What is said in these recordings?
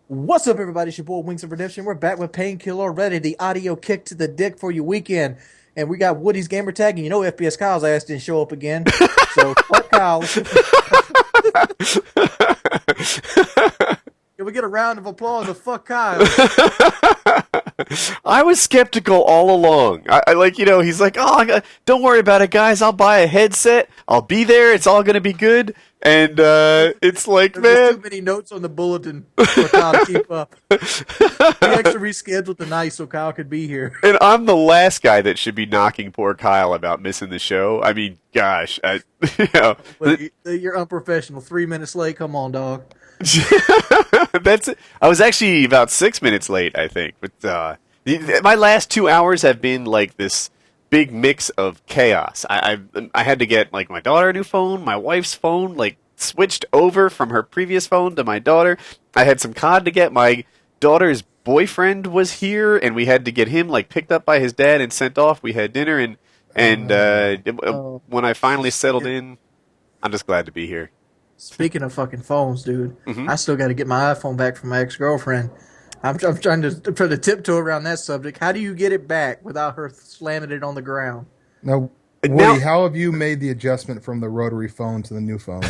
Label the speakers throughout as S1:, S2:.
S1: What's up, everybody? It's your boy Wings of Redemption. We're back with Painkiller, ready the audio kick to the dick for your weekend. And we got Woody's gamer tag, and you know FPS Kyle's ass didn't show up again. So, fuck Kyle. Can we get a round of applause to fuck Kyle?
S2: I was skeptical all along. I like, he's like, don't worry about it, guys. I'll buy a headset. I'll be there. It's all going to be good. And it's like,
S1: There's too many notes on the bulletin for Kyle to keep up. We actually rescheduled tonight so Kyle could be here.
S2: And I'm the last guy that should be knocking poor Kyle about missing the show. I mean, gosh.
S1: Well, you're unprofessional. 3 minutes late. Come on, dog.
S2: That's it. I was actually about 6 minutes late, I think. But my last 2 hours have been like this big mix of chaos. I had to get like my daughter a new phone, my wife's phone like switched over from her previous phone to my daughter. I had some COD to get. My daughter's boyfriend was here, and we had to get him like picked up by his dad and sent off. We had dinner, and when I finally settled in, I'm just glad to be here.
S1: Speaking of fucking phones, dude,
S2: Mm-hmm.
S1: I still got to get my iPhone back from my ex-girlfriend. I'm trying to tiptoe around that subject. How do you get it back without her slamming it on the ground?
S3: Now, Woody, how have you made the adjustment from the rotary phone to the new phone?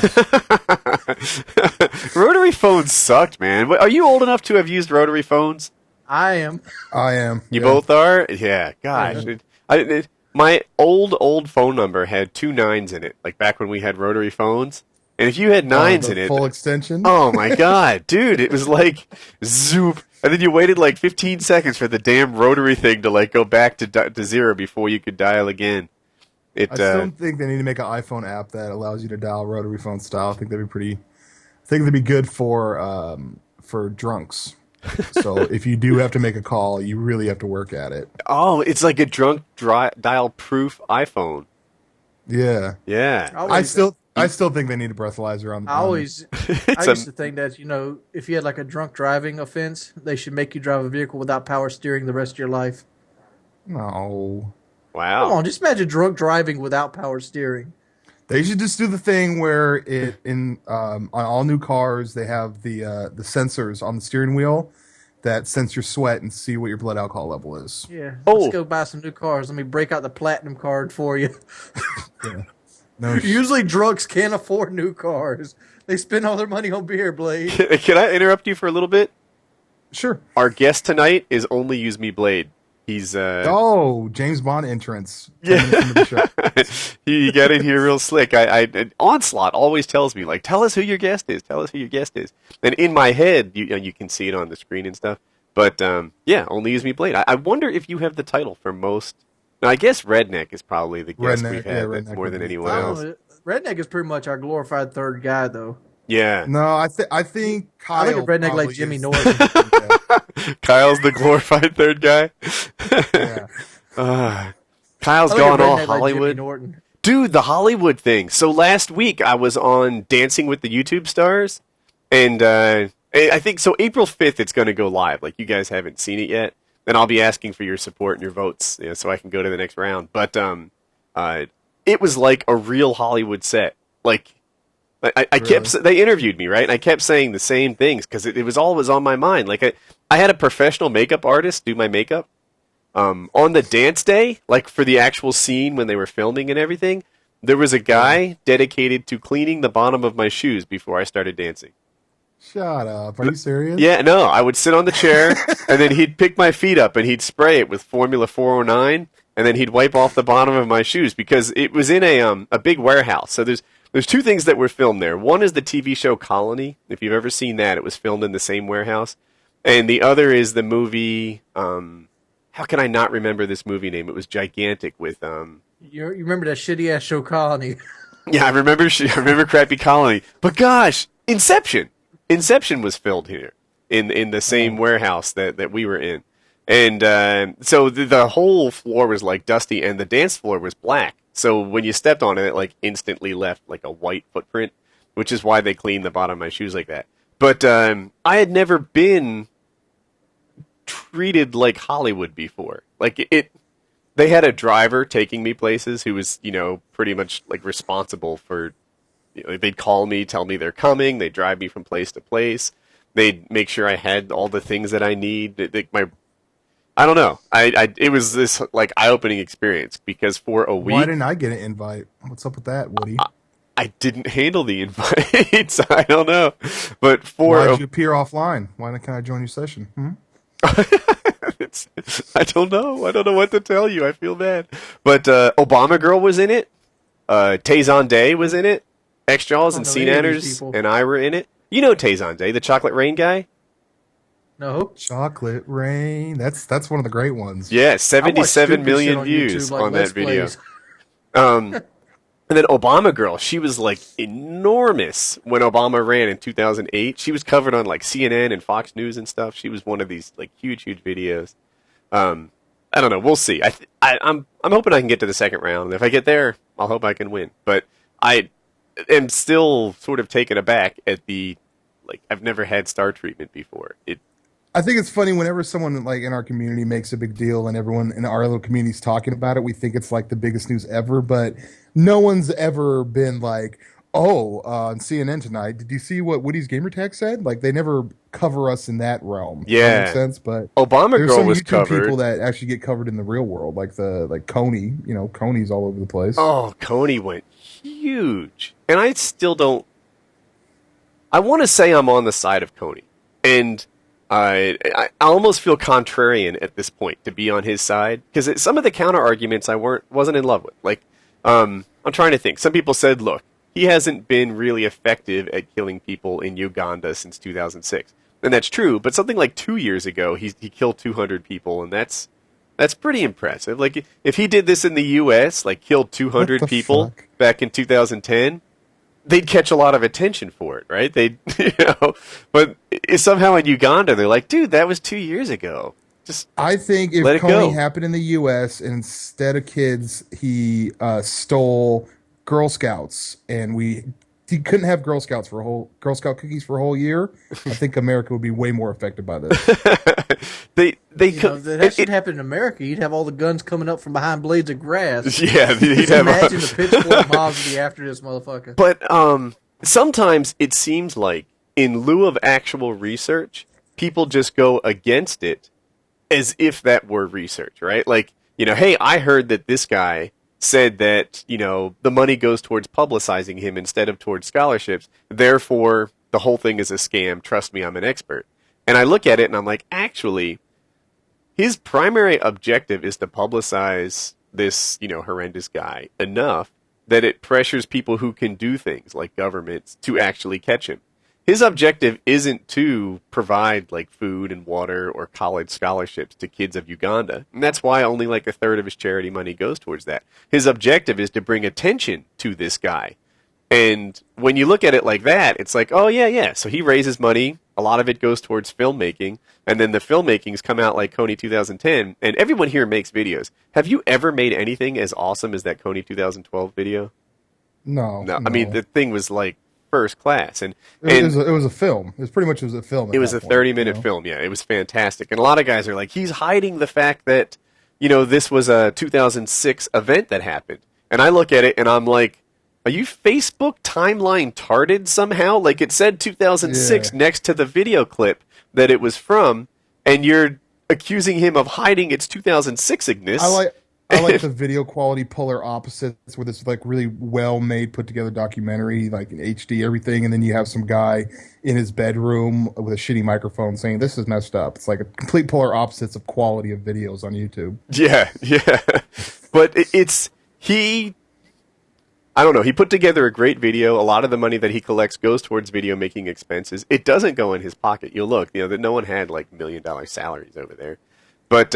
S2: Rotary phones sucked, man. Are you old enough to have used rotary phones?
S1: I am.
S3: I am.
S2: You both are? Yeah, gosh. My old phone number had 2 9s in it, like back when we had rotary phones. And if you had 9s in it...
S3: Full extension?
S2: Oh, my God. Dude, it was like zoop. And then you waited like 15 seconds for the damn rotary thing to like go back to 0 before you could dial again.
S3: I still think they need to make an iPhone app that allows you to dial rotary phone style. I think that'd be pretty... I think that'd be good for drunks. So if you do have to make a call, you really have to work at it.
S2: Oh, it's like a drunk dial-proof iPhone.
S3: Yeah.
S2: Yeah.
S3: I still think they need a breathalyzer on the phone.
S1: I used to think that, if you had like a drunk driving offense, they should make you drive a vehicle without power steering the rest of your life.
S3: No.
S2: Wow.
S1: Come on, just imagine drunk driving without power steering.
S3: They should just do the thing where on all new cars they have the sensors on the steering wheel that sense your sweat and see what your blood alcohol level is.
S1: Yeah.
S2: Oh.
S1: Let's go buy some new cars. Let me break out the platinum card for you.
S3: Yeah. No,
S1: Usually drunks can't afford new cars. They spend all their money on beer, Blade.
S2: Can I interrupt you for a little bit?
S3: Sure.
S2: Our guest tonight is OnlyUseMeBlade. He's
S3: James Bond entrance.
S2: Yeah. He got in here real slick. Onslaught always tells me, like, tell us who your guest is. Tell us who your guest is. And in my head, you can see it on the screen and stuff. But OnlyUseMeBlade. I wonder if you have the title for most. Now, I guess Redneck is probably the guest we've had that's more than anyone else.
S1: Redneck is pretty much our glorified third guy, though.
S2: Yeah.
S3: No, I think Kyle.
S1: I look at Redneck like Jimmy Norton.
S2: Kyle's the glorified third guy.
S3: Yeah.
S2: Kyle's
S1: I look at
S2: gone all
S1: Redneck like
S2: Hollywood.
S1: Jimmy Norton.
S2: Dude, the Hollywood thing. So last week I was on Dancing with the YouTube Stars, and I think so. April 5th it's going to go live. Like, you guys haven't seen it yet, then I'll be asking for your support and your votes, so I can go to the next round. But it was like a real Hollywood set. Like, I kept, they interviewed me, right? And I kept saying the same things because it was always on my mind. Like, I had a professional makeup artist do my makeup on the dance day, like for the actual scene when they were filming and everything. There was a guy dedicated to cleaning the bottom of my shoes before I started dancing.
S3: Shut up. Are you serious?
S2: Yeah, no. I would sit on the chair, and then he'd pick my feet up, and he'd spray it with Formula 409, and then he'd wipe off the bottom of my shoes because it was in a big warehouse. So there's 2 things that were filmed there. One is the TV show Colony. If you've ever seen that, it was filmed in the same warehouse. And the other is the movie. How can I not remember this movie name? It was gigantic with.
S1: You remember that shitty ass show Colony?
S2: Yeah, I remember Crappy Colony. But gosh, Inception. Inception was filmed here in the same warehouse that we were in. And so the whole floor was like dusty, and the dance floor was black. So when you stepped on it, it like instantly left like a white footprint, which is why they cleaned the bottom of my shoes like that. But I had never been treated like Hollywood before. Like they had a driver taking me places who was, pretty much like responsible for, they'd call me, tell me they're coming, they'd drive me from place to place. They'd make sure I had all the things that I need. I don't know. It was this like eye-opening experience because for a week.
S3: Why didn't I get an invite? What's up with that, Woody?
S2: I didn't handle the invites. I don't know, but
S3: why did you appear offline? Why can't I join your session?
S2: I don't know. I don't know what to tell you. I feel bad. But Obama Girl was in it. Tayson Day was in it. X-Jaws and C-Nanners and I were in it. You know Tayson Day, the Chocolate Rain guy?
S1: No.
S3: Chocolate Rain. That's one of the great ones.
S2: Yeah, 77 million views on that video. And then Obama Girl, she was like enormous when Obama ran in 2008. She was covered on like CNN and Fox News and stuff. She was one of these like huge videos. I don't know. We'll see. I'm hoping I can get to the second round. If I get there, I'll hope I can win. But I am still sort of taken aback at the like I've never had star treatment before.
S3: I think it's funny whenever someone like in our community makes a big deal and everyone in our little community is talking about it. We think it's like the biggest news ever, but no one's ever been like, "Oh, on CNN tonight, did you see what Woody's gamertag said?" Like they never cover us in that realm.
S2: Yeah,
S3: that makes sense. But
S2: Obama
S3: there's
S2: Girl
S3: some
S2: was
S3: YouTube
S2: covered.
S3: people that actually get covered in the real world, like Kony. You know, Kony's all over the place.
S2: Oh, Kony went huge, and I still don't. I want to say I'm on the side of Kony, and I almost feel contrarian at this point to be on his side because some of the counter arguments I wasn't in love with. Like, I'm trying to think. Some people said, "Look, he hasn't been really effective at killing people in Uganda since 2006," and that's true. But something like 2 years ago, he killed 200 people, and that's pretty impressive. Like, if he did this in the U.S., like killed 200 people back in 2010. They'd catch a lot of attention for it, right? But somehow in Uganda, they're like, dude, that was 2 years ago. Just
S3: I think if Kony happened in the U.S. and instead of kids, he stole Girl Scouts, and he couldn't have Girl Scout cookies for a whole year, I think America would be way more affected by this.
S1: That should happen in America. You'd have all the guns coming up from behind blades of grass.
S2: Yeah, you'd have
S1: imagine the pitchfork mobs would be after this motherfucker.
S2: But sometimes it seems like, in lieu of actual research, people just go against it as if that were research, right? Like, hey, I heard that this guy said that, the money goes towards publicizing him instead of towards scholarships. Therefore, the whole thing is a scam. Trust me, I'm an expert. And I look at it and I'm like, actually, his primary objective is to publicize this, horrendous guy enough that it pressures people who can do things like governments to actually catch him. His objective isn't to provide like food and water or college scholarships to kids of Uganda. And that's why only like a third of his charity money goes towards that. His objective is to bring attention to this guy. And when you look at it like that, it's like, oh yeah. So he raises money. A lot of it goes towards filmmaking. And then the filmmakings come out like Kony 2010. And everyone here makes videos. Have you ever made anything as awesome as that Kony 2012 video?
S3: No.
S2: I mean, the thing was like first class. And
S3: it was a film. It was pretty much a film.
S2: It was a 30-minute film. Yeah, it was fantastic. And a lot of guys are like, he's hiding the fact that, this was a 2006 event that happened. And I look at it and I'm like, are you Facebook timeline tarded somehow? Like it said 2006 next to the video clip that it was from, and you're accusing him of hiding its 2006-igness.
S3: I like the video quality polar opposites where this like really well made put together documentary, like in HD everything, and then you have some guy in his bedroom with a shitty microphone saying this is messed up. It's like a complete polar opposites of quality of videos on YouTube.
S2: Yeah. But I don't know. He put together a great video. A lot of the money that he collects goes towards video making expenses. It doesn't go in his pocket. You'll look, that no one had like $1 million salaries over there. But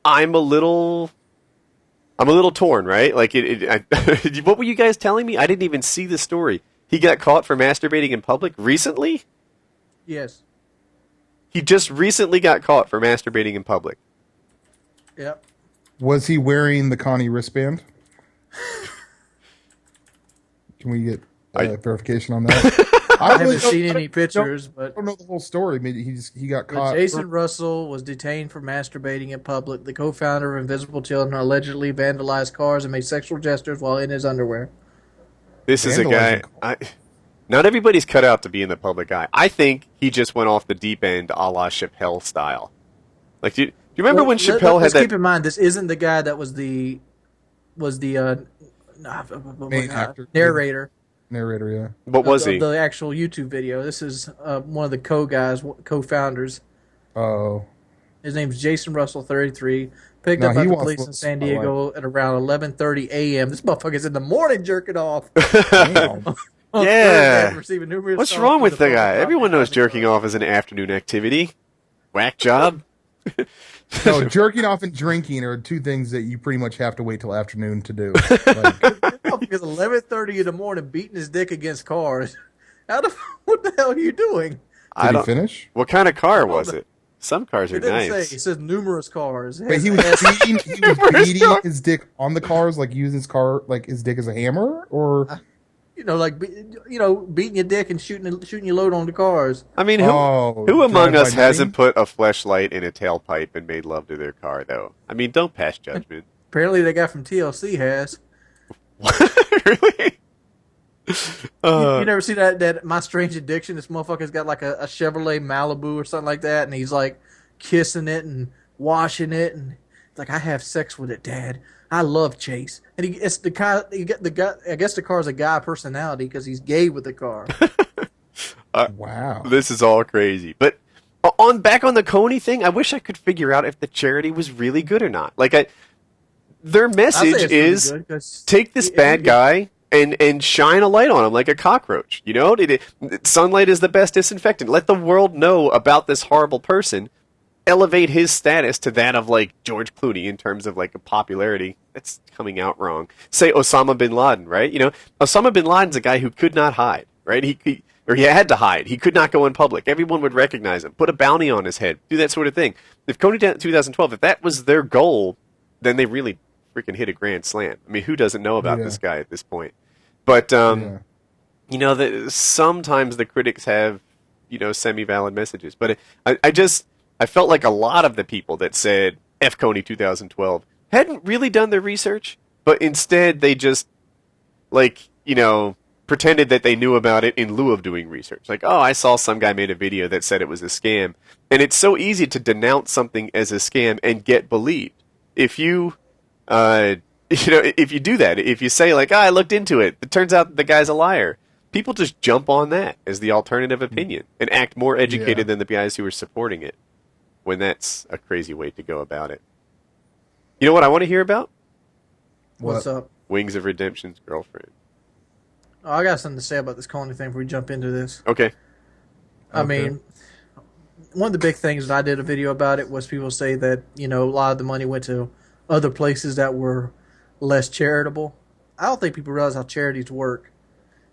S2: I'm a little torn, right? Like what were you guys telling me? I didn't even see the story. He got caught for masturbating in public recently?
S1: Yes.
S2: He just recently got caught for masturbating in public.
S1: Yep.
S3: Was he wearing the Kony wristband? Can we get verification on that?
S1: I haven't seen any pictures, but
S3: I don't know the whole story. Maybe he got caught.
S1: Jason Russell was detained for masturbating in public. The co-founder of Invisible Children allegedly vandalized cars and made sexual gestures while in his underwear.
S2: This is a guy. Not everybody's cut out to be in the public eye. I think he just went off the deep end, a la Chappelle style. Like, do you remember when Chappelle had
S1: let's
S2: that?
S1: Keep in mind, this isn't the guy that was the
S3: Main actor.
S1: narrator.
S3: Narrator, yeah.
S2: What was he?
S1: The actual YouTube video. This is one of the co-founders.
S3: Oh.
S1: His name's Jason Russell, 33. Picked up by the police in San Diego at around 11:30 a.m. This motherfucker's in the morning jerking off.
S3: Damn.
S2: Yeah.
S1: Receiving numerous
S2: What's
S1: calls
S2: wrong
S1: from
S2: with the guy?
S1: public
S2: Everyone knows
S1: property.
S2: jerking off is an afternoon activity. Whack job.
S3: No, jerking off and drinking are two things that you pretty much have to wait till afternoon to do. Like,
S1: Because 11:30 in the morning, beating his dick against cars. What the hell are you doing?
S3: did he finish?
S2: What kind of car was it? Some cars are
S1: It didn't
S2: nice.
S1: say. It says numerous cars.
S3: Wait, he was beating his dick on the cars, like using his car, like his dick as a hammer, or
S1: beating your dick and shooting your load on the cars.
S2: I mean, who among
S3: drive-by
S2: us hasn't
S3: nutting?
S2: put a fleshlight in a tailpipe and made love to their car, though? I mean, don't pass judgment.
S1: Apparently, the guy from TLC has.
S2: Really?
S1: You never see that My Strange Addiction? This motherfucker's got like a Chevrolet Malibu or something like that, and he's like kissing it and washing it, and it's like, I have sex with it, Dad. I love Chase, and it's the guy. You get the guy. I guess the car's a guy personality because he's gay with the car.
S3: wow.
S2: This is all crazy. But back on the Kony thing, I wish I could figure out if the charity was really good or not. Like, their message is take this bad guy and shine a light on him like a cockroach. You know, sunlight is the best disinfectant. Let the world know about this horrible person. Elevate his status to that of like George Clooney in terms of like a popularity. That's coming out wrong. Say Osama bin Laden, right? You know, Osama bin Laden's a guy who could not hide, right? He had to hide. He could not go in public. Everyone would recognize him. Put a bounty on his head. Do that sort of thing. If Kony 2012, if that was their goal, then they really freaking hit a grand slam. I mean, who doesn't know about this guy at this point? But you know, sometimes the critics have, you know, semi-valid messages. But I felt like a lot of the people that said F Kony 2012 hadn't really done their research, but instead they just, like, you know, pretended that they knew about it in lieu of doing research. Like, oh, I saw some guy made a video that said it was a scam. And it's so easy to denounce something as a scam and get believed. If you, if you do that, if you say, like, I looked into it, it turns out the guy's a liar, people just jump on that as the alternative opinion and act more educated than the guys who are supporting it. When that's a crazy way to go about it. You know what I want to hear about?
S1: What's up?
S2: Wings of Redemption's girlfriend.
S1: Oh, I got something to say about this Kony thing before we jump into this.
S2: Okay.
S1: I mean, one of the big things that I did a video about it was people say that, you know, a lot of the money went to other places that were less charitable. I don't think people realize how charities work.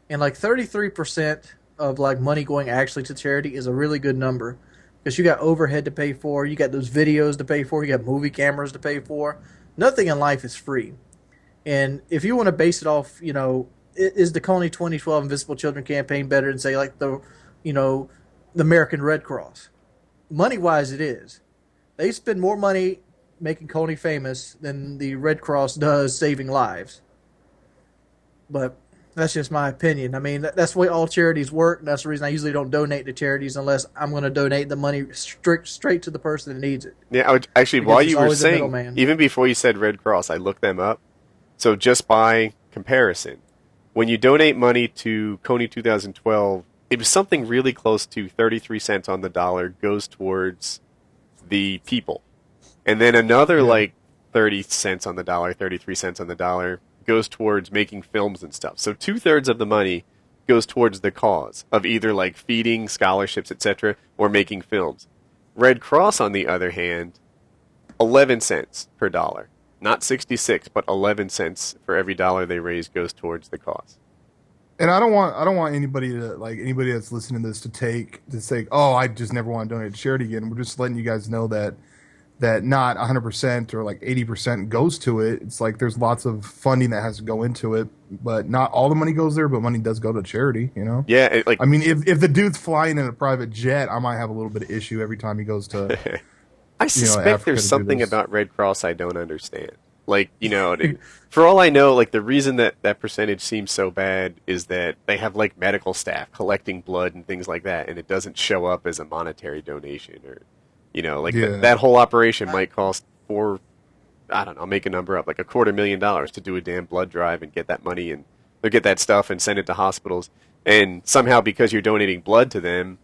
S1: And like 33% of like money going actually to charity is a really good number. Because you got overhead to pay for, you got those videos to pay for, you got movie cameras to pay for. Nothing in life is free. And if you want to base it off, you know, is the Kony 2012 Invisible Children campaign better than, say, like the American Red Cross? Money-wise, it is. They spend more money making Kony famous than the Red Cross does saving lives. But that's just my opinion. I mean, that's the way all charities work. That's the reason I usually don't donate to charities unless I'm going to donate the money straight to the person that needs it.
S2: Yeah, actually,
S1: Because
S2: while
S1: there's
S2: you were
S1: always a
S2: saying,
S1: middleman.
S2: even before you said Red Cross, I looked them up. So just by comparison, when you donate money to Kony 2012, it was something really close to 33 cents on the dollar goes towards the people. And then another like 30 cents on the dollar, 33 cents on the dollar goes towards making films and stuff. So 2/3 of the money goes towards the cause of either like feeding scholarships, etc., or making films. Red Cross, on the other hand, 11 cents per dollar. Not 66, but 11 cents for every dollar they raise goes towards the cause.
S3: And I don't want anybody to, like, anybody that's listening to this to say, oh, I just never want to donate to charity again. We're just letting you guys know that not 100% or like 80% goes to it. It's like there's lots of funding that has to go into it, but not all the money goes there, but money does go to charity, you know?
S2: Yeah.
S3: I mean, if the dude's flying in a private jet, I might have a little bit of issue every time he goes to...
S2: I suspect
S3: Africa
S2: there's
S3: to do
S2: something
S3: this.
S2: about Red Cross I don't understand. Like, you know, for all I know, like the reason that percentage seems so bad is that they have like medical staff collecting blood and things like that, and it doesn't show up as a monetary donation, or, you know, like that whole operation might cost I don't know, I'll make a number up, like $250,000 to do a damn blood drive and get that money and they'll get that stuff and send it to hospitals. And somehow, because you're donating blood to them,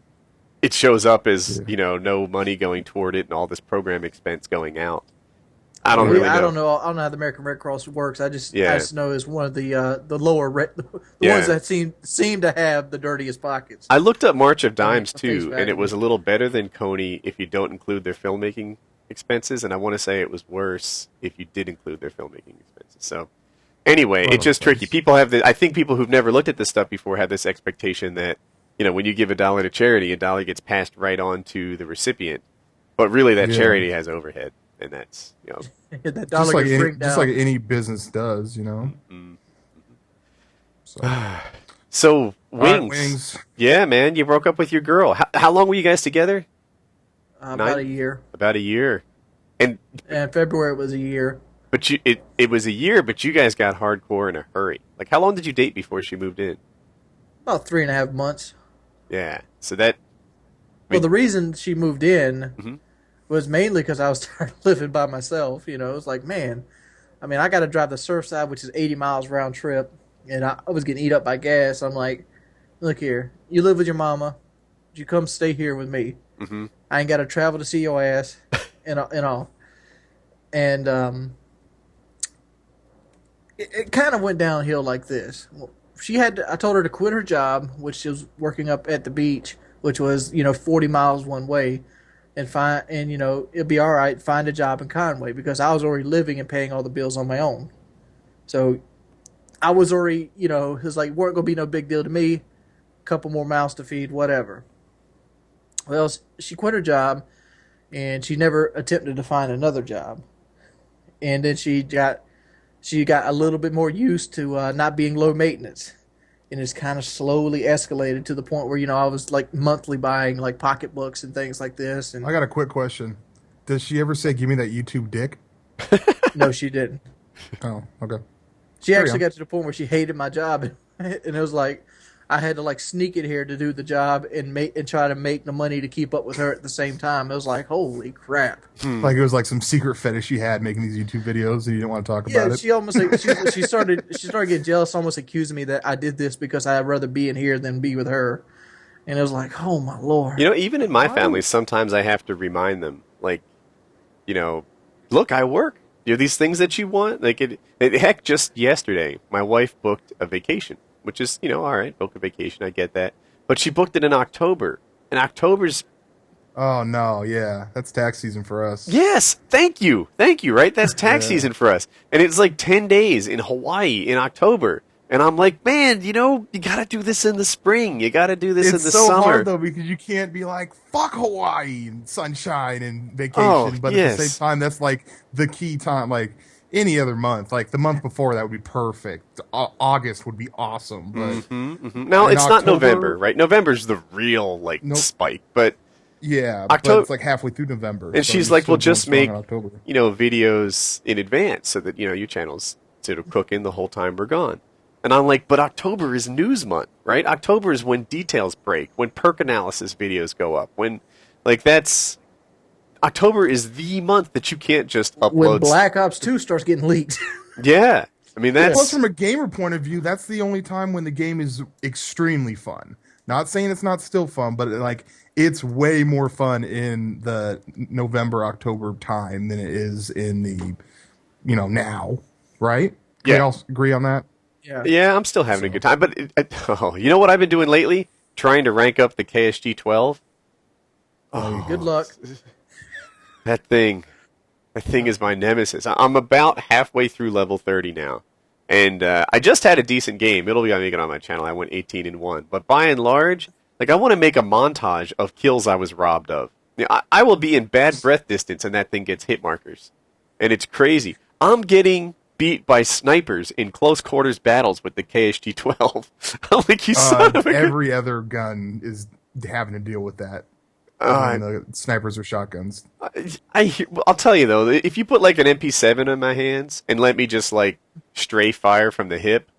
S2: it shows up as, you know, no money going toward it and all this program expense going out. I don't really know.
S1: I don't know how the American Red Cross works. I just know it's one of the lower ones that seem to have the dirtiest pockets.
S2: I looked up March of Dimes too, and it was a little better than Kony if you don't include their filmmaking expenses, and I want to say it was worse if you did include their filmmaking expenses. So anyway, it's just tricky. People have I think people who've never looked at this stuff before have this expectation that, you know, when you give $1 to charity, $1 gets passed right on to the recipient, but really that charity has overhead. And that's, you know,
S1: that
S3: just like any business does, you know.
S2: So Wings. Yeah, man, you broke up with your girl. How long were you guys together?
S1: About a year.
S2: About a year. And
S1: February was a year.
S2: But it was a year, but you guys got hardcore in a hurry. Like, how long did you date before she moved in?
S1: About 3.5 months.
S2: Yeah. So that.
S1: Well, the reason she moved in was mainly because I was tired of living by myself. You know, it was like, man, I mean, I got to drive the Surfside, which is 80 miles round trip, and I was getting eat up by gas. I'm like, look here, you live with your mama, you come stay here with me. I ain't got to travel to see your ass, and all. And it kind of went downhill like this. I told her to quit her job, which she was working up at the beach, which was 40 miles one way. And you know, it'll be all right, find a job in Conway, because I was already living and paying all the bills on my own. So I was already, it was like, weren't going to be no big deal to me. A couple more mouths to feed, whatever. Well, she quit her job, and she never attempted to find another job. And then she got a little bit more used to not being low maintenance. And it's kind of slowly escalated to the point where, I was like monthly buying like pocketbooks and things like this. And
S3: I got a quick question. Does she ever say, give me that YouTube dick?
S1: No, she didn't.
S3: Oh, okay.
S1: She actually got to the point where she hated my job. And it was like, I had to like sneak it here to do the job and try to make the money to keep up with her at the same time. It was like, holy crap.
S3: Like it was like some secret fetish she had making these YouTube videos and you didn't want to talk about it.
S1: Yeah, she almost like she started getting jealous, almost accusing me that I did this because I'd rather be in here than be with her. And it was like, oh my Lord.
S2: Even in my family, sometimes I have to remind them, like, look, I work. These things that you want. Like heck, just yesterday, my wife booked a vacation. Which is, all right, book a vacation, I get that. But she booked it in October. And October's...
S3: Oh, no, yeah. That's tax season for us.
S2: Yes, thank you, right? That's tax season for us. And it's like 10 days in Hawaii in October. And I'm like, man, you got to do this in the spring. You got to do this in the summer.
S3: It's so hard, though, because you can't be like, fuck Hawaii and sunshine and vacation. But at the same time, that's like the key time, like... Any other month, like the month before, that would be perfect. August would be awesome, but
S2: no, it's not November, right? November's the real spike, but
S3: October, but it's like halfway through November.
S2: And so she's like, "Well, just make videos in advance so that your channel's sort of cooking the whole time we're gone." And I'm like, "But October is news month, right? October is when details break, when perk analysis videos go up, when that's." October is the month that you can't just upload.
S1: When Black Ops 2 starts getting leaked.
S2: Yeah. I mean, that's...
S3: Plus, from a gamer point of view, that's the only time when the game is extremely fun. Not saying it's not still fun, but it's way more fun in the November, October time than it is in the, now. Right?
S2: Yeah.
S3: Can you all agree on that?
S2: Yeah, I'm still having a good time. But, you know what I've been doing lately? Trying to rank up the KSG 12.
S1: Oh, good luck.
S2: That thing is my nemesis. I'm about halfway through level 30 now. And I just had a decent game. It'll be making it on my channel. I went 18-1. But by and large, I want to make a montage of kills I was robbed of. I will be in bad breath distance and that thing gets hit markers. And it's crazy. I'm getting beat by snipers in close quarters battles with the KSG 12. I'm like, you son of a...
S3: Every other gun is having to deal with that. when the snipers are shotguns.
S2: I'll tell you though, if you put like an MP7 in my hands and let me just like stray fire from the hip,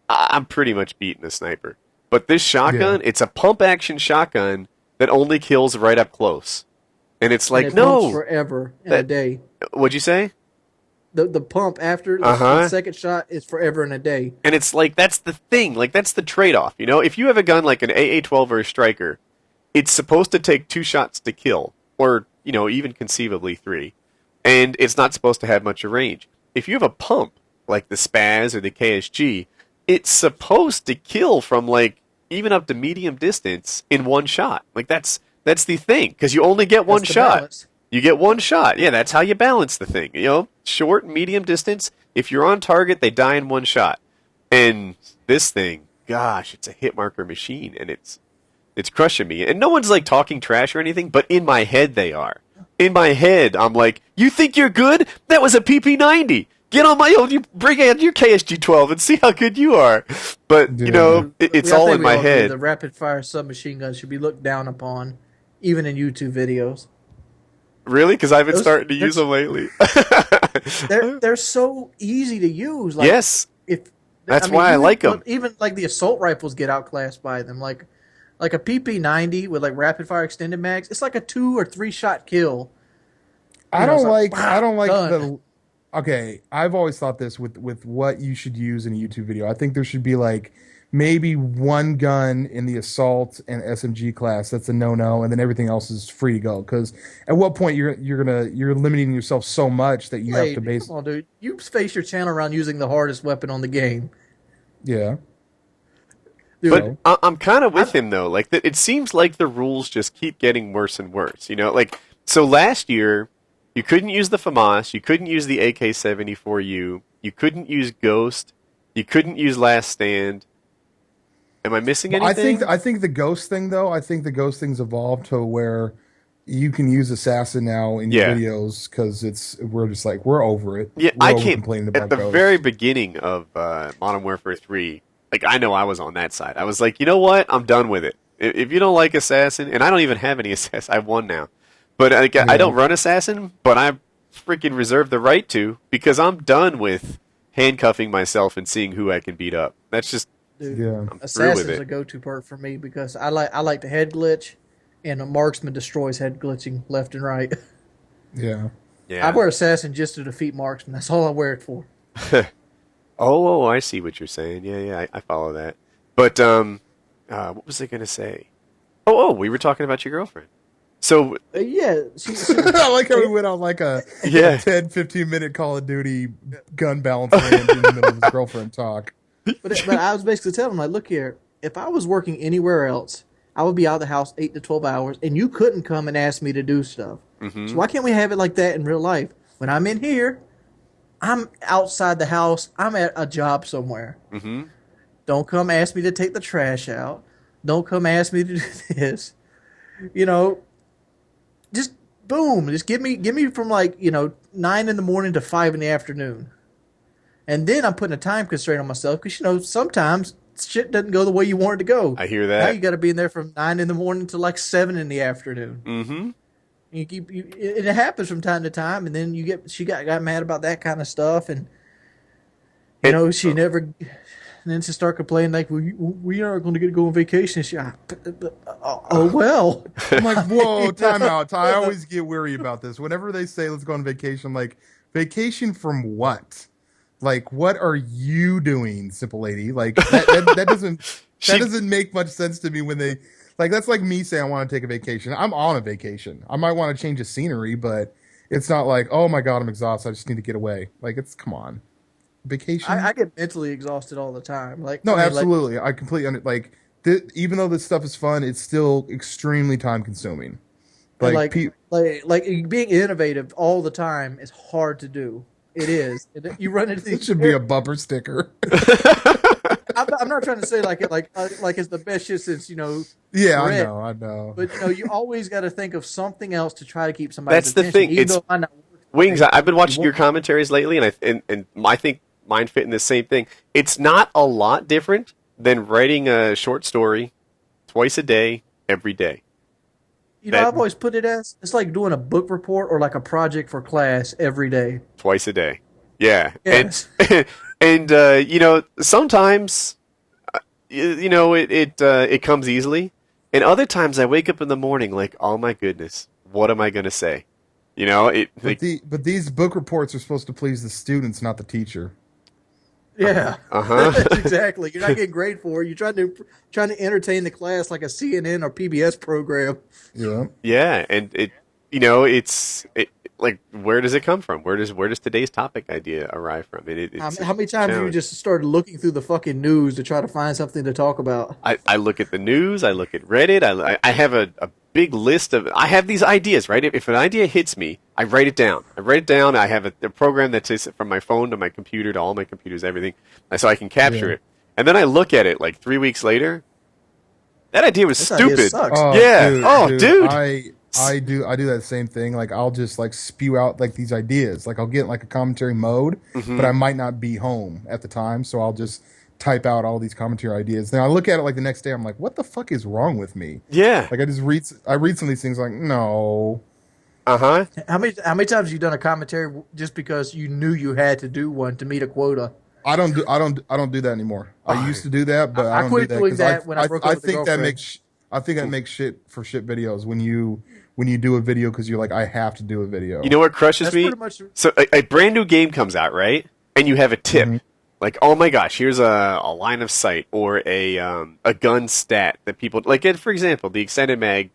S2: I'm pretty much beating a sniper. But this shotgun, it's a pump action shotgun that only kills right up close. And it's like,
S1: and it pumps forever in a day.
S2: What'd you say?
S1: The pump after the second shot is forever and a day.
S2: And it's like, that's the thing. Like, that's the trade-off. You know, if you have a gun like an AA-12 or a Striker, it's supposed to take 2 shots to kill. Or, you know, even conceivably 3. And it's not supposed to have much of range. If you have a pump, like the Spaz or the KSG, it's supposed to kill from, like, even up to medium distance in 1 shot. Like, that's the thing. Because you only get 1 shot.
S1: Balance.
S2: You get 1 shot. Yeah, that's how you balance the thing. You know, short, medium distance. If you're on target, they die in 1 shot. And this thing, gosh, it's a hit marker machine, and it's crushing me. And no one's like talking trash or anything, but in my head they are. In my head, I'm like, you think you're good? That was a PP90. Get on my own. You bring out your KSG 12 and see how good you are. But you know, it's all in my head.
S1: The rapid fire submachine gun should be looked down upon, even in YouTube videos.
S2: Really? Because I've been starting to use them lately.
S1: they're so easy to use. Like,
S2: yes. That's why I like them.
S1: Even like the assault rifles get outclassed by them. Like a PP90 with like rapid fire extended mags, it's like a 2 or 3 shot kill.
S3: I don't like the. Okay, I've always thought this with what you should use in a YouTube video. I think there should be like maybe 1 gun in the assault and SMG class that's a no-no, and then everything else is free to go. Because at what point you're limiting yourself so much that you have to base.
S1: Come on, dude. You space your channel around using the hardest weapon on the game.
S3: Yeah.
S2: Dude, but I'm kind of with him though. Like it seems like the rules just keep getting worse and worse. You know, like so last year. You couldn't use the FAMAS, you couldn't use the AK-74U, you couldn't use Ghost, you couldn't use Last Stand. Am I missing anything?
S3: I think the Ghost thing, though, thing's evolved to where you can use Assassin now in your videos because we're over it.
S2: Yeah,
S3: I
S2: can't. At the very beginning of Modern Warfare 3, like I know I was on that side. I was like, you know what? I'm done with it. If you don't like Assassin, and I don't even have any Assassin, I have 1 now. But I don't run Assassin, but I freaking reserve the right to because I'm done with handcuffing myself and seeing who I can beat up. That's just I'm
S1: Assassin's a go-to perk for me because I like the head glitch, and a marksman destroys head glitching left and right.
S3: Yeah.
S1: I wear Assassin just to defeat marksman. That's all I wear it for.
S2: Oh, I see what you're saying. Yeah, I follow that. But what was I going to say? Oh, we were talking about your girlfriend. So
S1: yeah,
S3: I like how we went on like a 10-15 minute Call of Duty gun balance range in the middle of his girlfriend talk.
S1: But I was basically telling him, like, look here, if I was working anywhere else, I would be out of the house 8 to 12 hours, and you couldn't come and ask me to do stuff. Mm-hmm. So why can't we have it like that in real life? When I'm in here, I'm outside the house. I'm at a job somewhere. Mm-hmm. Don't come ask me to take the trash out. Don't come ask me to do this. You know. Just boom. Just give me from 9 in the morning to 5 in the afternoon, and then I'm putting a time constraint on myself because sometimes shit doesn't go the way you want it to go.
S2: I hear that.
S1: Now you got to be in there from 9 in the morning to like 7 in the afternoon.
S2: Mm-hmm.
S1: It happens from time to time, and then she got mad about that kind of stuff, and she never. And then to start complaining like we aren't going to get to go on vacation. Well.
S3: I'm like, whoa, time out. I always get weary about this. Whenever they say let's go on vacation, I'm like, vacation from what? Like, what are you doing, simple lady? Like that doesn't make much sense to me when they like that's like me saying I want to take a vacation. I'm on a vacation. I might want to change the scenery, but it's not like, oh my God, I'm exhausted. I just need to get away. Like come on. Vacation.
S1: I get mentally exhausted all the time.
S3: Absolutely. I completely even though this stuff is fun, it's still extremely time consuming.
S1: Like being innovative all the time is hard to do. It is. You run into these.
S3: It should be a bumper sticker.
S1: I'm not trying to say like it's the best shit since
S3: Yeah,
S1: Red.
S3: I know.
S1: But you always got to think of something else to try to keep somebody's
S2: attention. That's the thing. Wings. I've been watching your commentaries lately, and I think mine fit in the same thing. It's not a lot different than writing a short story twice a day, every day.
S1: You know, I've always put it as it's like doing a book report or like a project for class every day.
S2: Twice a day. Yeah.
S1: Yes.
S2: And you know, sometimes it comes easily, and other times I wake up in the morning like, oh my goodness, what am I going to say? You know,
S3: but these book reports are supposed to please the students, not the teacher.
S1: Yeah.
S2: Uh-huh.
S1: Exactly. You're not getting grade for it. You're trying to entertain the class like a CNN or PBS program.
S3: Yeah.
S2: Yeah, and like, where does it come from? Where does today's topic idea arrive from?
S1: How many times have you just started looking through the fucking news to try to find something to talk about?
S2: I look at the news. I look at Reddit. I have a big list of. I have these ideas, right? If an idea hits me, I write it down. I have a program that takes it from my phone to my computer to all my computers, everything, so I can capture it. And then I look at it like 3 weeks later. That idea was stupid.
S1: Idea sucks.
S2: Oh, yeah. Dude.
S3: I do that same thing. Like, I'll just like spew out like these ideas. Like, I'll get in like a commentary mode, but I might not be home at the time, so I'll just type out all these commentary ideas. Then I look at it like the next day. I'm like, what the fuck is wrong with me?
S2: Yeah.
S3: Like, I read some of these things like, no.
S2: Uh-huh.
S1: How many times have you done a commentary just because you knew you had to do one to meet a quota?
S3: I don't do that anymore. I used to do that, but I don't
S1: quit
S3: do that
S1: doing that when I broke up with the girlfriend.
S3: I think that makes shit videos when you do a video because you're like, I have to do a video.
S2: You know what crushes me? So a brand new game comes out, right? And you have a tip. Like, oh my gosh, here's a line of sight or a gun stat that people like. For example, the extended mag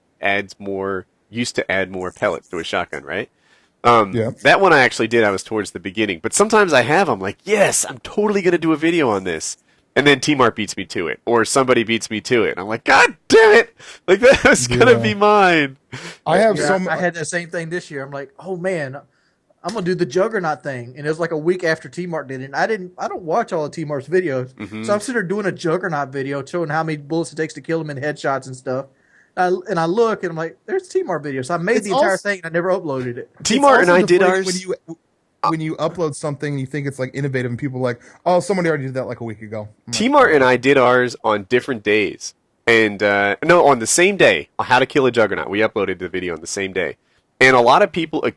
S2: used to add more pellets to a shotgun, right? That one I actually did. I was towards the beginning, but sometimes I'm like, yes, I'm totally gonna do a video on this, and then T-Mart beats me to it, or somebody beats me to it, and I'm like, God damn it! Like, that was gonna be mine.
S1: I had that same thing this year. I'm like, oh man, I'm gonna do the Juggernaut thing, and it was like a week after T-Mart did it. And I don't watch all of T-Mart's videos, so I'm sitting there doing a Juggernaut video showing how many bullets it takes to kill him in headshots and stuff. And I look and I'm like, there's T-Mart video. So I made the entire thing and I never uploaded it.
S2: T-Mart and I did ours.
S3: When you upload something and you think it's like innovative and people are like, oh, somebody already did that like a week ago.
S2: T-Mart and I did ours on different days. And on the same day, How to Kill a Juggernaut. We uploaded the video on the same day. And a lot of people and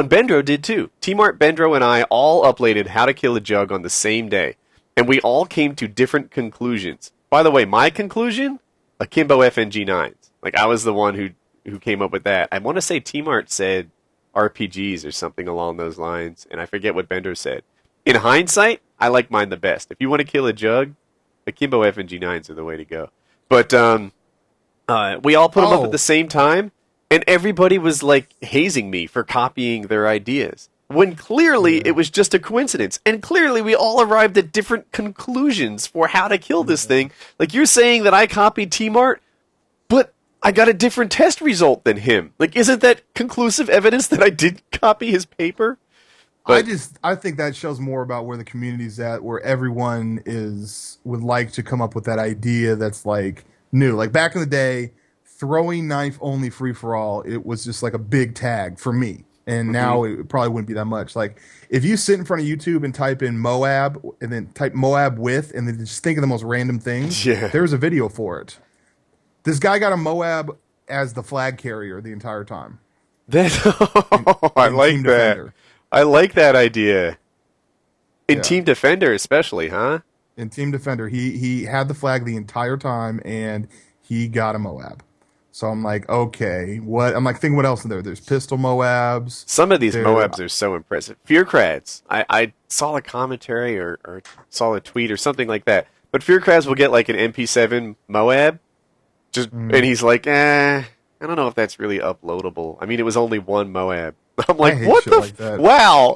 S2: Bendro did too. T-Mart, Bendro, and I all uploaded How to Kill a Jug on the same day. And we all came to different conclusions. By the way, my conclusion, Akimbo FNG 9s. Like, I was the one who came up with that. I want to say T-Mart said RPGs or something along those lines, and I forget what Bender said. In hindsight, I like mine the best. If you want to kill a jug, Akimbo FNG 9s are the way to go. But we all put them up at the same time, and everybody was, like, hazing me for copying their ideas. When clearly it was just a coincidence. And clearly we all arrived at different conclusions for how to kill this thing. Like, you're saying that I copied T-Mart, but I got a different test result than him. Like, isn't that conclusive evidence that I did copy his paper? But
S3: I think that shows more about where the community's at, where everyone would like to come up with that idea that's like new. Like, back in the day, throwing knife only free for all, it was just like a big tag for me. And now it probably wouldn't be that much. Like, if you sit in front of YouTube and type in Moab and then type Moab with, and then just think of the most random things, there's a video for it. This guy got a Moab as the flag carrier the entire time.
S2: I like that. I like that idea. In Team Defender especially, huh?
S3: In Team Defender, he had the flag the entire time, and he got a Moab. So I'm like, okay, what? I'm like, thinking what else in there? There's pistol Moabs.
S2: Some of these Moabs are so impressive. Fearcrads. I saw a commentary or saw a tweet or something like that. But Fearcrads will get like an MP7 Moab. And he's like, I don't know if that's really uploadable. I mean, it was only one Moab. I'm like, what the? Like wow!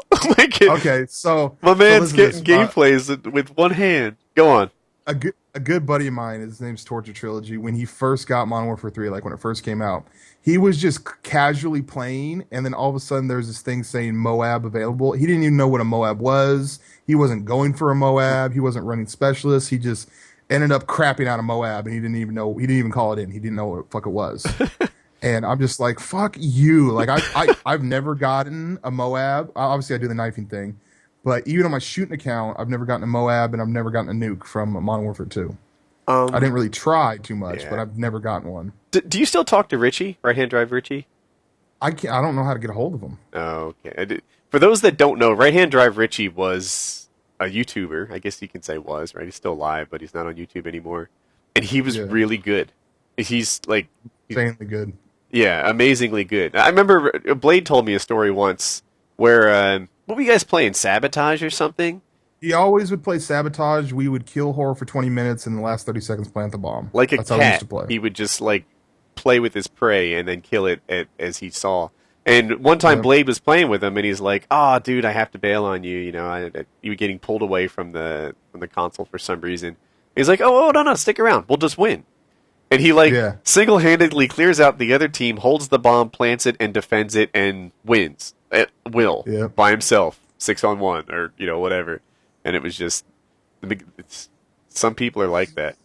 S3: Okay, so
S2: my man's getting gameplays with one hand. Go on.
S3: A good buddy of mine, his name's Torture Trilogy. When he first got Modern Warfare 3, like when it first came out, he was just casually playing, and then all of a sudden there's this thing saying Moab available. He didn't even know what a Moab was. He wasn't going for a Moab. He wasn't running specialist. He just ended up crapping out a Moab, and he didn't even know. He didn't even call it in. He didn't know what the fuck it was. And I'm just like, fuck you. Like, I've never gotten a Moab. Obviously, I do the knifing thing. But even on my shooting account, I've never gotten a Moab, and I've never gotten a nuke from Modern Warfare 2. I didn't really try too much, but I've never gotten one.
S2: Do you still talk to Richie, Right Hand Drive Richie?
S3: I don't know how to get a hold of him.
S2: Oh, okay. For those that don't know, Right Hand Drive Richie was a YouTuber. I guess you can say was, right? He's still alive, but he's not on YouTube anymore. And he was really good. He's like...
S3: Insanely good.
S2: Yeah, amazingly good. I remember Blade told me a story once where... what were you guys playing? Sabotage or something?
S3: He always would play Sabotage. We would kill horror for 20 minutes, and in the last 30 seconds plant the bomb.
S2: Like a
S3: That's
S2: cat.
S3: How we used to play.
S2: He would just like play with his prey and then kill it as he saw. And one time Blade was playing with him, and he's like, "Oh, dude, I have to bail on you. You know, you were getting pulled away from the console for some reason." He's like, "Oh, no, stick around. We'll just win." And he single-handedly clears out the other team, holds the bomb, plants it, and defends it, and wins at will by himself, 6-on-1 or whatever. And it was just some people are like that.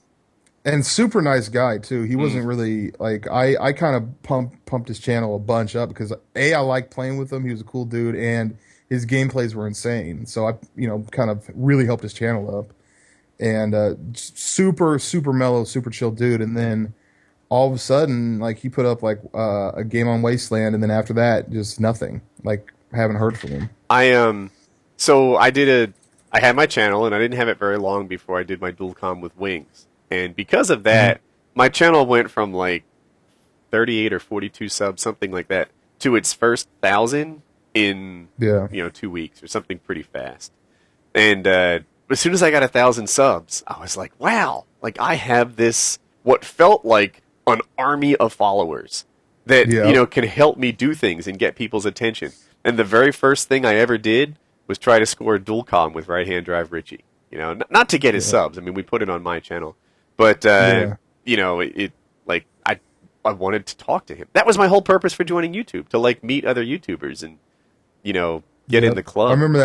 S3: And super nice guy too. He wasn't really like I kind of pumped his channel a bunch up because I liked playing with him. He was a cool dude, and his gameplays were insane. So I kind of really helped his channel up. And super mellow, super chill dude. And then all of a sudden, like he put up like a game on Wasteland, and then after that, just nothing. Like haven't heard from him.
S2: So I had my channel, and I didn't have it very long before I did my dual comm with Wings. And because of that, my channel went from like 38 or 42 subs, something like that, to its first 1,000 in 2 weeks or something pretty fast. And as soon as I got 1,000 subs, I was like, wow, like I have this what felt like an army of followers that can help me do things and get people's attention. And the very first thing I ever did was try to score a dual comm with Right Hand Drive Richie. Not to get his subs. I mean, we put it on my channel. But, I wanted to talk to him. That was my whole purpose for joining YouTube, to, like, meet other YouTubers and, get in the club.
S3: I remember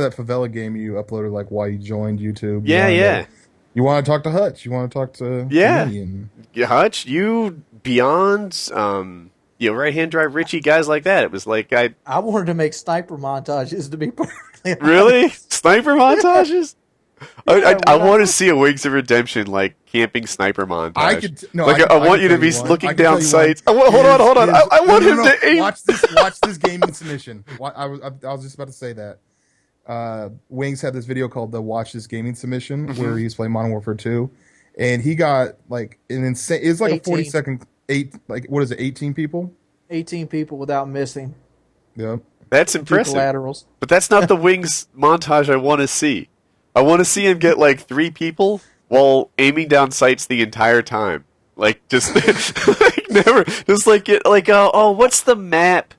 S3: that favela game you uploaded, like, why you joined YouTube.
S2: Yeah.
S3: You want to talk to Hutch. You want to talk to me. And...
S2: Hutch, you, Beyond, Right Hand Drive Richie, guys like that. It was like I
S1: wanted to make sniper montages, to be perfectly honest.
S2: Really? Sniper montages? I want to see a Wings of Redemption like camping sniper montage. I want you to be looking down sights. Hold on. I want him to aim.
S3: Watch this gaming submission. I was just about to say that. Wings had this video called the Watch This Gaming Submission where he's playing Modern Warfare 2, and he got like an insane. It's like 18. A 40-second 18 people?
S1: 18 people without missing.
S3: Yep.
S2: That's impressive.
S1: Laterals.
S2: But that's not the Wings montage I want to see. I want to see him get like 3 people while aiming down sights the entire time. Like just like never just like get like what's the map?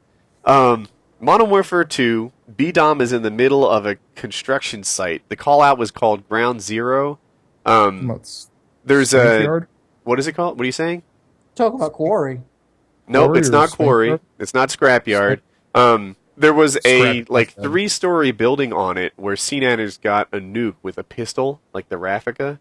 S2: Modern Warfare 2, B-Dom is in the middle of a construction site. The call out was called Ground Zero. There's a what is it called? What are you saying?
S1: Talk about Quarry.
S2: Nope, it's not Quarry. It's not Scrapyard. There was a 3-story building on it where CNAN's got a nuke with a pistol, like the Raffica.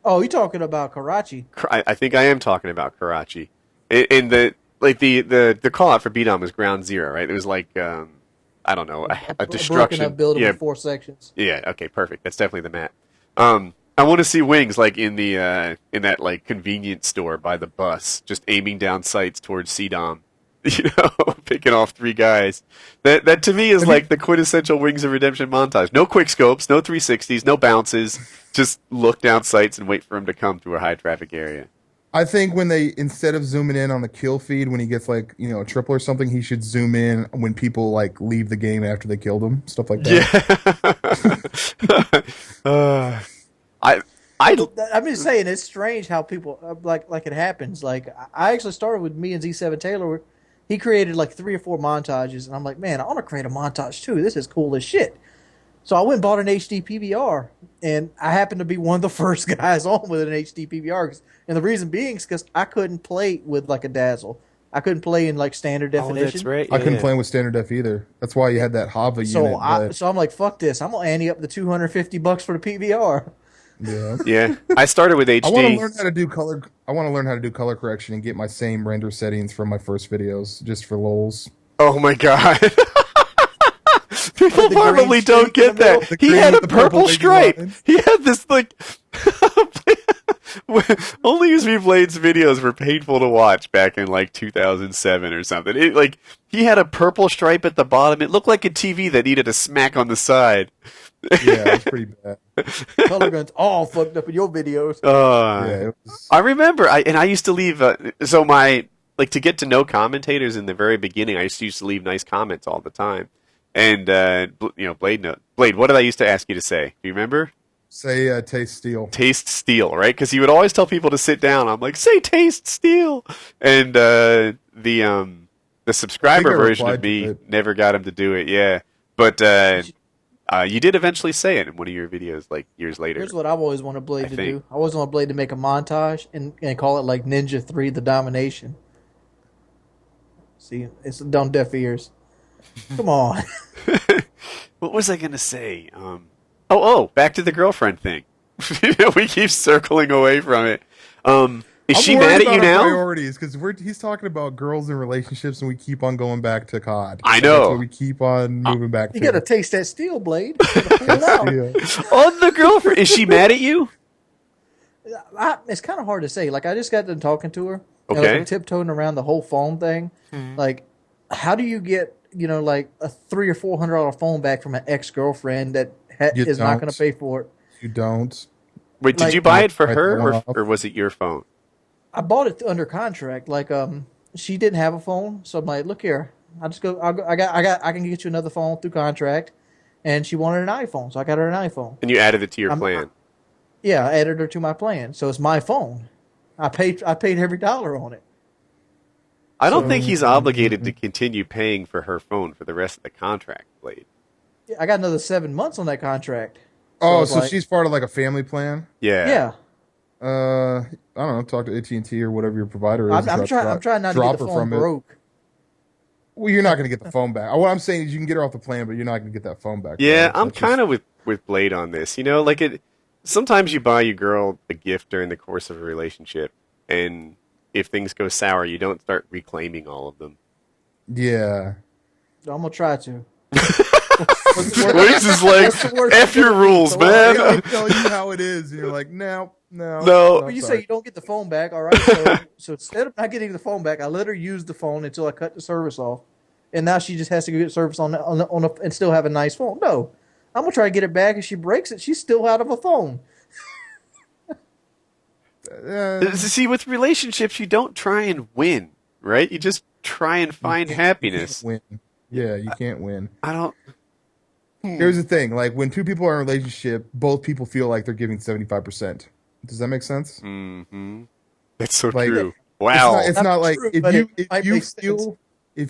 S1: Oh, you're talking about Karachi.
S2: I think I am talking about Karachi. And the call out for B-Dom was Ground Zero, right? It was like I don't know, a destruction.
S1: Broken up building with 4 sections.
S2: Yeah, okay, perfect. That's definitely the map. I want to see Wings like in that like convenience store by the bus, just aiming down sights towards C-Dom. Picking off 3 guys. That to me is like the quintessential Wings of Redemption montage. No quick scopes, no 360s, no bounces. Just look down sights and wait for him to come through a high traffic area.
S3: I think when they, instead of zooming in on the kill feed when he gets like, a triple or something, he should zoom in when people like leave the game after they killed him. Stuff like
S2: that. Yeah.
S1: I'm just saying it's strange how people like it happens. Like I actually started with me and Z7 Taylor. He created like 3 or 4 montages, and I'm like, man, I want to create a montage too. This is cool as shit. So I went and bought an HD PVR, and I happened to be one of the first guys on with an HD PVR. And the reason being is because I couldn't play with like a dazzle. I couldn't play in like standard definition.
S2: Oh, that's right.
S3: I couldn't play with standard def either. That's why you had that Hava unit.
S1: So I'm like, fuck this. I'm gonna ante up the $250 for the PVR.
S2: Yeah. I started with HD.
S3: I want to learn how to do color. I want to learn how to do color correction and get my same render settings from my first videos, just for lols.
S2: Oh my god. People probably don't get that. He had a purple stripe. He had this like OnlyUseMeBlade's videos were painful to watch back in like 2007 or something. He had a purple stripe at the bottom. It looked like a TV that needed a smack on the side.
S3: Yeah, it was pretty bad.
S1: Color guns all fucked up in your videos.
S3: Yeah, it was...
S2: I remember, I used to leave. So my to get to know commentators in the very beginning, I used to leave nice comments all the time. And Blade, what did I used to ask you to say? Do you remember?
S3: Say taste steel.
S2: Taste steel, right? Because he would always tell people to sit down. I'm like, say taste steel. And the subscriber version of me never got him to do it. Yeah, but you did eventually say it in one of your videos, like years later.
S1: Here's what I've always wanted Blade to do. I always wanted Blade to make a montage and call it like Ninja 3: The Domination. See, it's on deaf ears. Come on.
S2: What was I gonna say? Back to the girlfriend thing. We keep circling away from it. Is she mad at you now?
S3: Priorities, because he's talking about girls and relationships, and we keep on going back to COD.
S2: I know.
S3: That's what we keep on moving back.
S1: You gotta taste that steel, Blade.
S2: On the girlfriend, is she mad at you?
S1: It's kind of hard to say. Like, I just got done talking to her.
S2: Okay.
S1: And tiptoeing around the whole phone thing. Mm-hmm. Like, how do you get like a $300 or $400 phone back from an ex-girlfriend that is not going to pay for it?
S3: You don't.
S2: Wait, did you buy it for her or was it your phone?
S1: I bought it under contract. Like, she didn't have a phone, so I'm like, look here, I can get you another phone through contract, and she wanted an iPhone, so I got her an iPhone.
S2: And you added it to your plan.
S1: Yeah, I added her to my plan, so it's my phone. I paid every dollar on it.
S2: I don't think he's obligated to continue paying for her phone for the rest of the contract, Blade.
S1: Yeah, I got another 7 months on that contract.
S3: So she's part of like a family plan?
S2: Yeah.
S1: Yeah.
S3: I don't know. Talk to AT&T or whatever your provider is.
S1: I'm trying not to get the phone broke.
S3: Well, you're not going to get the phone back. What I'm saying is you can get her off the plan, but you're not going to get that phone back.
S2: Yeah, I'm kind of with Blade on this. You know, sometimes you buy your girl a gift during the course of a relationship, and if things go sour, you don't start reclaiming all of them.
S3: Yeah.
S1: I'm going to try to.
S2: Wiz is like, F your rules, man.
S3: I tell you how it is, and you're like, no.
S1: Well, you say you don't get the phone back, all right? So instead of not getting the phone back, I let her use the phone until I cut the service off, and now she just has to get service on and still have a nice phone. No, I'm gonna try to get it back. If she breaks it, she's still out of a phone.
S2: See, with relationships, you don't try and win, right? You just try and find happiness.
S3: You can't win. Yeah, you can't win.
S2: I don't.
S3: Here's the thing: like when two people are in a relationship, both people feel like they're giving 75%. Does that make sense?
S2: Mm-hmm. That's so true. Wow.
S3: It's not like if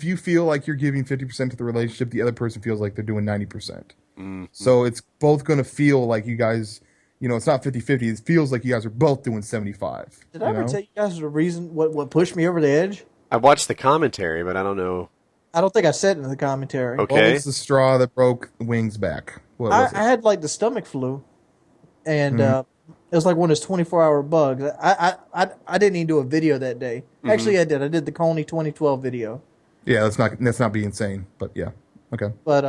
S3: you feel like you're giving 50% to the relationship, the other person feels like they're doing 90%. Mm-hmm. So it's both going to feel like you guys, it's not 50-50. It feels like you guys are both doing 75.
S1: Did I ever tell you guys the reason what pushed me over the edge?
S2: I watched the commentary, but I don't know.
S1: I don't think I said it in the commentary.
S2: Okay.
S3: What was the straw that broke Wing's back? What was it?
S1: I had like the stomach flu, and it was like one of those 24-hour bugs. I didn't even do a video that day. Mm-hmm. Actually, I did. I did the Kony 2012 video.
S3: Yeah, that's not being insane, but yeah, okay.
S1: But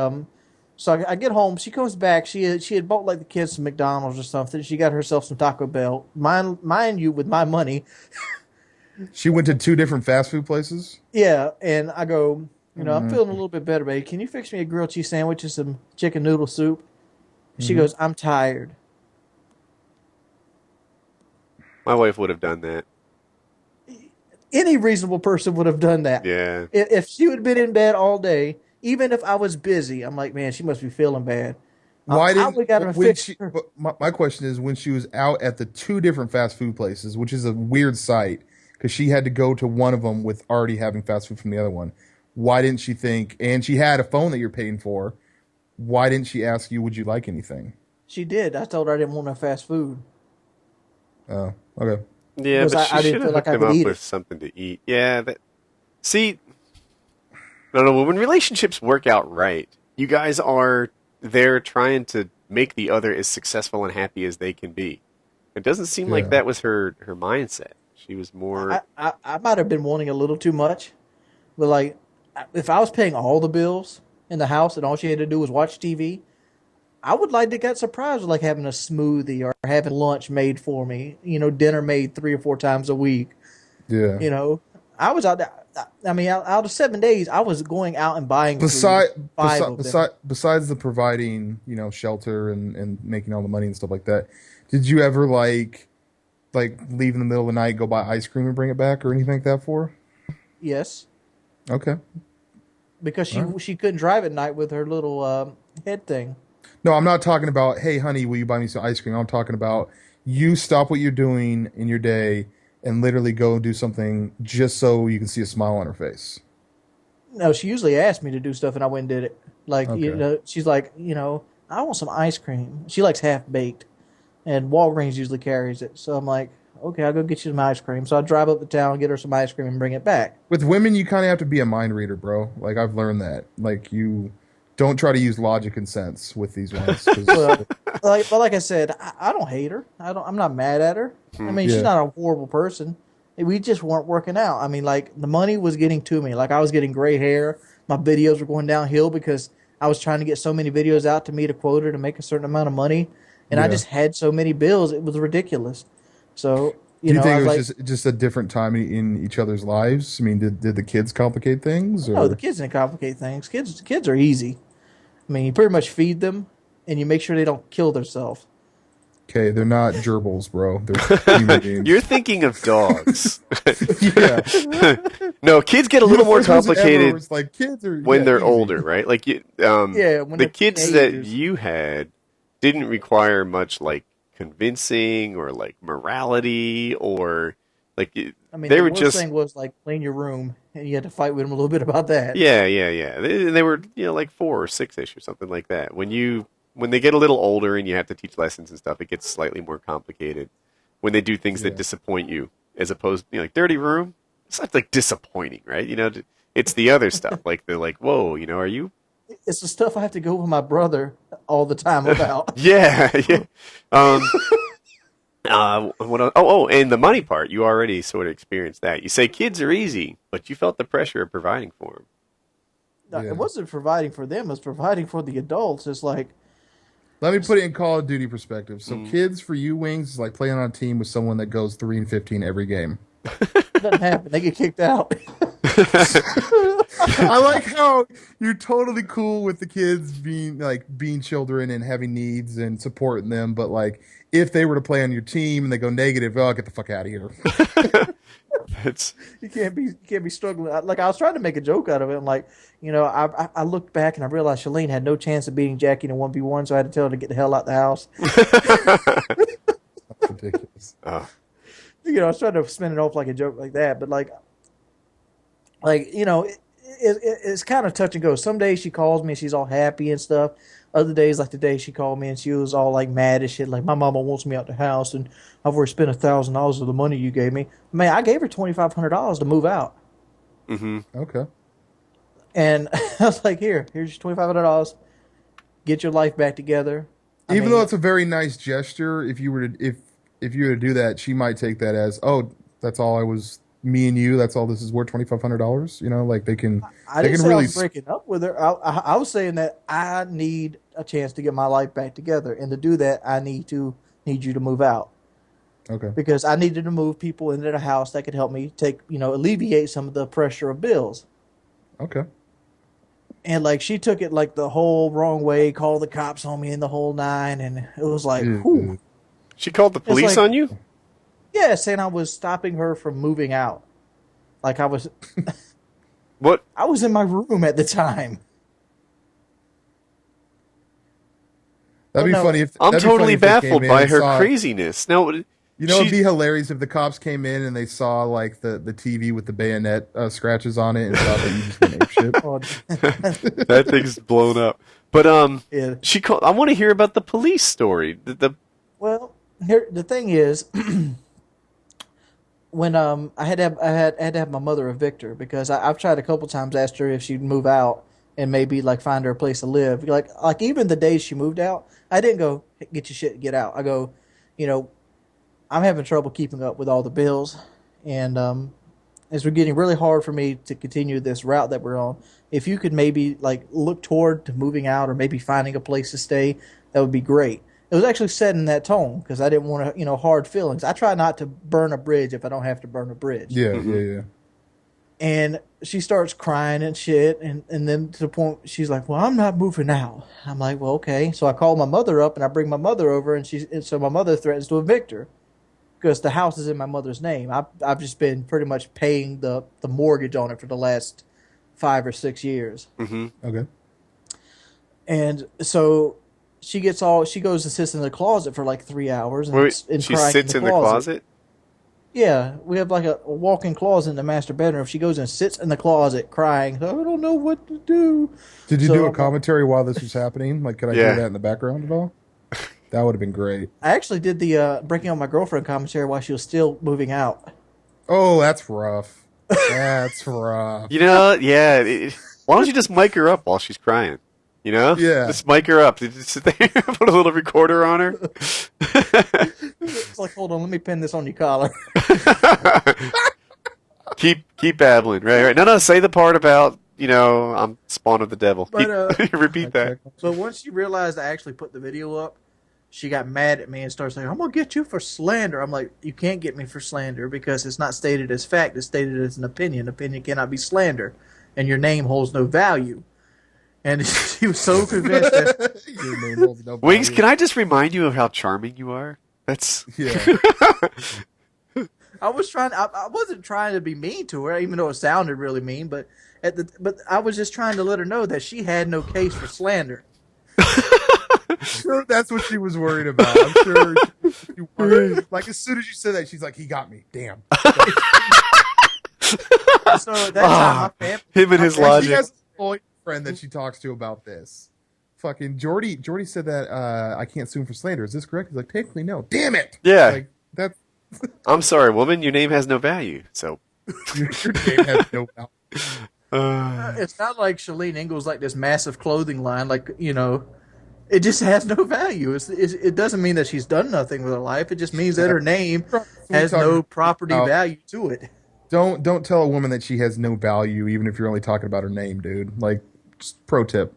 S1: so I get home. She comes back. She had bought like the kids some McDonald's or something. She got herself some Taco Bell. Mind you, with my money.
S3: She went to 2 different fast food places.
S1: Yeah, and I go, I'm feeling a little bit better, babe. Can you fix me a grilled cheese sandwich and some chicken noodle soup? She goes, I'm tired.
S2: My wife would have done that.
S1: Any reasonable person would have done that.
S2: Yeah.
S1: If she would have been in bed all day, even if I was busy, I'm like, man, she must be feeling bad.
S3: Why didn't my question is, when she was out at the 2 different fast food places, which is a weird sight, because she had to go to one of them with already having fast food from the other one. Why didn't she think, and she had a phone that you're paying for, why didn't she ask you, would you like anything?
S1: She did. I told her I didn't want no fast food.
S3: Oh, okay.
S2: Yeah, but she should have hooked him up with something to eat. Yeah, see, no, when relationships work out right, you guys are there trying to make the other as successful and happy as they can be. It doesn't seem like that was her mindset. She was more...
S1: I might have been wanting a little too much, but like, if I was paying all the bills in the house and all she had to do was watch TV, I would like to get surprised with like having a smoothie or having lunch made for me. Dinner made 3 or 4 times a week.
S3: Yeah.
S1: I was out there. I mean, out of 7 days, I was going out and buying
S3: besides
S1: food,
S3: the providing, shelter and making all the money and stuff like that. Did you ever like leave in the middle of the night, go buy ice cream and bring it back or anything like that for?
S1: Yes.
S3: Okay.
S1: Because she couldn't drive at night with her little head thing.
S3: No, I'm not talking about, hey, honey, will you buy me some ice cream? I'm talking about you stop what you're doing in your day and literally go do something just so you can see a smile on her face.
S1: No, she usually asked me to do stuff, and I went and did it. Like,
S3: Okay.
S1: she's like, I want some ice cream. She likes half-baked, and Walgreens usually carries it. So I'm like, okay, I'll go get you some ice cream. So I drive up to town, get her some ice cream, and bring it back.
S3: With women, you kind of have to be a mind reader, bro. Like, I've learned that. Like, you don't try to use logic and sense with these ones.
S1: Well, like I said, I don't hate her. I'm not mad at her. I mean, she's not a horrible person. We just weren't working out. I mean, like, the money was getting to me. Like, I was getting gray hair. My videos were going downhill because I was trying to get so many videos out to meet a quota to make a certain amount of money. And I just had so many bills. It was ridiculous. So,
S3: Do you think it was just a different time in each other's lives? I mean, did the kids complicate things? Or?
S1: No, the kids didn't complicate things. Kids are easy. I mean, you pretty much feed them, and you make sure they don't kill themselves.
S3: Okay, they're not gerbils, bro. They're human beings.
S2: You're thinking of dogs.
S3: Yeah.
S2: No, kids get a little more complicated
S3: like kids are,
S2: when they're
S3: easy.
S2: older, right? Like, when the kids that you had didn't require much, like, convincing or, like, morality or, like,
S1: I mean,
S2: they
S1: the
S2: were
S1: worst
S2: just
S1: thing was, like, clean your room, and you had to fight with them a little bit about that.
S2: Yeah. They were, like 4 or 6-ish or something like that. When they get a little older and you have to teach lessons and stuff, it gets slightly more complicated. When they do things that disappoint you, as opposed to, like, dirty room, it's not like disappointing, right? It's the other stuff. Like, they're like, whoa, are you?
S1: It's the stuff I have to go with my brother all the time about.
S2: Yeah. And the money part, you already sort of experienced that. You say kids are easy, but you felt the pressure of providing for them.
S1: No, it wasn't providing for them; it was providing for the adults. It's like,
S3: let me put it in Call of Duty perspective. So, kids for you, Wings, is like playing on a team with someone that goes 3-15 every game.
S1: it doesn't happen. They get kicked out.
S3: I like how you're totally cool with the kids being children and having needs and supporting them, but like if they were to play on your team and they go negative, oh, get the fuck out of here.
S1: You can't be struggling. Like, I was trying to make a joke out of it. And like, I looked back and I realized Shalene had no chance of beating Jackie in a 1v1, so I had to tell her to get the hell out the house.
S3: That's ridiculous.
S2: Oh.
S1: I was trying to spin it off like a joke like that, but it's kind of touch and go. Some days she calls me and she's all happy and stuff. Other days, like the day she called me and she was all like mad as shit. Like, my mama wants me out the house and I've already spent $1,000 of the money you gave me. Man, I gave her $2,500 to move out.
S2: Mm-hmm.
S3: Okay.
S1: And I was like, here's your $2,500. Get your life back together.
S3: Even though it's a very nice gesture, if you were to do that, she might take that as, oh, that's all I was. Me and you, that's all this is worth, $2,500. Like they can.
S1: I didn't say I was breaking up with her. I was saying that I need a chance to get my life back together, and to do that, I need you to move out.
S3: Okay.
S1: Because I needed to move people into the house that could help me alleviate some of the pressure of bills.
S3: Okay.
S1: And like she took it like the whole wrong way, called the cops on me in the whole 9, and it was like, whew.
S2: She called the police on you?
S1: Yeah, saying I was stopping her from moving out. Like I was.
S2: What?
S1: I was in my room at the time.
S3: That'd be funny if
S2: I'm totally baffled by her
S3: saw,
S2: craziness. Now,
S3: it'd be hilarious if the cops came in and they saw like the TV with the bayonet scratches on it and thought that you just been ape shit.
S2: That thing's blown up. But
S1: yeah.
S2: She called. I want to hear about the police story.
S1: Well, here the thing is. When I had to have my mother evict her because I've tried a couple times, asked her if she'd move out and maybe like find her a place to live. Like even the days she moved out, I didn't go get your shit, get out. I go, I'm having trouble keeping up with all the bills, and it's getting really hard for me to continue this route that we're on. If you could maybe like look toward to moving out or maybe finding a place to stay, that would be great. It was actually setting that tone because I didn't want to, hard feelings. I try not to burn a bridge if I don't have to burn a bridge.
S3: Yeah.
S1: And she starts crying and shit, and then to the point she's like, "Well, I'm not moving out." I'm like, "Well, okay." So I call my mother up and I bring my mother over, and so my mother threatens to evict her because the house is in my mother's name. I've just been pretty much paying the mortgage on it for the last 5 or 6 years.
S3: Okay.
S1: And so she goes and sits in the closet for like 3 hours. And
S2: she sits in the closet?
S1: Yeah, we have like a walk-in closet in the master bedroom. She goes and sits in the closet crying, "I don't know what to do."
S3: Did you do a commentary while this was happening? Like, could I hear that in the background at all? That would have been great.
S1: I actually did the breaking up my girlfriend commentary while she was still moving out.
S3: Oh, that's rough. That's rough.
S2: Why don't you just mic her up while she's crying? Yeah. Just mic her up. Just sit there, put a little recorder on her.
S1: It's like, hold on, let me pin this on your collar.
S2: keep babbling, right? No, say the part about I'm spawn of the devil. But, repeat that.
S1: So once she realized I actually put the video up, she got mad at me and started saying, "I'm gonna get you for slander." I'm like, "You can't get me for slander because it's not stated as fact; it's stated as an opinion. Opinion cannot be slander, and your name holds no value." And she was so convinced that
S3: your name holds no value.
S2: Wings, can I just remind you of how charming you are? That's
S1: I wasn't trying to be mean to her, even though it sounded really mean. But I was just trying to let her know that she had no case for slander.
S3: Sure, that's what she was worried about. I'm sure she worried. Like as soon as you said that, she's like, "He got me." Damn.
S1: So at that time,
S2: him and his logic.
S3: She has a friend that she talks to about this. Fucking Jordy said that I can't sue him for slander. Is this correct? He's like, technically no. Damn it.
S2: Yeah.
S3: Like that's.
S2: I'm sorry, woman. Your name has no value. So
S3: your name has no value.
S1: It's not like Shailene Ingles like this massive clothing line. Like it just has no value. It doesn't mean that she's done nothing with her life. It just means that her name has no property value to it.
S3: Don't tell a woman that she has no value, even if you're only talking about her name, dude. Like, just pro tip.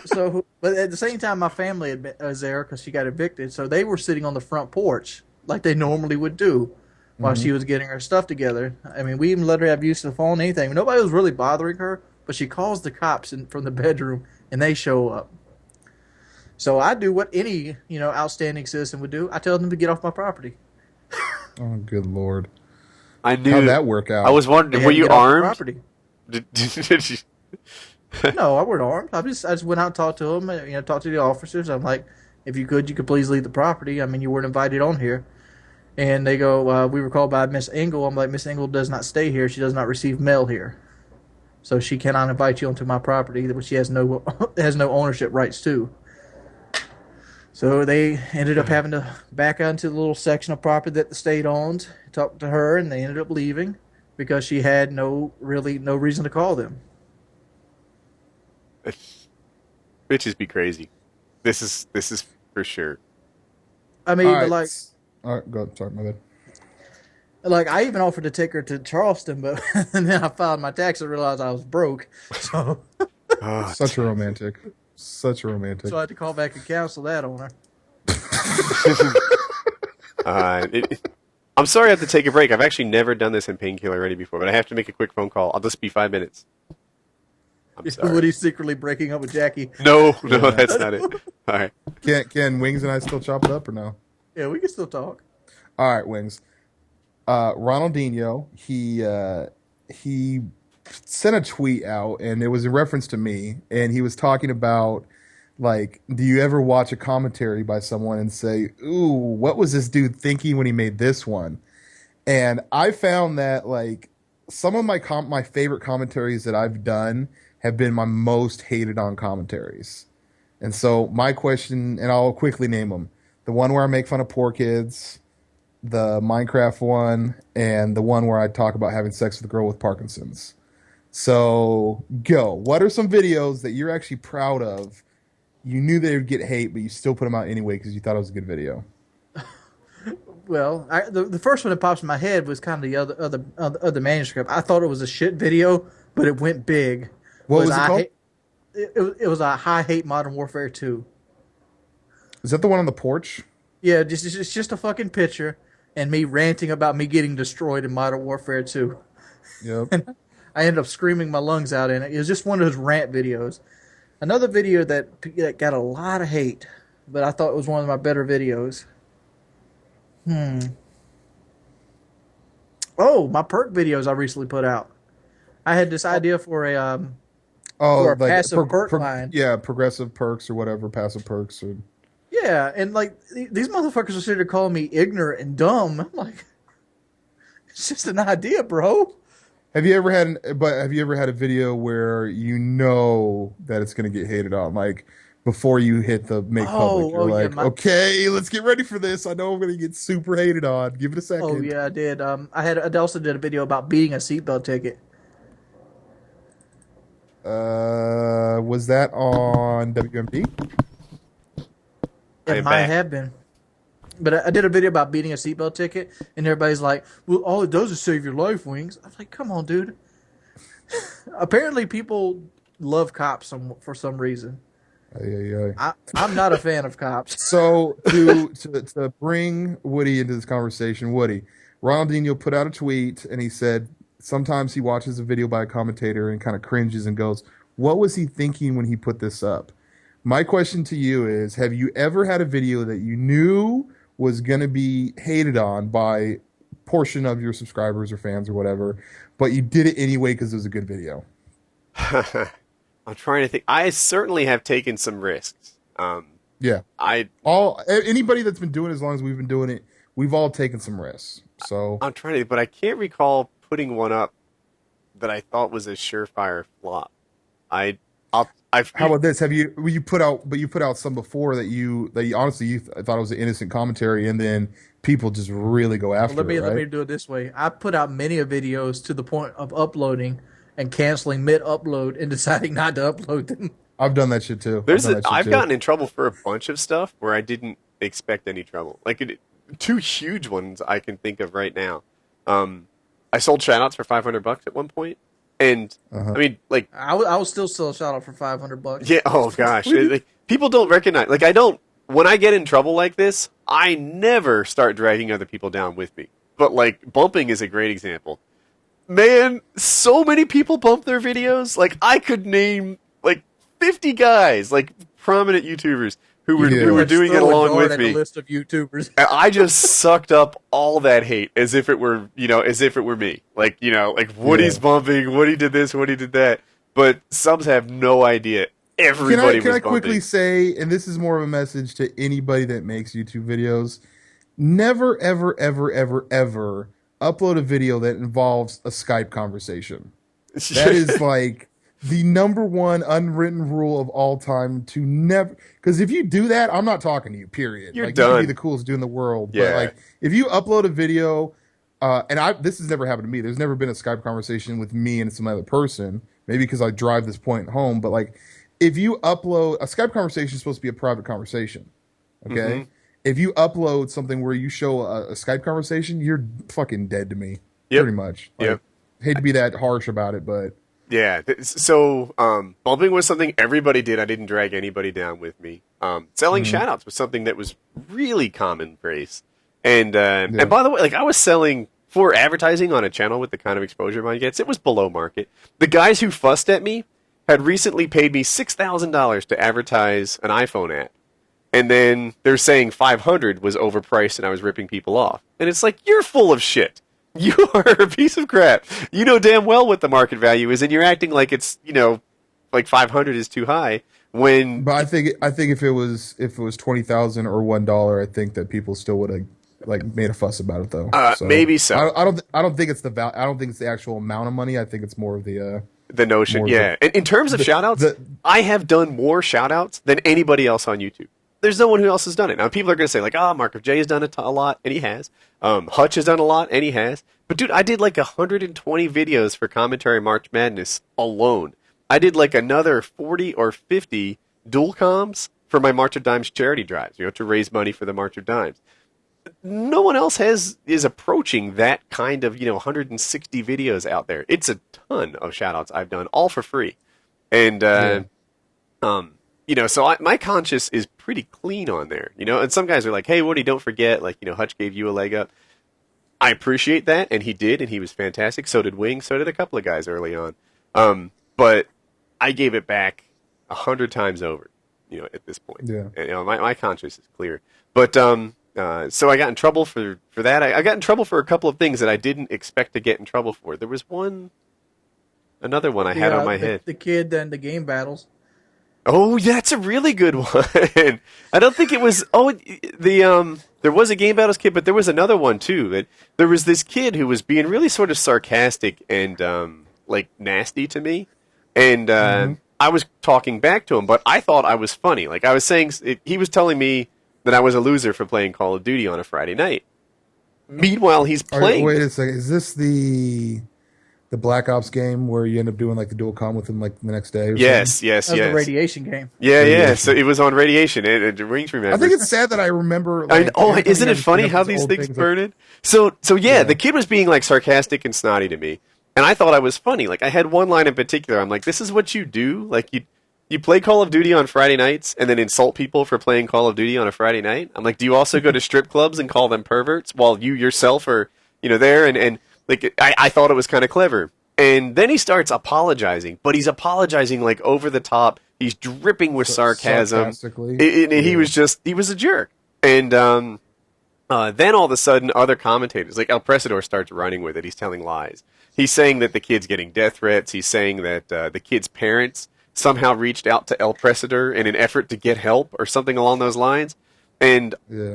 S1: So, but at the same time, my family was there because she got evicted. So they were sitting on the front porch like they normally would do while she was getting her stuff together. I mean, we even let her have use of the phone, anything. Nobody was really bothering her, but she calls the cops from the bedroom, and they show up. So I do what any outstanding citizen would do. I tell them to get off my property.
S3: Oh, good Lord.
S2: I knew.
S3: How'd that work out?
S2: I was wondering, were you armed?
S1: Did you? No, I wasn't armed. I just went out and talked to them. Talked to the officers. I'm like, if you could please leave the property. I mean, you weren't invited on here. And they go, we were called by Miss Engel. I'm like, Miss Engel does not stay here. She does not receive mail here, so she cannot invite you onto my property, which she has no ownership rights to. So they ended up having to back out into the little section of property that the state owns, talk to her, and they ended up leaving because she had no reason to call them.
S2: Bitches be crazy. This is for sure.
S1: I mean,
S3: all
S1: right.
S3: All right, go ahead. Sorry, my bad.
S1: Like, I even offered to take her to Charleston, but and then I filed my tax and realized I was broke. So
S3: Such a romantic. Such a romantic.
S1: So I had to call back and cancel that on her.
S2: I'm sorry I have to take a break. I've actually never done this in Painkiller Ready before, but I have to make a quick phone call. I'll just be 5 minutes. I'm sorry.
S1: Woody's secretly breaking up with Jackie.
S2: No, that's not it. All right.
S3: Can Wings and I still chop it up or no?
S1: Yeah, we can still talk.
S3: All right, Wings. Ronaldinho, he sent a tweet out, and it was in reference to me, and he was talking about, like, do you ever watch a commentary by someone and say, ooh, what was this dude thinking when he made this one? And I found that, like, some of my favorite commentaries that I've done have been my most hated on commentaries. And so my question, and I'll quickly name them, the one where I make fun of poor kids, the Minecraft one, and the one where I talk about having sex with a girl with Parkinson's. So, go. What are some videos that you're actually proud of? You knew they would get hate, but you still put them out anyway because you thought it was a good video.
S1: Well, the first one that pops in my head was kind of the other manuscript. I thought it was a shit video, but it went big.
S3: What was it called?
S1: It was a I Hate Modern Warfare 2.
S3: Is that the one on the porch?
S1: Yeah, it's just a fucking picture and me ranting about me getting destroyed in Modern Warfare 2.
S3: Yep.
S1: And I ended up screaming my lungs out in it. It was just one of those rant videos. Another video that got a lot of hate, but I thought it was one of my better videos. Oh, my perk videos I recently put out. I had this idea for a passive perk line.
S3: Yeah, progressive perks or whatever, passive perks. Or...
S1: Yeah, and like these motherfuckers are sitting there calling me ignorant and dumb. I'm like, it's just an idea, bro.
S3: Have you ever had a video where you know that it's going to get hated on? Like before you hit the make public, you're like, okay, let's get ready for this. I know I'm going to get super hated on. Give it a second.
S1: Oh yeah, I did. I also did a video about beating a seatbelt ticket.
S3: Was that on WMD?
S1: It might have been. But I did a video about beating a seatbelt ticket, and everybody's like, well, all it does is save your life, Wings. I was like, come on, dude. Apparently people love cops for some reason. I'm not a fan of cops.
S3: So to bring Woody into this conversation, Woody, Ronaldinho put out a tweet, and he said sometimes he watches a video by a commentator and kind of cringes and goes, what was he thinking when he put this up? My question to you is, have you ever had a video that you knew was going to be hated on by a portion of your subscribers or fans or whatever, but you did it anyway because it was a good video?
S2: I'm trying to think. I certainly have taken some risks.
S3: Yeah. Anybody that's been doing it as long as we've been doing it, we've all taken some risks. So
S2: I'm trying to, but I can't recall putting one up that I thought was a surefire flop. How
S3: about this? You put out some before that you honestly thought it was an innocent commentary, and then people just really go after it, right?
S1: Let me do it this way. I put out many videos to the point of uploading and canceling mid-upload and deciding not to upload them.
S3: I've done that shit too.
S2: I've gotten in trouble for a bunch of stuff where I didn't expect any trouble. Like two huge ones I can think of right now. I sold shoutouts for $500 at one point. And I mean, like,
S1: I will still sell a shout out for $500.
S2: Yeah. Oh gosh, like, people don't recognize. Like, when I get in trouble like this, I never start dragging other people down with me. But like, bumping is a great example. Man, so many people bump their videos. Like, I could name like 50 guys, like prominent YouTubers who were doing it along with me.
S1: A list of YouTubers.
S2: I just sucked up all that hate as if it were me. Like, like Woody's bumping, Woody did this, Woody did that. But subs have no idea. Everybody
S3: Can I
S2: bumping.
S3: quickly say, and this is more of a message to anybody that makes YouTube videos, never, ever, ever, ever, ever upload a video that involves a Skype conversation. That is like the number one unwritten rule of all time, to never, because if you do that, I'm not talking to you, period.
S2: You're
S3: like,
S2: done.
S3: You can be the coolest dude in the world.
S2: Yeah.
S3: But like, if you upload a video, this has never happened to me. There's never been a Skype conversation with me and some other person, maybe because I drive this point home, but like, if you upload a Skype conversation, is supposed to be a private conversation. Okay. Mm-hmm. If you upload something where you show a Skype conversation, you're fucking dead to me. Yep. Pretty much. Like, hate to be that harsh about it, but
S2: yeah. So bumping was something everybody did. I didn't drag anybody down with me. Selling shoutouts was something that was really commonplace. And by the way, like, I was selling for advertising on a channel with the kind of exposure mine gets. It was below market. The guys who fussed at me had recently paid me $6,000 to advertise an iPhone ad. And then they're saying $500 was overpriced and I was ripping people off. And it's like, you're full of shit. You are a piece of crap. You know damn well what the market value is, and you're acting like it's, like 500 is too high.
S3: But I think if it was $20,000 or $1, I think that people still would have like made a fuss about it though.
S2: Maybe so.
S3: I don't think it's I don't think it's the actual amount of money. I think it's more of the
S2: notion. Yeah. In terms of shoutouts, I have done more shoutouts than anybody else on YouTube. There's no one who else has done it. Now, people are going to say, like, Mark of J has done it a lot, and he has. Hutch has done a lot, and he has. But, dude, I did like 120 videos for Commentary March Madness alone. I did like another 40 or 50 dual comms for my March of Dimes charity drives, to raise money for the March of Dimes. no one else is approaching that kind of 160 videos out there. It's a ton of shoutouts I've done, all for free, and so my conscience is pretty clean on there, And some guys are like, "Hey, Woody, don't forget, like, Hutch gave you a leg up." I appreciate that, and he did, and he was fantastic. So did Wing. So did a couple of guys early on. But I gave it back 100 times over, at this point.
S3: Yeah.
S2: And, my conscience is clear. But so I got in trouble for that. I got in trouble for a couple of things that I didn't expect to get in trouble for. There was another one I had on my head.
S1: The kid and the game battles.
S2: Oh, that's a really good one. I don't think it was. Oh, there was a Game Battles kid, but there was another one too. There was this kid who was being really sort of sarcastic and like nasty to me, and I was talking back to him, but I thought I was funny. Like I was saying, he was telling me that I was a loser for playing Call of Duty on a Friday night. Meanwhile, he's playing.
S3: Wait a second. Is this the Black Ops game where you end up doing like the dual com with him like the next day?
S2: Yes.
S1: The Radiation game.
S2: Yeah. So it was on Radiation. It rings remembers.
S3: I think it's sad that I remember.
S2: Isn't it funny how these things burn in? So yeah, the kid was being like sarcastic and snotty to me, and I thought I was funny. Like I had one line in particular. I'm like, "This is what you do? Like you play Call of Duty on Friday nights and then insult people for playing Call of Duty on a Friday night?" I'm like, "Do you also go to strip clubs and call them perverts while you yourself are there?" And like I thought it was kind of clever. And then he starts apologizing, but he's apologizing like over the top. He's dripping with sarcasm. He was a jerk. And then all of a sudden, other commentators, like El Presador, starts running with it. He's telling lies. He's saying that the kid's getting death threats. He's saying that the kid's parents somehow reached out to El Presador in an effort to get help or something along those lines. And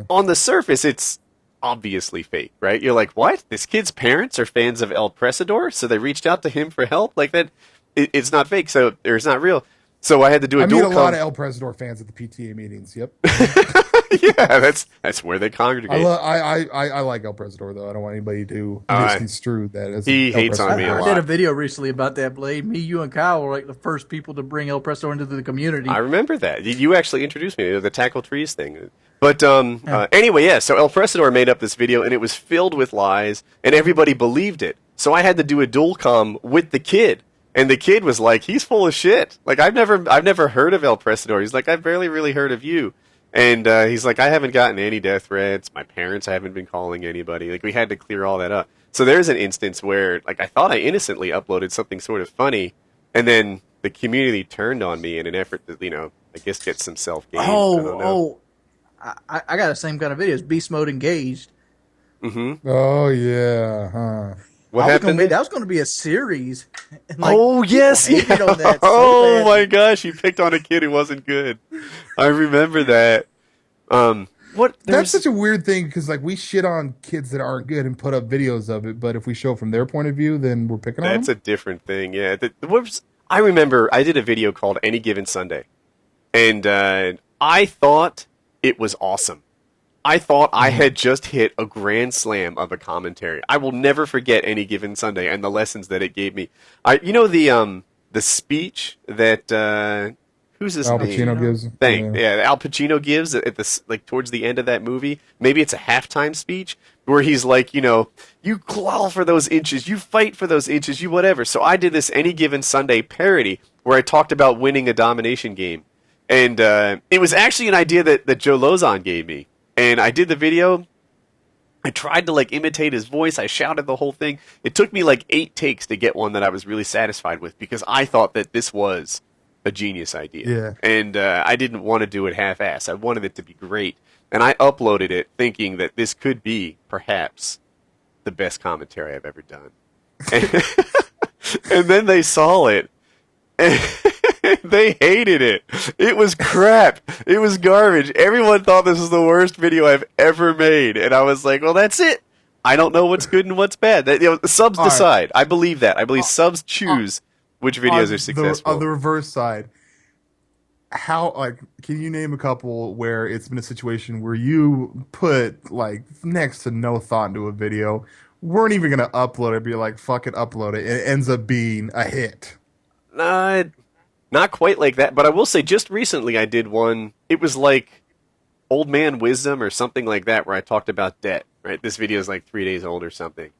S2: on the surface, it's obviously fake, right? You're like, what? This kid's parents are fans of El Presador, so they reached out to him for help? Like that, it's not fake, or it's not real. So I had to do a dual com.
S3: I meet a lot of El Presador fans at the PTA meetings, yep.
S2: Yeah, that's where they congregate.
S3: I like El Presador, though. I don't want anybody to misconstrue that as
S2: he hates on me a lot.
S1: I did a video recently about that, Blade. Me, you, and Kyle were like the first people to bring El Presador into the community.
S2: I remember that. You actually introduced me to the Tackle Trees thing. But anyway, so El Presador made up this video, and it was filled with lies, and everybody believed it. So I had to do a dual com with the kid, and the kid was like, "He's full of shit. Like I've never heard of El Presador." He's like, "I've barely really heard of you." And he's like, "I haven't gotten any death threats. My parents haven't been calling anybody." Like we had to clear all that up. So there's an instance where like I thought I innocently uploaded something sort of funny, and then the community turned on me in an effort to I guess get some self gain.
S1: I got the same kind of videos. Beast mode engaged.
S2: Mm-hmm.
S3: Oh yeah. Huh.
S2: What happened?
S1: That was going to be a series.
S2: And, yes. Oh my gosh, you picked on a kid who wasn't good. I remember that.
S3: That's such a weird thing because like we shit on kids that aren't good and put up videos of it, but if we show from their point of view, then we're picking on them.
S2: That's a different thing. Yeah. I remember I did a video called Any Given Sunday, and I thought it was awesome. I thought I had just hit a grand slam of a commentary. I will never forget Any Given Sunday and the lessons that it gave me. The speech that who's his
S3: Al
S2: name?
S3: Pacino gives.
S2: Al Pacino gives at the towards the end of that movie. Maybe it's a halftime speech where he's like, you claw for those inches, you fight for those inches, you whatever. So I did this Any Given Sunday parody where I talked about winning a domination game. And it was actually an idea that Joe Lozon gave me. And I did the video. I tried to imitate his voice. I shouted the whole thing. It took me 8 takes to get one that I was really satisfied with because I thought that this was a genius idea.
S3: Yeah.
S2: And I didn't want to do it half-ass. I wanted it to be great. And I uploaded it thinking that this could be, perhaps, the best commentary I've ever done. And then they saw it. And they hated it. It was crap. It was garbage. Everyone thought this was the worst video I've ever made. And I was like, well, that's it. I don't know what's good and what's bad. Subs decide. Right. I believe that. I believe subs choose which videos are successful.
S3: On the reverse side, can you name a couple where it's been a situation where you put next to no thought into a video, weren't even going to upload it, be like, fuck it, upload it, and it ends up being a hit?
S2: Not quite like that, but I will say just recently I did one. It was Old Man Wisdom or something like that, where I talked about debt. Right, this video is like 3 days old or something,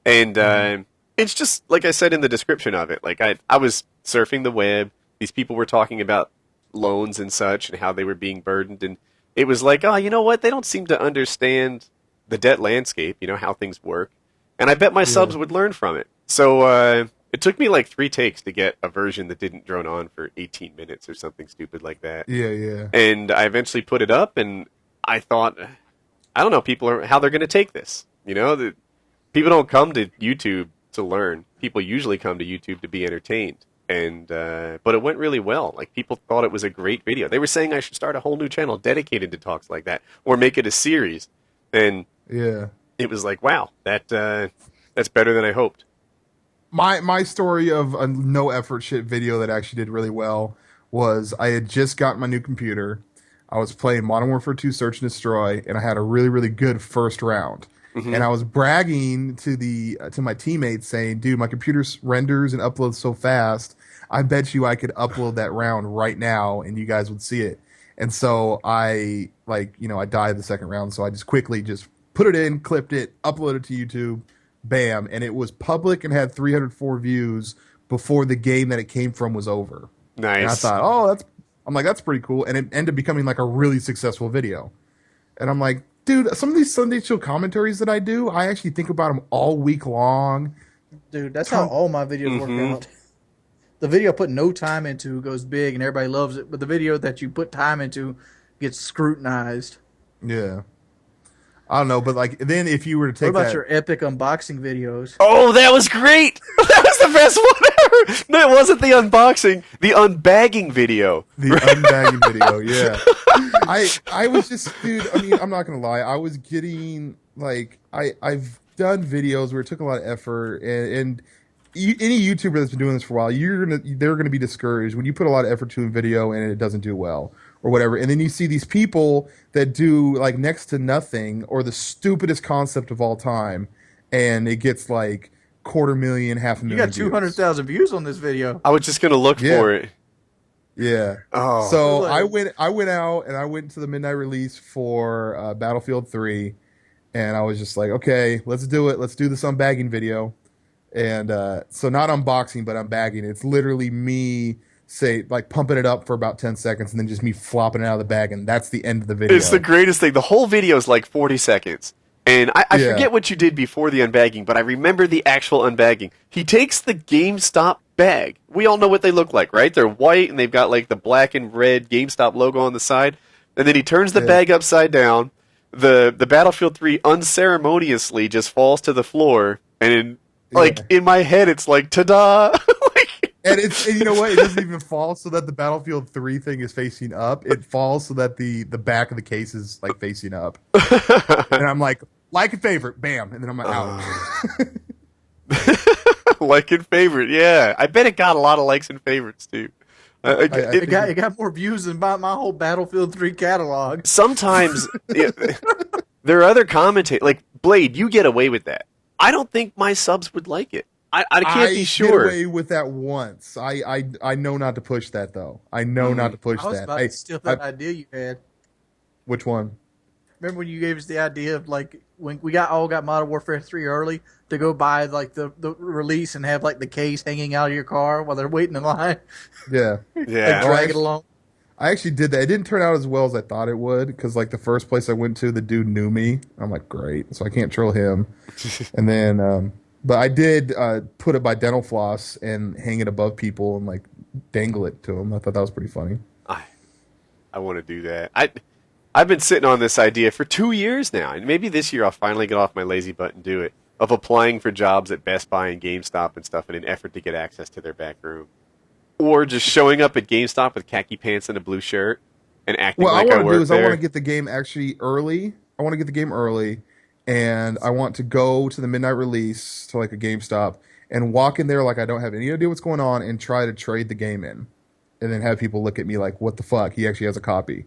S2: and it's just like I said in the description of it. Like I was surfing the web. These people were talking about loans and such, and how they were being burdened, and it was like, oh, you know what? They don't seem to understand the debt landscape. You know how things work, and I bet my subs would learn from it. So it took me like 3 takes to get a version that didn't drone on for 18 minutes or something stupid like that.
S3: Yeah.
S2: And I eventually put it up, and I thought, I don't know, how they're going to take this. You know, people don't come to YouTube to learn. People usually come to YouTube to be entertained. And but it went really well. Like, people thought it was a great video. They were saying I should start a whole new channel dedicated to talks like that, or make it a series. And it was like, wow, that's better than I hoped.
S3: My story of a no effort shit video that actually did really well was I had just gotten my new computer. I was playing Modern Warfare 2 Search and Destroy, and I had a really, really good first round. Mm-hmm. And I was bragging to my teammates saying, dude, my computer renders and uploads so fast, I bet you I could upload that round right now and you guys would see it. And so I died the second round, so I just quickly just put it in, clipped it, uploaded it to YouTube, bam, and it was public and had 304 views before the game that it came from was over.
S2: Nice.
S3: And I thought, that's pretty cool, and it ended up becoming like a really successful video. And I'm like, dude, some of these Sunday Chill commentaries that I do, I actually think about them all week long.
S1: Dude, that's how all my videos work out. The video I put no time into goes big and everybody loves it, but the video that you put time into gets scrutinized.
S3: Yeah. I don't know, but like, then if you were to take
S1: what about your epic unboxing videos?
S2: Oh, that was great! That was the best one ever! No, it wasn't the unboxing, the unbagging video.
S3: The unbagging video, yeah. I was just, dude, I mean, I'm not gonna lie, I was getting, like, I've done videos where it took a lot of effort, and any YouTuber that's been doing this for a while, they're gonna be discouraged when you put a lot of effort to a video and it doesn't do well. Or whatever, and then you see these people that do like next to nothing or the stupidest concept of all time, and it gets like 250,000, 500,000.
S1: You got 200,000 views on this video.
S2: I was just gonna look for it.
S3: Yeah.
S2: Oh.
S3: So I went out and I went to the midnight release for Battlefield 3, and I was just like, okay, let's do it. Let's do this unbagging video. And so not unboxing, but unbagging. It's literally me. Say, like, pumping it up for about 10 seconds and then just me flopping it out of the bag, and that's the end of the video.
S2: It's the greatest thing. The whole video is like 40 seconds. And I forget what you did before the unbagging, but I remember the actual unbagging. He takes the GameStop bag. We all know what they look like, right? They're white, and they've got, like, the black and red GameStop logo on the side. And then he turns the bag upside down. The Battlefield 3 unceremoniously just falls to the floor. And, in my head, it's like, ta-da!
S3: And you know what? It doesn't even fall so that the Battlefield 3 thing is facing up. It falls so that the back of the case is like facing up. And I'm like and favorite, bam, and then I'm out.
S2: Like and favorite, yeah. I bet it got a lot of likes and favorites too.
S1: It got more views than my whole Battlefield 3 catalog.
S2: Sometimes there are other commentators, like Blade. You get away with that. I don't think my subs would like it. I can't be sure.
S3: I get away with that once. I know not to push that, though. I know not to push that.
S1: I was about to steal that idea you had.
S3: Which one?
S1: Remember when you gave us the idea of, like, when we all got Modern Warfare 3 early, to go buy, like, the release and have, like, the case hanging out of your car while they're waiting in line?
S3: Yeah.
S2: Yeah.
S1: Like, drag it along.
S3: I actually did that. It didn't turn out as well as I thought it would, because, like, the first place I went to, the dude knew me. I'm like, great. So I can't troll him. And then... But I did put it by dental floss and hang it above people and like dangle it to them. I thought that was pretty funny.
S2: I want to do that. I've been sitting on this idea for 2 years now, and maybe this year I'll finally get off my lazy butt and do it. Of applying for jobs at Best Buy and GameStop and stuff in an effort to get access to their back room, or just showing up at GameStop with khaki pants and a blue shirt and acting like I work there. What I want to do is I want to
S3: get the game actually early. I want to get the game early. And I want to go to the midnight release to like a GameStop and walk in there like I don't have any idea what's going on and try to trade the game in. And then have people look at me like, what the fuck? He actually has a copy.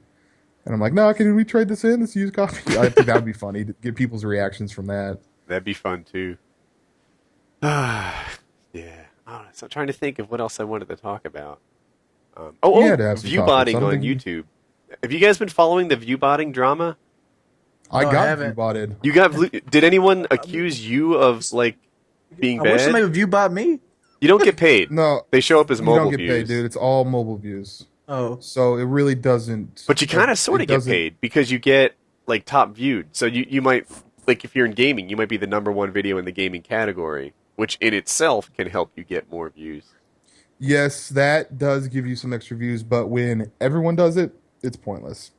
S3: And I'm like, no, can we trade this in? This used copy? I think that would be funny to get people's reactions from that.
S2: That'd be fun too. Yeah. So I'm trying to think of what else I wanted to talk about. Viewbotting on YouTube. Have you guys been following the viewbotting drama?
S3: I
S1: No, I
S3: got
S1: haven't.
S3: viewbotted.
S2: You got? Did anyone accuse you of like being
S1: I wish
S2: bad?
S1: somebody would view bot me.
S2: You don't get paid.
S3: No,
S2: They show up as
S3: you
S2: mobile
S3: don't get
S2: views.
S3: paid, dude. It's all mobile views.
S1: Oh,
S3: So it really doesn't.
S2: But you kind of sort of get paid because you get like top viewed. So you might, like if you're in gaming, you might be the #1 video in the gaming category, which in itself can help you get more views.
S3: Yes, that does give you some extra views, but when everyone does it, it's pointless.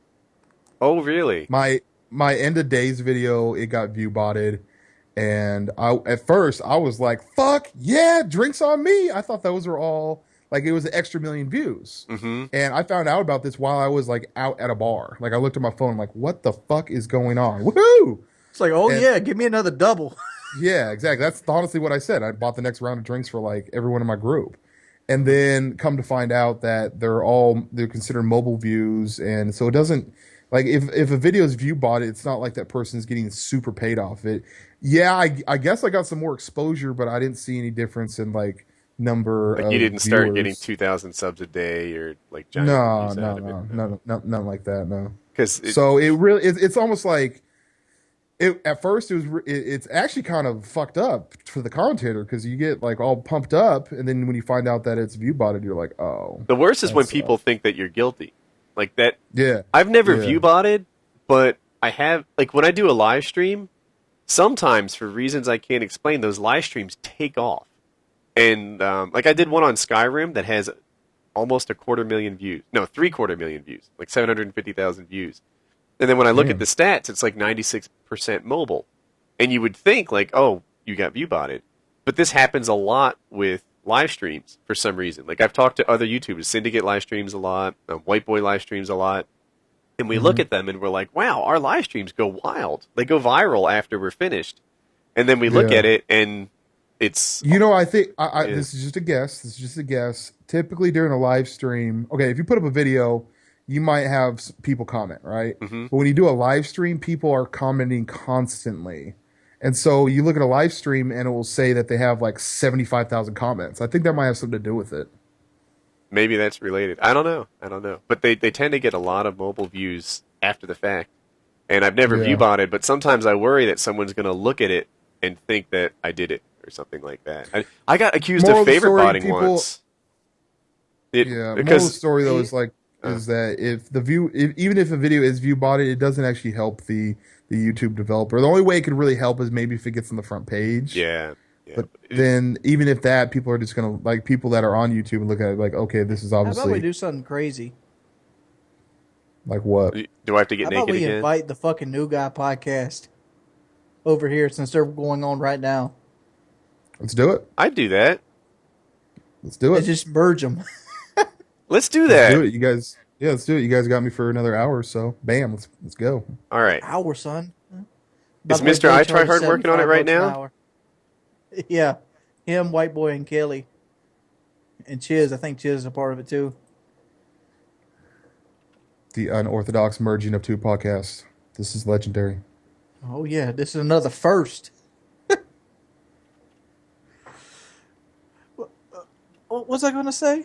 S2: Oh, really?
S3: My end of days video, it got view botted, and at first I was like, "Fuck yeah, drinks on me!" I thought those were all like it was an extra million views, and I found out about this while I was like out at a bar. Like I looked at my phone, like, "What the fuck is going on?" Woohoo!
S1: it's like, yeah, give me another double.
S3: Yeah, exactly. That's honestly what I said. I bought the next round of drinks for like everyone in my group. And then come to find out that they're considered mobile views, and so it doesn't like if a video is view bought, it's not like that person's getting super paid off it. Yeah, I guess I got some more exposure, but I didn't see any difference in like number.
S2: Like
S3: of
S2: you didn't start getting
S3: viewers.
S2: 2,000 subs a day or like giant
S3: No,
S2: views out of it.
S3: no, nothing like that. No.
S2: Because
S3: So it really it's almost like it at first it's actually kind of fucked up for the commentator because you get like all pumped up and then when you find out that it's view botted you're like, oh,
S2: the worst is when
S3: that's,
S2: people think that you're guilty. Like that.
S3: yeah,
S2: I've never
S3: Yeah.
S2: view botted, but I have like when I do a live stream, sometimes for reasons I can't explain, those live streams take off. And like I did one on Skyrim that has almost 250,000 views. No, 750,000 views, like 750,000 views. And then when I look at the stats, it's like 96% mobile. And you would think like, oh, you got view botted. But this happens a lot with live streams for some reason. Like I've talked to other YouTubers, Syndicate live streams a lot, Whiteboy live streams a lot. And we look at them and we're like, wow, our live streams go wild. They go viral after we're finished. And then we look
S3: Yeah.
S2: at it and it's...
S3: I think this is just a guess. Typically during a live stream, okay, if you put up a video, you might have people comment, right? But when you do a live stream, people are commenting constantly. And so you look at a live stream and it will say that they have like 75,000 comments. I think that might have something to do with it.
S2: Maybe that's related. I don't know. But they tend to get a lot of mobile views after the fact. And I've never view botted, but sometimes I worry that someone's going to look at it and think that I did it or something like that. I got accused
S3: Moral
S2: of
S3: of the
S2: favorite
S3: story,
S2: botting
S3: people-
S2: once.
S3: Moral of the story though is like is that even if a video is view botted, it doesn't actually help the YouTube developer. The only way it could really help is maybe if it gets on the front page.
S2: Yeah.
S3: But then even if that, people are just gonna like people that are on YouTube and look at it like, okay, this is
S1: How about we
S3: obviously
S1: do something crazy?
S3: like what?
S2: Do I have to get
S1: How about
S2: naked
S1: we
S2: again?
S1: invite the fucking New Guy podcast over here since they're going on right now?
S3: Let's do it.
S2: I'd do that.
S3: Let's do
S1: And
S3: it.
S1: just merge them.
S2: Let's do
S3: Let's
S2: that.
S3: do it, you guys. Yeah, let's do it. You guys got me for another hour, so bam, let's go.
S2: All right.
S1: Hour, son.
S2: Is Mr. I Tryhard working on it right now?
S1: Yeah. Him, Whiteboy, and Kelly. And Chiz. I think Chiz is a part of it too.
S3: The unorthodox merging of two podcasts. This is legendary.
S1: Oh, yeah. This is another first. What was I going to say?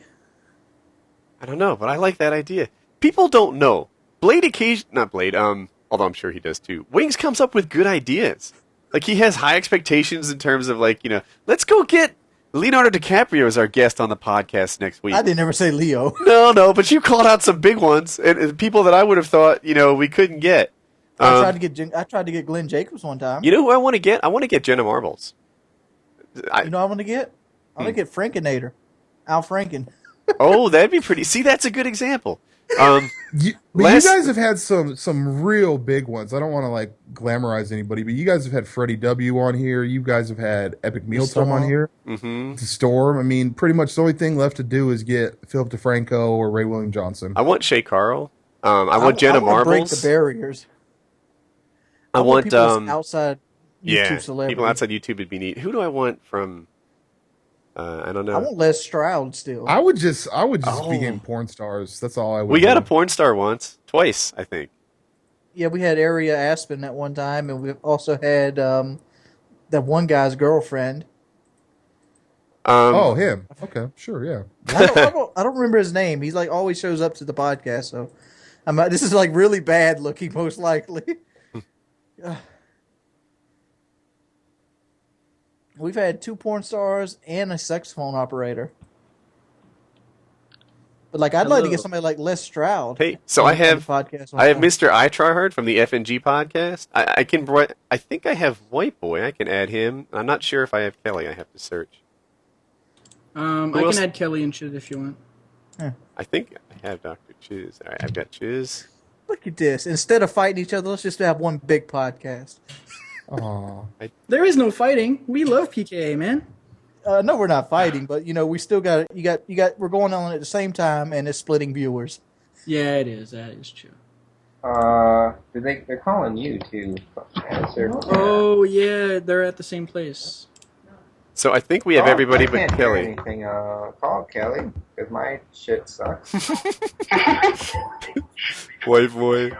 S2: I don't know, but I like that idea. People don't know. Blade not Blade, although I'm sure he does too. Wings comes up with good ideas. Like he has high expectations in terms of like, let's go get Leonardo DiCaprio as our guest on the podcast next week.
S1: I didn't ever say Leo.
S2: No, but you called out some big ones and people that I would have thought, we couldn't get.
S1: I tried to get Glenn Jacobs one time.
S2: You know who I want to get? I want to get Jenna Marbles.
S1: You know what I want to get? I want to get Frankinator. Al Franken.
S2: Oh, that'd be pretty. See, that's a good example.
S3: But you guys have had some real big ones. I don't want to like glamorize anybody, but you guys have had Freddie W on here. You guys have had Epic Mealtime on here.
S2: Mm-hmm.
S3: The Storm. I mean, pretty much the only thing left to do is get Philip DeFranco or Ray William Johnson.
S2: I want Shay Carl. I want Jenna Marbles.
S1: Break the barriers.
S2: I want
S1: people outside YouTube celebrities.
S2: People outside YouTube would be neat. Who do I want from? I don't know.
S1: I want Les Stroud still.
S3: I would just be getting porn stars. That's all I would.
S2: We got
S3: do.
S2: a porn star twice, I think.
S1: Yeah, we had Aria Aspen at one time, and we also had that one guy's girlfriend.
S3: Him. Okay, sure, yeah.
S1: I don't remember his name. He's like always shows up to the podcast, so This is like really bad looking, most likely. We've had 2 porn stars and a saxophone operator. But like, I'd like to get somebody like Les Stroud.
S2: Hey, so I have Mr. Tryhard from the FNG podcast. I think I have Whiteboy. I can add him. I'm not sure if I have Kelly. I have to search.
S4: I can add Kelly and Chiz if you want.
S1: Huh.
S2: I think I have Dr. Chiz. All right, I've got Chiz.
S1: Look at this. Instead of fighting each other, let's just have one big podcast.
S3: Oh,
S4: there is no fighting. We love PKA, man.
S1: No, we're not fighting, but we still got we're going on at the same time, and it's splitting viewers.
S4: Yeah, it is. That is true.
S5: They're calling you too.
S4: Oh yeah, they're at the same place.
S2: So I think we have everybody but Kelly.
S5: Anything? Call Kelly because my shit sucks.
S2: Whiteboy.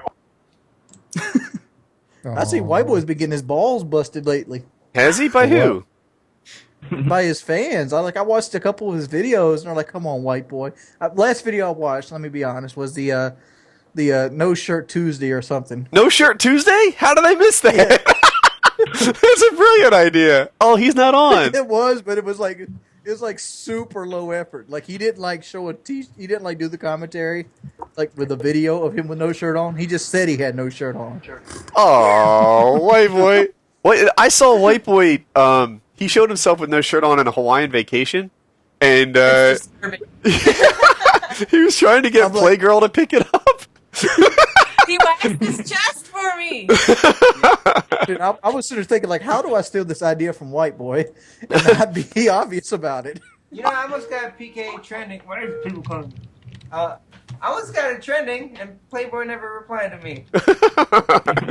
S1: I see Whiteboy's been getting his balls busted lately.
S2: Has he? By who?
S1: By his fans. I watched a couple of his videos, and they're like, "Come on, Whiteboy." Last video I watched, let me be honest, was the No Shirt Tuesday or something.
S2: No Shirt Tuesday? How did I miss that? Yeah. That's a brilliant idea. Oh, he's not on.
S1: It was, but it was like super low effort. Like he didn't he didn't do the commentary like with a video of him with no shirt on. He just said he had no shirt on.
S2: Oh, Whiteboy. I saw Whiteboy. He showed himself with no shirt on a Hawaiian vacation, and he was trying to get Playgirl to pick it up.
S6: He waxed his chest for me.
S1: Dude, I was sort of thinking, like, how do I steal this idea from Whiteboy and not be obvious about it?
S5: I almost got PK trending. What are people calling me? I almost got it trending, and Playboy never replied to me.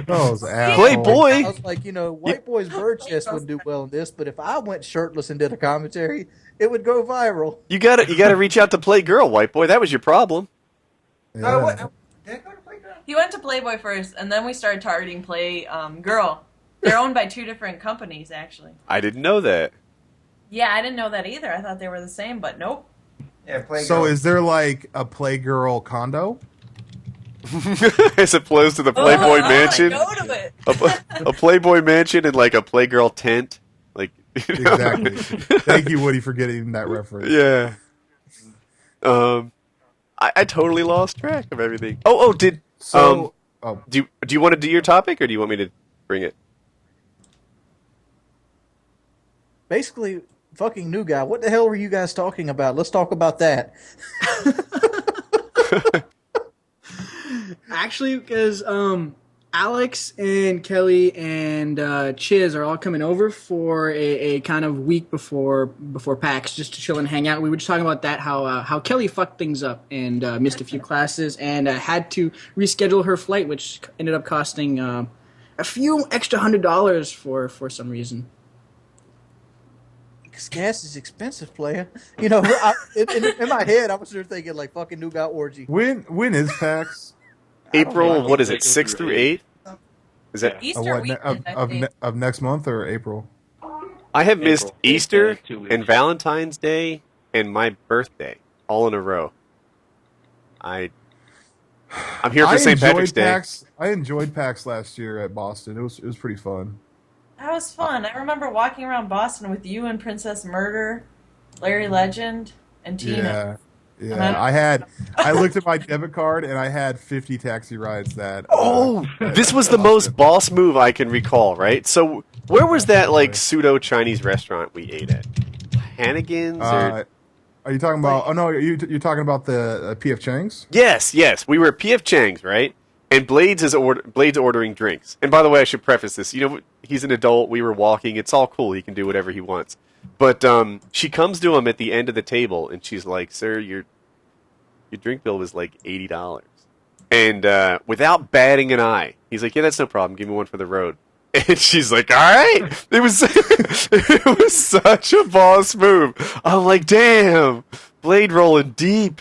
S2: Playboy?
S1: I was like, Whiteboy's bird chest would do well in this, but if I went shirtless and did a commentary, it would go viral.
S2: You gotta reach out to Playgirl, Whiteboy. That was your problem.
S5: Yeah. Did I go to Playgirl?
S6: He went to Playboy first, and then we started targeting Girl. They're owned by 2 different companies, actually.
S2: I didn't know that.
S6: Yeah, I didn't know that either. I thought they were the same, but nope.
S5: Yeah, Playgirl.
S3: So is there like a Playgirl condo?
S2: As opposed to the Playboy Mansion?
S6: Go to it.
S2: A Playboy Mansion and like a Playgirl tent?
S3: Exactly. Thank you, Woody, for getting that reference.
S2: Yeah. I totally lost track of everything. Do you want to do your topic, or do you want me to bring it?
S1: Basically, fucking new guy. What the hell were you guys talking about? Let's talk about that.
S4: Actually, because Alex and Kelly and Chiz are all coming over for a kind of week before PAX, just to chill and hang out. We were just talking about that, how Kelly fucked things up and missed a few classes and had to reschedule her flight, which ended up costing a few extra $100 for some reason.
S1: Because gas is expensive, player. In my head, I was sort of thinking like fucking new guy orgy.
S3: When is PAX?
S2: April, what is it, 6th through 8th? Is that
S6: Easter weekend,
S3: of next month or April?
S2: I have missed Easter and Valentine's Day and my birthday all in a row. I'm here for St. Patrick's Day.
S3: I enjoyed PAX last year at Boston. It was pretty fun.
S6: That was fun. I remember walking around Boston with you and Princess Murder, Larry Legend, and Tina.
S3: Yeah. I looked at my debit card and I had 50 taxi rides that.
S2: This was the most boss move I can recall, right? So where was that pseudo Chinese restaurant we ate at? Hannigan's?
S3: Are you talking about? Oh no, you're talking about the PF Chang's?
S2: Yes. We were at PF Chang's, right? And Blade's ordering drinks. And by the way, I should preface this. He's an adult. We were walking. It's all cool. He can do whatever he wants. But she comes to him at the end of the table, and she's like, "Sir, your drink bill was like $80." And without batting an eye, he's like, "Yeah, that's no problem. Give me one for the road." And she's like, "All right." It was such a boss move. I'm like, "Damn, Blade rolling deep."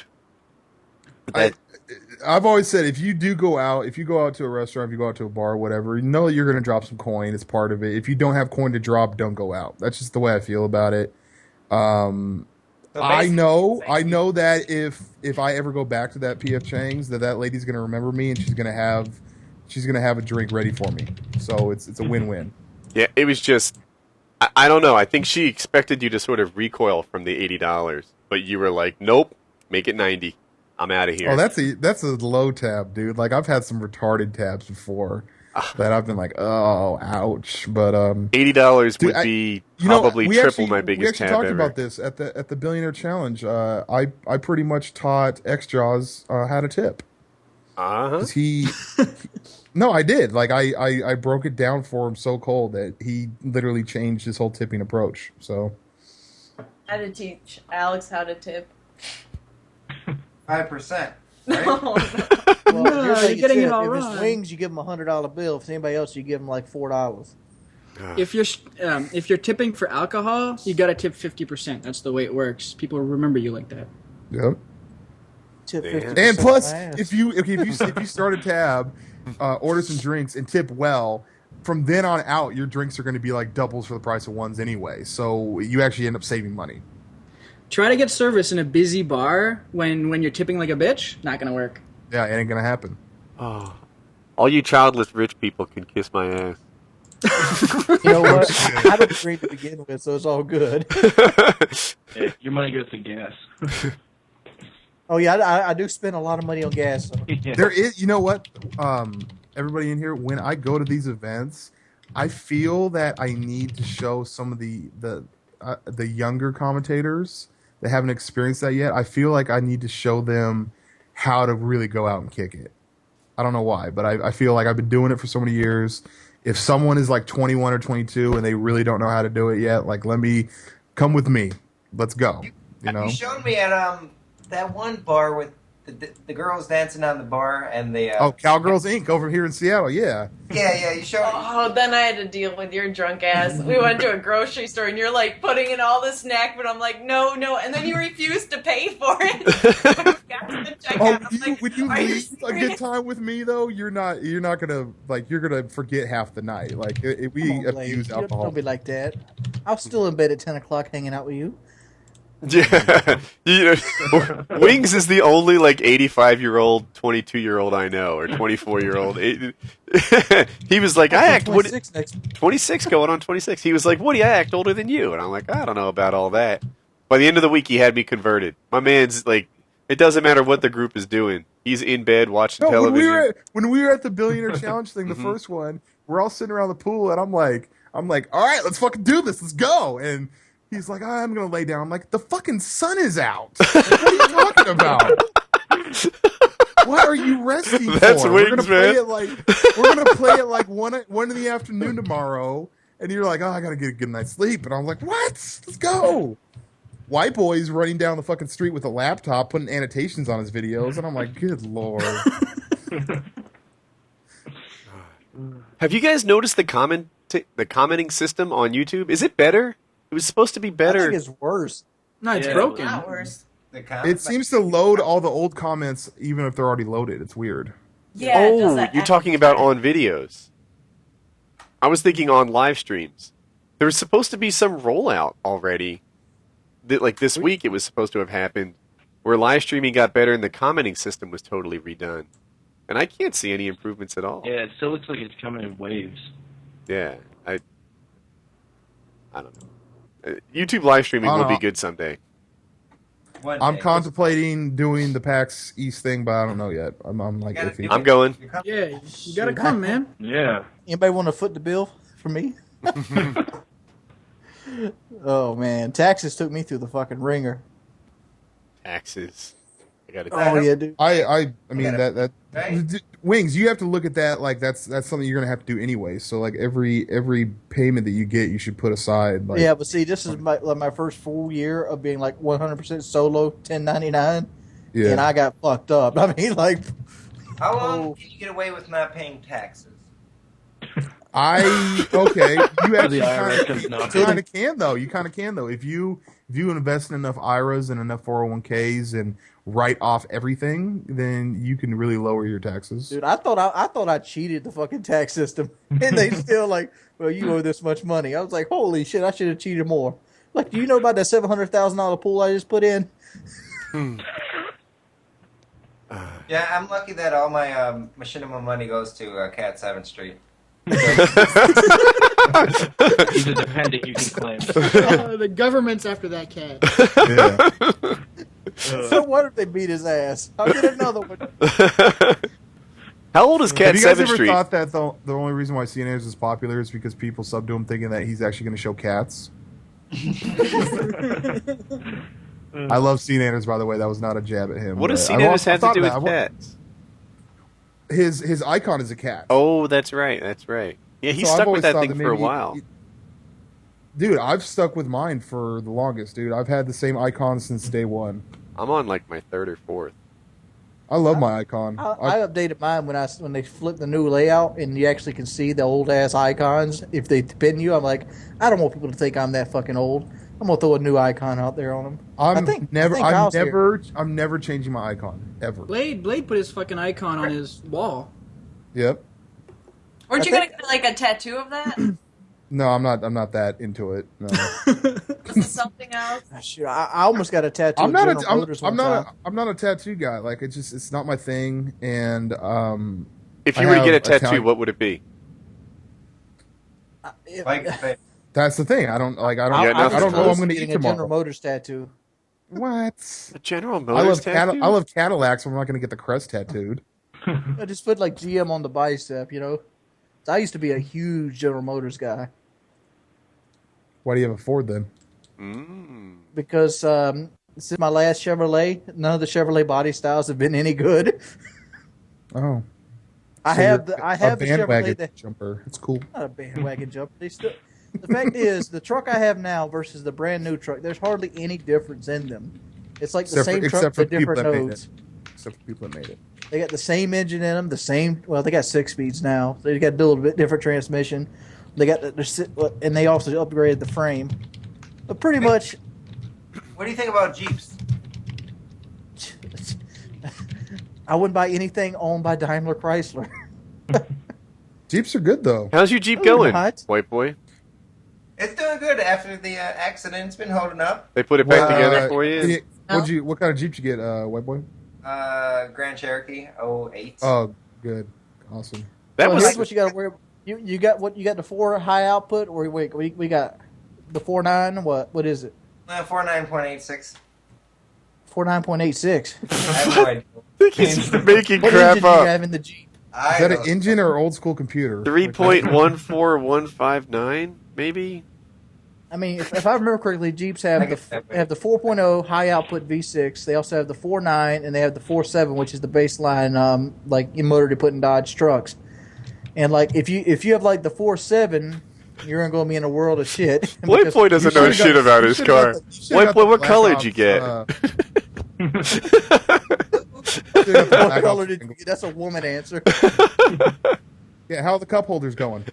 S3: I've always said if you go out to a restaurant, if you go out to a bar, whatever, you know you're going to drop some coin. It's part of it. If you don't have coin to drop, don't go out. That's just the way I feel about it.
S5: So
S3: I
S5: basically,
S3: know that if I ever go back to that PF Chang's, that lady's gonna remember me and she's gonna have a drink ready for me. So it's a win-win.
S2: Yeah, it was just I don't know. I think she expected you to sort of recoil from the $80, but you were like, nope, make it 90. I'm out of here.
S3: Oh, that's a low tab, dude. Like I've had some retarded tabs before that I've been like, oh, ouch. But
S2: $80 would be probably triple my biggest tab ever.
S3: We actually talked about this at the Billionaire Challenge. I pretty much taught X-Jaws how to tip. No, I did. Like I broke it down for him so cold that he literally changed his whole tipping approach. So
S6: I had to teach Alex how to tip.
S5: 5%.
S6: Right?
S1: Well,
S4: you're getting it all
S1: if
S4: wrong.
S1: it's wings, you give them $100 bill. If it's anybody else, you give them like $4.
S4: If you're tipping for alcohol, you gotta tip 50%. That's the way it works. People remember you like that.
S3: Yep.
S1: Tip 50%.
S3: And plus, if you start a tab, order some drinks and tip well, from then on out, your drinks are going to be like doubles for the price of ones anyway. So you actually end up saving money.
S4: Try to get service in a busy bar when you're tipping like a bitch. Not gonna work.
S3: Yeah, it ain't gonna happen.
S2: Oh, all you childless rich people can kiss my ass.
S1: You know what? I don't drink to begin with, so it's all good.
S7: Yeah, your money goes to gas.
S1: Oh yeah, I do spend a lot of money on gas. So.
S7: Yeah.
S3: There is, you know what? Everybody in here, when I go to these events, I feel that I need to show some of the younger commentators that haven't experienced that yet. I feel like I need to show them how to really go out and kick it. I don't know why, but I feel like I've been doing it for so many years. If someone is like 21 or 22 and they really don't know how to do it yet, like come with me. Let's go. You know?
S5: You showed me at that one bar with the girls dancing on the bar and the
S3: Cowgirls Inc. over here in Seattle. Yeah.
S5: Yeah, you showed.
S6: Oh, then I had to deal with your drunk ass. We went to a grocery store and you're like putting in all the snack, but I'm like, no, and then you refused to pay for it. Got to the checkout.
S3: When you leave a good time with me though, you're not gonna you're gonna forget half the night. Like we abuse alcohol.
S1: Don't be like that. I was still in bed at 10 o'clock hanging out with you.
S2: Yeah, Wings is the only 85-year-old, 22-year-old I know, or 24-year-old. He was like, I act 26 going on 26. He was like, Woody, I act older than you, and I'm like, I don't know about all that. By the end of the week, he had me converted. My man's like, it doesn't matter what the group is doing. He's in bed watching television.
S3: When we were at the Billionaire Challenge thing, the first one, we're all sitting around the pool, and I'm like, all right, let's fucking do this, let's go, and he's like, I'm going to lay down. I'm like, the fucking sun is out. Like, what are you talking about? What are you resting
S2: That's
S3: for?
S2: Wings,
S3: we're going to play it like 1 in the afternoon tomorrow. And you're like, I got to get a good night's sleep. And I'm like, what? Let's go. White boy's running down the fucking street with a laptop, putting annotations on his videos. And I'm like, good Lord.
S2: Have you guys noticed the commenting system on YouTube? Is it better? It was supposed to be better.
S1: I think it's worse.
S4: No, it's broken.
S6: Not worse.
S3: It seems to load all the old comments even if they're already loaded. It's weird.
S6: Yeah. It does that
S2: you're talking about on videos. I was thinking on live streams. There was supposed to be some rollout already. This week it was supposed to have happened where live streaming got better and the commenting system was totally redone. And I can't see any improvements at all.
S7: Yeah, it still looks like it's coming in waves.
S2: Yeah. I don't know. YouTube live streaming will be good someday.
S3: I'm contemplating doing the PAX East thing, but I don't know yet. I'm like iffy.
S2: I'm going.
S4: Yeah, you gotta come, man.
S7: Yeah.
S1: Anybody want to foot the bill for me? Oh man, taxes took me through the fucking ringer.
S2: Taxes. I got
S1: Oh yeah, dude.
S3: I mean that
S5: Right?
S3: Wings, you have to look at that like that's something you're gonna have to do anyway. So like every payment that you get, you should put aside. Like,
S1: Yeah, but see, this is my first full year of being 100% solo 1099, and I got fucked up. I mean,
S5: How long can you get away with not paying taxes?
S3: Okay, you actually kind of
S7: can.
S3: can though. If you invest in enough IRAs and enough 401ks and write off everything, then you can really lower your taxes.
S1: dude, I thought I cheated the fucking tax system, and they still well, you owe this much money. I was like, holy shit, I should have cheated more. Like, do you know about that $700,000 pool I just put in?
S5: Yeah, I'm lucky that all my machinima money goes to Cat 7th Street.
S7: He's a dependent you can claim.
S4: The government's after that cat.
S3: Yeah.
S1: So what if they beat his ass? I'll get another one.
S2: How old is Cat
S3: Have you guys
S2: 7th
S3: ever
S2: Street?
S3: thought that the only reason why CNAs is popular is because people sub to him thinking that he's actually going to show cats? I love CNAs, by the way. That was not a jab at him.
S2: What does
S3: but
S2: CNAs have to
S3: thought
S2: do with
S3: that.
S2: cats?
S3: His icon is a cat.
S2: Oh, that's right. That's right. Yeah, he
S3: So I've
S2: stuck with
S3: always
S2: that
S3: thought
S2: thing for a
S3: maybe
S2: while.
S3: Dude, I've stuck with mine for the longest, dude. I've had the same icon since day one.
S2: I'm on like my third or fourth.
S3: I love my icon.
S1: I updated mine when they flipped the new layout and you actually can see the old ass icons. If they pin you, I'm like, I don't want people to think I'm that fucking old. I'm gonna throw a new icon out there on them.
S3: I'm never changing my icon ever.
S4: Blade put his fucking icon on his wall.
S3: Yep.
S6: Weren't you gonna get like a tattoo of that?
S3: No, I'm not that into it. No.
S6: Was it something else?
S1: Shoot, I almost got a tattoo.
S3: I'm not
S1: of General Motors one time.
S3: I'm not a tattoo guy. Like it's not my thing. And
S2: If
S3: I
S2: you were to
S3: have
S2: get a tattoo,
S3: Italian-
S2: what would it be?
S5: Like,
S3: That's the thing. I don't
S2: Yeah,
S3: know. I'm going to eat
S1: getting a General
S3: tomorrow.
S1: Motors tattoo.
S3: What?
S2: A General
S3: I
S2: Motors tattoo?
S3: I love Cadillacs. I'm not going to get the crest tattooed.
S1: I just put like GM on the bicep, you know. I used to be a huge General Motors guy
S3: Why do you have a Ford then?
S1: because this is my last Chevrolet. None of the Chevrolet body styles have been any good.
S3: Oh,
S1: I
S3: So
S1: have
S3: you're
S1: the Chevrolet
S3: bandwagon
S1: that
S3: jumper. It's cool.
S1: not a bandwagon jump. They still. The fact is, the truck I have now versus the brand new truck, there's hardly any difference in them. It's like the same truck for different nodes.
S3: Except for people that made it.
S1: They got the same engine in them, the same. Well, they got 6 speeds now. They got a little bit different transmission. They got and they also upgraded the frame. But pretty much,
S5: what do you think about Jeeps?
S1: I wouldn't buy anything owned by Daimler Chrysler.
S3: Jeeps are good though.
S2: How's your Jeep
S1: Oh,
S2: going,
S1: not.
S2: white boy?
S5: It's doing good after the accident. It's been holding up.
S2: They put it back together for you?
S3: What kind of Jeep did you get, white boy?
S5: Grand Cherokee 08.
S3: Oh, good, awesome.
S2: That
S1: Well,
S2: was
S1: here's what you got to worry. You got what you got the 4 high output, or wait, we got the 4.9. What is it?
S5: 49.86.
S1: 49.86.
S5: I have no idea.
S2: He's making
S1: What
S2: crap
S1: engine do you
S2: up.
S1: have in the Jeep?
S3: Is that an engine or old school computer?
S2: 3.14159, maybe?
S1: I mean, if I remember correctly, Jeeps have the 4.0 high output V6. They also have the 4.9 and they have the 4.7, which is the baseline like motor to put in Dodge trucks. And like if you have like the 4.7, you're gonna be in a world of shit.
S2: White boy doesn't know shit about his car. White boy, what color did you get?
S1: What color did you get? That's a woman answer.
S3: Yeah, how are the cup holders going?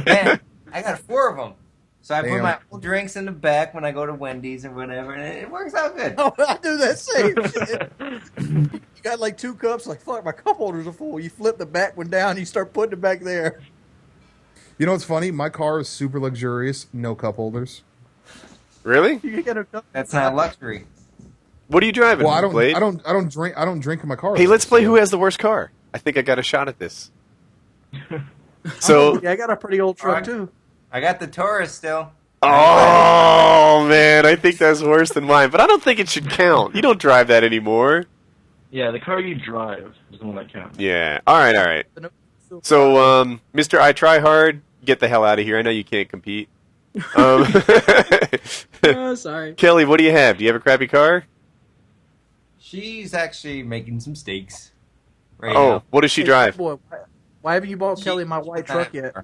S5: Man, I got 4 of them. So I put
S3: Damn.
S5: my old drinks in the back when I go to Wendy's or whatever, and it works out good.
S1: Oh, I do that same shit. You got like 2 cups, like fuck, my cup holders are full. You flip the back one down, you start putting it back there.
S3: You know what's funny? My car is super luxurious, no cup holders.
S2: Really?
S1: You get a cup.
S5: That's not luxury.
S2: What are you driving,
S3: Well, I
S2: Blade?
S3: don't drink in my car.
S2: Hey, let's play Who Has the Worst Car. I think I got a shot at this. So,
S1: Yeah, I got a pretty old truck too.
S5: I got the Taurus still.
S2: oh man, I think that's worse than mine. But I don't think it should count. You don't drive that anymore.
S7: Yeah, the car you drive is the one that counts.
S2: Yeah. All right. So, Mr. I Tryhard, get the hell out of here. I know you can't compete.
S4: Sorry.
S2: Kelly, what do you have? Do you have a crappy car?
S5: She's actually making some steaks right
S2: Oh,
S5: now.
S2: what does she
S1: Hey,
S2: drive?
S1: Boy, why haven't you bought Kelly my white truck yet?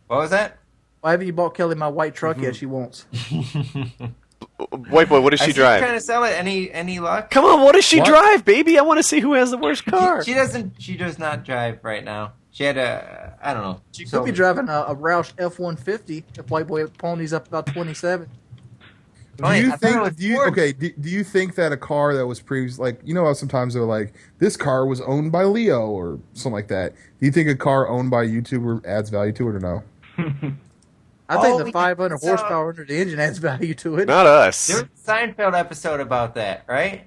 S5: What was that?
S1: Why haven't you bought Kelly my white truck yet? She wants.
S2: White boy, what does she drive?
S5: Trying to sell it. Any luck?
S2: Come on, what does she
S3: What?
S2: drive, baby? I want to see who has the worst car.
S5: She doesn't. She does not drive right now. She had a. I don't know.
S1: She could be driving a Roush F-150 if White Boy ponies up about 27.
S3: Do you think that a car that was previously, like, you know how sometimes they're like, this car was owned by Leo or something like that? Do you think a car owned by a YouTuber adds value to it or no?
S1: I think
S5: Oh,
S1: the 500
S5: yeah, so-
S1: horsepower under the engine adds value to it.
S2: Not us.
S5: There was a Seinfeld episode about that, right?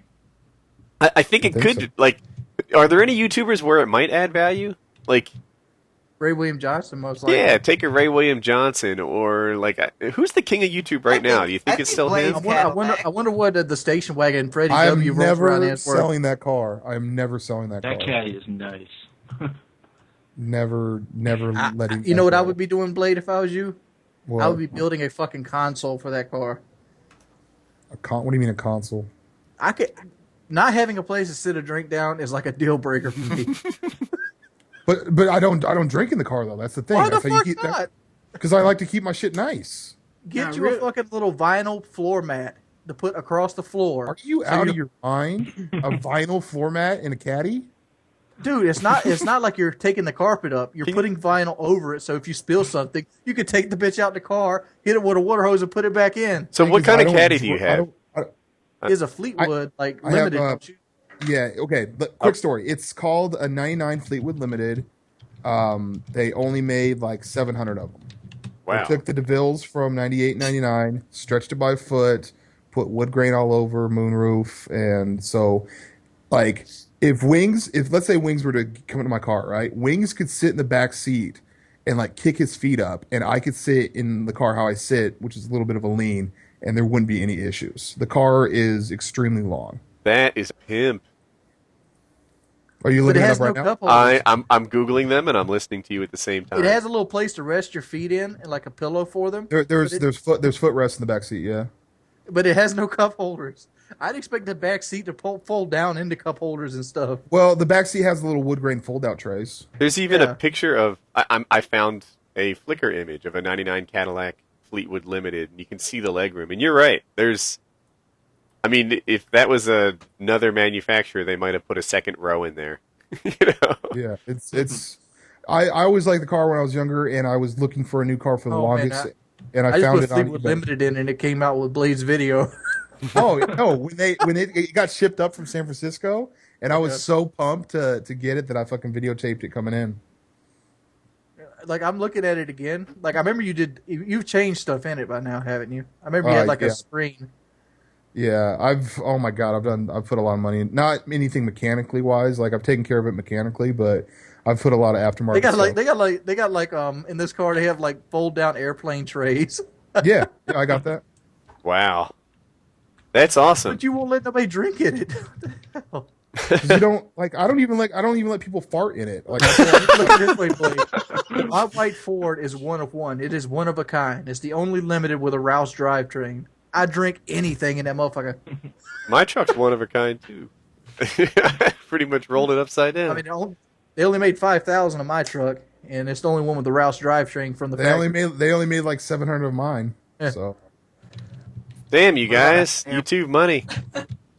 S2: I think it could.
S3: so.
S2: Like, are there any YouTubers where it might add value? Like,
S1: Ray William Johnson, most likely.
S2: yeah, take a Ray William Johnson, or like, who's the king of YouTube right now? Do you think it's still him?
S1: I wonder what the station wagon Freddie
S3: I'm
S1: W. rolls around
S3: never
S1: in for.
S3: selling that car. I'm never selling that car.
S7: That caddy is nice.
S3: Never letting.
S1: You know what I would be doing, Blade, if I was you?
S3: What?
S1: I would be building a fucking console for that car.
S3: What do you mean a console?
S1: I could not having a place to sit a drink down is like a deal breaker for me.
S3: But I don't drink in the car though. That's the thing.
S1: Why the
S3: That's how you
S1: fuck not?
S3: Because I like to keep my shit nice.
S1: Get
S4: Not
S1: you
S4: really.
S1: a fucking little vinyl floor mat to put across the floor.
S3: Are you out of your mind? A vinyl floor mat in a caddy?
S1: Dude, it's not like you're taking the carpet up. You're putting vinyl over it, so if you spill something, you could take the bitch out the car, hit it with a water hose, and put it back in.
S2: So, what kind of
S3: I don't
S2: caddy do you
S3: enjoy- I
S2: have?
S3: don't-
S1: Is a Fleetwood
S3: I have,
S1: limited? Don't you?
S3: Yeah, okay. But quick story. It's called a 99 Fleetwood Limited. They only made like 700 of them.
S2: Wow.
S3: They took the DeVilles from 98, 99, stretched it by foot, put wood grain all over, moonroof, and so, like, if let's say Wings were to come into my car, right? Wings could sit in the back seat and like kick his feet up, and I could sit in the car how I sit, which is a little bit of a lean, and there wouldn't be any issues. The car is extremely long.
S2: That is pimp.
S3: Are you
S1: But
S3: looking
S1: it
S3: it
S1: has
S3: up
S1: no
S3: right now?
S1: cup holders.
S2: I'm googling them and I'm listening to you at the same time.
S1: It has a little place to rest your feet in, and like a pillow for them.
S3: There's footrests in the back seat, yeah.
S1: But it has no cup holders. I'd expect the back seat to fold down into cup holders and stuff.
S3: Well, the back seat has the little wood grain fold out trays.
S2: There's even
S1: Yeah.
S2: a picture of I found a Flickr image of a '99 Cadillac Fleetwood Limited, and you can see the legroom. And you're right. I mean, if that was another manufacturer, they might have put a second row in there. You know?
S3: Yeah, it's. I always liked the car when I was younger, and I was looking for a new car for the longest, and I
S1: I just
S3: found
S1: put
S3: it on
S1: Fleetwood
S3: eBay.
S1: Limited in, and it came out with Blade's video.
S3: Oh no! When it got shipped up from San Francisco, and I was so pumped to get it that I fucking videotaped it coming in.
S1: Like, I'm looking at it again. Like, I remember you've changed stuff in it by now, haven't you? I remember you had like
S3: yeah.
S1: a screen.
S3: Yeah, oh my god, I've put a lot of money in. Not anything mechanically wise, like I've taken care of it mechanically, but I've put a lot of aftermarket.
S1: They got like in this car they have like fold down airplane trays.
S3: yeah, I got that.
S2: Wow, that's awesome.
S1: But you won't let nobody drink in it. What the hell?
S3: 'Cause you don't like. I don't even let people fart in it. Like,
S1: Look at this way, Blade. My white Ford is one of one. It is one of a kind. It's the only limited with a Rouse drivetrain. I drink anything in that motherfucker.
S2: My truck's one of a kind too. Pretty much rolled it upside down.
S1: I mean, they only made 5,000 of my truck, and it's the only one with the Rouse drivetrain from the factory.
S3: they only made like 700 of mine.
S1: Yeah.
S3: So
S2: Damn, you guys, YouTube money.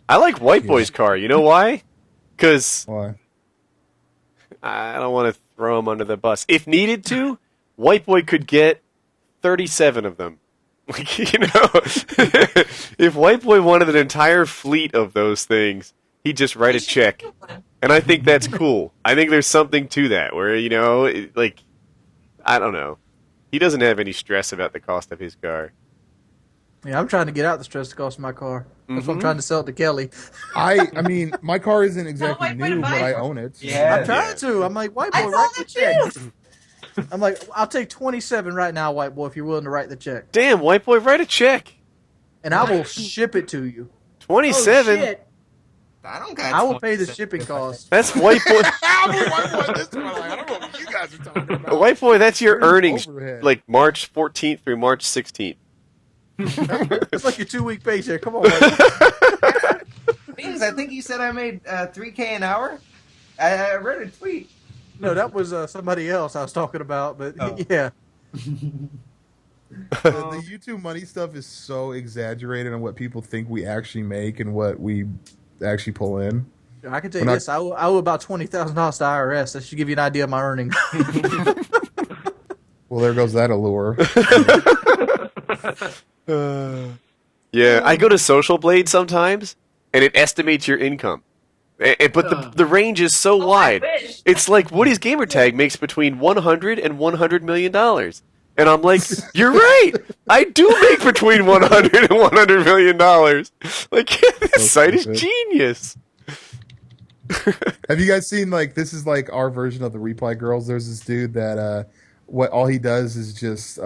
S2: I like White Boy's car. You know why? Because
S3: why?
S2: I don't want to throw him under the bus. If needed to, White Boy could get 37 of them. Like, you know, if White Boy wanted an entire fleet of those things, he'd just write a check. And I think that's cool. I think there's something to that where, you know, like, I don't know. He doesn't have any stress about the cost of his car.
S1: Yeah, I'm trying to get out the stress cost of my car. That's why I'm trying to sell it to Kelly.
S3: I mean, my car isn't exactly
S6: White Boy
S3: new, but
S6: buy
S3: I
S6: it.
S3: own it.
S5: Yeah.
S1: I'm trying to. I'm like, White Boy,
S6: I
S1: write
S6: sold
S1: the
S6: it
S1: check. I'm like, I'll take 27 right now, White Boy, if you're willing to write the check.
S2: Damn, White Boy, write a check.
S1: And I will ship it to you.
S2: 27?
S1: Oh, shit.
S5: I don't got.
S1: I will pay the shipping cost.
S2: That's White Boy.
S3: I don't know what you guys are talking about.
S2: White Boy, that's your earnings,
S3: Overhead.
S2: like March 14th through March 16th.
S1: It's like your 2-week paycheck. Come on, White Boy.
S5: Things. I think you said I made $3K an hour. I read a tweet.
S1: No, that was somebody else I was talking about, but
S5: Oh.
S1: yeah.
S3: The YouTube money stuff is so exaggerated on what people think we actually make and what we actually pull in.
S1: I can tell you this. I owe about $20,000 to IRS. That should give you an idea of my earnings.
S3: Well, there goes that allure.
S2: Yeah, I go to Social Blade sometimes, and it estimates your income. But the range is so wide.
S6: I wish.
S2: It's like Woody's gamertag makes between $100 and $100 million. And And I'm like, you're right. I do make between $100 and $100 million. Like, this site is genius.
S3: Have you guys seen, like, this is like our version of the Reply Girls? There's this dude that all he does is just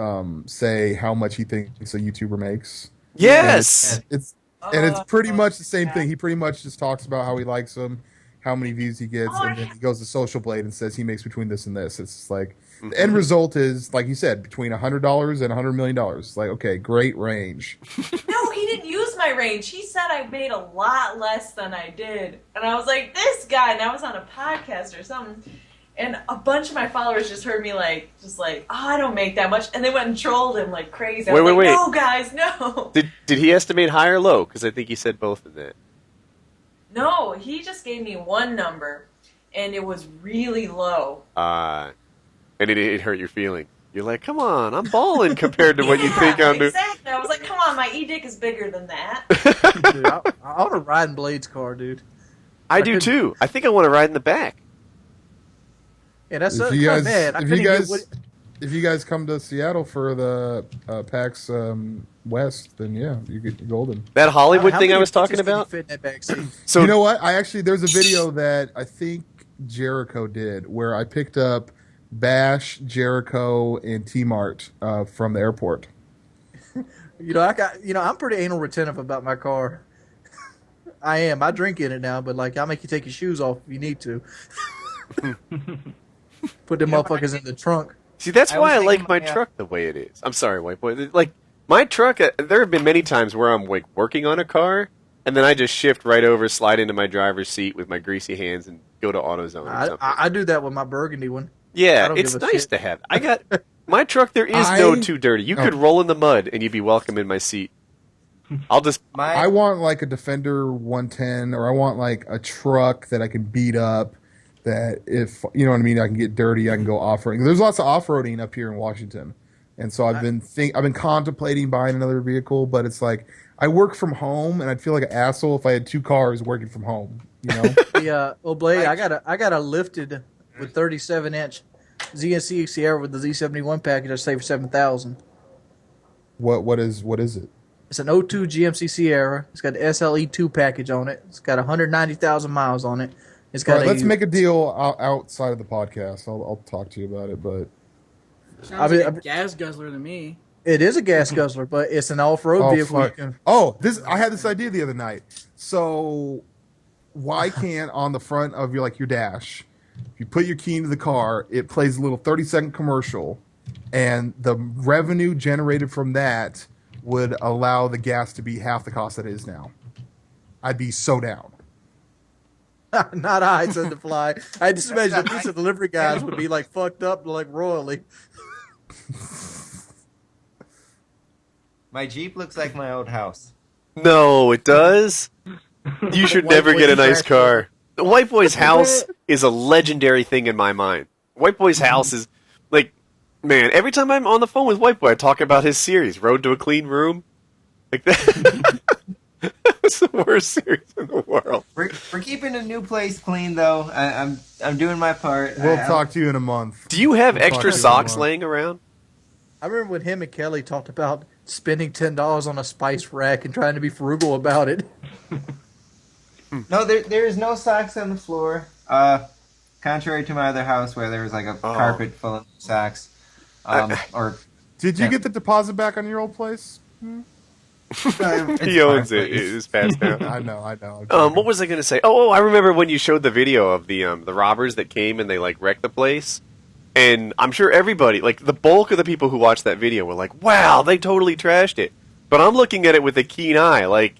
S3: say how much he thinks a YouTuber makes.
S2: Yes.
S3: And it's pretty much the same thing. He pretty much just talks about how he likes them, how many views he gets, and then he goes to Social Blade and says he makes between this and this. It's just like the end result is, like you said, between $100 and $100 million. It's like, okay, great range.
S6: No, he didn't use my range. He said I made a lot less than I did. And I was like, this guy, and I was on a podcast or something. And a bunch of my followers just heard me oh, I don't make that much. And they went and trolled him like crazy.
S2: Wait.
S6: No, guys, no.
S2: Did he estimate high or low? Because I think he said both of that.
S6: No, he just gave me one number, and it was really low.
S2: And it hurt your feeling. You're like, come on, I'm balling compared to what you think I'm doing.
S6: Exactly. I was like, come on, my E-dick is bigger than that.
S1: Dude, I want to ride in Blade's car, dude.
S2: I do too. I think I want to ride in the back.
S1: Yeah, that's
S3: If you guys come to Seattle for the PAX West, then yeah, you get golden.
S2: That Hollywood
S1: How
S2: thing I
S1: many
S2: was talking
S1: bitches can you
S2: about?
S1: fit in that back seat?
S2: So
S3: You know what? There's a video that I think Jericho did where I picked up Bash, Jericho, and T-Mart from the airport.
S1: I'm pretty anal retentive about my car. I am. I drink in it now, but like I'll make you take your shoes off if you need to. Put them motherfuckers in the trunk.
S2: See, that's why I like my truck the way it is. I'm sorry, white boy. Like, my truck, there have been many times where I'm like working on a car, and then I just shift right over, slide into my driver's seat with my greasy hands, and go to AutoZone or something.
S1: I do that with my burgundy one.
S2: Yeah, it's nice to have. I got my truck. There is no too dirty. You could roll in the mud, and you'd be welcome in my seat.
S3: I want like a Defender 110, or I want like a truck that I can beat up. That if you know what I mean, I can get dirty. I can go off-roading. There's lots of off-roading up here in Washington, and so I've been contemplating buying another vehicle. But it's like I work from home, and I'd feel like an asshole if I had two cars working from home. You know?
S1: Yeah, Blade, I got a lifted with 37-inch ZNC Sierra with the Z71 package. I saved $7,000.
S3: What is it?
S1: It's an 02 GMC Sierra. It's got the SLE2 package on it. It's got 190,000 miles on it. It's got
S3: let's make a deal outside of the podcast. I'll talk to you about it, but
S4: sounds like a gas guzzler to me.
S1: It is a gas guzzler, but it's an off-road vehicle.
S3: I had this idea the other night. So why can't on the front of your dash, if you put your key into the car, it plays a little 30-second commercial, and the revenue generated from that would allow the gas to be half the cost that it is now. I'd be so down.
S1: Not I, said the fly. I just imagine the pizza delivery guys would be like fucked up like royally.
S5: My Jeep looks like my old house.
S2: No, it does. You should never get a nice car. The White Boy's house is a legendary thing in my mind. White Boy's house is like, man, every time I'm on the phone with White Boy, I talk about his series, Road to a Clean Room. Like that. That's the worst series in the world.
S5: We're keeping a new place clean, though. I'm doing my part.
S3: We'll talk to you in a month.
S2: Do you have extra socks laying around?
S1: I remember when him and Kelly talked about spending $10 on a spice rack and trying to be frugal about it.
S5: No, there is no socks on the floor. Contrary to my other house where there was like a carpet full of socks.
S3: Did you get the deposit back on your old place?
S2: He owns it. It is passed down.
S3: I know.
S2: What was I going to say? Oh, I remember when you showed the video of the robbers that came and they like wrecked the place. And I'm sure everybody, like the bulk of the people who watched that video were like, wow, they totally trashed it. But I'm looking at it with a keen eye. Like,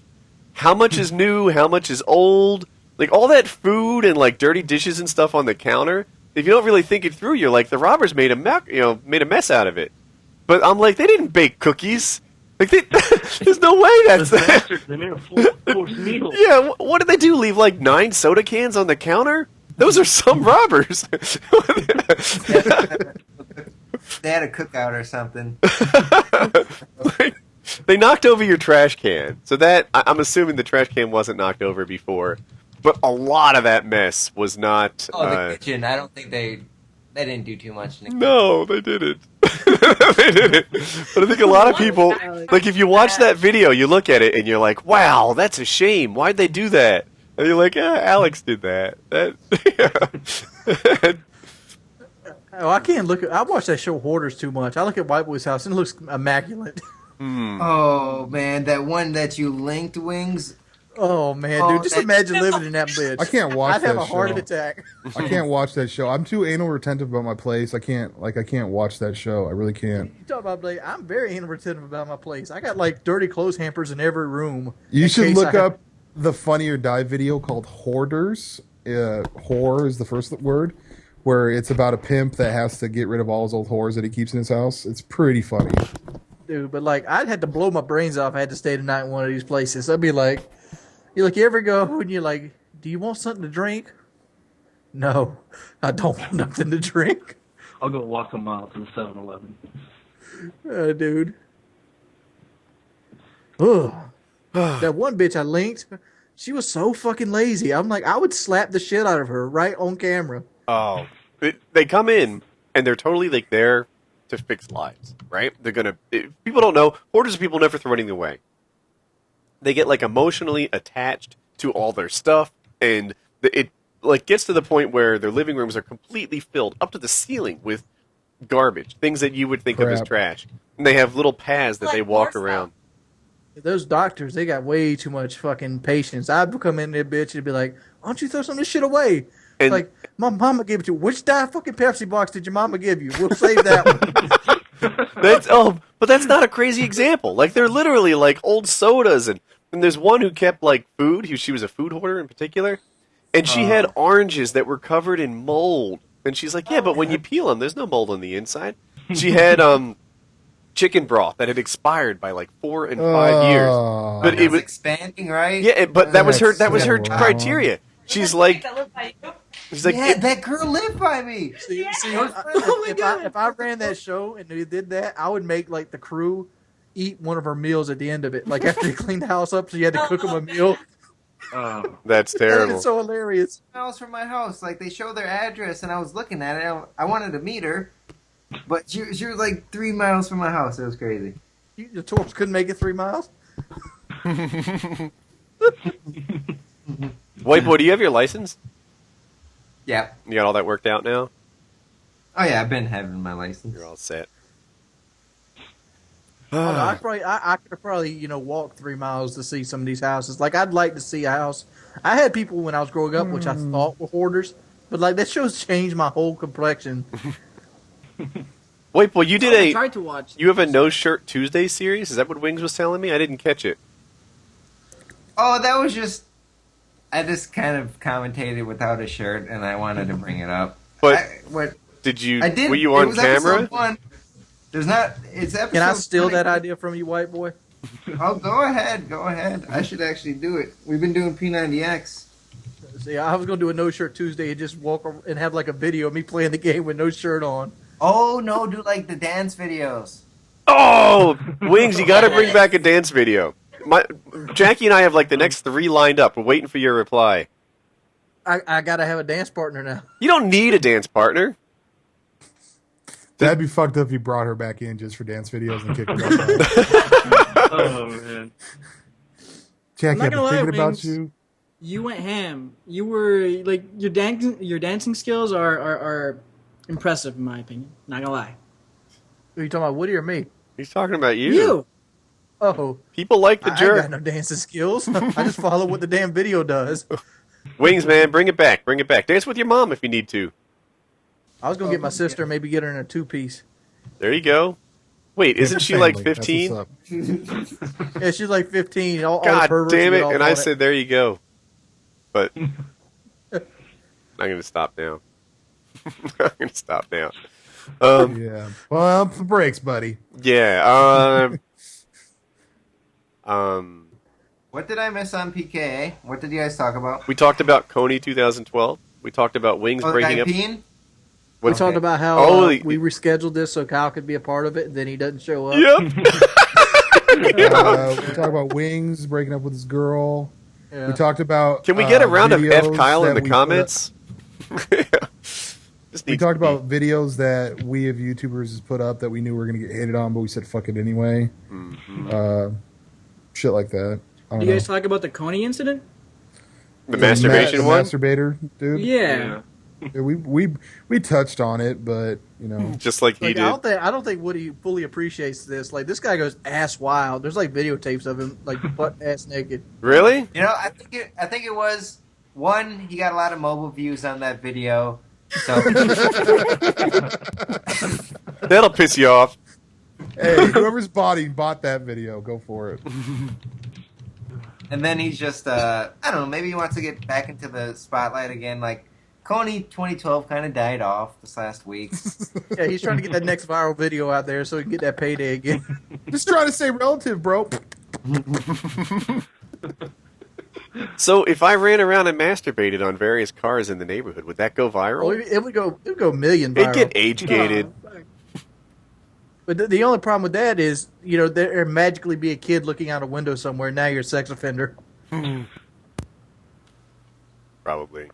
S2: how much is new? How much is old? Like, all that food and like dirty dishes and stuff on the counter. If you don't really think it through, you're like, the robbers made a mess out of it. But I'm like, they didn't bake cookies. Like there's no way that's that.
S7: They made a full-course meal.
S2: Yeah, what did they do? Leave like 9 soda cans on the counter? Those are some robbers.
S5: They had a cookout or something.
S2: Like, they knocked over your trash can. So that, I'm assuming the trash can wasn't knocked over before. But a lot of that mess was not...
S5: the kitchen. I don't think they didn't do too much in the kitchen.
S2: No, they didn't. But I think a lot of people, like, if you watch that video, you look at it and you're like, wow, that's a shame. Why'd they do that? And you're like, Alex did that.
S1: Oh, I can't look at. I watch that show Hoarders too much. I look at White Boy's house and it looks immaculate.
S5: Oh man, that one that you linked, Wings.
S1: Oh man, dude, just imagine living in that bitch.
S3: I can't watch
S1: I'd
S3: that
S1: have a heart
S3: show.
S1: attack.
S3: I can't watch that show. I'm too anal retentive about my place. I can't watch that show. I really can't.
S1: You talk about Blade. I'm very anal retentive about my place. I got like dirty clothes hampers in every room.
S3: You should look up the Funny or Die video called Hoarders. Whore is the first word, where it's about a pimp that has to get rid of all his old whores that he keeps in his house. It's pretty funny.
S1: Dude, but like, I'd had to blow my brains off. I had to stay the night in one of these places. I'd be like, you ever go and you're like, do you want something to drink? No, I don't want nothing to drink.
S7: I'll go walk a mile to the 7-Eleven.
S1: Dude. Ugh. That one bitch I linked, she was so fucking lazy. I'm like, I would slap the shit out of her right on camera.
S2: Oh. They come in, and they're totally, like, there to fix lives, right? They're gonna... People don't know. Hoarders of people never throw anything away. They get, like, emotionally attached to all their stuff, and it, like, gets to the point where their living rooms are completely filled up to the ceiling with garbage, things that you would think of as trash. And they have little paths that they walk around.
S1: Those doctors, they got way too much fucking patience. I'd come in there, bitch, and be like, why don't you throw some of this shit away?
S2: And
S1: like, my mama gave it to you. Which fucking Pepsi box did your mama give you? We'll save that one.
S2: But that's not a crazy example. Like, they're literally like old sodas, and there's one who kept like food. She was a food hoarder in particular, and she had oranges that were covered in mold. And she's like, yeah, but when you peel them, there's no mold on the inside. She had chicken broth that had expired by like 4 and 5 years. But it was
S5: expanding, right?
S2: Yeah, but that was her criteria. She's like,
S5: yeah, that girl lived by me.
S1: If I ran that show and they did that, I would make like the crew eat one of her meals at the end of it. Like after you cleaned the house up, so you had to cook them a meal.
S2: That's terrible.
S1: It's so hilarious.
S5: Miles from my house, like they show their address, and I was looking at it. I wanted to meet her, but she was like 3 miles from my house. It was crazy.
S1: Your torps couldn't make it 3 miles.
S2: White boy, do you have your license?
S5: Yeah.
S2: You got all that worked out now?
S5: Oh yeah, I've been having my license.
S2: You're all set.
S1: I could probably walk 3 miles to see some of these houses. Like I'd like to see a house. I had people when I was growing up, which I thought were hoarders, but like that show's changed my whole complexion.
S2: Wait, boy, you did
S4: I tried to watch.
S2: You have a No Shirt Tuesday series? Is that what Wings was telling me? I didn't catch it.
S5: Oh, that was just. I just kind of commentated without a shirt, and I wanted to bring it up.
S2: But
S5: did
S2: you?
S5: I did.
S2: Were you on camera?
S5: Episode 1. There's not. It's episode.
S1: Can I steal
S5: 20.
S1: that idea from you, white boy?
S5: Oh, go ahead. Go ahead. I should actually do it. We've been doing P90X.
S1: See, I was going to do a No Shirt Tuesday and just walk and have like a video of me playing the game with no shirt on.
S5: Oh, no. Do like the dance videos.
S2: Oh, Wings, you got to bring back a dance video. Jackie and I have like the next 3 lined up. We're waiting for your reply.
S1: I got to have a dance partner now.
S2: You don't need a dance partner.
S3: That'd be fucked up if you brought her back in just for dance videos and kicked her out.
S7: Oh, man.
S3: Jackie, I've been thinking
S4: Wings,
S3: about you.
S4: You went ham. You were like your dancing skills are impressive in my opinion. Not gonna lie.
S1: Are you talking about Woody or me?
S2: He's talking about you.
S4: You.
S1: Oh.
S2: People like the jerk.
S1: I ain't got no dancing skills. I just follow what the damn video does.
S2: Wings, man, bring it back. Bring it back. Dance with your mom if you need to.
S1: I was going to get my sister, maybe get her in a 2-piece.
S2: There you go. Wait, isn't she like 15?
S1: Yeah, she's like 15.
S2: God damn it. And I said, there you go. But I'm going to stop now. I'm going to stop now.
S3: Yeah. Well, the brakes, buddy.
S2: Yeah.
S5: What did I miss on PKA? What did you guys talk about?
S2: We talked about Kony 2012. We talked about Wings breaking up.
S1: We talked about how we rescheduled this so Kyle could be a part of it, and then he doesn't show up.
S2: Yep.
S3: We talked about Wings breaking up with his girl.
S1: Yeah.
S3: We talked about.
S2: Can we get a round of F Kyle in the comments?
S3: We talked about videos that we of YouTubers has put up that we knew we were going to get hated on, but we said fuck it anyway. Shit like that.
S4: Do you guys talk about the Kony incident?
S2: The masturbation one?
S3: The masturbator, dude?
S4: Yeah.
S3: Yeah, we touched on it, but you know,
S2: just like he did.
S1: I don't think Woody fully appreciates this. Like, this guy goes ass wild. There's like videotapes of him like butt ass naked.
S2: Really?
S5: You know, I think it was one. He got a lot of mobile views on that video, so
S2: that'll piss you off.
S3: Hey, whoever's bought that video, go for it.
S5: And then he's just I don't know. Maybe he wants to get back into the spotlight again, like. Kony 2012 kind of died off this last week.
S1: Yeah, he's trying to get that next viral video out there so he can get that payday again.
S3: Just trying to stay relative, bro.
S2: So if I ran around and masturbated on various cars in the neighborhood, would that go viral?
S1: Oh, it would go million viral.
S2: It'd get age-gated.
S1: But the only problem with that is, you know, there magically be a kid looking out a window somewhere. Now you're a sex offender.
S2: Probably.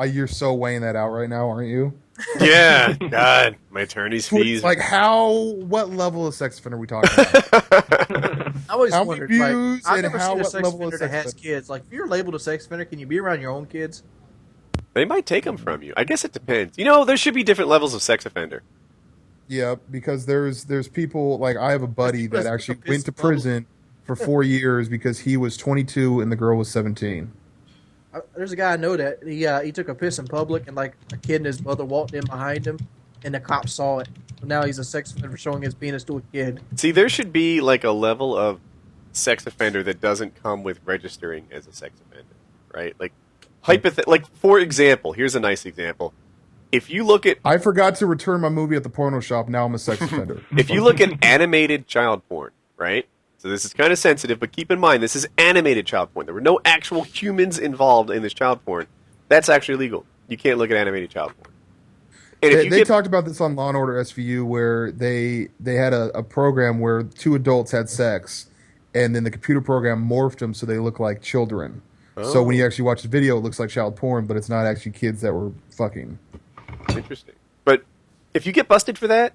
S3: You're so weighing that out right now, aren't you?
S2: Yeah, God, my attorney's fees.
S3: Like, what level of sex offender are we talking about?
S1: I always
S3: how
S1: wondered,
S3: many
S1: like,
S3: views
S1: I've
S3: and
S1: never
S3: how
S1: seen a
S3: what
S1: sex
S3: level of
S1: offender that
S3: sex
S1: has kids. Like, if you're labeled a sex offender, can you be around your own kids?
S2: They might take them from you. I guess it depends. You know, there should be different levels of sex offender.
S3: Yeah, because there's people, like, I have a buddy that actually went to prison for 4 years because he was 22 and the girl was 17.
S1: There's a guy I know that he took a piss in public, and like a kid and his mother walked in behind him, and the cops saw it. So now he's a sex offender for showing his penis to a kid.
S2: See, there should be like a level of sex offender that doesn't come with registering as a sex offender, right? Like, like for example, here's a nice example. If you look at,
S3: I forgot to return my movie at the porno shop. Now I'm a sex offender.
S2: If you look at animated child porn, right? So this is kind of sensitive, but keep in mind, this is animated child porn. There were no actual humans involved in this child porn. That's actually illegal. You can't look at animated child porn. And
S3: they talked about this on Law & Order SVU, where they had a program where two adults had sex, and then the computer program morphed them so they look like children. Oh. So when you actually watch the video, it looks like child porn, but it's not actually kids that were fucking.
S2: Interesting. But if you get busted for that,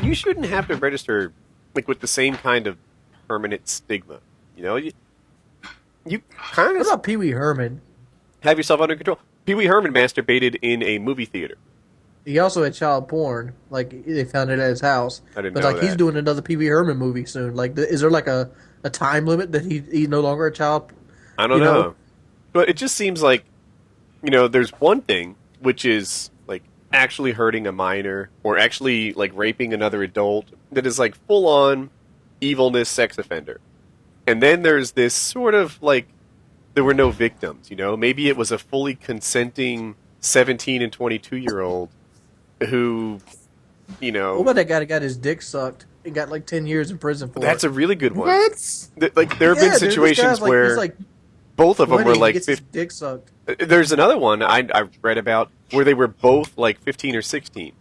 S2: you shouldn't have to register like with the same kind of permanent stigma. You know, you kind of.
S1: What about Pee Wee Herman?
S2: Have yourself under control. Pee Wee Herman masturbated in a movie theater.
S1: He also had child porn. Like, they found it at his house.
S2: I didn't
S1: but
S2: know
S1: like
S2: that.
S1: He's doing another Pee Wee Herman movie soon. Like, is there like a time limit that he's no longer a child?
S2: I don't know. But it just seems like, you know, there's one thing which is like actually hurting a minor or actually like raping another adult that is like full on evilness sex offender. And then there's this sort of like there were no victims, you know? Maybe it was a fully consenting 17 and 22-year-old who, you know...
S1: What about that guy that got his dick sucked and got like 10 years in prison for
S2: That's
S1: it?
S2: a really good one.
S3: What?
S2: Like, there have been situations where both of them were like...
S1: His dick sucked.
S2: There's another one I read about where they were both like 15 or 16.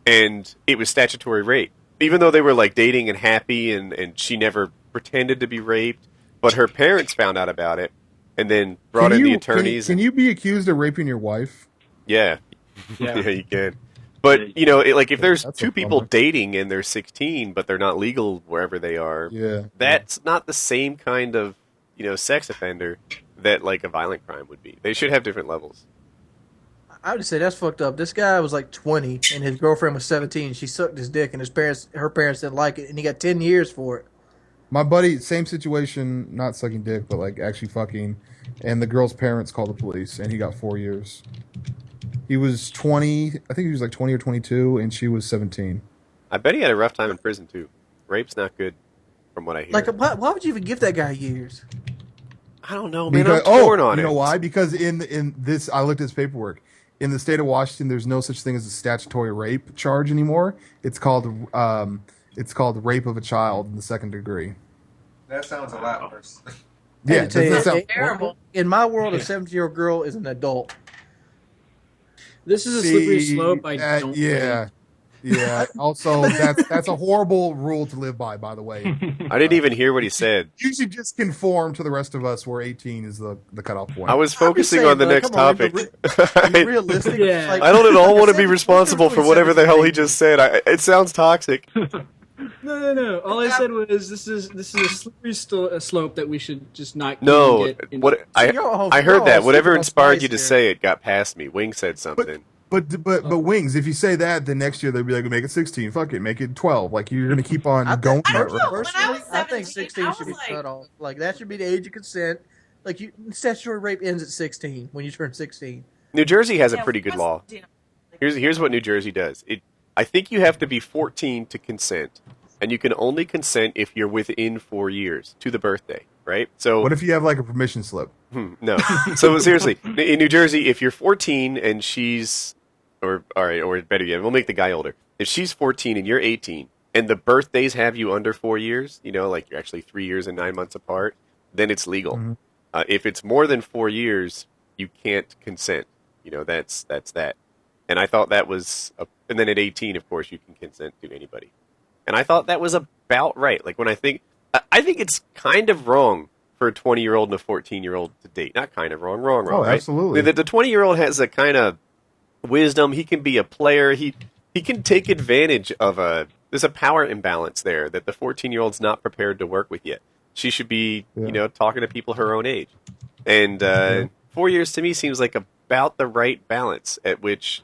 S2: And it was statutory rape. Even though they were like dating and happy and she never pretended to be raped, but her parents found out about it and then brought in the attorneys.
S3: Can you be accused of raping your wife?
S2: Yeah. Yeah, you can. But, you know, if there's two people dating and they're 16, but they're not legal wherever they are, that's not the same kind of, you know, sex offender that, like, a violent crime would be. They should have different levels.
S1: I would say that's fucked up. This guy was like 20, and his girlfriend was 17. She sucked his dick, and her parents didn't like it, and he got 10 years for it.
S3: My buddy, same situation, not sucking dick, but like actually fucking, and the girl's parents called the police, and he got 4 years. He was 20, I think he was like 20 or 22, and she was 17.
S2: I bet he had a rough time in prison, too. Rape's not good, from what I hear.
S1: Like, why would you even give that guy years?
S2: I don't know, man. I'm torn on it.
S3: You know why? Because in this, I looked at his paperwork. In the state of Washington, there's no such thing as a statutory rape charge anymore. It's called rape of a child in the second degree.
S5: That sounds a lot worse.
S3: Yeah,
S1: it's
S6: terrible.
S1: In my world, a 17-year-old girl is an adult.
S4: This is a slippery slope. I don't.
S3: Yeah. Yeah. Also, that's a horrible rule to live by the way.
S2: I didn't even hear what he said.
S3: You should just conform to the rest of us where 18 is the cutoff point.
S2: I was
S1: I'm just
S2: focusing
S1: saying,
S2: on the
S1: bro,
S2: next
S1: come on,
S2: topic.
S1: be realistic.
S4: Yeah.
S1: Like,
S2: I don't at all want to be
S1: 17
S2: responsible for whatever the hell he
S1: 17.
S2: just said. It sounds toxic.
S4: No. All I said was this is a slippery slope that we should just not.
S2: No,
S4: get into.
S2: what I
S1: Y'all
S2: heard that.
S1: all
S2: Whatever
S1: super on
S2: inspired
S1: spice
S2: you to
S1: here.
S2: say it got past me. Wing said something.
S3: But Wings, if you say that, then next year they'll be like, make it 16. Fuck it, make it 12. Like you're gonna keep on going.
S6: I don't know.
S3: Right?
S6: When I
S1: Personally,
S6: was
S1: I think
S6: 17,
S1: 16
S6: I
S1: should be
S6: was
S1: cut
S6: like-
S1: off. Like that should be the age of consent. Like statutory rape ends at 16 when you turn 16.
S2: New Jersey has a
S6: Yeah,
S2: pretty good
S6: was-
S2: law.
S6: yeah.
S2: Here's what New Jersey does. I think you have to be 14 to consent, and you can only consent if you're within 4 years to the birthday, right? So
S3: What if you have like a permission slip?
S2: no. So seriously, in New Jersey, if you're 14 and she's, or better yet, we'll make the guy older. If she's 14 and you're 18, and the birthdays have you under 4 years, like you're actually 3 years and 9 months apart, then it's legal.
S3: Mhm.
S2: If it's more than 4 years, you can't consent. That's that. And I thought that was, and then at 18, of course, you can consent to anybody. And I thought that was about right. Like when I think it's kind of wrong for a 20-year-old and a 14-year-old to date. Not kind of wrong,
S3: Oh,
S2: right?
S3: absolutely.
S2: The 20-year-old has a kind of wisdom. He can be a player. He can take advantage of there's a power imbalance there that the 14-year-old's not prepared to work with yet. She should be, talking to people her own age. And 4 years to me seems like about the right balance at which,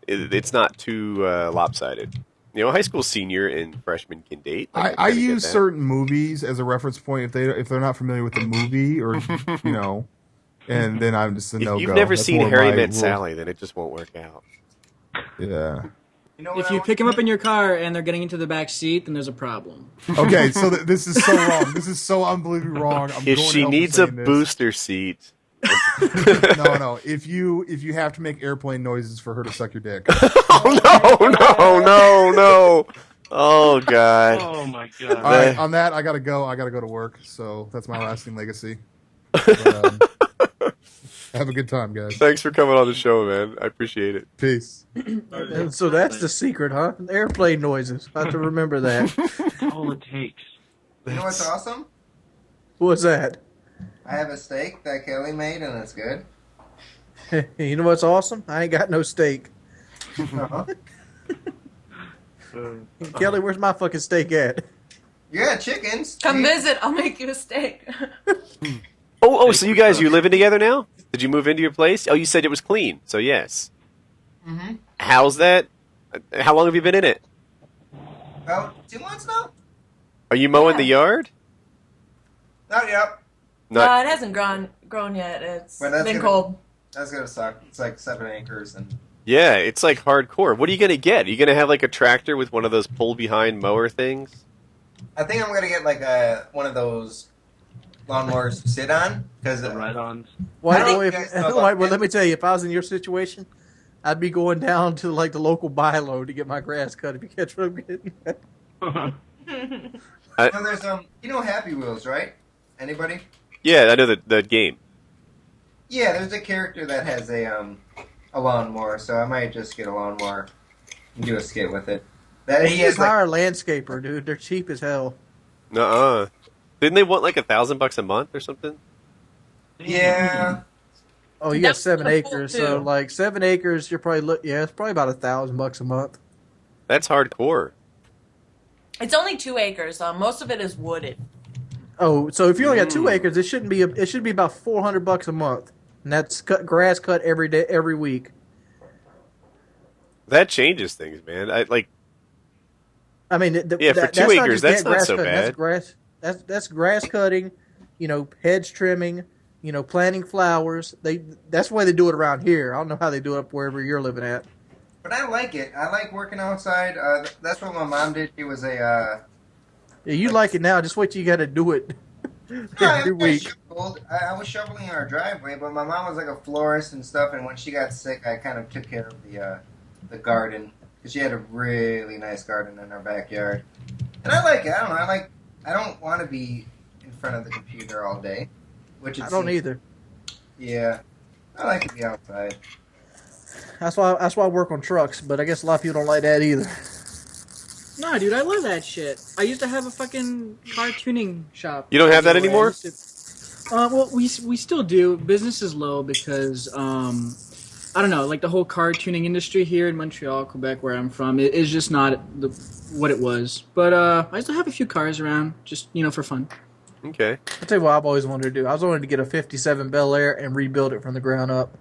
S2: it's not too lopsided. High school senior and freshman can date.
S3: I use certain movies as a reference point if they're not familiar with the movie or and then I'm just a no go.
S2: If you've never
S3: That's
S2: seen
S3: one of
S2: Harry
S3: my
S2: Met
S3: rules.
S2: Sally, then it just won't work out.
S3: Yeah.
S5: You know what
S4: If
S5: I
S4: you
S5: want-
S4: pick them up in your car and they're getting into the back seat, then there's a problem.
S3: Okay, so this is so wrong. This is so unbelievably wrong. I'm
S2: If
S3: going
S2: she
S3: hell for
S2: needs a
S3: saying this.
S2: booster seat,
S3: No. If you have to make airplane noises for her to suck your dick.
S2: no. Oh god.
S7: Oh my
S3: All
S7: god.
S3: right, on that I gotta go. I gotta go to work. So that's my lasting legacy. But, have a good time, guys.
S2: Thanks for coming on the show, man. I appreciate it.
S3: Peace.
S1: And so that's the secret, huh? Airplane noises. I have to remember that.
S7: That's all it takes.
S5: You know what's awesome?
S1: What's that?
S5: I have a steak that Kelly made, and it's good.
S1: You know what's awesome? I ain't got no steak.
S5: Uh-huh.
S1: Kelly, where's my fucking steak at?
S5: You got chickens.
S6: Come
S5: You-
S6: visit. I'll make you a steak.
S2: So you living together now? Did you move into your place? Oh, you said it was clean, so yes.
S5: Mm-hmm.
S2: How's that? How long have you been in it?
S5: About 2 months now?
S2: Are you mowing
S6: Yeah.
S2: the yard?
S5: Not yet.
S2: Not.
S6: It hasn't grown yet. It's
S5: But that's
S6: been
S5: gonna-
S6: cold.
S5: That's gonna suck. It's like 7 acres, and
S2: Yeah, it's like hardcore. What are you gonna get? Are you gonna have like a tractor with one of those pull behind mower things?
S5: I think I'm gonna get like one of those lawnmowers to sit on because
S7: The ride-ons.
S1: Why?
S5: I think
S1: Oh,
S5: you guys know about
S1: well, let me tell you, if I was in your situation, I'd be going down to like the local buy low to get my grass cut. If you catch what I'm getting at.
S5: there's Happy Wheels, right? Anybody?
S2: Yeah, I know the game.
S5: Yeah, there's a character that has a lawnmower, so I might just get a lawnmower and do a skit with it. That he
S1: Just
S5: has like
S1: hire a landscaper, dude. They're cheap as hell.
S2: Nuh-uh. Didn't they want like $1,000 a month or something?
S5: yeah.
S1: Oh, you got
S6: That's
S1: 7
S6: the full
S1: acres, so
S6: too.
S1: like 7 acres, you're probably it's probably about $1,000 a month.
S2: That's hardcore.
S6: It's only 2 acres. Most of it is wooded.
S1: Oh, so if you only got 2 acres, it should be about $400 a month, and that's grass cut every day, every week.
S2: That changes things, man.
S1: I mean,
S2: Yeah, for
S1: that's
S2: 2
S1: not
S2: acres,
S1: just
S2: that's
S1: grass
S2: not so
S1: cutting,
S2: bad.
S1: That's grass cutting, hedge trimming, planting flowers. That's the way they do it around here. I don't know how they do it up wherever you're living at.
S5: But I like it. I like working outside. That's what my mom did. She was a
S1: Yeah, you like it now. Just wait till you got to do it every week.
S5: I was shoveling our driveway, but my mom was like a florist and stuff. And when she got sick, I kind of took care of the garden because she had a really nice garden in our backyard. And I like it. I don't know. I don't want to be in front of the computer all day, which
S1: I don't either.
S5: Yeah, I like to be outside.
S1: That's why I work on trucks, but I guess a lot of people don't like that either.
S4: Nah, dude, I love that shit. I used to have a fucking car tuning shop.
S2: You don't have that anymore?
S4: Well, we still do. Business is low because I don't know, like the whole car tuning industry here in Montreal, Quebec, where I'm from, it is just not what it was. But I still have a few cars around, just for fun.
S2: Okay.
S1: I'll tell you what I've always wanted to do. I was wanting to get a 57 Bel Air and rebuild it from the ground up.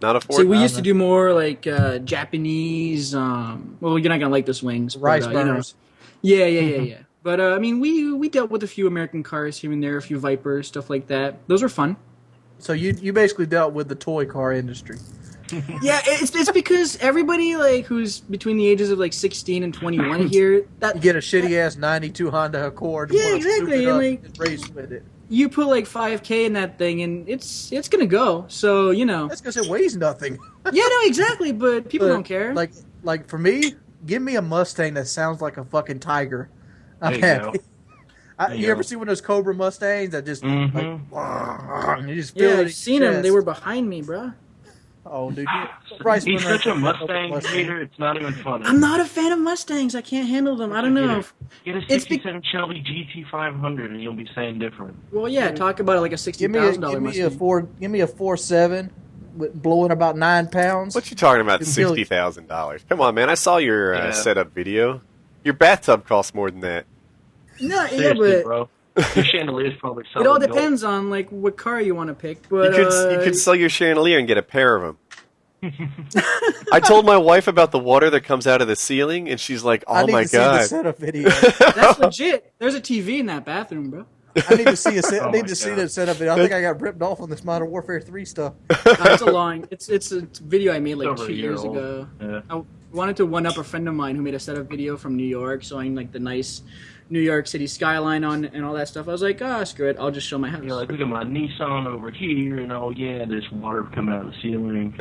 S2: Not a Ford?
S4: See, we used to do more like Japanese, well, you're not going to like the swings.
S1: Rice
S4: but,
S1: burners.
S4: Yeah. But, I mean, we dealt with a few American cars here and there, a few Vipers, stuff like that. Those were fun.
S1: So you basically dealt with the toy car industry.
S4: Yeah, it's because everybody like who's between the ages of like 16 and 21 here, that
S1: You get a shitty ass 92 Honda Accord.
S4: Yeah, exactly,
S1: And race with it.
S4: you put like 5K in that thing and it's gonna go. So
S1: That's because it weighs nothing.
S4: Yeah, no, exactly. But people don't care.
S1: Like for me, give me a Mustang that sounds like a fucking tiger. I'm
S7: There you
S1: happy.
S7: go.
S1: You ever see one of those Cobra Mustangs that just
S7: Mhm.
S1: like you just feel
S4: Yeah,
S1: it in
S4: I've seen
S1: your
S4: them. They
S1: chest.
S4: were behind me, bro.
S1: Oh, dude. Bryce
S7: He's
S1: Winter-
S7: such a Mustang hater, it's not even funny.
S4: I'm not a fan of Mustangs. I can't handle them. I don't know.
S7: Get a
S4: It's be-
S7: 67 Shelby GT500 and you'll be saying different.
S4: Well, yeah, talk about it like a
S1: Give me a
S4: $60,000 Mustang.
S1: 4.7 with blowing about 9 pounds.
S2: What you talking about?
S1: It's really-
S2: $60,000. Come on, man. I saw your
S7: Yeah.
S2: setup video. Your bathtub costs more than that.
S4: No, yeah,
S7: Seriously,
S4: but
S7: bro. Your chandelier's probably
S4: it all
S7: solid gold.
S4: depends on like what car you want to pick. But
S2: You could sell your chandelier and get a pair of them. I told my wife about the water that comes out of the ceiling, and she's like,
S1: I
S2: "Oh
S1: need
S2: my
S1: to see the
S2: god!"
S1: setup video.
S4: that's legit. There's a TV in that bathroom, bro.
S1: I need to see
S7: Oh
S1: I need
S7: my
S1: to see
S7: God.
S1: the setup video. I think I got ripped off on this Modern Warfare 3 stuff.
S4: It's a long. It's a video I made like
S7: Over a
S4: 2
S7: year
S4: years
S7: old.
S4: ago.
S7: Yeah.
S4: I wanted to one up a friend of mine who made a setup video from New York, showing like the nice New York City skyline on and all that stuff. I was like, screw it, I'll just show my house.
S7: You're like, look at my Nissan over here, and oh yeah, there's water coming out of the ceiling.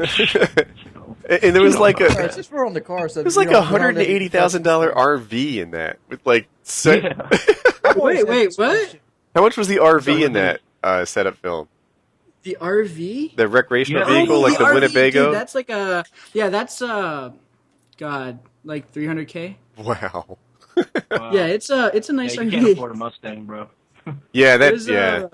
S2: And there was like
S1: All right,
S2: a
S1: since we're on the car subject,
S2: there's like a $180,000 RV in that with like.
S7: Yeah.
S4: Wait, what?
S2: How much was the RV in that setup film?
S4: The RV?
S2: The recreational
S7: Yeah.
S2: vehicle, like the
S4: RV,
S2: Winnebago.
S4: Dude, that's like that's God, like 300K.
S2: Wow.
S7: Wow.
S4: Yeah, it's a nice
S7: Yeah, you can't
S4: RV.
S7: afford a Mustang, bro.
S2: Yeah,
S4: There's,
S2: yeah.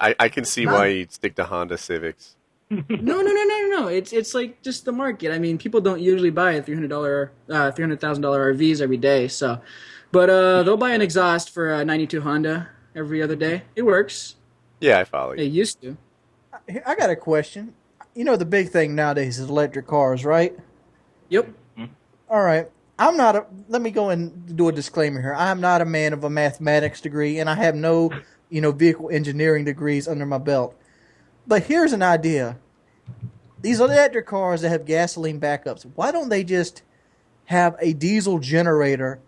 S2: I can see why you'd stick to Honda Civics.
S4: No. It's like just the market. I mean, people don't usually buy a $300,000 RVs every day. So, but they'll buy an exhaust for a '92 Honda every other day. It works.
S2: Yeah, I follow
S4: It
S2: you.
S4: used to.
S1: I got a question. The big thing nowadays is electric cars, right?
S4: Yep.
S1: All right. Let me go and do a disclaimer here. I am not a man of a mathematics degree, and I have no, vehicle engineering degrees under my belt. But here's an idea. These electric cars that have gasoline backups, why don't they just have a diesel generator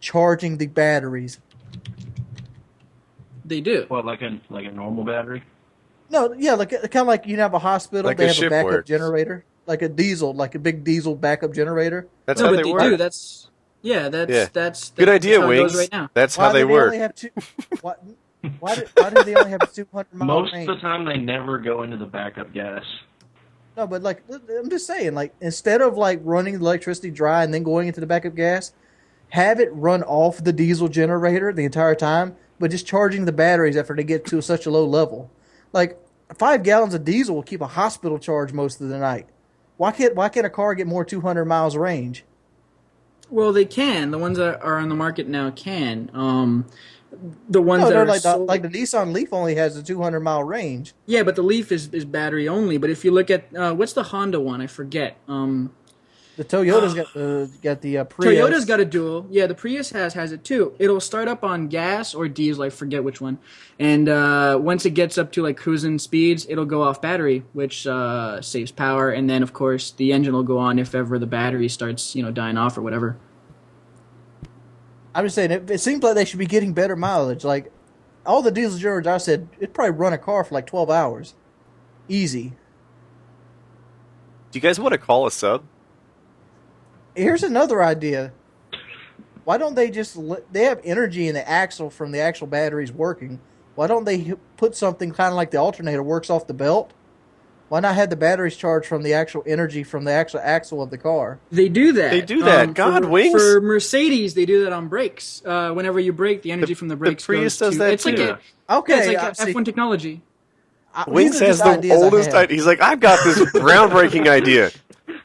S1: charging the batteries?
S4: They do.
S7: What, like a normal battery?
S1: No, yeah, kind of like you have a hospital,
S2: Like
S1: they
S2: a
S1: have a
S2: ship
S1: backup
S2: works.
S1: generator, like a big diesel backup generator.
S2: That's
S4: No,
S2: how
S4: but
S2: they
S4: they
S2: work.
S4: do. That's
S2: Yeah.
S4: that's
S2: Good idea,
S4: how it goes
S2: Wings.
S4: right now.
S2: That's how they
S1: do
S2: work.
S1: only have why do they only have a 200 mile
S7: Most
S1: range?
S7: of the time, they never go into the backup gas.
S1: No, but like I'm just saying, like instead of like running the electricity dry and then going into the backup gas, have it run off the diesel generator the entire time, but just charging the batteries after they get to such a low level. Like 5 gallons of diesel will keep a hospital charged most of the night. Why can't a car get more 200 miles range?
S4: Well, they can. The ones that are on the market now can. The ones
S1: No,
S4: that
S1: they're
S4: are
S1: like
S4: sold-
S1: the Nissan Leaf only has a 200 mile range.
S4: Yeah, but the Leaf is battery only. But if you look at what's the Honda one? I forget.
S1: The Toyota's got the Prius.
S4: Toyota's got a dual. Yeah, the Prius has it too. It'll start up on gas or diesel. I forget which one. And once it gets up to like cruising speeds, it'll go off battery, which saves power. And then of course the engine will go on if ever the battery starts dying off or whatever.
S1: I'm just saying, it seems like they should be getting better mileage. Like, all the diesel generators I said, it'd probably run a car for like 12 hours. Easy.
S2: Do you guys want to call a sub?
S1: Here's another idea. Why don't they they have energy in the axle from the actual batteries working. Why don't they put something kind of like the alternator works off the belt? Why not have the batteries charged from the actual energy from the actual axle of the car?
S4: They do that.
S2: They do that. God, wings.
S4: For Mercedes, they do that on brakes. Whenever you brake, the energy from the brakes
S2: the Prius
S4: goes
S2: does
S4: to,
S2: that
S4: it's
S2: too.
S4: It's like F1 technology.
S2: Wings has the oldest idea. He's like, I've got this groundbreaking idea.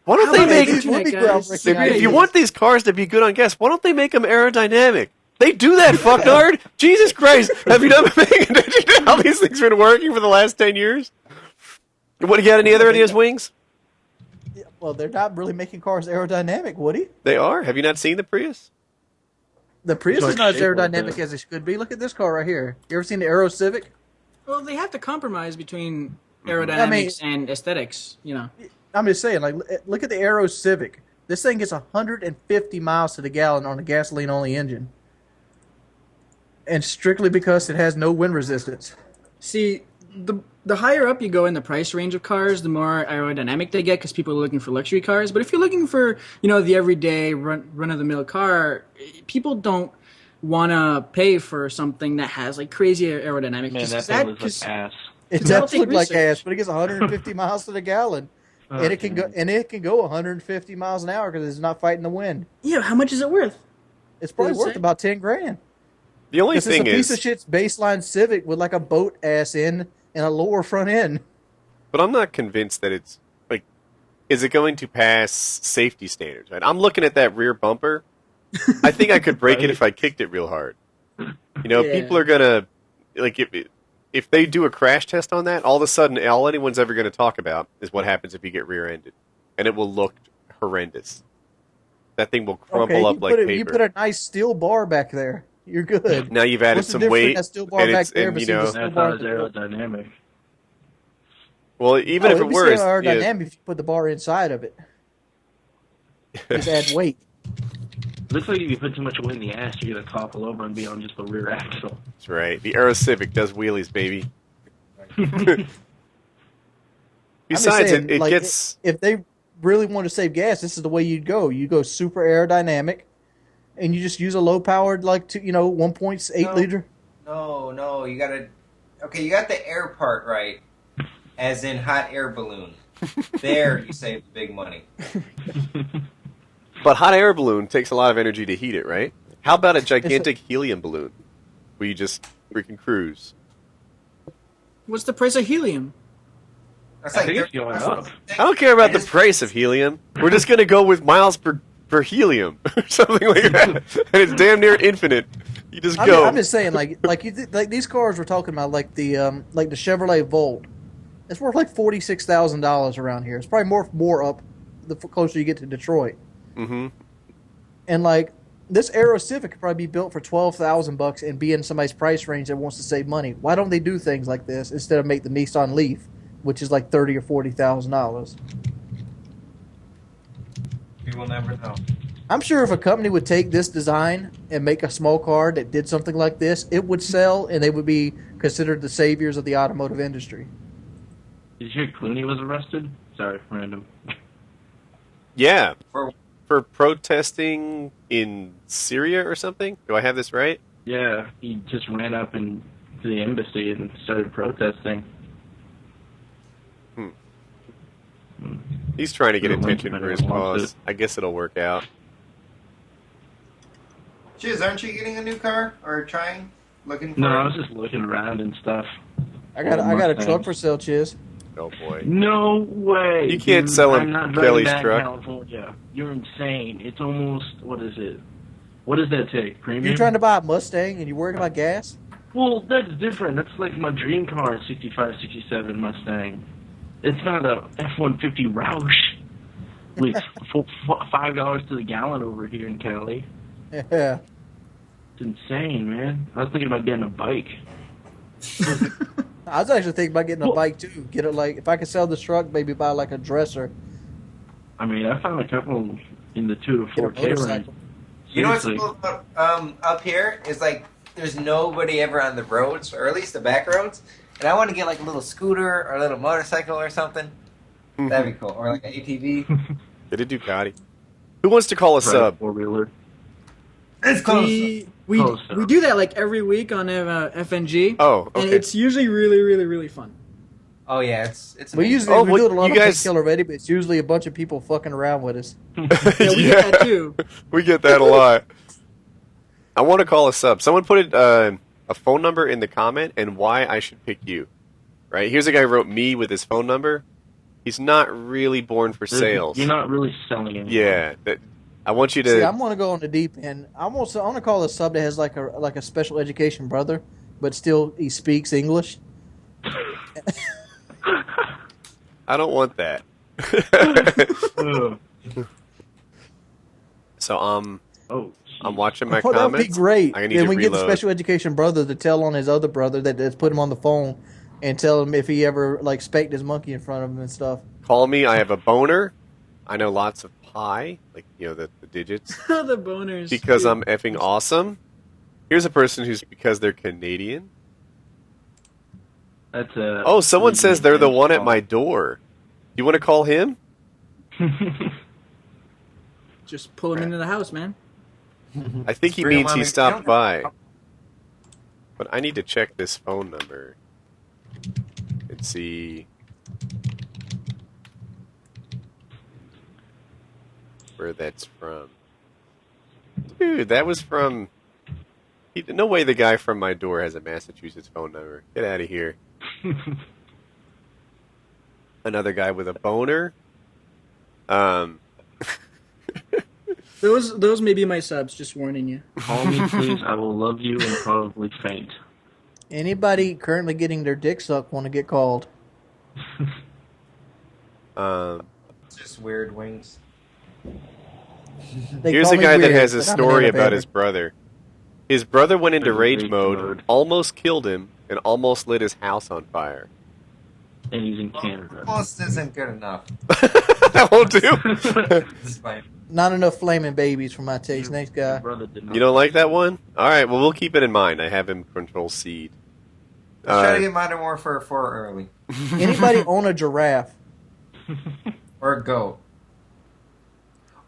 S2: Why don't they make... If you want these cars to be good on gas, why don't they make them aerodynamic? They do that, fucknard! Jesus Christ! Have you not been paying attention to how these things have been working for the last 10 years? What, you got any other ideas, Wings?
S1: Yeah, well, they're not really making cars aerodynamic, Woody.
S2: They are. Have you not seen the Prius?
S1: The Prius is not as aerodynamic as it could be. Look at this car right here. You ever seen the Aero Civic?
S4: Well, they have to compromise between aerodynamics and aesthetics, you know.
S1: I'm just saying, like, look at the Aero Civic. This thing gets 150 miles to the gallon on a gasoline-only engine. And strictly because it has no wind resistance.
S4: See, the higher up you go in the price range of cars, the more aerodynamic they get because people are looking for luxury cars. But if you're looking for, you know, the everyday run-of-the-mill car, people don't want to pay for something that has, like, crazy aerodynamic.
S7: Man, that thing looks like ass.
S1: It does look like ass, but it gets 150 miles to the gallon. And it can go 150 miles an hour because it's not fighting the wind.
S4: Yeah, how much is it worth?
S1: It's probably worth about 10 grand.
S2: The only thing
S1: is, it's a piece of shit's baseline Civic with like a boat ass end and a lower front end.
S2: But I'm not convinced that it's like, is it going to pass safety standards? Right? I'm looking at that rear bumper. I think I could break it if I kicked it real hard. You know, people are gonna like if they do a crash test on that. All of a sudden, all anyone's ever going to talk about is what happens if you get rear-ended, and it will look horrendous. That thing will crumple up like paper.
S1: You put a nice steel bar back there. You're good.
S2: Now you've added some weight,
S1: and it's
S2: you know,
S7: that's not as aerodynamic.
S2: Well, even if it were,
S1: it's aerodynamic if you put the bar inside of it. Just add weight.
S7: Looks like if you put too much weight in the ass, you're gonna topple over and be on just the rear axle.
S2: That's right. The Aero Civic does wheelies, baby. Besides,
S1: saying,
S2: it
S1: like,
S2: gets.
S1: If they really want to save gas, this is the way you'd go. You go super aerodynamic. And you just use a low-powered, like, 1.8 liter?
S5: No, you gotta... Okay, you got the air part right, as in hot air balloon. There, you save the big money.
S2: But hot air balloon takes a lot of energy to heat it, right? How about a gigantic helium balloon, where you just freaking cruise?
S4: What's the price of helium?
S5: That's like
S7: it's going up.
S2: I don't care about the price of helium. We're just going to go with miles per helium or something like that, and it's damn near infinite. You just go.
S1: I'm just saying, like these cars we're talking about, like the Chevrolet Volt. It's worth like $46,000 around here. It's probably more up the closer you get to Detroit.
S2: Mm-hmm.
S1: And like this Aero Civic could probably be built for $12,000 and be in somebody's price range that wants to save money. Why don't they do things like this instead of make the Nissan Leaf, which is like $30,000 or $40,000?
S5: We will never know.
S1: I'm sure if a company would take this design and make a small car that did something like this, it would sell and they would be considered the saviors of the automotive industry.
S7: Did you hear Kony was arrested? Sorry, random.
S2: Yeah. For protesting in Syria or something? Do I have this right?
S7: Yeah, he just ran up to the embassy and started protesting.
S2: He's trying to get attention for his cause. I guess it'll work out.
S5: Chiz, aren't you getting a new car or trying? Looking for
S7: No, I was just looking around and stuff.
S1: I got a truck for sale, Chiz.
S2: Oh boy.
S7: No way.
S2: You can't sell him Kelly's truck.
S7: California. You're insane. It's almost, what is it? What does that take? Premium?
S1: You're trying to buy a Mustang and you're worried about gas?
S7: Well, that's different. That's like my dream car, 65, 67 Mustang. It's not a F-150 Roush with $5 to the gallon over here in Cali.
S1: Yeah.
S7: It's insane, man. I was thinking about getting a bike.
S1: I was actually thinking about getting a bike too. Get it like if I could sell this truck, maybe buy like a dresser.
S7: I mean, I found a couple in the 2 to 4K range.
S5: You know what's cool about up here is like there's nobody ever on the roads, or at least the back roads. And I want to get like a little scooter or a little motorcycle or something. That'd be cool, or like an ATV.
S2: Get a Ducati. Who wants to call a sub?
S7: 4-wheeler.
S5: It's close.
S4: We do that like every week on FNG.
S2: Oh, okay.
S4: And it's usually really, really, really fun.
S5: Oh yeah, it's
S1: We
S5: amazing.
S1: usually
S2: Oh,
S1: we
S2: well,
S1: do it a lot
S2: you
S1: of
S2: guys-
S1: painkiller already, but it's usually a bunch of people fucking around with us.
S4: Yeah, we get that too.
S2: We get that a lot. I want to call a sub. Someone put a phone number in the comment and why I should pick you. Right? Here's a guy who wrote me with his phone number. He's not really born for sales.
S7: You're not really selling anything.
S2: Yeah. I want you to...
S1: See, I'm gonna go on the deep end. I want to call a sub that has like a special education brother, but still he speaks English.
S2: I don't want that.
S7: Ugh.
S2: So,
S7: Oh,
S2: I'm watching my
S1: Oh, that
S2: comments.
S1: would be great.
S2: I need
S1: Then
S2: to
S1: we get the
S2: reload.
S1: special education brother to tell on his other brother that's put him on the phone and tell him if he ever like spanked his monkey in front of him and stuff.
S2: Call me. I have a boner. I know lots of pi, like, the digits.
S4: The boners.
S2: Because I'm effing awesome. Here's a person who's because they're Canadian.
S7: that's a.
S2: Oh, someone says they're the one at my door. You want to call him?
S4: Just pull him into the house, man.
S2: I think he
S5: Bring him
S2: means
S5: on
S2: he
S5: the-
S2: stopped by. But I need to check this phone number and see where that's from. Dude, that was from... No way the guy from my door has a Massachusetts phone number. Get out of here. Another guy with a boner.
S4: Those may be my subs. Just warning you.
S7: Call me, please. I will love you and probably faint.
S1: Anybody currently getting their dick sucked want to get called.
S5: It's just weird wings.
S1: They
S2: Here's
S1: call
S2: a
S1: me
S2: guy that
S1: weird,
S2: has a
S1: but I'm an
S2: story about
S1: elevator.
S2: his brother. His brother went into
S7: Rage
S2: rage mode,
S7: mode.
S2: almost killed him, and almost lit his house on fire.
S7: And he's in Canada.
S5: Almost isn't good enough.
S2: That won't do.
S5: It's fine.
S1: Not enough flaming babies for my taste. Next guy.
S7: Brother did not.
S2: You don't like that one? Alright, well, we'll keep it in mind. I have him control seed.
S5: Let's try to get Modern Warfare 4 early.
S1: Anybody own a giraffe?
S5: Or a goat.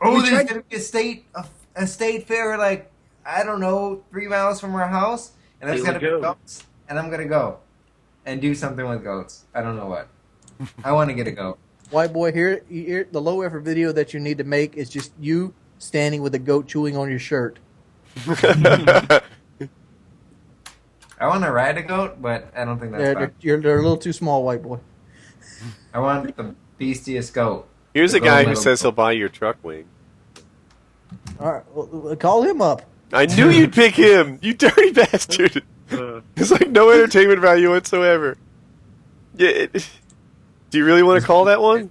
S5: Oh,
S4: We
S5: there's
S4: tried-
S5: going to be a state fair, like, I don't know, 3 miles from our house. And there's
S7: Here
S5: going
S7: we
S5: to be
S7: go.
S5: goats. And I'm going to go. And do something with goats. I don't know what. I want to get a goat.
S1: White boy, here, the low effort video that you need to make is just you standing with a goat chewing on your shirt.
S5: I want to ride a goat, but I don't think that's fun.
S1: They're a little too small, white boy.
S5: I want the beastiest goat.
S2: Here's
S5: The
S2: a guy
S5: gold
S2: who
S5: medal
S2: says he'll
S5: goat.
S2: buy your truck wing.
S1: All right, well, call him up.
S2: I knew you'd pick him! You dirty bastard! There's like no entertainment value whatsoever. Yeah, do you really want to call that one?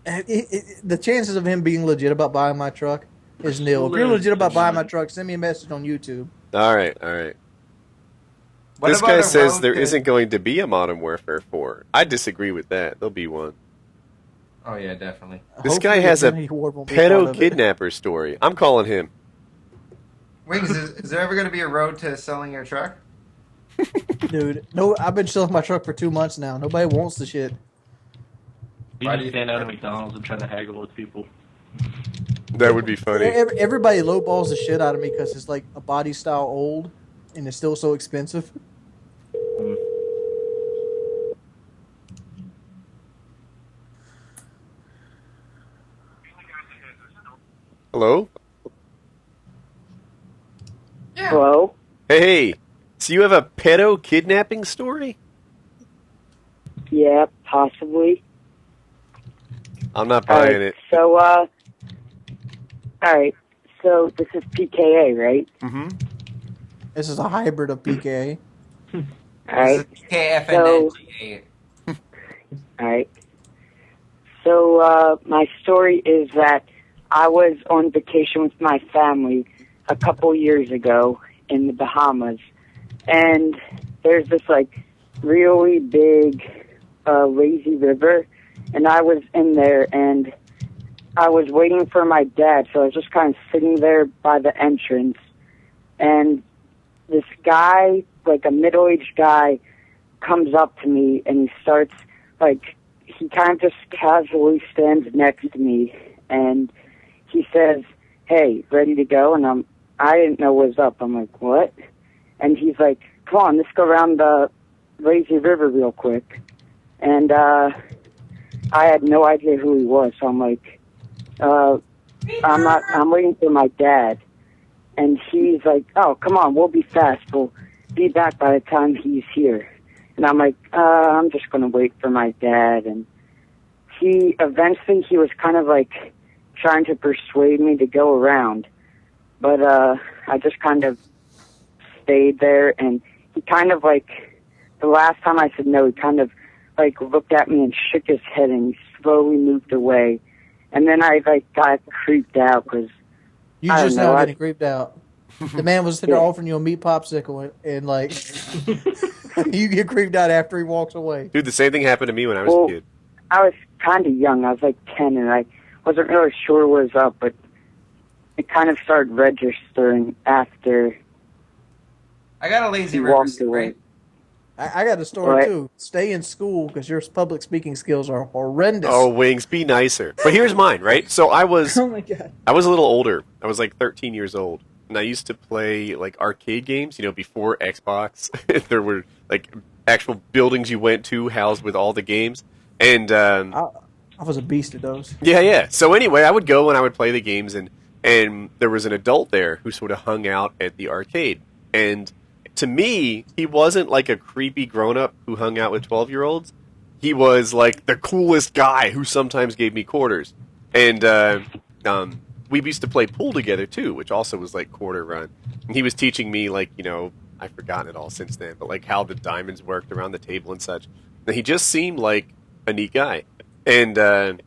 S1: The chances of him being legit about buying my truck is nil. If you're legit about buying my truck, send me a message on YouTube.
S2: Alright.
S5: What
S2: This
S5: about
S2: guy
S5: a
S2: says
S5: road
S2: there
S5: to-
S2: isn't going to be a Modern Warfare 4. I disagree with that. There'll be one.
S5: Oh, yeah, definitely.
S2: This guy
S1: Hopefully,
S2: has a
S1: Infinity Ward won't be part
S2: pedo
S1: of it.
S2: kidnapper story. I'm calling him.
S5: Wings, is there ever going to be a road to selling your truck?
S1: Dude, no, I've been selling my truck for 2 months now. Nobody wants the shit.
S7: You
S5: Why do
S7: just
S5: you
S7: stand out at
S5: think-
S7: McDonald's and try to haggle with people.
S2: That would be funny.
S1: Everybody lowballs the shit out of me because it's like a body style old and it's still so expensive.
S2: Hello?
S8: Hello?
S2: Hey, so you have a pedo kidnapping story?
S8: Yeah, possibly.
S2: I'm not buying it.
S8: So, alright. So, this is PKA, right?
S2: Mm-hmm.
S1: This is a hybrid of PKA.
S8: Alright.
S5: This is KFNG.
S8: Alright. So, my story is that I was on vacation with my family a couple years ago in the Bahamas. And there's this, like, really big, lazy river. And I was in there, and I was waiting for my dad, so I was just kind of sitting there by the entrance. And this guy, like a middle-aged guy, comes up to me, and he starts, like, he kind of just casually stands next to me, and he says, "Hey, ready to go?" And I didn't know what was up. I'm like, "What?" And he's like, "Come on, let's go around the lazy river real quick." and I had no idea who he was. So I'm like, I'm waiting for my dad. And he's like, oh, come on, we'll be fast. We'll be back by the time he's here. And I'm like, I'm just going to wait for my dad. And he was kind of like trying to persuade me to go around. But I just kind of stayed there. And he kind of like, the last time I said no, he kind of like looked at me and shook his head and he slowly moved away. And then I like got creeped out because
S1: you just now getting creeped out. The man was sitting there offering you a meat popsicle and like you get creeped out after he walks away.
S2: Dude, the same thing happened to me when I was a kid.
S8: I was kind of young. I was like 10 and I wasn't really sure what was up, but it kind of started registering after
S5: I got a lazy
S8: he
S5: river
S8: walked away.
S1: I got a story too. Stay in school because your public speaking skills are horrendous.
S2: Oh, Wings, be nicer. But here's mine, right? So I was,
S4: Oh my god.
S2: I was a little older. I was like 13 years old, and I used to play like arcade games. You know, before Xbox, there were like actual buildings you went to housed with all the games. And
S1: I was a beast at those.
S2: yeah. So anyway, I would go and I would play the games, and there was an adult there who sort of hung out at the arcade, and to me, he wasn't like a creepy grown-up who hung out with 12-year-olds. He was like the coolest guy who sometimes gave me quarters. And we used to play pool together too, which also was like quarter run. And he was teaching me like, you know, I've forgotten it all since then, but like how the diamonds worked around the table and such. And he just seemed like a neat guy. And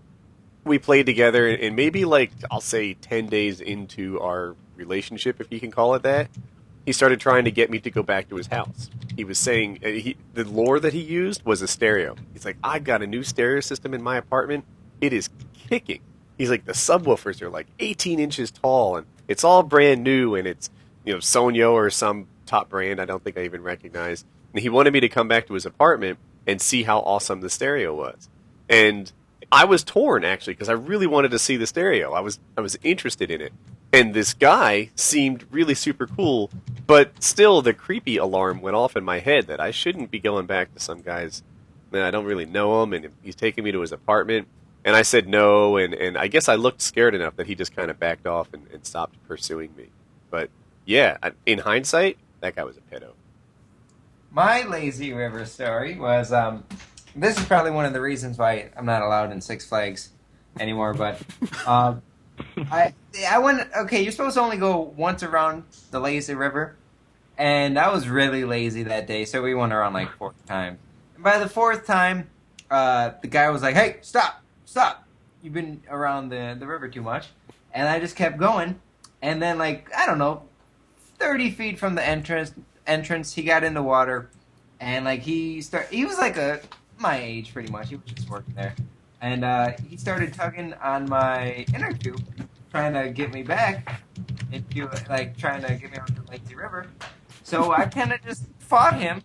S2: we played together, and maybe like, I'll say 10 days into our relationship, if you can call it that, he started trying to get me to go back to his house. He was saying the lure that he used was a stereo. He's like, I've got a new stereo system in my apartment. It is kicking. He's like, the subwoofers are like 18 inches tall, and it's all brand new, and it's, you know, Sonyo or some top brand I don't think I even recognized. And he wanted me to come back to his apartment and see how awesome the stereo was. And I was torn, actually, because I really wanted to see the stereo. I was interested in it. And this guy seemed really super cool, but still the creepy alarm went off in my head that I shouldn't be going back to some guy's, man, I don't really know him, and he's taking me to his apartment. And I said no, and I guess I looked scared enough that he just kind of backed off and stopped pursuing me. But yeah, in hindsight, that guy was a pedo.
S5: My lazy river story was, this is probably one of the reasons why I'm not allowed in Six Flags anymore, but I went, okay, you're supposed to only go once around the lazy river, and I was really lazy that day, so we went around like 4 times. And by the 4th time, the guy was like, hey, stop, you've been around the river too much. And I just kept going, and then like, I don't know, 30 feet from the entrance, he got in the water, and like he was like my age pretty much, he was just working there. And he started tugging on my inner tube, trying to get me back into, like, trying to get me onto the lazy river. So I kind of just fought him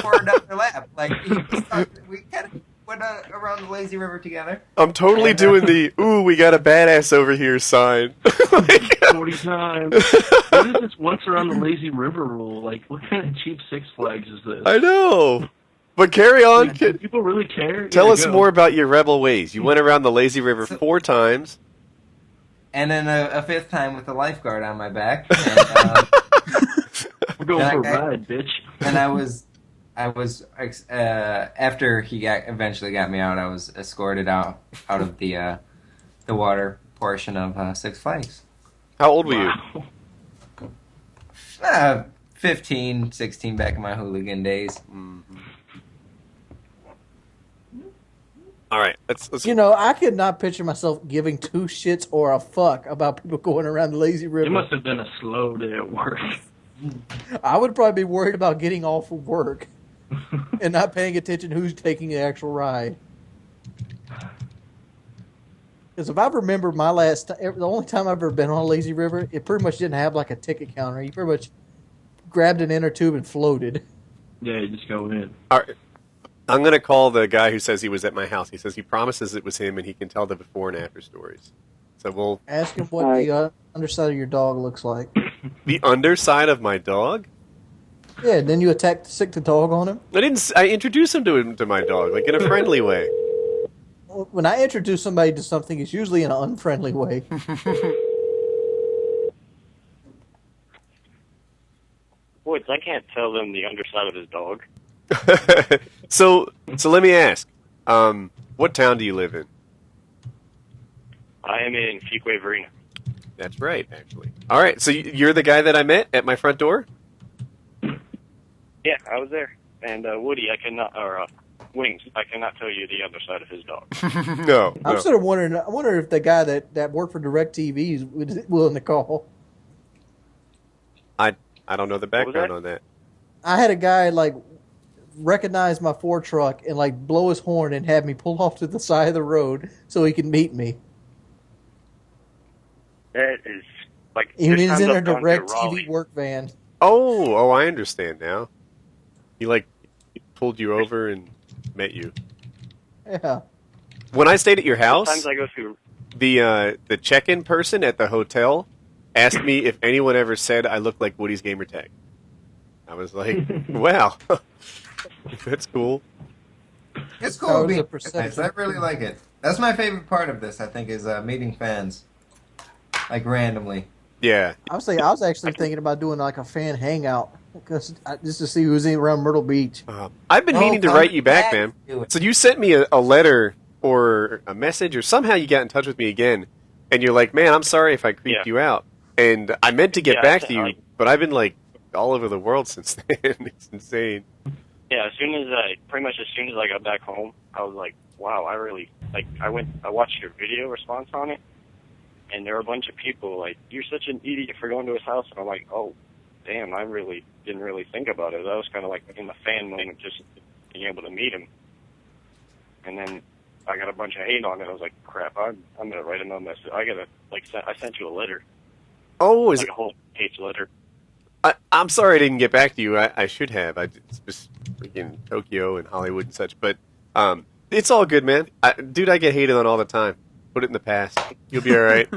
S5: for another lap. Like, we kind of went around the lazy river together.
S2: I'm totally doing the, ooh, we got a badass over here sign.
S7: 40 times. What is this once around the lazy river rule? Like, what kind of cheap Six Flags is this?
S2: I know. But carry on.
S7: Like, do people really care?
S2: Tell us more about your rebel ways. You went around the lazy river 4 times.
S5: And then a 5th time with the lifeguard on my back. And,
S7: we're going for a ride, bitch.
S5: And I was after he eventually got me out, I was escorted out of the water portion of Six Flags.
S2: How old were you?
S5: 15, 16 back in my hooligan days.
S2: Mm-hmm. All right, let's.
S1: You know, I could not picture myself giving 2 shits or a fuck about people going around the lazy river.
S7: It must have been a slow day at work.
S1: I would probably be worried about getting off of work and not paying attention who's taking the actual ride. Because if I remember the only time I've ever been on a lazy river, it pretty much didn't have like a ticket counter. You pretty much grabbed an inner tube and floated.
S7: Yeah, you just go in.
S2: All right. I'm going to call the guy who says he was at my house. He says he promises it was him, and he can tell the before and after stories. So we'll
S1: ask him what the underside of your dog looks like.
S2: The underside of my dog?
S1: Yeah, then you attacked sick the dog on him.
S2: I didn't. I introduced him to my dog, like in a friendly way.
S1: When I introduce somebody to something, it's usually in an unfriendly way.
S9: Woods, I can't tell them the underside of his dog.
S2: So let me ask, what town do you live in?
S9: I am in Fuquay Verena.
S2: That's right, actually. All right, so you're the guy that I met at my front door?
S9: Yeah, I was there. And Woody, I cannot, or Wings, I cannot tell you the other side of his dog.
S2: No.
S1: I'm sort of wondering. I wonder if the guy that worked for DirecTV is willing to call.
S2: I don't know the background on that.
S1: I had a guy like recognize my Ford truck and like blow his horn and have me pull off to the side of the road so he can meet me.
S9: That is like
S1: He was in a DirecTV work van.
S2: Oh, I understand now. He pulled you over and met you.
S1: Yeah.
S2: When I stayed at your house,
S9: sometimes I go through
S2: the check-in person at the hotel asked me if anyone ever said I looked like Woody's gamer tag. I was like, wow, that's cool.
S5: It's cool.
S1: That was a
S5: Nice. I really like it. That's my favorite part of this, I think, is meeting fans. Like, randomly.
S2: Yeah.
S1: I was actually thinking about doing like a fan hangout just to see who's around Myrtle Beach.
S2: I've been meaning to write you back, man. So you sent me a letter or a message, or somehow you got in touch with me again, and you're like, man, I'm sorry if I creeped you out. And I meant to get back to you, but I've been all over the world since then. It's insane.
S9: Yeah, as soon as I got back home, I was like, wow, I really, I watched your video response on it, and there were a bunch of people like, you're such an idiot for going to his house, and I'm like, oh, damn, I really didn't really think about it. I was kind of like in the fan moment, just being able to meet him. And then I got a bunch of hate on it. I was like, crap, I'm going to write another message. I sent you a letter.
S2: Oh,
S9: a whole page letter.
S2: I'm sorry I didn't get back to you. I should have. It's just freaking Tokyo and Hollywood and such. But it's all good, man. Dude, I get hated on all the time. Put it in the past. You'll be all right.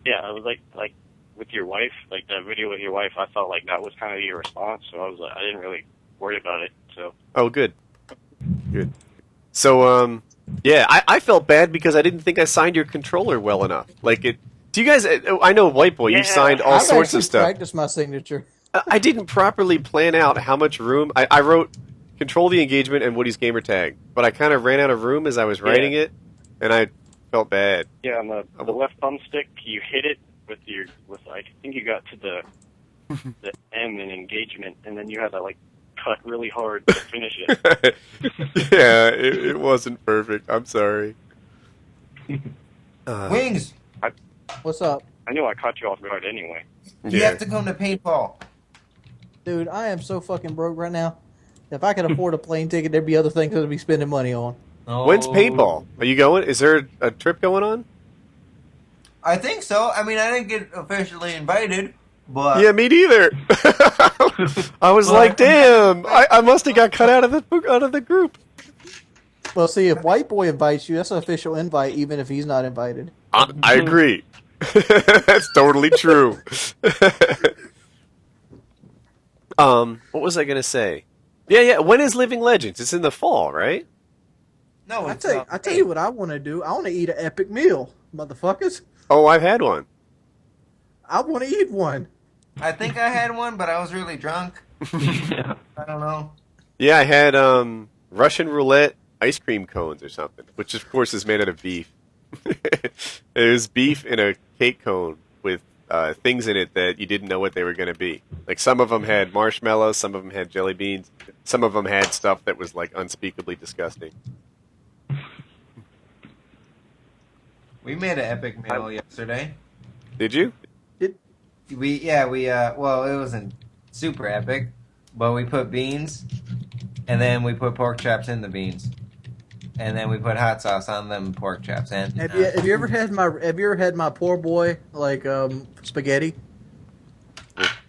S9: Yeah, I was like with your wife, like that video with your wife, I felt like that was kind of your response. So I didn't really worry about it. So.
S2: Oh, good. Good. So, yeah, I felt bad because I didn't think I signed your controller well enough. Do you guys? I know, Whiteboy, you signed all sorts of stuff.
S1: I practiced my signature.
S2: I didn't properly plan out how much room. I wrote control the engagement and Woody's gamer tag, but I kind of ran out of room as I was writing it, and I felt bad.
S9: Yeah, on the left thumbstick, you hit it with I think you got to the M in engagement, and then you had to cut really hard to finish it.
S2: Yeah, it wasn't perfect. I'm sorry.
S5: Wings!
S1: What's up?
S9: I knew I caught you off guard anyway.
S5: You have to come to paintball.
S1: Dude, I am so fucking broke right now. If I could afford a plane ticket, there'd be other things I'd be spending money on.
S5: Oh.
S2: When's paintball? Are you going? Is there a trip going on?
S5: I think so. I mean, I didn't get officially invited, but...
S2: Yeah, me neither. I was like, damn, I must have got cut out of the group.
S1: Well, see, if Whiteboy invites you, that's an official invite, even if he's not invited.
S2: I agree. That's totally true. What was I gonna say? Yeah. When is Living Legends? It's in the fall, right?
S5: No,
S1: I tell you what I want to do. I want to eat an epic meal, motherfuckers.
S2: Oh, I've had one.
S1: I want to eat one.
S5: I think I had one, but I was really drunk.
S7: Yeah.
S5: I don't know.
S2: Yeah, I had Russian roulette ice cream cones or something, which of course is made out of beef. It was beef in a cake cone with things in it that you didn't know what they were going to be. Like some of them had marshmallows, some of them had jelly beans, some of them had stuff that was unspeakably disgusting.
S5: We made an epic meal yesterday.
S2: Did you?
S5: Well, it wasn't super epic, but we put beans, and then we put pork chops in the beans, and then we put hot sauce on them pork chops. And
S1: have you ever had my poor boy spaghetti?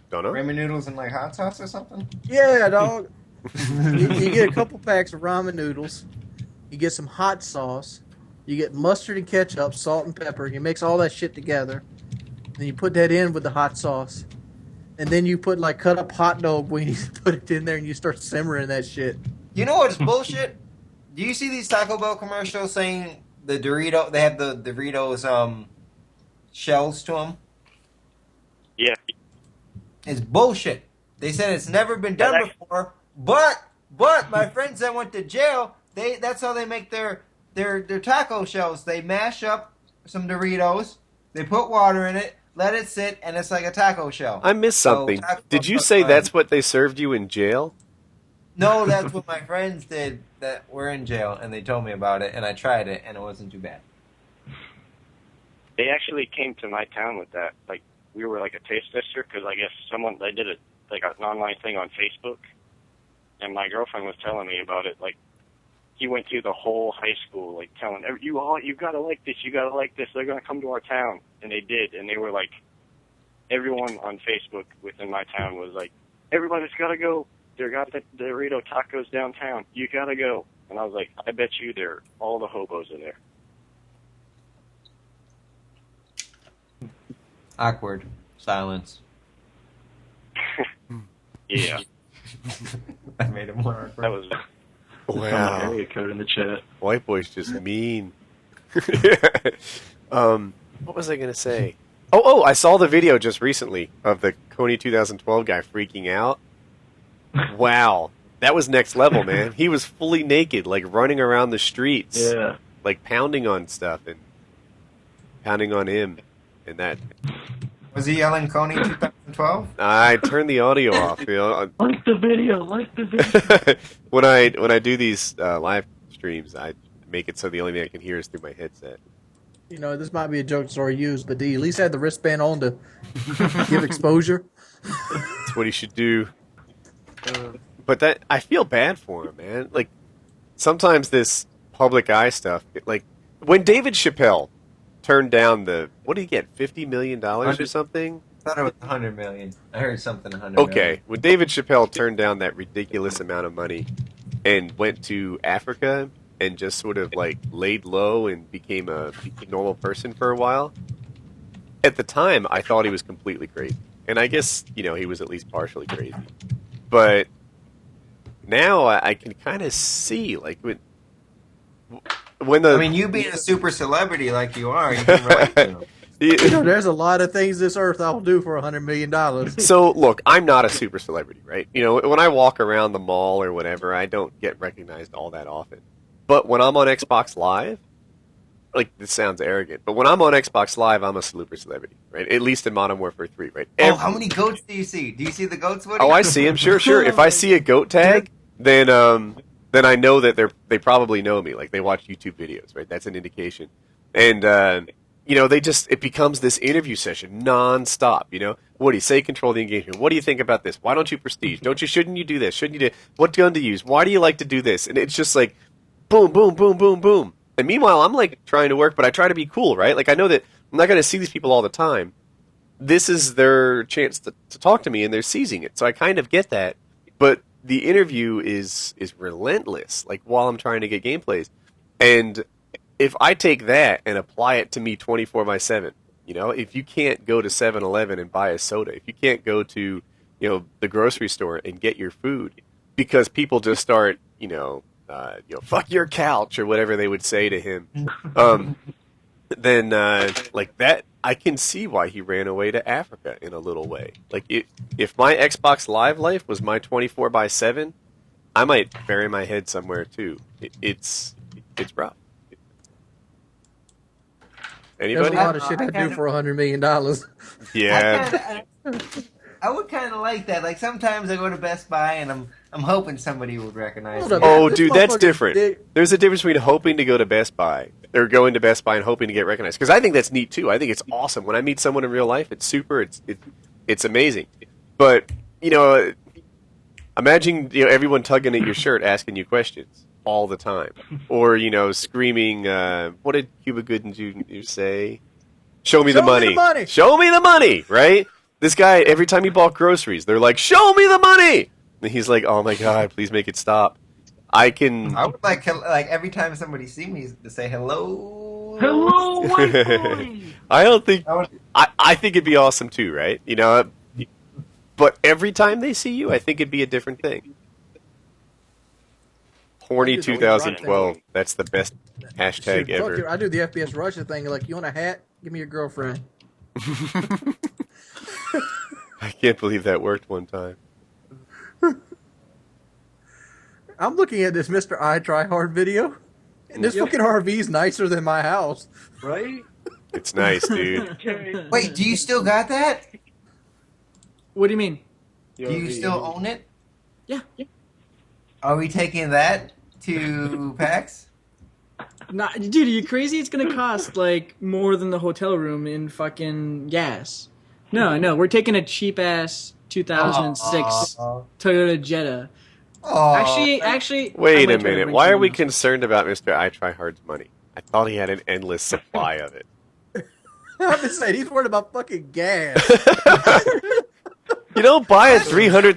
S2: Don't know.
S5: Ramen noodles and hot sauce or something?
S1: Yeah, dog. you get a couple packs of ramen noodles. You get some hot sauce. You get mustard and ketchup, salt and pepper. You mix all that shit together. Then you put that in with the hot sauce. and then you put like cut up hot dog weenies, put it in there, and you start simmering that shit.
S5: You know what's bullshit? Do you see these Taco Bell commercials saying the Dorito? They have the Doritos shells to them.
S9: Yeah.
S5: It's bullshit. They said it's never been done before, but my friends that went to jail, that's how they make their taco shells. They mash up some Doritos, they put water in it, let it sit, and it's like a taco shell.
S2: I missed something. Did you say that's what they served you in jail?
S5: No, that's what my friends did that were in jail, and they told me about it, and I tried it, and it wasn't too bad.
S9: They actually came to my town with that. Like, we were like a taste tester, because I guess they did an online thing on Facebook, and my girlfriend was telling me about it. Like, he went through the whole high school, like, telling you gotta like this, they're gonna come to our town. And they did, and they were like, everyone on Facebook within my town was like, everybody's gotta go. They got the Dorito tacos downtown. You gotta go. And I was like, I bet you all the hobos are there.
S5: Awkward silence.
S9: Yeah.
S5: I made it more awkward.
S9: That was
S2: wow.
S7: Area code in the chat.
S2: White boy's just mean. What was I gonna say? Oh! I saw the video just recently of the Kony 2012 guy freaking out. Wow, that was next level, man. He was fully naked, like running around the streets, like pounding on stuff and pounding on him, and that.
S5: Was he yelling Kony 2012?
S2: I turned the audio off. You know?
S7: Like the video.
S2: when I do these live streams, I make it so the only thing I can hear is through my headset.
S1: You know, this might be a joke story used, but do you at least have the wristband on to give exposure?
S2: That's what he should do. But I feel bad for him, man. Like, sometimes this public eye stuff, like, when David Chappelle turned down what did he get, $50 million or something?
S5: I thought it was $100 million. I heard something $100 million.
S2: Okay, when David Chappelle turned down that ridiculous amount of money and went to Africa and just sort of, like, laid low and became a normal person for a while, at the time, I thought he was completely crazy. And I guess, he was at least partially crazy. But now I can kind of see, like, when the...
S5: I mean, you being a super celebrity like you are, you can relate to him.
S1: There's a lot of things this earth I'll do for $100 million.
S2: So, look, I'm not a super celebrity, right? When I walk around the mall or whatever, I don't get recognized all that often. But when I'm on Xbox Live, like, this sounds arrogant, but when I'm on Xbox Live, I'm a super celebrity, right? At least in Modern Warfare 3, right?
S5: How many goats do you see? Do you see the goats, Woody?
S2: Oh, I see them, sure. If I see a goat tag, then I know that they probably know me. Like, they watch YouTube videos, right? That's an indication. And, it becomes this interview session nonstop, Woody, say control the engagement. What do you think about this? Why don't you prestige? Shouldn't you do this? Shouldn't you do... What gun to use? Why do you like to do this? And it's just like, boom, boom, boom, boom, boom. And meanwhile, I'm, like, trying to work, but I try to be cool, right? Like, I know that I'm not going to see these people all the time. This is their chance to talk to me, and they're seizing it. So I kind of get that. But the interview is relentless, like, while I'm trying to get gameplays. And if I take that and apply it to me 24/7, if you can't go to 7-Eleven and buy a soda, if you can't go to, the grocery store and get your food because people just start, fuck your couch or whatever they would say to him, then like that, I can see why he ran away to Africa in a little way. Like, if my Xbox Live life was my 24/7, I might bury my head somewhere too. It's rough. Anybody?
S1: There's a lot of shit I do for $100 million.
S2: Yeah.
S5: I would kind of like that. Like, sometimes I go to Best Buy and I'm hoping somebody would recognize me.
S2: Oh, dude, that's different. There's a difference between hoping to go to Best Buy or going to Best Buy and hoping to get recognized. Because I think that's neat too. I think it's awesome. When I meet someone in real life, it's super. It's amazing. But imagine everyone tugging at your shirt, asking you questions all the time, or screaming. What did Cuba Gooding Jr. say? Show me the money. Show me the money. Right? This guy, every time he bought groceries, they're like, "Show me the money," and he's like, "Oh my God, please make it stop." I would
S5: like every time somebody sees me to say hello.
S7: Hello, white boy.
S2: I don't think. I think it'd be awesome too, right? But But every time they see you, I think it'd be a different thing. Horny 2012. That's the best hashtag ever.
S1: I do the FPS Russia thing. Like, you want a hat? Give me your girlfriend.
S2: I can't believe that worked one time.
S1: I'm looking at this Mr. I Tryhard video, and this fucking RV is nicer than my house.
S7: Right?
S2: It's nice, dude.
S5: Wait, do you still got that?
S4: What do you mean?
S5: Do you still own it?
S4: Yeah.
S5: Are we taking that to PAX?
S4: Nah, dude, are you crazy? It's gonna cost like more than the hotel room in fucking gas. No, we're taking a cheap ass 2006 Toyota Jetta. Actually.
S2: Wait a minute. Why are we concerned about Mr. I Tryhard's money? I thought he had an endless supply of it.
S1: I'm just saying, he's worried about fucking gas.
S2: You don't buy a $300,000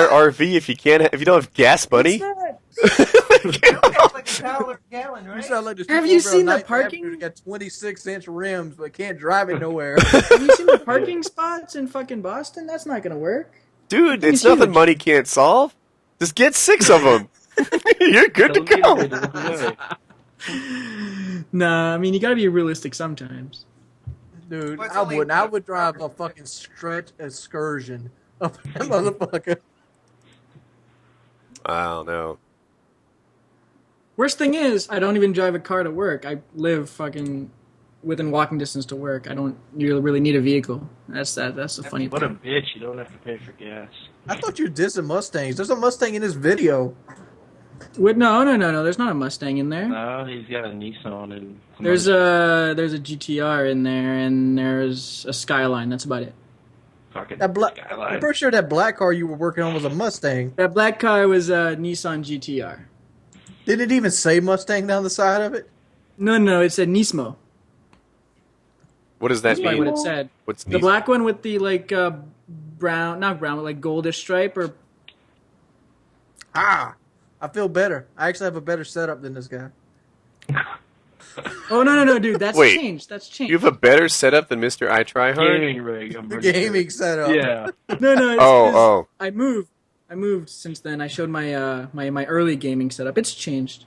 S2: RV if you don't have gas money.
S5: like $1 a gallon, right?
S4: Have you seen the parking?
S1: You got 26-inch rims, but can't drive it nowhere.
S4: Have you seen the parking spots in fucking Boston? That's not gonna work.
S2: Dude, it's nothing money can't solve. Just get 6 of them. You're good to go.
S4: Nah, I mean, you gotta be realistic sometimes.
S1: Dude, I wouldn't. I would drive a fucking stretch excursion up that motherfucker.
S2: I don't know.
S4: Worst thing is, I don't even drive a car to work. I live fucking within walking distance to work. I don't really need a vehicle. That's the funny
S7: What
S4: thing.
S7: a bitch! You don't have to pay for gas.
S1: I thought you were dissing Mustangs. There's a Mustang in this video.
S4: Wait, no. There's not a Mustang in there.
S7: No, he's got a Nissan and.
S4: There's a GTR in there, and there's a Skyline. That's about it.
S1: I'm pretty sure that black car you were working on was a Mustang.
S4: That black car was a Nissan GTR.
S1: Did it even say Mustang down the side of it?
S4: No, it said Nismo.
S2: What does that
S4: That's
S2: mean?
S4: what it said.
S2: What's
S4: the
S2: Nismo?
S4: black one with the like brown, not brown, but like goldish stripe or.
S1: I feel better. I actually have a better setup than this guy.
S4: Oh no, dude, that's changed. That's changed.
S2: You have a better setup than Mr. I Tryhard?
S7: Gaming rig.
S1: The gaming setup.
S7: Yeah.
S4: No. I moved since then. I showed my my early gaming setup. It's changed.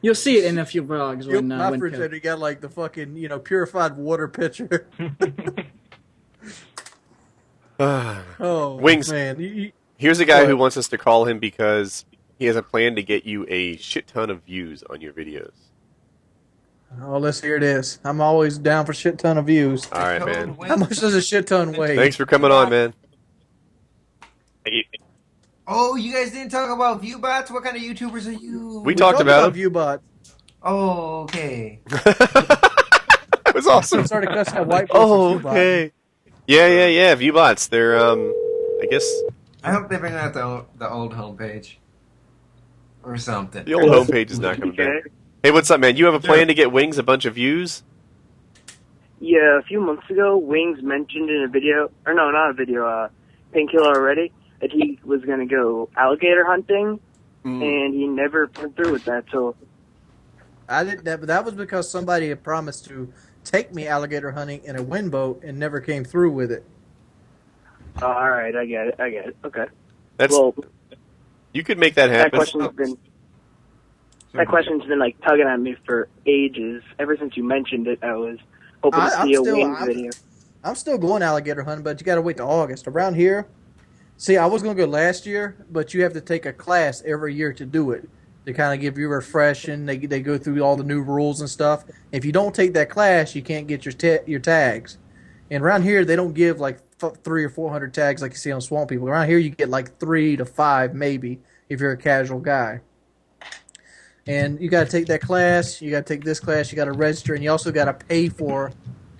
S4: You'll see it in a few vlogs when.
S1: My refrigerator, you got like the fucking purified water pitcher. Oh,
S2: Wings.
S1: Man.
S2: Here's a guy who wants us to call him because he has a plan to get you a shit ton of views on your videos.
S1: Oh, let's hear this. I'm always down for shit ton of views.
S2: All right, man.
S1: How much does a shit ton weigh?
S2: Thanks for coming on, man.
S5: Oh, you guys didn't talk about ViewBots? What kind of YouTubers are you?
S2: We talked about
S1: ViewBots.
S5: Oh, okay.
S2: That was awesome.
S1: Started cussing at white
S2: Oh, okay. Yeah. ViewBots. They're, I guess.
S5: I hope they bring out the old homepage. Or something.
S2: The old homepage is not coming back. Hey, what's up, man? You have a plan to get Wings a bunch of views?
S10: Yeah, a few months ago, Wings mentioned in a video, or no, not a video, Painkiller already, that he was going to go alligator hunting, and he never went through with that, so...
S1: I didn't. That was because somebody had promised to take me alligator hunting in a wind boat and never came through with it.
S10: All right, I get it. Okay.
S2: You could make that happen.
S10: That question's been like tugging at me for ages. Ever since you mentioned it, I was hoping to see a Wings video.
S1: I'm still going alligator hunting, but you got to wait till August. Around here, see, I was going to go last year, but you have to take a class every year to do it. They kind of give you a refreshing. They go through all the new rules and stuff. If you don't take that class, you can't get your tags. And around here, they don't give like 300 or 400 tags like you see on Swamp People. Around here, you get like 3 to 5 maybe if you're a casual guy. And you got to take that class. You got to take this class. You got to register, and you also got to pay for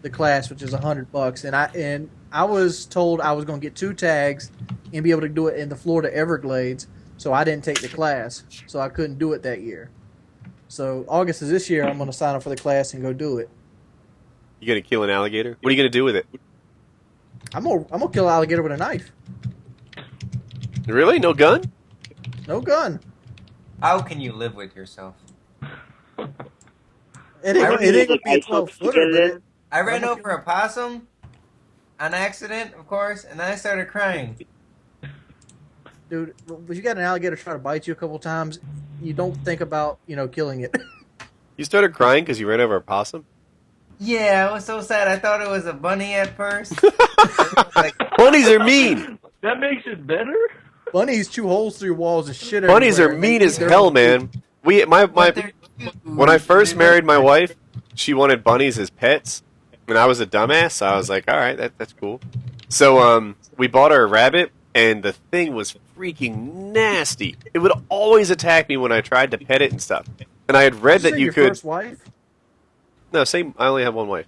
S1: the class, which is $100. And I was told I was going to get 2 tags and be able to do it in the Florida Everglades. So I didn't take the class, so I couldn't do it that year. So August of this year, I'm going to sign up for the class and go do it.
S2: You going to kill an alligator? What are you going to do with it?
S1: I'm gonna kill an alligator with a knife.
S2: Really? No gun?
S1: No gun.
S5: How can you live with yourself?
S1: It ain't gonna be a 12-footer.
S5: I ran over a possum, on accident, of course, and then I started crying.
S1: Dude, if you got an alligator try to bite you a couple times, you don't think about, killing it.
S2: You started crying because you ran over a possum?
S5: Yeah, it was so sad. I thought it was a bunny at first.
S2: Bunnies are mean.
S7: That makes it better?
S1: Bunnies chew holes through your walls and shit
S2: Bunnies
S1: everywhere.
S2: are mean as hell, man. When I first married my wife, she wanted bunnies as pets, and I was a dumbass, so I was like, all right, that's cool. So we bought her a rabbit, and the thing was freaking nasty. It would always attack me when I tried to pet it and stuff. And I had read that you could...
S1: First wife?
S2: No, same. I only have one wife.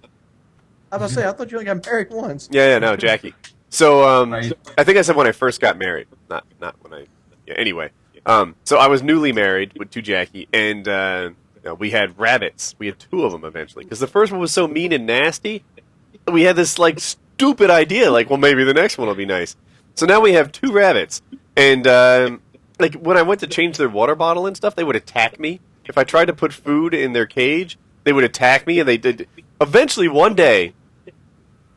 S1: I was about to say, I thought you only got married once.
S2: Yeah, no, Jackie. So I think I said when I first got married, not when I... Yeah, anyway. So I was newly married to Jackie, and we had rabbits. We had 2 of them eventually, because the first one was so mean and nasty. We had this stupid idea, well, maybe the next one will be nice. So now we have 2 rabbits, and when I went to change their water bottle and stuff, they would attack me. If I tried to put food in their cage, they would attack me, and they did. Eventually, one day,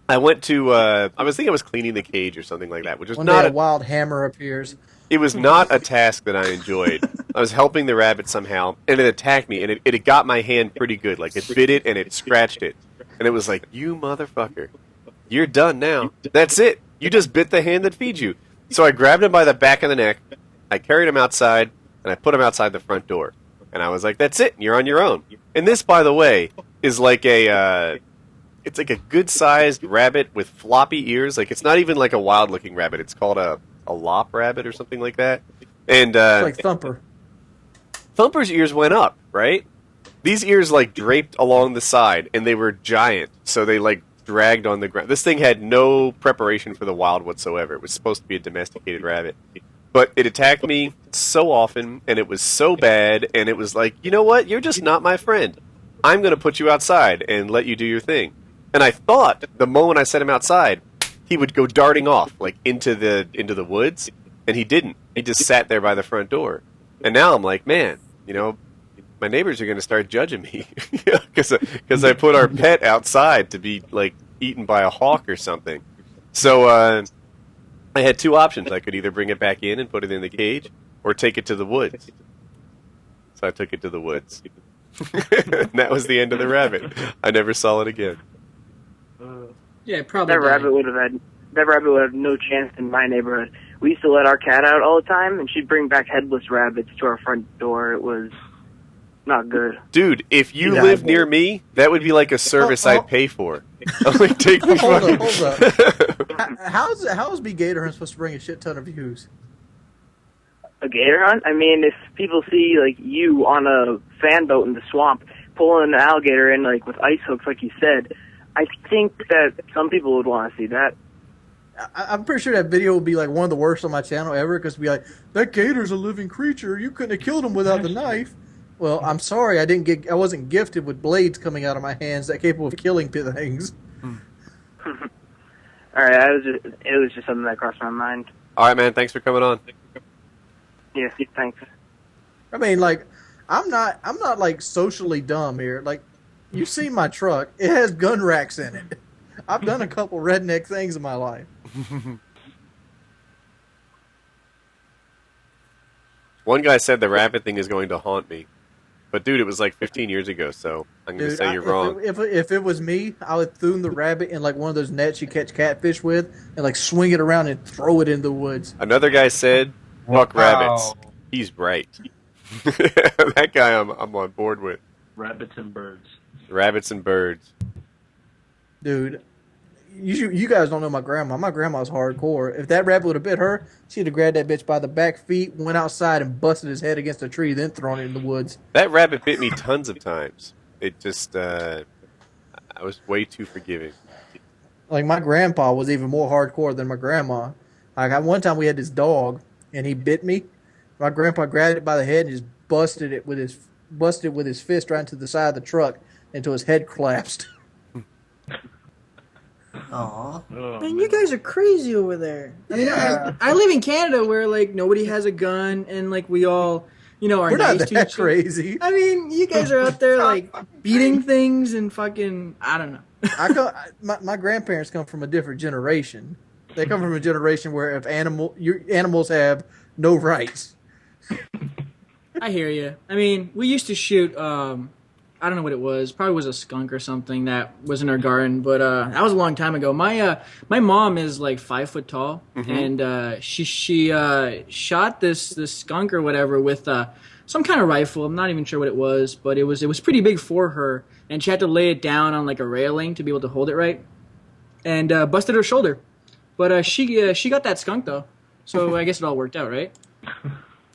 S2: I went to. I was cleaning the cage or something like that, which was
S1: one
S2: not
S1: day a wild hammer appears.
S2: It was not a task that I enjoyed. I was helping the rabbit somehow, and it attacked me, and it got my hand pretty good. It bit it and it scratched it, and it was like, "You motherfucker, you're done now. That's it. You just bit the hand that feeds you." So I grabbed him by the back of the neck, I carried him outside, and I put him outside the front door. And I was like, "That's it. You're on your own." And this, by the way, is it's like a good-sized rabbit with floppy ears. It's not even like a wild-looking rabbit. It's called a lop rabbit or something like that. And
S1: it's like Thumper.
S2: Thumper's ears went up, right? These ears draped along the side, and they were giant, so they dragged on the ground. This thing had no preparation for the wild whatsoever. It was supposed to be a domesticated rabbit. But it attacked me so often, and it was so bad, and it was like, you know what? You're just not my friend. I'm going to put you outside and let you do your thing. And I thought the moment I set him outside, he would go darting off, into the woods, and he didn't. He just sat there by the front door. And now I'm like, man, my neighbors are going to start judging me because I put our pet outside to be eaten by a hawk or something. So I had 2 options. I could either bring it back in and put it in the cage, or take it to the woods. So I took it to the woods. And that was the end of the rabbit. I never saw it again.
S4: Yeah, probably.
S10: That rabbit would have no chance in my neighborhood. We used to let our cat out all the time, and she'd bring back headless rabbits to our front door. It was not good.
S2: Dude, if you lived near me, that would be like a service I'd pay for. I'm like, take me
S1: Hold up. How is B Gator Hunt supposed to bring a shit ton of views?
S10: A gator hunt? I mean, if people see you on a fan boat in the swamp pulling an alligator in with ice hooks, like you said, I think that some people would want to see that.
S1: I'm pretty sure that video will be one of the worst on my channel ever, because it'll be like, that gator's a living creature. You couldn't have killed him without the knife. Well, I'm sorry, I wasn't gifted with blades coming out of my hands that capable of killing things.
S10: All right, it was just something that crossed my mind.
S2: All right, man. Thanks for coming on.
S10: Yes, thanks.
S1: I mean, I'm not socially dumb here. You've seen my truck; it has gun racks in it. I've done a couple redneck things in my life.
S2: One guy said the rabbit thing is going to haunt me. But, dude, it was 15 years ago, so I'm going to say you're wrong.
S1: If it was me, I would throw the rabbit in one of those nets you catch catfish with and swing it around and throw it in the woods.
S2: Another guy said, fuck rabbits. He's right. That guy I'm on board with.
S7: Rabbits and birds.
S2: Rabbits and birds.
S1: Dude, you guys don't know my grandma. My grandma's hardcore. If that rabbit would have bit her, she'd have grabbed that bitch by the back feet, went outside and busted his head against a tree, then thrown it in the woods.
S2: That rabbit bit me tons of times. It just, I was way too forgiving.
S1: My grandpa was even more hardcore than my grandma. One time we had this dog, and he bit me. My grandpa grabbed it by the head and just busted it with his fist right into the side of the truck until his head collapsed.
S5: Aww.
S4: Man, you guys are crazy over there. I mean, I live in Canada where nobody has a gun, and we all
S1: We're not that crazy.
S4: I mean, you guys are out there like beating things and fucking. I don't know.
S1: My grandparents come from a different generation. They come from a generation where if animals have no rights.
S4: I hear you. I mean, we used to shoot. I don't know what it was. Probably was a skunk or something that was in our garden, but that was a long time ago. My mom is like 5 foot tall, and she shot this skunk or whatever with some kind of rifle. I'm not even sure what it was, but it was pretty big for her, and she had to lay it down on like a railing to be able to hold it right, and busted her shoulder. But she got that skunk though, so I guess it all worked out, right?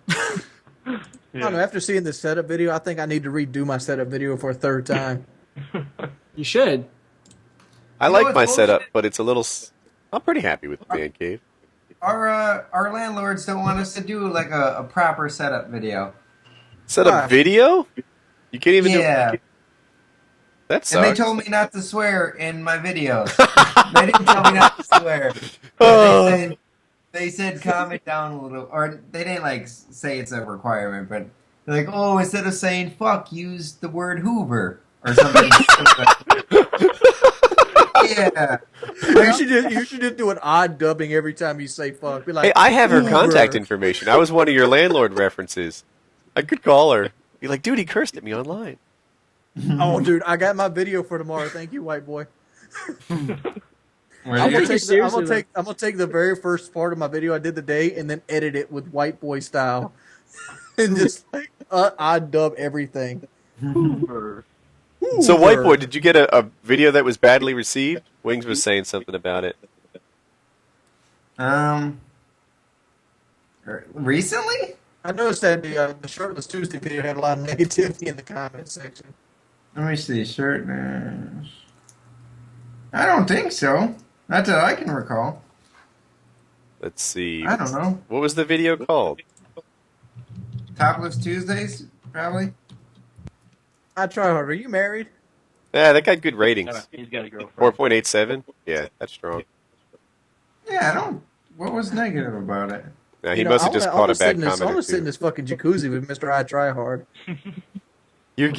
S1: I don't know. After seeing this setup video, I think I need to redo my setup video for a third time.
S4: You should.
S2: I like my setup, but it's a little. I'm pretty happy with the man cave.
S5: Our landlords don't want us to do like a proper setup video.
S2: Setup video? You can't even.
S5: Yeah.
S2: That sucks.
S5: And they told me not to swear in my videos. They didn't tell me not to swear. But they said calm it down a little, or they didn't like say it's a requirement, but they're like, oh, instead of saying fuck, use the word Hoover or something. Yeah,
S1: you should just do an odd dubbing every time you say fuck. Be like,
S2: hey, I have her
S1: Hoover.
S2: contact information. I was one of your landlord references. I could call her. Be like, dude, he cursed at me online.
S1: Oh, dude, I got my video for tomorrow. Thank you, white boy. I'm gonna take the very first part of my video I did today and then edit it with white boy style, and just like I dub everything.
S2: So, white boy, did you get a video that was badly received? Wings was saying something about it.
S5: Recently?
S1: I noticed that the Shirtless Tuesday video had a lot of negativity in the comment section.
S5: Let me see, shirtless. I don't think so. Not that I can recall.
S2: Let's see.
S5: I don't know.
S2: What was the video called?
S5: Topless Tuesdays, probably.
S1: Tryhard, are you married?
S2: Yeah, that got good ratings.
S7: He's got a girlfriend.
S2: 4.87? Yeah, that's strong.
S5: Yeah, I don't. What was negative about it?
S2: Nah, he must have just caught a bad comment.
S1: I want to sit in this fucking jacuzzi with Mr. Tryhard.
S2: You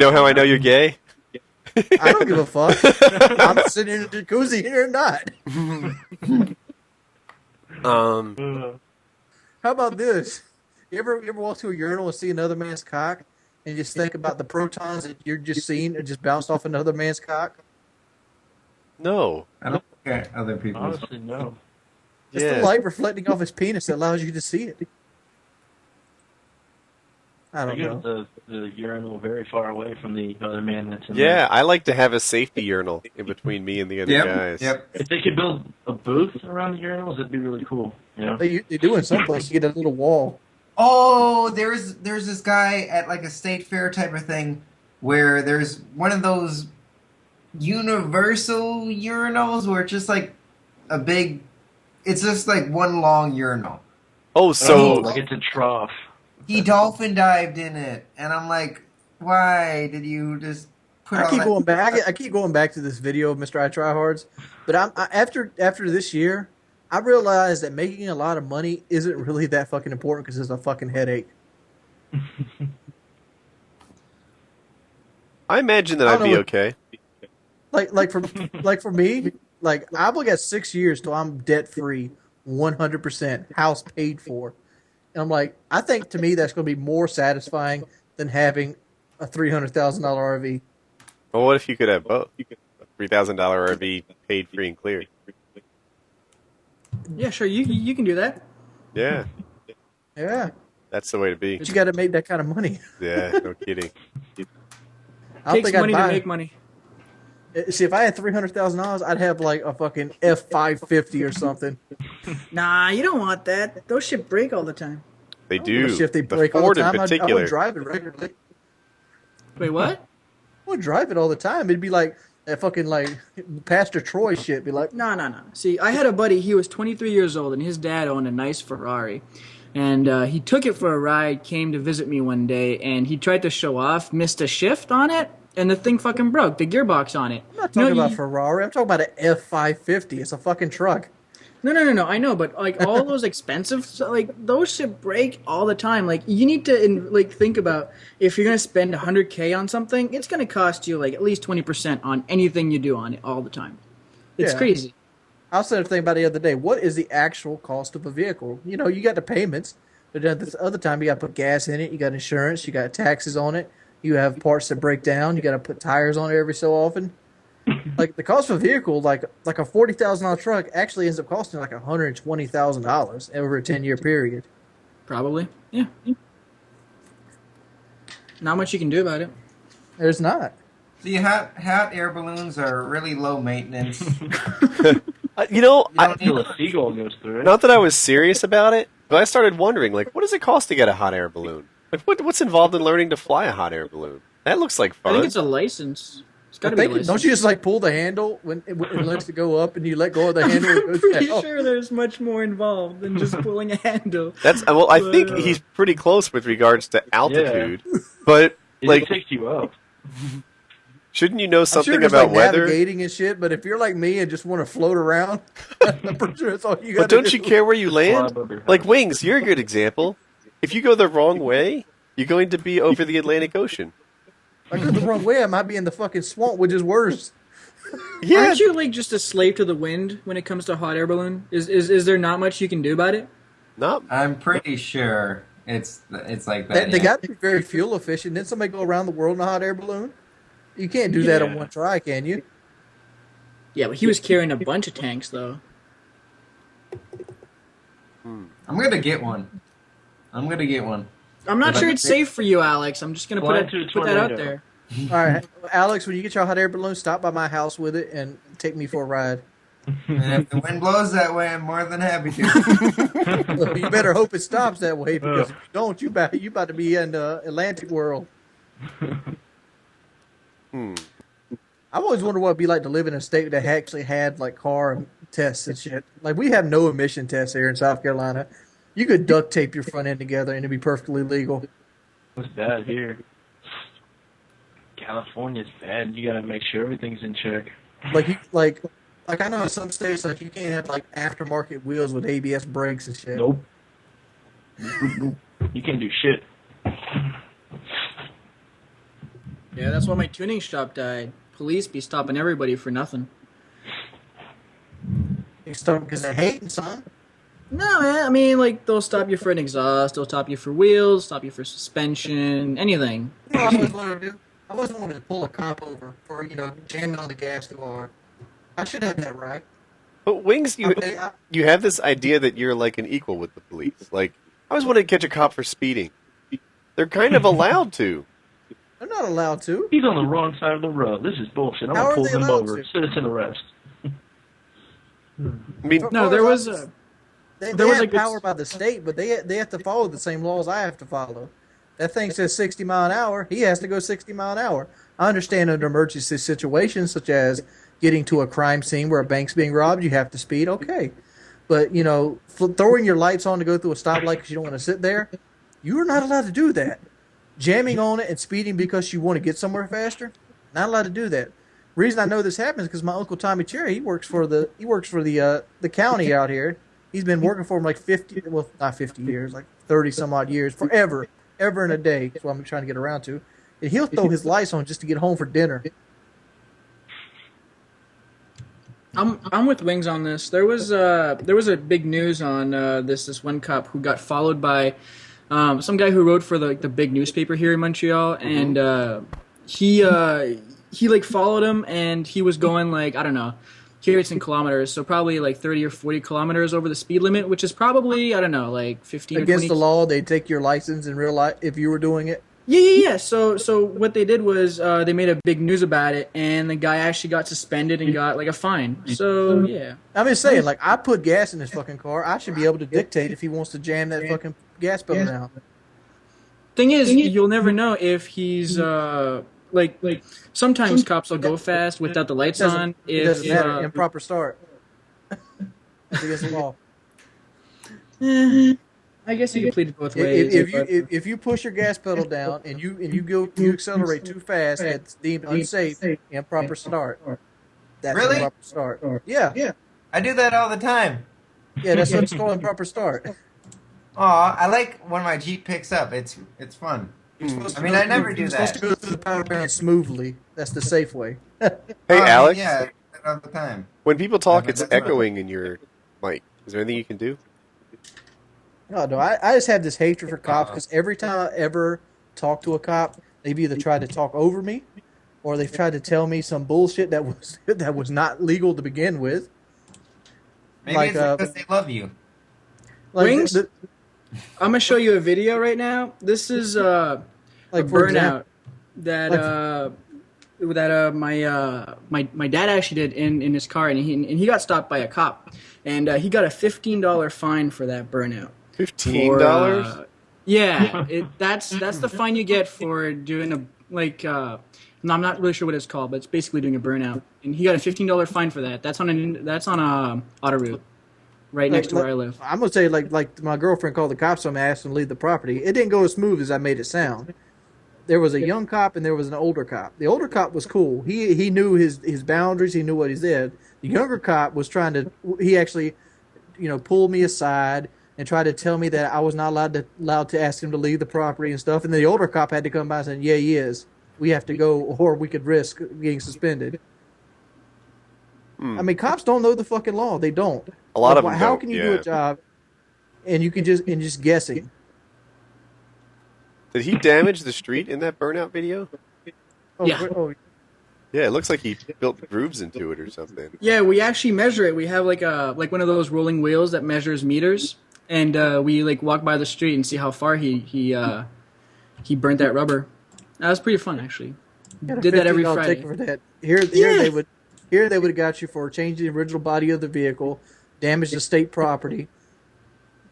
S2: know how I know you're gay?
S1: I don't give a fuck. I'm sitting in a jacuzzi here or not. How about this? You ever walk to a urinal and see another man's cock and just think about the protons that you're just seeing and just bounced off another man's cock?
S2: No.
S5: I don't look at other people's.
S7: Honestly, no.
S1: It's the light reflecting off his penis that allows you to see it. I don't know.
S7: The urinal very far away from the other man that's in
S2: Yeah,
S7: there.
S2: I like to have a safety urinal in between me and the other guys.
S5: Yep.
S7: If they could build a booth around the urinals, it'd be really cool. You know?
S1: They do in some places. You get a little wall.
S5: Oh, there's this guy at like a state fair type of thing where there's one of those universal urinals where it's just like a big. It's just like one long urinal.
S2: Oh, so
S7: like it's a trough.
S5: He dolphin dived in it, and I'm like, why did you just put
S1: I keep going back. I keep going back to this video of Mr. Tryhard's, but after this year, I realized that making a lot of money isn't really that fucking important because it's a fucking headache.
S2: I imagine that I'd be okay.
S1: Like for me, like I've only got 6 years till I'm debt free, 100%, house paid for. And I'm like, I think to me that's going to be more satisfying than having a $300,000 RV.
S2: Well, what if you could have both? $3,000 RV paid free and clear.
S4: Yeah, sure. You can do that.
S2: Yeah.
S1: Yeah.
S2: That's the way to be.
S1: But you got to make that kind of money.
S2: Yeah, no kidding.
S4: Takes money to make money.
S1: See, if I had $300,000, I'd have like a fucking F550 or something.
S4: Nah, you don't want that. Those shit break all the time.
S2: They do.
S1: If they break
S2: the Ford
S1: all the time,
S2: in particular.
S1: I would drive it regularly.
S4: Wait, what?
S1: I would drive it all the time. It'd be like that fucking like Pastor Troy shit. Be like,
S4: No. See, I had a buddy. He was 23 years old, and his dad owned a nice Ferrari. And he took it for a ride, came to visit me one day, and he tried to show off, missed a shift on it, and the thing fucking broke, the gearbox on it.
S1: I'm not talking about Ferrari. I'm talking about an F550. It's a fucking truck.
S4: No. I know, but like all those expensive, like those should break all the time. Like you need to like think about if you're gonna spend $100K on something, it's gonna cost you like at least 20% on anything you do on it all the time. It's crazy.
S1: I was thinking about it the other day. What is the actual cost of a vehicle? You know, you got the payments, but at this other time you got to put gas in it. You got insurance. You got taxes on it. You have parts that break down. You got to put tires on it every so often. Like the cost of a vehicle, like a $40,000 truck, actually ends up costing like $120,000 over a 10-year period.
S4: Probably, yeah. Not much you can do about it.
S1: There's not.
S5: See, hot air balloons are really low maintenance.
S7: Until a seagull goes through it.
S2: Not that I was serious about it, but I started wondering, like, what does it cost to get a hot air balloon? Like, what's involved in learning to fly a hot air balloon? That looks like fun.
S4: I think it's a license. It's got to be a license.
S1: Don't you just like pull the handle when it lets it go up, and you let go of the handle?
S4: I'm pretty sure there's much more involved than just pulling a handle.
S2: I think he's pretty close with regards to altitude, but like
S7: it takes you up.
S2: Shouldn't you know something
S1: I'm sure
S2: about
S1: like
S2: weather?
S1: Navigating and shit, but if you're like me and just want to float around, I'm pretty sure that's all you got.
S2: But don't you care where you land? Like Wings, you're a good example. If you go the wrong way, you're going to be over the Atlantic Ocean.
S1: If I go the wrong way, I might be in the fucking swamp, which is worse.
S4: Yeah. Aren't you like just a slave to the wind when it comes to hot air balloon? Is there not much you can do about it?
S2: No.
S5: I'm pretty sure it's like that.
S1: They got to be very fuel efficient. Didn't somebody go around the world in a hot air balloon? You can't do that in one try, can you?
S4: Yeah, but he was carrying a bunch of tanks, though.
S5: I'm gonna get one.
S4: I'm not sure it's safe for you, Alex. I'm just gonna put that out there.
S1: All right, Alex, when you get your hot air balloon, stop by my house with it and take me for a ride.
S5: And if the wind blows that way, I'm more than happy to.
S1: Look, you better hope it stops that way, because if you don't, you about to be in the Atlantic world. I've always wondered what it'd be like to live in a state that actually had like car tests and shit. Like we have no emission tests here in South Carolina. You could duct tape your front end together and it'd be perfectly legal.
S7: It's bad here. California's bad. You gotta make sure everything's in check.
S1: Like I know in some states like you can't have like aftermarket wheels with ABS brakes and shit.
S7: Nope. You can't do shit.
S4: Yeah, that's why my tuning shop died. Police be stopping everybody for nothing.
S1: They stop because they're hating, son.
S4: No, man. I mean, like, they'll stop you for an exhaust, they'll stop you for wheels, stop you for suspension, anything.
S1: You know what I always wanted to do? I always wanted to pull a cop over for, jamming on the gas too hard. I should have that right.
S2: But Wings, you have this idea that you're like an equal with the police. Like, I always wanted to catch a cop for speeding. They're kind of allowed to.
S1: They're not allowed to.
S7: He's on the wrong side of the road. This is bullshit. I'm going to pull him over. Citizen arrest.
S2: I mean,
S4: no, there was a...
S1: They have power by the state, but they have to follow the same laws I have to follow. That thing says 60 mile an hour. He has to go 60 mile an hour. I understand under emergency situations, such as getting to a crime scene where a bank's being robbed, you have to speed. Okay. But, throwing your lights on to go through a stoplight because you don't want to sit there, you are not allowed to do that. Jamming on it and speeding because you want to get somewhere faster, not allowed to do that. Reason I know this happens is because my uncle Tommy Cherry, he works for the county out here. He's been working for him like 50 years, like 30 some odd years, forever, ever in a day. That's what I'm trying to get around to. And he'll throw his lights on just to get home for dinner.
S4: I'm with Wings on this. There was a big news on this one cop who got followed by some guy who wrote for the big newspaper here in Montreal, and he followed him, and he was going like, I don't know, here it's in kilometers, so probably like 30 or 40 kilometers over the speed limit, which is probably, I don't know, like 15
S1: against
S4: or 20.
S1: the law. They take your license in real life if you were doing it.
S4: Yeah. So what they did was they made a big news about it, and the guy actually got suspended and got like a fine. So yeah,
S1: I'm just saying, like, I put gas in this fucking car. I should be able to dictate if he wants to jam that fucking gas pedal down.
S4: Thing is, you'll never know if he's like sometimes cops will go fast without the lights on.
S1: It doesn't matter. Improper start. That's against the law.
S4: I guess you can plead it both ways.
S1: If you push your gas pedal down and you accelerate too fast, it's deemed unsafe. Improper start. That's
S5: really?
S1: Improper start. Yeah.
S5: I do that all the time.
S1: Yeah, that's what's called proper start.
S5: Aw, I like when my Jeep picks up. It's fun. I mean, I never do
S1: You're supposed
S5: that.
S1: to go through the power band smoothly. That's the safe way.
S2: Hey,
S5: I mean,
S2: Alex.
S5: yeah, I do that all the time.
S2: When people talk,
S5: but
S2: it's
S5: that's what-
S2: echoing in your mic. Is there anything you can do?
S1: No, I just have this hatred for cops because every time I ever talk to a cop, they've either tried to talk over me, or they've tried to tell me some bullshit that was not legal to begin with.
S5: Maybe
S1: Like,
S5: it's because they love you.
S1: Like
S4: Wings? I'm gonna show you a video right now. This is a
S1: Like, for
S4: burnout
S1: example-
S4: that my dad actually did in his car, and he got stopped by a cop, and he got a $15 fine for that burnout.
S2: $15?
S4: Yeah, that's the fine you get for doing a I'm not really sure what it's called, but it's basically doing a burnout. And he got a $15 fine for that. That's on a auto route, right next to where I live.
S1: I'm gonna say like my girlfriend called the cops on me, asked them to leave the property. It didn't go as smooth as I made it sound. There was a young cop and there was an older cop. The older cop was cool. He knew his boundaries. He knew what he did. The younger cop was trying to. He actually, pulled me aside and tried to tell me that I was not allowed to ask him to leave the property and stuff. And then the older cop had to come by and say, "Yeah, he is. We have to go, or we could risk getting suspended." I mean, cops don't know the fucking law. They don't.
S2: A lot of them
S1: How
S2: don't,
S1: can you
S2: yeah.
S1: do a job and you can just guessing?
S2: Did he damage the street in that burnout video?
S4: Yeah.
S2: Yeah, it looks like he built grooves into it or something.
S4: Yeah, we actually measure it. We have like one of those rolling wheels that measures meters, and we walk by the street and see how far he burnt that rubber. That was pretty fun, actually. Did that every
S1: $15
S4: Friday.
S1: ticket for that. Here they would have got you for changing the original body of the vehicle, damaged the state property.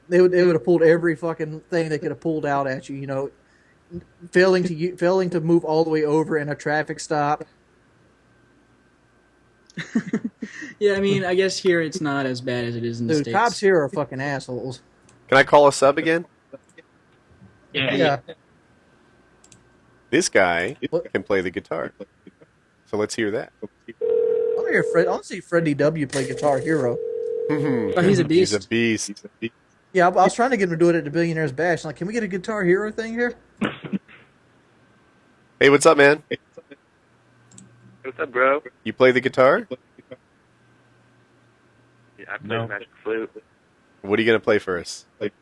S1: They would have pulled every fucking thing they could have pulled out at you. Failing to move all the way over in a traffic stop.
S4: Yeah, I mean, I guess here it's not as bad as it is in the
S1: Dude,
S4: States.
S1: cops here are fucking assholes.
S2: Can I call a sub again?
S1: Yeah.
S2: This guy can play the guitar. So let's hear that.
S1: I want to see Freddie W. play Guitar Hero.
S4: Oh, he's a beast.
S2: He's a beast.
S1: Yeah, I was trying to get him to do it at the Billionaires Bash. I'm like, can we get a Guitar Hero thing here?
S2: Hey, what's up, man?
S11: What's up, bro?
S2: You play the guitar?
S11: Yeah, I play magic flute.
S2: What are you going to play for us?
S11: What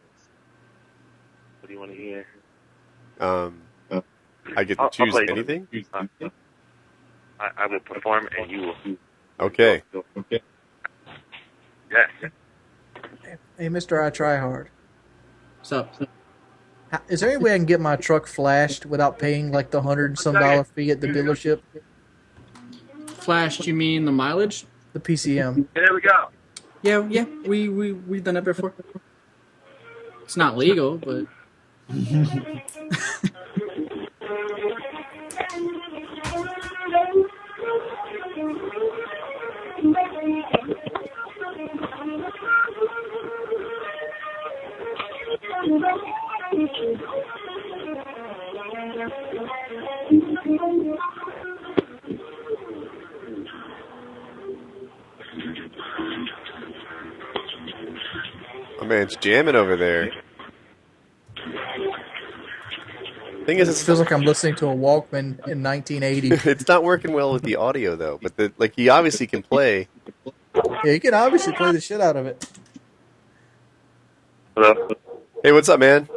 S11: do you want to hear?
S2: I get to choose anything?
S11: I will perform and you will.
S2: Okay.
S11: Yes.
S1: Hey, Mr. I Tryhard.
S4: What's up?
S1: Is there any way I can get my truck flashed without paying like the $100-some fee at the dealership?
S4: Flashed, you mean the mileage?
S1: The PCM.
S11: There we go.
S4: Yeah, we've done that before. It's not legal, but
S2: Oh, man, it's jamming over there. Thing is,
S1: It feels like I'm listening to a Walkman in 1980.
S2: It's not working well with the audio, though. But he obviously can play.
S1: Yeah, you can obviously play the shit out of it.
S11: Hello.
S2: Hey, what's up, man?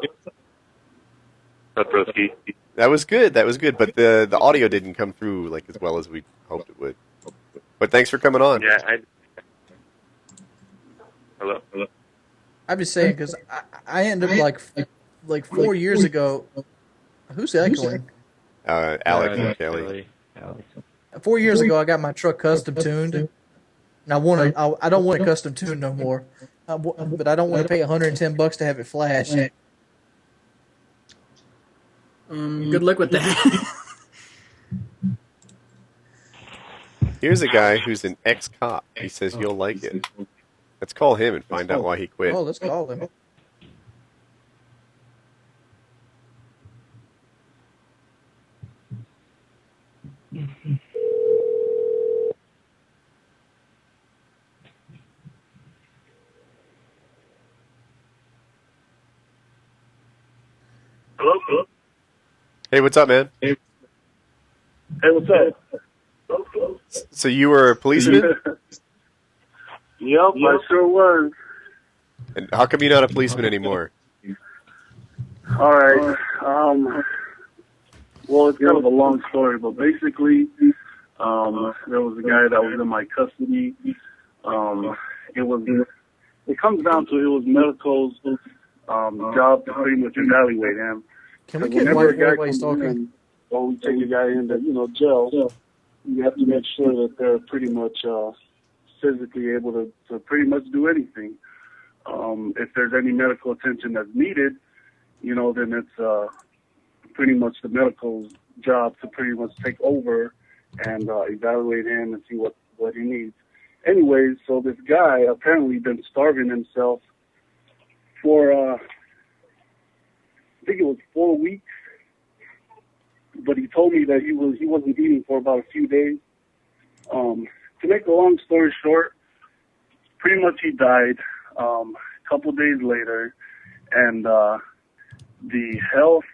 S11: What's up, broski?
S2: That was good. But the audio didn't come through like as well as we hoped it would. But thanks for coming on.
S11: Yeah, Hello.
S1: I'm just saying because I ended up like 4 years ago. Who's echoing?
S2: Alex and Kelly.
S1: 4 years ago, I got my truck custom tuned. And I don't want it custom tuned no more. But I don't want to pay $110 to have it flashed.
S4: good luck with that.
S2: Here's a guy who's an ex-cop. He says you'll like it. Let's call him and find out why he quit.
S1: Oh, let's call him.
S2: Hey, what's up, man?
S12: Hey, what's up?
S2: So you were a policeman?
S12: Yep, I sure was.
S2: And how come you're not a policeman anymore?
S12: All right. Well, it's kind of a long story, but basically, there was a guy that was in my custody. It comes down to it was medical's job to pretty much evaluate him.
S1: Can we get Whiteboy while he's talking?
S12: Or we take a guy into, jail, you have to make sure that they're pretty much physically able to pretty much do anything. If there's any medical attention that's needed, then it's pretty much the medical's job to pretty much take over and evaluate him and see what he needs. Anyways, so this guy apparently been starving himself for, I think it was 4 weeks, but he told me that he wasn't eating for about a few days. To make a long story short, pretty much he died a couple days later, and the health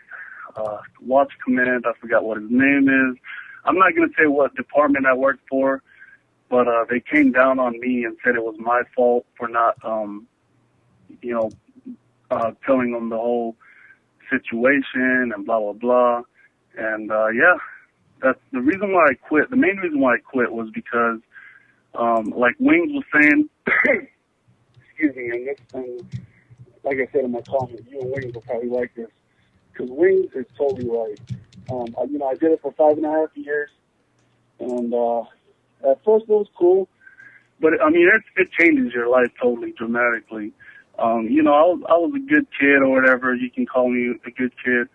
S12: watch command, I forgot what his name is. I'm not going to say what department I worked for, but they came down on me and said it was my fault for not, telling them the whole situation and blah, blah, blah. And, that's the reason why I quit. The main reason why I quit was because, like Wings was saying, excuse me, and like I said in my comment, you and Wings will probably like this, because Wings is totally right. I did it for 5.5 years, and at first it was cool, but it changes your life totally dramatically. I was a good kid or whatever. You can call me a good kid.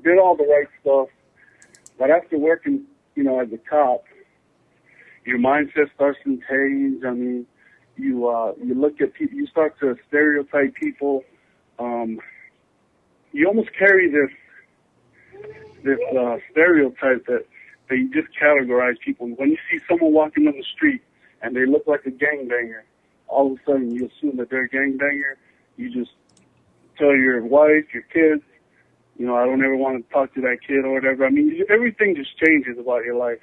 S12: Did all the right stuff, but after working, as a cop, your mindset starts to change. You look at people, you start to stereotype people. You almost carry this stereotype that you just categorize people. When you see someone walking on the street and they look like a gangbanger, all of a sudden you assume that they're a gangbanger. You just tell your wife, your kids, I don't ever want to talk to that kid or whatever. Everything just changes about your life.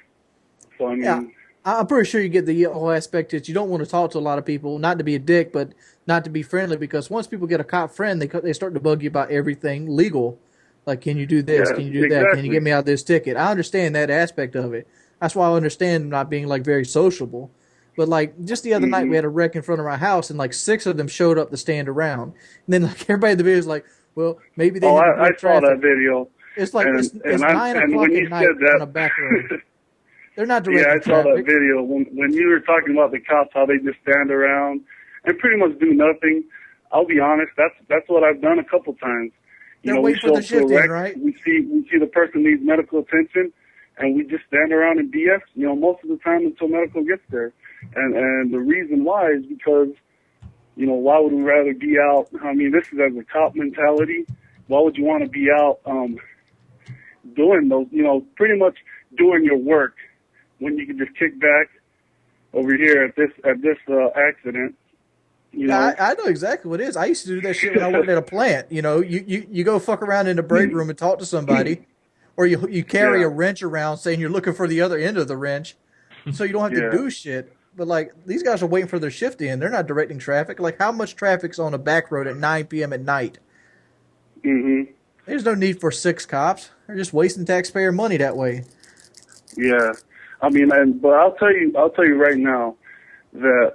S12: So,
S1: yeah, I'm pretty sure you get the whole aspect that you don't want to talk to a lot of people, not to be a dick, but not to be friendly, because once people get a cop friend, they start to bug you about everything legal. Like, can you do this? Can you do that? Can you get me out of this ticket? I understand that aspect of it. That's why I understand not being, very sociable. But, just the other night, we had a wreck in front of our house, and, 6 of them showed up to stand around. And then, everybody in the video is like, well, maybe they...
S12: I saw that video.
S1: It's it's 9 o'clock at night on a back road. They're not directing
S12: traffic. Yeah, I saw that video. When you were talking about the cops, how they just stand around and pretty much do nothing, I'll be honest, that's what I've done a couple times.
S1: We show up to a wreck, right?
S12: We see the person needs medical attention, and we just stand around and BS, most of the time until medical gets there. And the reason why is because, why would we rather be out? This is as a cop mentality. Why would you want to be out doing those, pretty much doing your work when you can just kick back over here at this accident?
S1: I know exactly what it is. I used to do that shit when I worked at a plant. You go fuck around in the break room and talk to somebody, or you carry a wrench around saying you're looking for the other end of the wrench, so you don't have to do shit. But these guys are waiting for their shift to end. They're not directing traffic. How much traffic's on a back road at 9 p.m. at night?
S12: Mm-hmm.
S1: There's no need for 6 cops. They're just wasting taxpayer money that way.
S12: Yeah, but I'll tell you right now that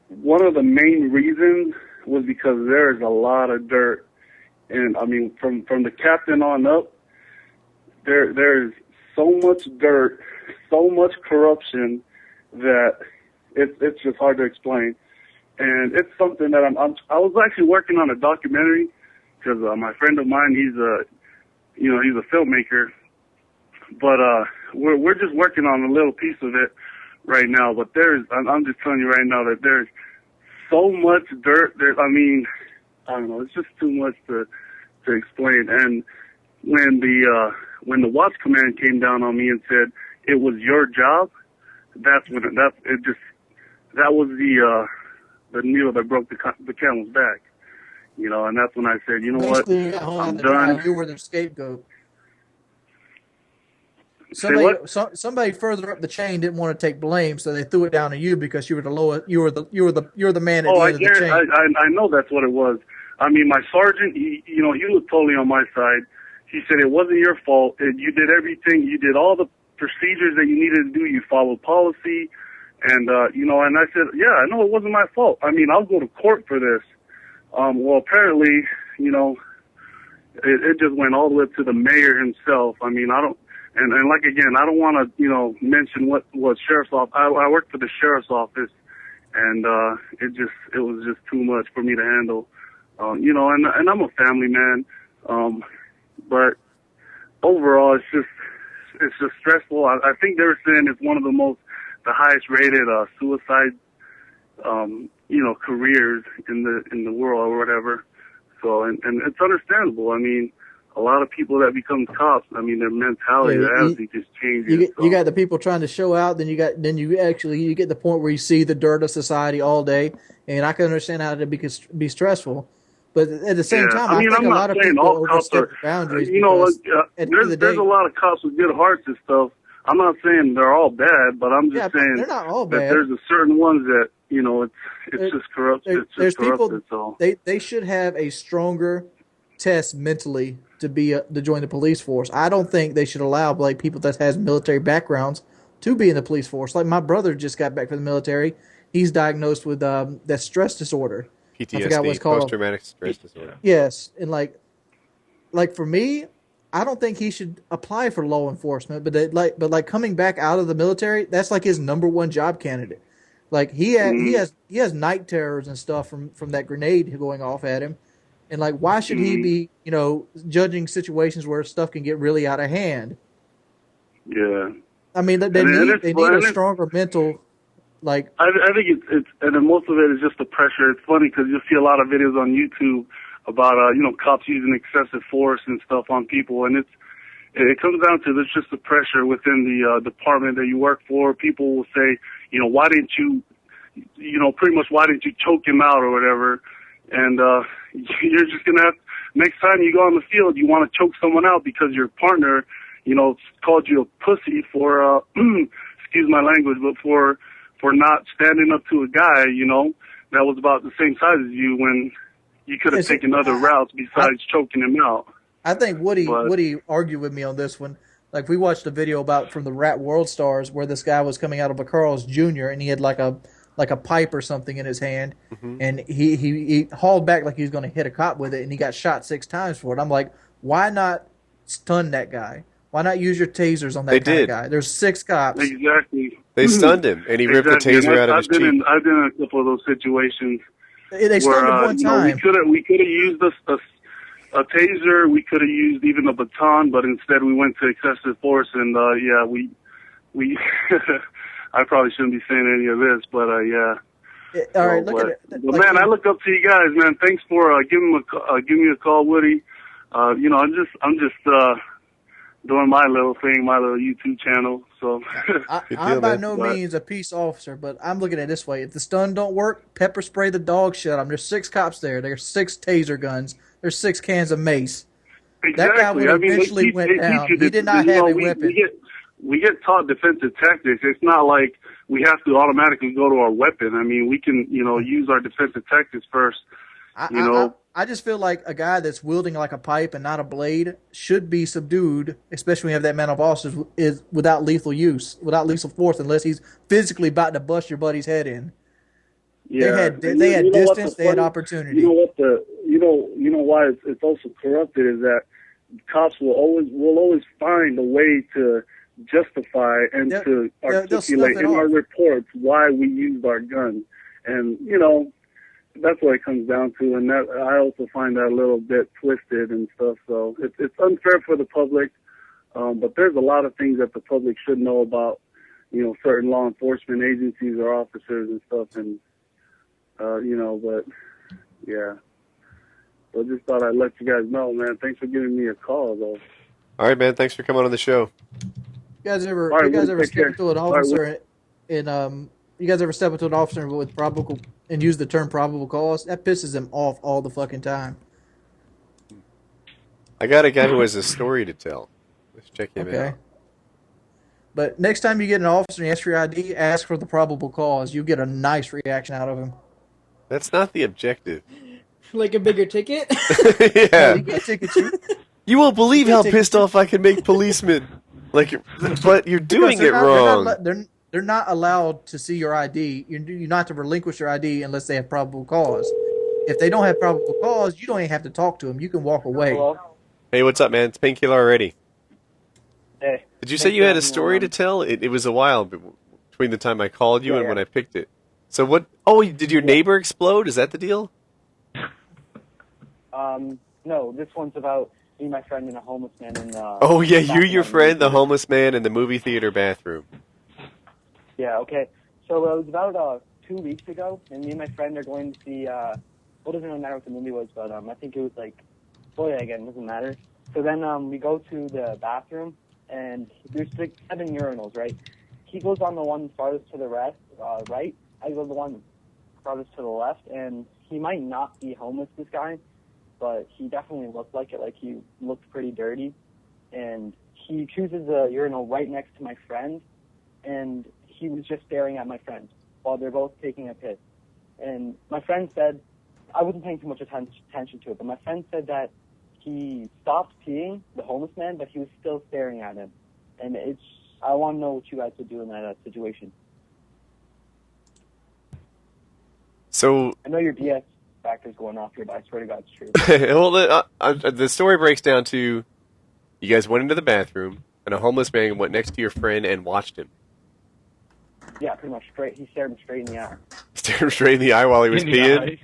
S12: one of the main reasons was because there's a lot of dirt, and from the captain on up, there's so much dirt, so much corruption that it's just hard to explain. And it's something that I was actually working on a documentary, because my friend of mine, he's a filmmaker, but we're just working on a little piece of it right now. But I'm just telling you right now that there's so much dirt. I don't know, it's just too much to explain. And when the watch command came down on me and said it was your job, that was the needle that broke the camel's back. You know, and that's when I said, you know
S1: Basically,
S12: what,
S1: you got hung
S12: I'm
S1: out to dry.
S12: done.
S1: You were their scapegoat.
S12: Say what?
S1: Somebody further up the chain didn't want to take blame, so they threw it down to you because you were the lowest. You were the man at the end of the chain.
S12: I know that's what it was. I mean, my sergeant, he was totally on my side. He said it wasn't your fault. You did everything. You did all the procedures that you needed to do. You followed policy, and and I said, yeah, I know it wasn't my fault. I mean, I'll go to court for this. Well, apparently, it just went all the way up to the mayor himself. I mean, I don't. And like again, I don't want to mention what sheriff's office. I worked for the sheriff's office, and it was just too much for me to handle. And I'm a family man, but overall it's just stressful. I think they were saying it's one of the highest rated suicide careers in the world or whatever. So and it's understandable. I mean, a lot of people that become cops, I mean, their mentality, their attitude just changes.
S1: You got the people trying to show out, then you get the point where you see the dirt of society all day, and I can understand how it be stressful, but at the same time, I think a lot of people overstep the boundaries.
S12: There's a lot of cops with good hearts and stuff. I'm not saying they're all bad, but I'm just saying
S1: they're not all
S12: that
S1: bad.
S12: there's a certain ones that it's just corrupt. It's just corrupted. So
S1: they should have a stronger test mentally to join the police force. I don't think they should allow people that has military backgrounds to be in the police force. Like my brother just got back from the military. He's diagnosed with that stress disorder.
S2: PTSD,
S1: I forgot what it's called.
S2: Post-traumatic stress disorder.
S1: Yes, and like for me, I don't think he should apply for law enforcement. But coming back out of the military, that's like his number one job candidate. Like he has night terrors and stuff from that grenade going off at him. And why should he be, judging situations where stuff can get really out of hand?
S12: Yeah.
S1: I mean, they need a stronger mental. I
S12: think it's and then most of it is just the pressure. It's funny because you'll see a lot of videos on YouTube about cops using excessive force and stuff on people, and it comes down to there's just the pressure within the department that you work for. People will say, why didn't you, pretty much why didn't you choke him out or whatever. And you're just going to have, next time you go on the field, you want to choke someone out because your partner, called you a pussy for, excuse my language, but for not standing up to a guy, that was about the same size as you when you could have taken other routes besides choking him out.
S1: I think Woody argued with me on this one. We watched a video from the Rat World Stars where this guy was coming out of a Carl's Jr. and he had like a pipe or something in his hand, and he hauled back like he was going to hit a cop with it, and he got shot 6 times for it. I'm like, why not stun that guy? Why not use your tasers on that kind of guy? There's 6 cops.
S12: Exactly.
S2: They stunned him, and he ripped the taser out of his cheek.
S12: I've been in a couple of those situations.
S1: They stunned him one time.
S12: We could have used a taser. We could have used even a baton, but instead we went to excessive force, and we I probably shouldn't be saying any of this, but yeah.
S1: All right, look at it.
S12: But man, I look up to you guys, man. Thanks for giving me a call, Woody. I'm just doing my little thing, my little YouTube channel. So
S1: I'm by no means a peace officer, but I'm looking at it this way: if the stun don't work, pepper spray the dog shit on. There's 6 cops there. There's 6 taser guns. There's 6 cans of mace.
S12: Exactly.
S1: That guy would eventually went down. He did not have a weapon.
S12: We get taught defensive tactics. It's not like we have to automatically go to our weapon. I mean, we can, use our defensive tactics first.
S1: I just feel like a guy that's wielding like a pipe and not a blade should be subdued, especially when you have that amount of officers, is without lethal force, unless he's physically about to bust your buddy's head in.
S12: Yeah,
S1: they had distance, they had opportunity.
S12: You know why it's also corrupted is that cops will always find a way to justify and to articulate in our reports why we used our gun, and that's what it comes down to. And that I also find that a little bit twisted and stuff. So it's unfair for the public, but there's a lot of things that the public should know about, certain law enforcement agencies or officers and stuff, and but yeah. So I just thought I'd let you guys know, man. Thanks for giving me a call, though.
S2: All right, man. Thanks for coming on the show.
S1: You guys ever step into an officer you guys ever step into an officer with and use the term probable cause, that pisses them off all the fucking time.
S2: I got a guy who has a story to tell. Let's check him
S1: Okay.
S2: out.
S1: But next time you get an officer and you ask for your ID, ask for the probable cause. You get a nice reaction out of him.
S2: That's not the objective.
S4: Like a bigger ticket?
S2: Yeah.
S1: You get tickets.
S2: You won't believe how pissed off I can make policemen. Like, but you're doing it wrong.
S1: They're not allowed to see your ID. You're not to relinquish your ID unless they have probable cause. If they don't have probable cause, you don't even have to talk to them. You can walk away.
S10: Hello?
S2: Hey, what's up, man? It's Painkiller already.
S10: Hey.
S2: Did you say you had a story to tell? It was a while between the time I called you and when I picked it. So what? Oh, did your neighbor explode? Is that the deal?
S10: No, this one's about me, my friend, and a homeless man in
S2: Oh, yeah, you, your friend, the homeless man, in the movie theater bathroom.
S10: Yeah, okay. So it was about 2 weeks ago, and me and my friend are going to see, well, it doesn't really matter what the movie was, but I think it was like, well, yeah, again, it doesn't matter. So then we go to the bathroom, and there's like 7 urinals, right? He goes on the one farthest to the right, I go the one farthest to the left, and he might not be homeless, this guy, but he definitely looked like it, like he looked pretty dirty, and he chooses a urinal right next to my friend, and he was just staring at my friend while they're both taking a piss. And my friend said, I wasn't paying too much attention to it, but my friend said that he stopped peeing, the homeless man, but he was still staring at him. And I want to know what you guys would do in that situation.
S2: So
S10: I know your BS factor's going off here, but I swear to God it's true.
S2: well, the story breaks down to you guys went into the bathroom, and a homeless man went next to your friend and watched him.
S10: Yeah, pretty much straight. He stared him straight in the eye.
S2: Stared him straight in the eye while he was peeing?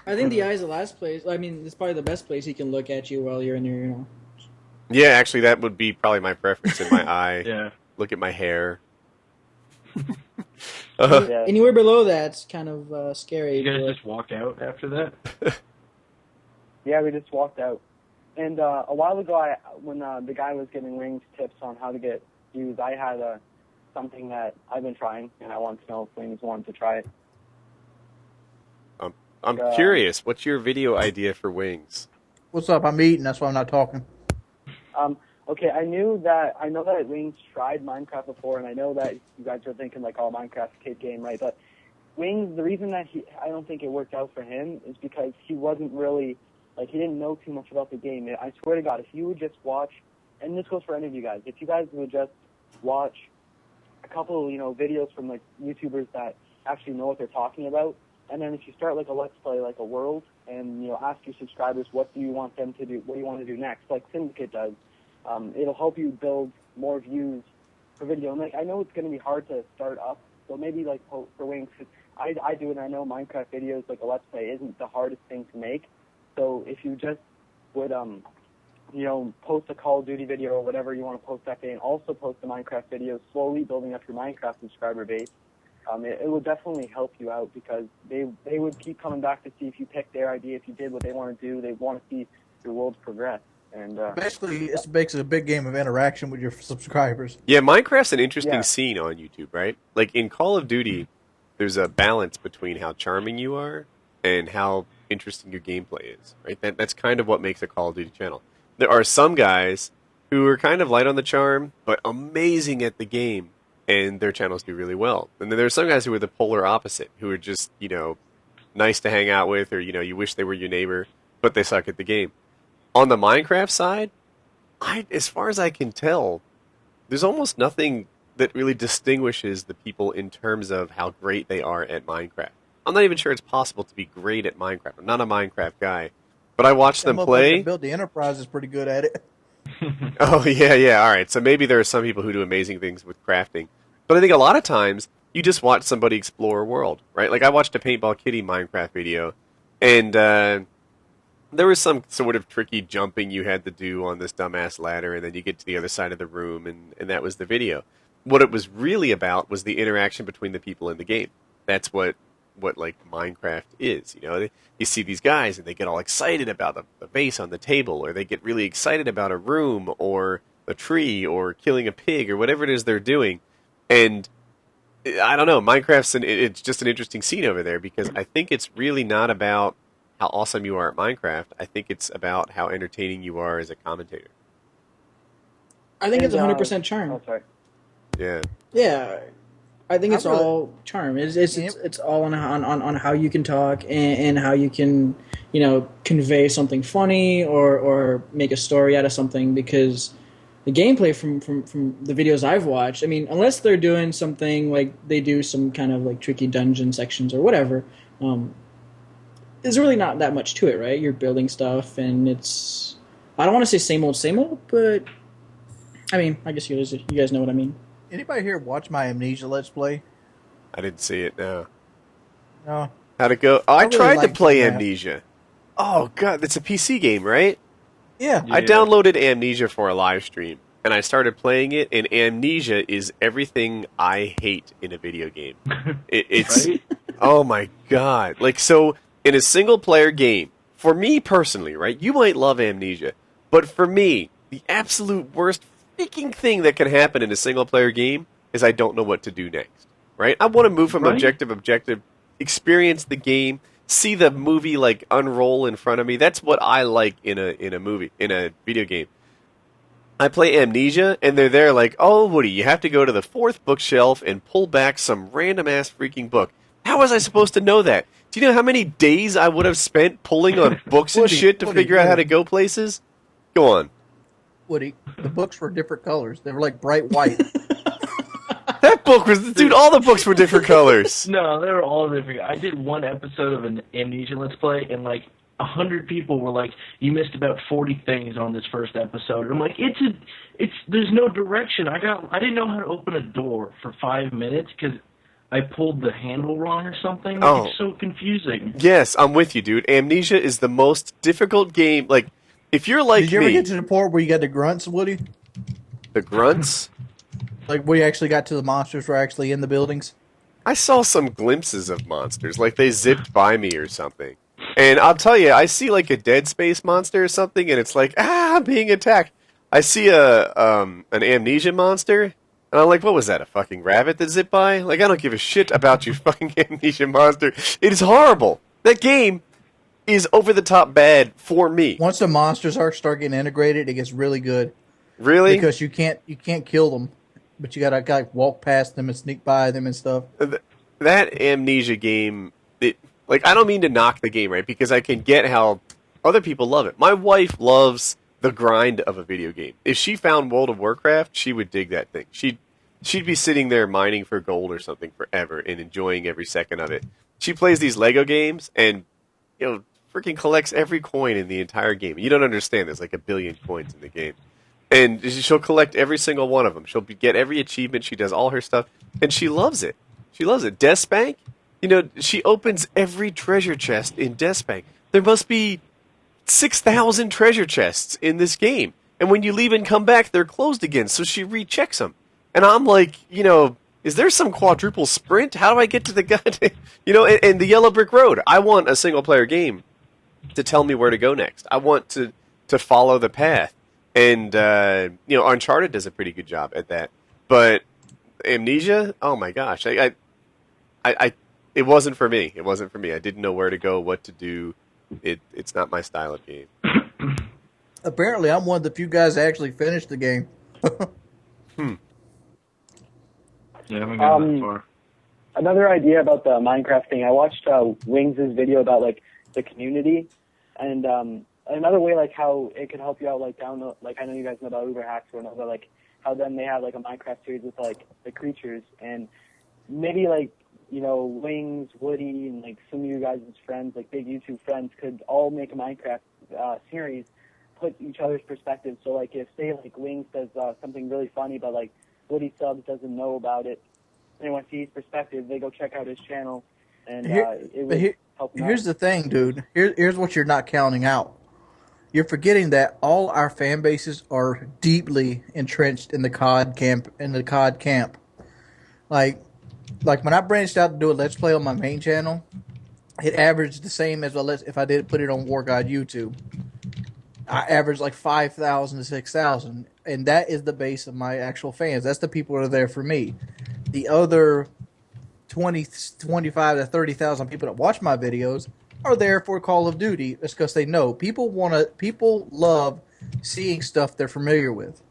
S4: I think the eye's the last place. I mean, it's probably the best place he can look at you while you're in your,
S2: Yeah, actually, that would be probably my preference in my eye.
S7: Yeah.
S2: Look at my hair.
S4: Anywhere below that's kind of scary.
S7: You guys just walked out after that?
S10: Yeah, we just walked out. And a while ago, when the guy was giving Wings tips on how to get views, I had something that I've been trying, and I wanted to know if Wings wanted to try it.
S2: I'm curious. What's your video idea for Wings?
S1: What's up? I'm eating. That's why I'm not talking.
S10: Okay, I know that Wings tried Minecraft before, and I know that you guys are thinking like, oh, Minecraft's a kid game, right? But Wings, the reason that I don't think it worked out for him is because he wasn't really, like, he didn't know too much about the game. I swear to God, if you would just watch, and this goes for any of you guys, if you guys would just watch a couple, videos from like YouTubers that actually know what they're talking about, and then if you start like a Let's Play, like a world, and ask your subscribers what do you want them to do, what do you want to do next, like Syndicate does, it'll help you build more views per video. And like I know it's going to be hard to start up, so maybe like for Wings, I do it. And I know Minecraft videos like a Let's Play isn't the hardest thing to make. So if you just would post a Call of Duty video or whatever you want to post that day, and also post the Minecraft videos, slowly building up your Minecraft subscriber base, it would definitely help you out because they would keep coming back to see if you picked their idea, if you did what they want to do. They want to see your world progress. And
S1: basically, it makes it a big game of interaction with your subscribers.
S2: Yeah, Minecraft's an interesting scene on YouTube, right? Like in Call of Duty, there's a balance between how charming you are and how interesting your gameplay is, right? That's kind of what makes a Call of Duty channel. There are some guys who are kind of light on the charm, but amazing at the game, and their channels do really well. And then there are some guys who are the polar opposite, who are just, nice to hang out with, or, you wish they were your neighbor, but they suck at the game. On the Minecraft side, as far as I can tell, there's almost nothing that really distinguishes the people in terms of how great they are at Minecraft. I'm not even sure it's possible to be great at Minecraft. I'm not a Minecraft guy, but I watch them play.
S1: Build the Enterprise is pretty good at it.
S2: Oh, yeah, all right. So maybe there are some people who do amazing things with crafting. But I think a lot of times, you just watch somebody explore a world, right? Like, I watched a Paintball Kitty Minecraft video, and there was some sort of tricky jumping you had to do on this dumbass ladder, and then you get to the other side of the room, and that was the video. What it was really about was the interaction between the people in the game. That's what like Minecraft is. You see these guys and they get all excited about the base on the table, or they get really excited about a room or a tree or killing a pig or whatever it is they're doing. And I don't know. It's just an interesting scene over there because I think it's really not about how awesome you are at Minecraft. I think it's about how entertaining you are as a commentator.
S4: I think it's 100% charm.
S10: Oh, sorry.
S2: Yeah.
S4: Yeah, I think it's all charm. It's all on how you can talk and how you can, convey something funny or make a story out of something. Because the gameplay from the videos I've watched, I mean, unless they're doing something like they do some kind of like tricky dungeon sections or whatever, there's really not that much to it, right? You're building stuff, and it's, I don't want to say same old, but I mean, I guess you guys know what I mean.
S1: Anybody here watch my Amnesia Let's Play?
S2: I didn't see it, no.
S1: No.
S2: How'd it go? Oh, I
S1: really
S2: tried to
S1: liked
S2: play
S1: that.
S2: Amnesia. Oh, God, it's a PC game, right?
S1: Yeah.
S2: I downloaded Amnesia for a live stream, and I started playing it, and Amnesia is everything I hate in a video game. It's
S7: Right?
S2: Oh my God. Like, so, in a single-player game, for me personally, right, you might love Amnesia, but for me, the absolute worst freaking thing that can happen in a single-player game is I don't know what to do next, right? I want to move from objective, experience the game, see the movie, like, unroll in front of me. That's what I like in a video game. I play Amnesia, and they're there like, oh, Woody, you have to go to the 4th bookshelf and pull back some random-ass freaking book. How was I supposed to know that? Do you know how many days I would have spent pulling on books and shit to figure out how to go places? Go on.
S1: Woody, the books were different colors. They were like bright white.
S2: That book was... Dude, all the books were different colors.
S7: No, they were all different. I did one episode of an Amnesia Let's Play, and like 100 people were like, "You missed about 40 things on this first episode." And I'm like, there's no direction. I didn't know how to open a door for 5 minutes because I pulled the handle wrong or something. Like, it's so confusing.
S2: Yes, I'm with you, dude. Amnesia is the most difficult game. Like, if you're like me...
S1: Did you ever get to the part where you got the grunts, Woody?
S2: The grunts?
S1: Like, where you actually got to the monsters were actually in the buildings?
S2: I saw some glimpses of monsters. Like, they zipped by me or something. And I'll tell you, I see, like, a Dead Space monster or something, and it's like, I'm being attacked. I see an Amnesia monster, and I'm like, what was that, a fucking rabbit that zipped by? Like, I don't give a shit about you, fucking Amnesia monster. It is horrible. That game is over-the-top bad for me.
S1: Once the monsters start getting integrated, it gets really good.
S2: Really?
S1: Because you can't kill them, but you gotta walk past them and sneak by them and stuff.
S2: That Amnesia game, I don't mean to knock the game, right? Because I can get how other people love it. My wife loves the grind of a video game. If she found World of Warcraft, she would dig that thing. She'd be sitting there mining for gold or something forever and enjoying every second of it. She plays these Lego games and, freaking collects every coin in the entire game. You don't understand. There's like 1 billion coins in the game. And she'll collect every single one of them. She'll get every achievement. She does all her stuff. And she loves it. She loves it. Deathspank, she opens every treasure chest in Deathspank. There must be 6,000 treasure chests in this game. And when you leave and come back, they're closed again. So she rechecks them. And I'm like, is there some quadruple sprint? How do I get to the goddamn... and the Yellow Brick Road. I want a single-player game to tell me where to go next. I want to follow the path. And, Uncharted does a pretty good job at that. But Amnesia, oh my gosh. It wasn't for me. It wasn't for me. I didn't know where to go, what to do. It's not my style of game.
S1: Apparently, I'm one of the few guys that actually finished the game.
S7: Yeah, I haven't gotten that far.
S13: Another idea about the Minecraft thing, I watched Wings' video about, the community, and another way, how it could help you out, download, I know you guys know about Uber Hacks or another, how then they have, a Minecraft series with, the creatures, and maybe, Wings, Woody, and, some of you guys' friends, big YouTube friends, could all make a Minecraft series, put each other's perspective, so, if, say, Wings does something really funny, but, Woody Subs doesn't know about it, they want to see his perspective, they go check out his channel, and it would help them
S1: Here's
S13: out.
S1: the thing, dude. Here's what you're not counting out. You're forgetting that all our fan bases are deeply entrenched in the COD camp. Like when I branched out to do a Let's Play on my main channel, it averaged the same as if I did put it on War God YouTube. I averaged 5,000 to 6,000, and that is the base of my actual fans. That's the people that are there for me. The other 25 to 30,000 people that watch my videos are there for Call of Duty. It's because they know people love seeing stuff they're familiar with.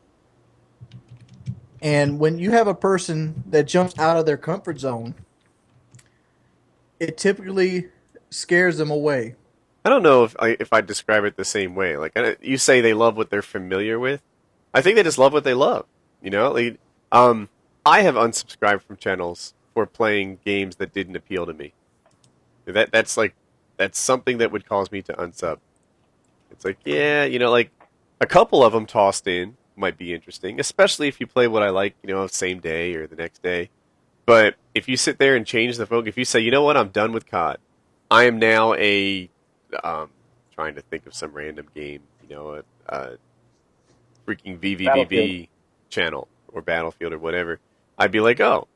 S1: And when you have a person that jumps out of their comfort zone, it typically scares them away.
S2: I don't know if I describe it the same way. Like you say, they love what they're familiar with. I think they just love what they love. You know, like, I have unsubscribed from channels for playing games that didn't appeal to me. That's something that would cause me to unsub. It's like, yeah, you know, like a couple of them tossed in might be interesting, especially if you play what I like, you know, same day or the next day. But if you sit there and change the focus, if you say, you know what, I'm done with COD. I am now trying to think of some random game, you know, a freaking VVVV channel or Battlefield or whatever, I'd be like, oh,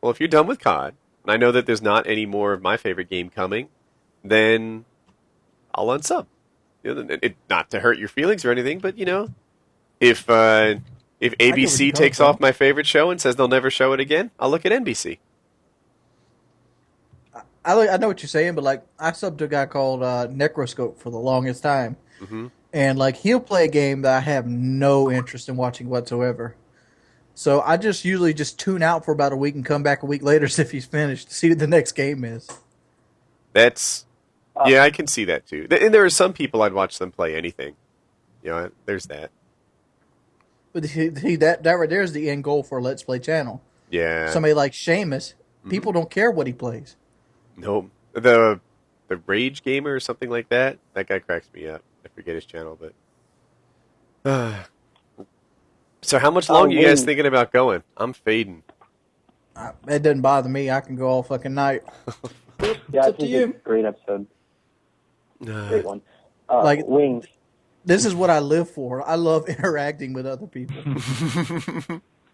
S2: well, if you're done with COD, and I know that there's not any more of my favorite game coming, then I'll unsub. You know, not to hurt your feelings or anything, but, you know, if ABC takes off my favorite show and says they'll never show it again, I'll look at NBC.
S1: I know what you're saying, but like I subbed to a guy called Necroscope for the longest time, and like he'll play a game that I have no interest in watching whatsoever. So I just usually just tune out for about a week and come back a week later if he's finished to see what the next game is.
S2: Yeah, I can see that too. And there are some people I'd watch them play anything. You know, there's that.
S1: But that right there is the end goal for a Let's Play channel.
S2: Yeah.
S1: Somebody like Seamus, people don't care what he plays.
S2: No, the Rage Gamer or something like that. That guy cracks me up. I forget his channel, but. So how much longer are you guys thinking about going? I'm fading.
S1: It doesn't bother me. I can go all fucking night.
S13: Yeah, I think it's a great episode. Great one.
S1: Like
S13: Wings.
S1: This is what I live for. I love interacting with other people.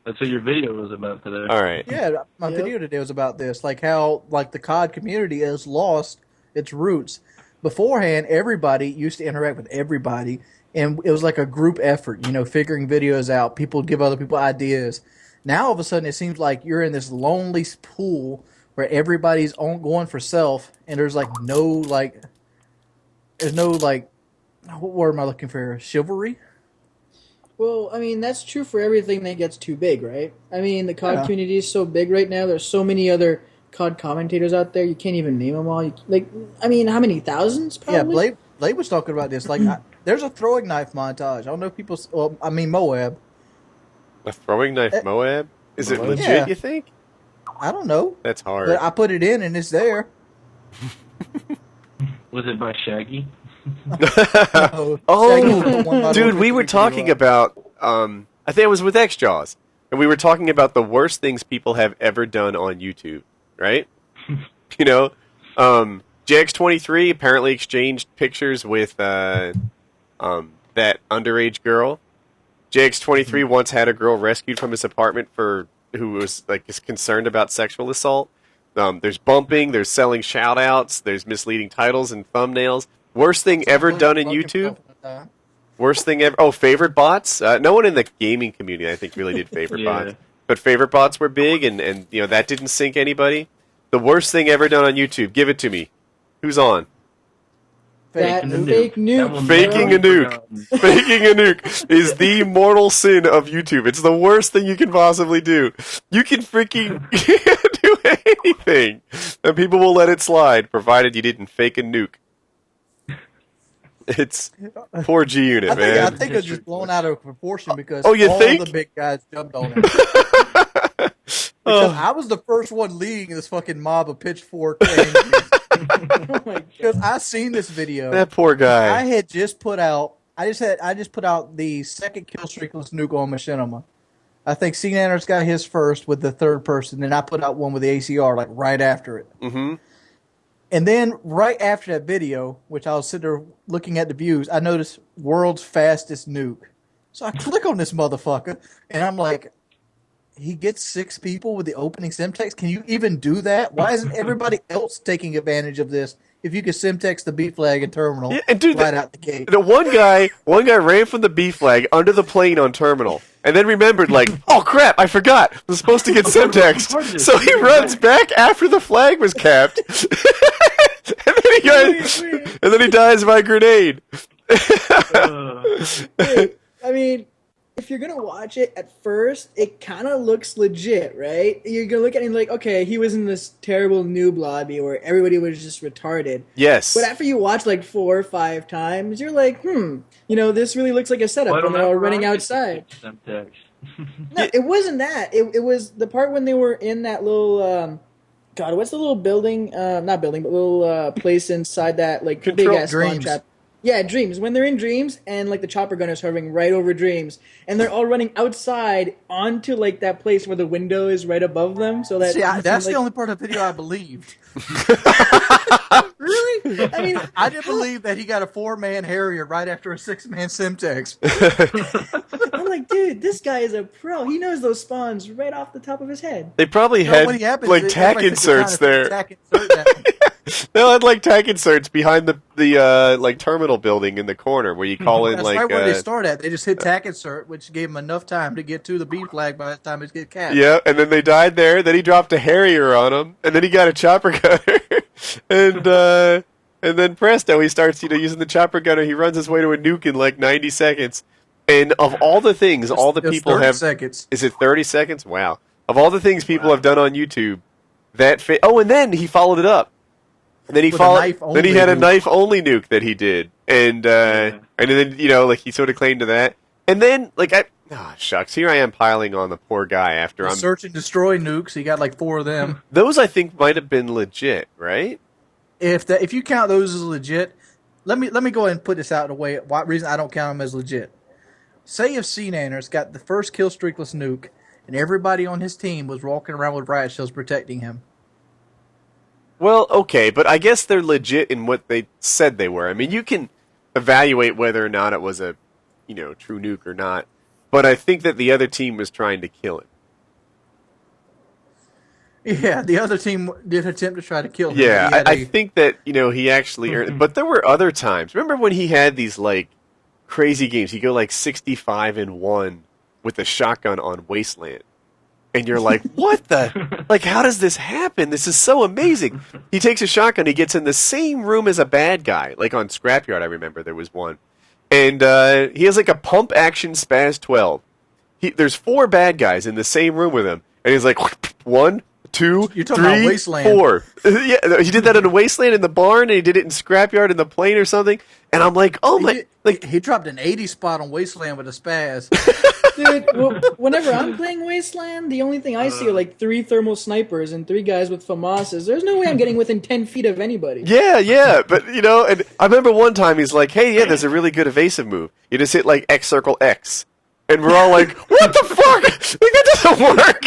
S7: That's what your video was about today.
S2: All right.
S1: Yeah, my video today was about this. Like how like the COD community has lost its roots. Beforehand, everybody used to interact with everybody, and it was like a group effort, you know, figuring videos out. People give other people ideas. Now, all of a sudden, it seems like you're in this lonely pool where everybody's going for self, and there's like there's no what word am I looking for? Chivalry?
S4: Well, I mean, that's true for everything that gets too big, right? I mean, the COD community is so big right now. There's so many other COD commentators out there. You can't even name them all. I mean, how many thousands, probably?
S1: Yeah, Blade was talking about this. Like, there's a throwing knife montage. I don't know if people... Well, I mean, Moab.
S2: A throwing knife Moab? Is it legit, you think?
S1: I don't know.
S2: That's hard.
S1: But I put it in, and it's there.
S7: Was it by Shaggy?
S2: Oh, dude, we were talking about, I think it was with X-Jaws, and we were talking about the worst things people have ever done on YouTube, right? You know, JX23 apparently exchanged pictures with that underage girl. JX23 once had a girl rescued from his apartment who was like concerned about sexual assault. There's bumping, there's selling shout-outs, there's misleading titles and thumbnails. Worst thing ever done in YouTube? Worst thing ever? Oh, favorite bots? No one in the gaming community, I think, really did favorite bots. But favorite bots were big, and you know that didn't sink anybody. The worst thing ever done on YouTube. Give it to me. Who's on?
S4: Fake nuke.
S2: Faking a nuke. Faking a nuke is the mortal sin of YouTube. It's the worst thing you can possibly do. You can freaking do anything, and people will let it slide, provided you didn't fake a nuke. It's poor G Unit, man.
S1: I think it's just blown out of proportion because
S2: all
S1: the big guys jumped on it. Because I was the first one leading this fucking mob of pitchfork because I seen this video.
S2: That poor guy.
S1: I had just put out. I just put out the second kill streakless nuke on Machinima. I think C-Nanner's got his first with the third person, and I put out one with the ACR like right after it.
S2: Mm-hmm.
S1: And then right after that video, which I was sitting there looking at the views, I noticed world's fastest nuke. So I click on this motherfucker, and I'm like, he gets 6 people with the opening Simtex. Can you even do that? Why isn't everybody else taking advantage of this? If you could Simtex the B flag and terminal
S2: and dude,
S1: right out the gate.
S2: The one guy ran from the B flag under the plane on terminal, and then remembered, like, oh crap, I forgot. I was supposed to get Simtexed. So he runs back after the flag was capped, and then he dies by grenade.
S4: I mean, if you're gonna watch it at first, it kind of looks legit, right? You're gonna look at it and like, okay, he was in this terrible noob lobby where everybody was just retarded.
S2: Yes.
S4: But after you watch like 4 or 5 times, you're like, this really looks like a setup when they're all running outside. No, it wasn't that. It was the part when they were in that little, God, what's the little building? Not building, but little place inside that like big ass spawn trap. Yeah, Dreams. When they're in Dreams and like the chopper gunner's hovering right over Dreams, and they're all running outside onto like that place where the window is right above them, so that
S1: that's the only part of the video I believed.
S4: Really? I mean,
S1: I didn't believe that he got a 4-man Harrier right after a 6-man Simtex.
S4: I'm like, dude, this guy is a pro. He knows those spawns right off the top of his head.
S2: They probably had like tack inserts there. They had like tack inserts behind the like terminal building in the corner where you call in.
S1: That's
S2: like
S1: right where they start at. They just hit tack insert, which gave them enough time to get to the B flag by the time it gets capped.
S2: Yeah, and then they died there. Then he dropped a Harrier on him, and then he got a chopper gunner, and then presto, he starts using the chopper gunner. He runs his way to a nuke in like 90 seconds. And of all the things, all the people
S1: 30
S2: have
S1: seconds.
S2: Is it 30 seconds? Wow. Of all the things people have done on YouTube, and then he followed it up. And then he had a knife-only nuke that he did, and then like he sort of claimed to that, and then like shucks, here I am piling on the poor guy after I'm
S1: search and destroy nukes. He got like 4 of them.
S2: Those I think might have been legit, right?
S1: If you count those as legit, let me go ahead and put this out of the way. What reason I don't count them as legit? Say if C-Nanners got the first kill streakless nuke, and everybody on his team was walking around with riot shields protecting him.
S2: Well, okay, but I guess they're legit in what they said they were. I mean, you can evaluate whether or not it was a, true nuke or not, but I think that the other team was trying to kill it.
S1: Yeah, the other team did attempt to try to kill him.
S2: Yeah, I think that, he actually earned it. But there were other times. Remember when he had these, like, crazy games? He'd go, like, 65-1 with a shotgun on Wasteland. And you're like, what the? Like, how does this happen? This is so amazing. He takes a shotgun. He gets in the same room as a bad guy. Like on Scrapyard, I remember there was one. And he has like a pump action Spaz 12. There's 4 bad guys in the same room with him. And he's like, 1, 2,
S1: You're talking about
S2: 3,
S1: Wasteland.
S2: 4. Yeah, he did that in a Wasteland in the barn, and he did it in Scrapyard in the plane or something. And I'm like, oh my.
S1: He dropped an 80 spot on Wasteland with a Spaz.
S4: Dude, whenever I'm playing Wasteland, the only thing I see are like 3 thermal snipers and 3 guys with FAMASs. There's no way I'm getting within 10 feet of anybody.
S2: Yeah, but and I remember one time he's like, hey, yeah, there's a really good evasive move. You just hit like X circle X. And we're all like, what the fuck? Like, that doesn't work.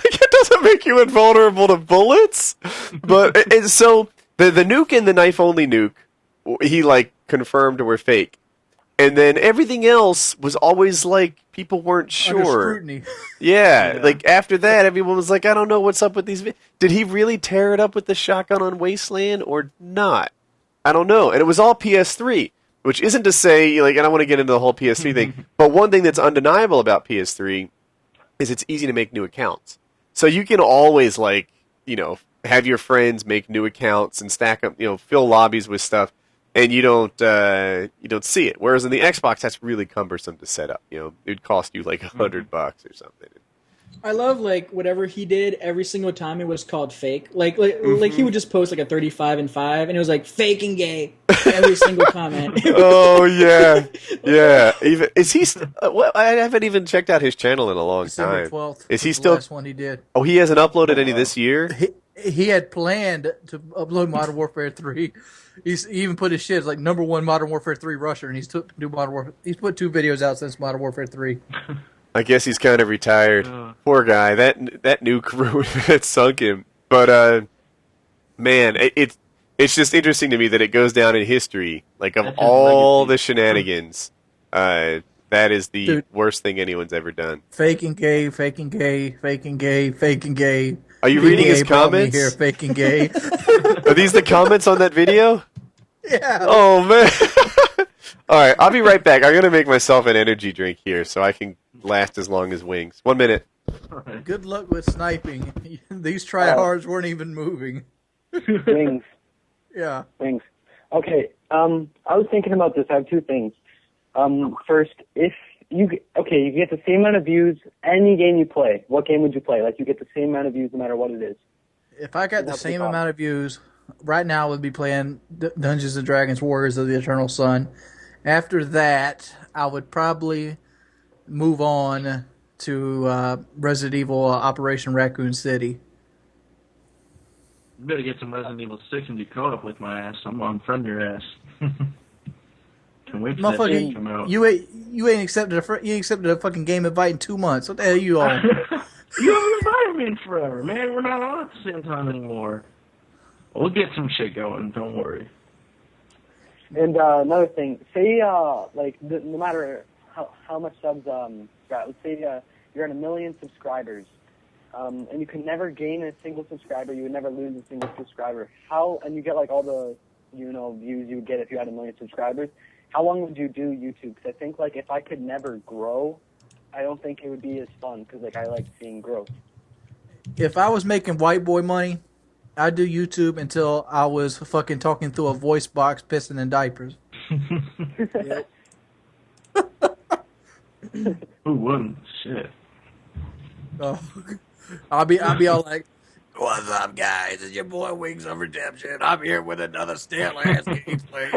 S2: Like, it doesn't make you invulnerable to bullets. But, and so, the nuke and the knife-only nuke, he, like, confirmed were fake. And then everything else was always like, people weren't sure.
S1: Under scrutiny.
S2: Yeah, like after that, everyone was like, I don't know what's up with these. Did he really tear it up with the shotgun on Wasteland or not? I don't know. And it was all PS3, which isn't to say, like, and I want to get into the whole PS3 thing, but one thing that's undeniable about PS3 is it's easy to make new accounts. So you can always, like, have your friends make new accounts and stack up, fill lobbies with stuff. And you don't see it. Whereas in the Xbox, that's really cumbersome to set up. It'd cost you like $100 or something.
S4: I love like whatever he did every single time. It was called fake. Like he would just post like a 35-5, and it was like fake and gay every single comment.
S2: Oh yeah, yeah. Even is he? I haven't even checked out his channel in a long
S1: December
S2: time.
S1: 12th.
S2: Is he still?
S1: Last one he did.
S2: Oh, he hasn't uploaded any this year.
S1: He had planned to upload Modern Warfare 3. He even put his shit as like #1 Modern Warfare 3 rusher, and he's put 2 videos out since Modern Warfare 3.
S2: I guess he's kind of retired. Poor guy. That nuke that sunk him. But man, it's just interesting to me that it goes down in history, like of all the shenanigans. That is the
S1: Dude.
S2: worst thing anyone's ever done.
S1: Faking gay, faking gay, faking gay, faking gay.
S2: Are you reading his comments?
S1: Here, faking gay.
S2: Are these the comments on that video?
S1: Yeah.
S2: Oh, man. All right, I'll be right back. I'm going to make myself an energy drink here so I can last as long as Wings. 1 minute.
S1: Good luck with sniping. These tryhards weren't even moving.
S13: Wings.
S1: Yeah.
S13: Wings. Okay. I was thinking about this. I have two things. First, if you get the same amount of views any game you play. What game would you play? Like, you get the same amount of views no matter what it is.
S1: If I got the same amount of views, right now I would be playing Dungeons & Dragons Warriors of the Eternal Sun. After that, I would probably move on to Resident Evil Operation Raccoon City.
S7: You better get some Resident Evil 6 and do co-op with my ass. I'm on friend your ass. Can't wait for that game to come out.
S1: You ain't accepted a fucking game invite in 2 months. What the hell are you on?
S7: You haven't invited me in forever, man. We're not on at the same time anymore. We'll get some shit going. Don't worry.
S13: And another thing, say no matter how much subs got, let's say you're at 1 million subscribers, and you can never gain a single subscriber, you would never lose a single subscriber. And you get like all the views you would get if you had 1 million subscribers. How long would you do YouTube? Because I think like if I could never grow, I don't think it would be as fun because like I like seeing growth.
S1: If I was making white boy money, I'd do YouTube until I was fucking talking through a voice box, pissing in diapers.
S7: Who wouldn't? Shit.
S1: Oh, I'll be all like, "What's up, guys? It's your boy Wings of Redemption. I'm here with another stellar ass gameplay."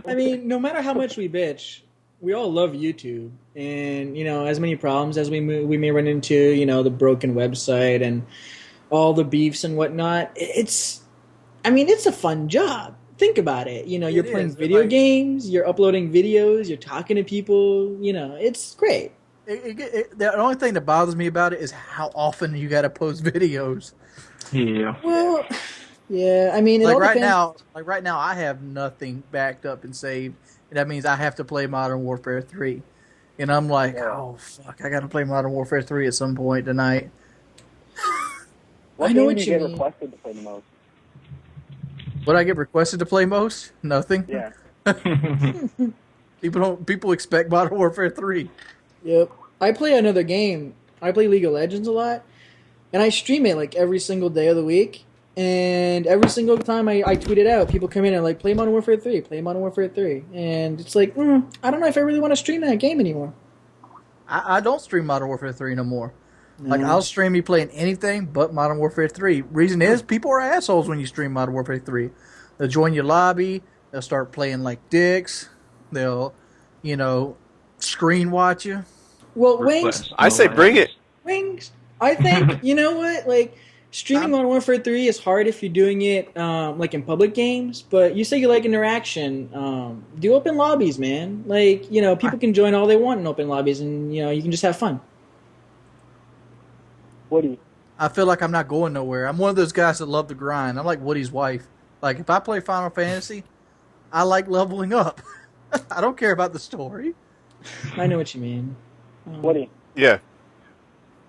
S4: I mean, no matter how much we bitch, we all love YouTube, and as many problems as we may run into, the broken website and all the beefs and whatnot. It's a fun job. Think about it. You're playing video games, you're uploading videos, you're talking to people. It's great.
S1: The only thing that bothers me about it is how often you got to post videos.
S7: Yeah.
S4: Well, yeah. I mean,
S1: right now, I have nothing backed up and saved. And that means I have to play Modern Warfare 3. And I'm like, oh, fuck, I got to play Modern Warfare 3 at some point tonight.
S13: What game do you get requested to play the most?
S1: What I get requested to play most? Nothing.
S13: Yeah.
S1: People expect Modern Warfare 3.
S4: Yep. I play another game. I play League of Legends a lot. And I stream it like every single day of the week. And every single time I tweet it out, people come in and like, play Modern Warfare 3, play Modern Warfare 3. And it's like, I don't know if I really want to stream that game anymore. I don't
S1: stream Modern Warfare 3 no more. Like, I'll stream me playing anything but Modern Warfare 3. Reason is, people are assholes when you stream Modern Warfare 3. They'll join your lobby. They'll start playing like dicks. They'll, screen watch you.
S4: Well, Wings.
S2: I say bring it.
S4: Wings. I think, you know what? Like, streaming Modern Warfare 3 is hard if you're doing it, like, in public games. But you say you like interaction. Do open lobbies, man. Like, people can join all they want in open lobbies, and, you can just have fun.
S13: Woody.
S1: I feel like I'm not going nowhere. I'm one of those guys that love the grind. I'm like Woody's wife. Like, if I play Final Fantasy, I like leveling up. I don't care about the story.
S4: I know what you mean.
S13: Woody.
S2: Yeah.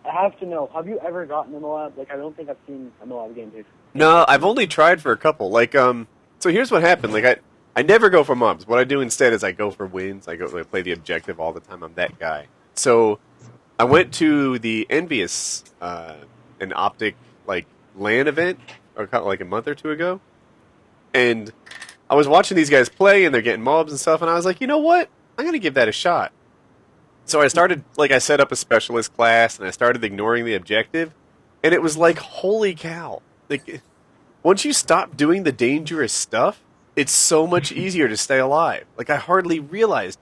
S13: I have to know, have you ever gotten a MOAB? Like, I don't think I've seen a MOAB game, dude.
S2: No, I've only tried for a couple. Like, so here's what happened. Like, I never go for mobs. What I do instead is I go for wins. I play the objective all the time. I'm that guy. So I went to the Envious an Optic like LAN event like a month or two ago, and I was watching these guys play, and they're getting mobs and stuff, and I was like, you know what? I'm gonna give that a shot. So I started, I set up a specialist class, and I started ignoring the objective, and it was like, holy cow! Like, once you stop doing the dangerous stuff, it's so much easier to stay alive. Like, I hardly realized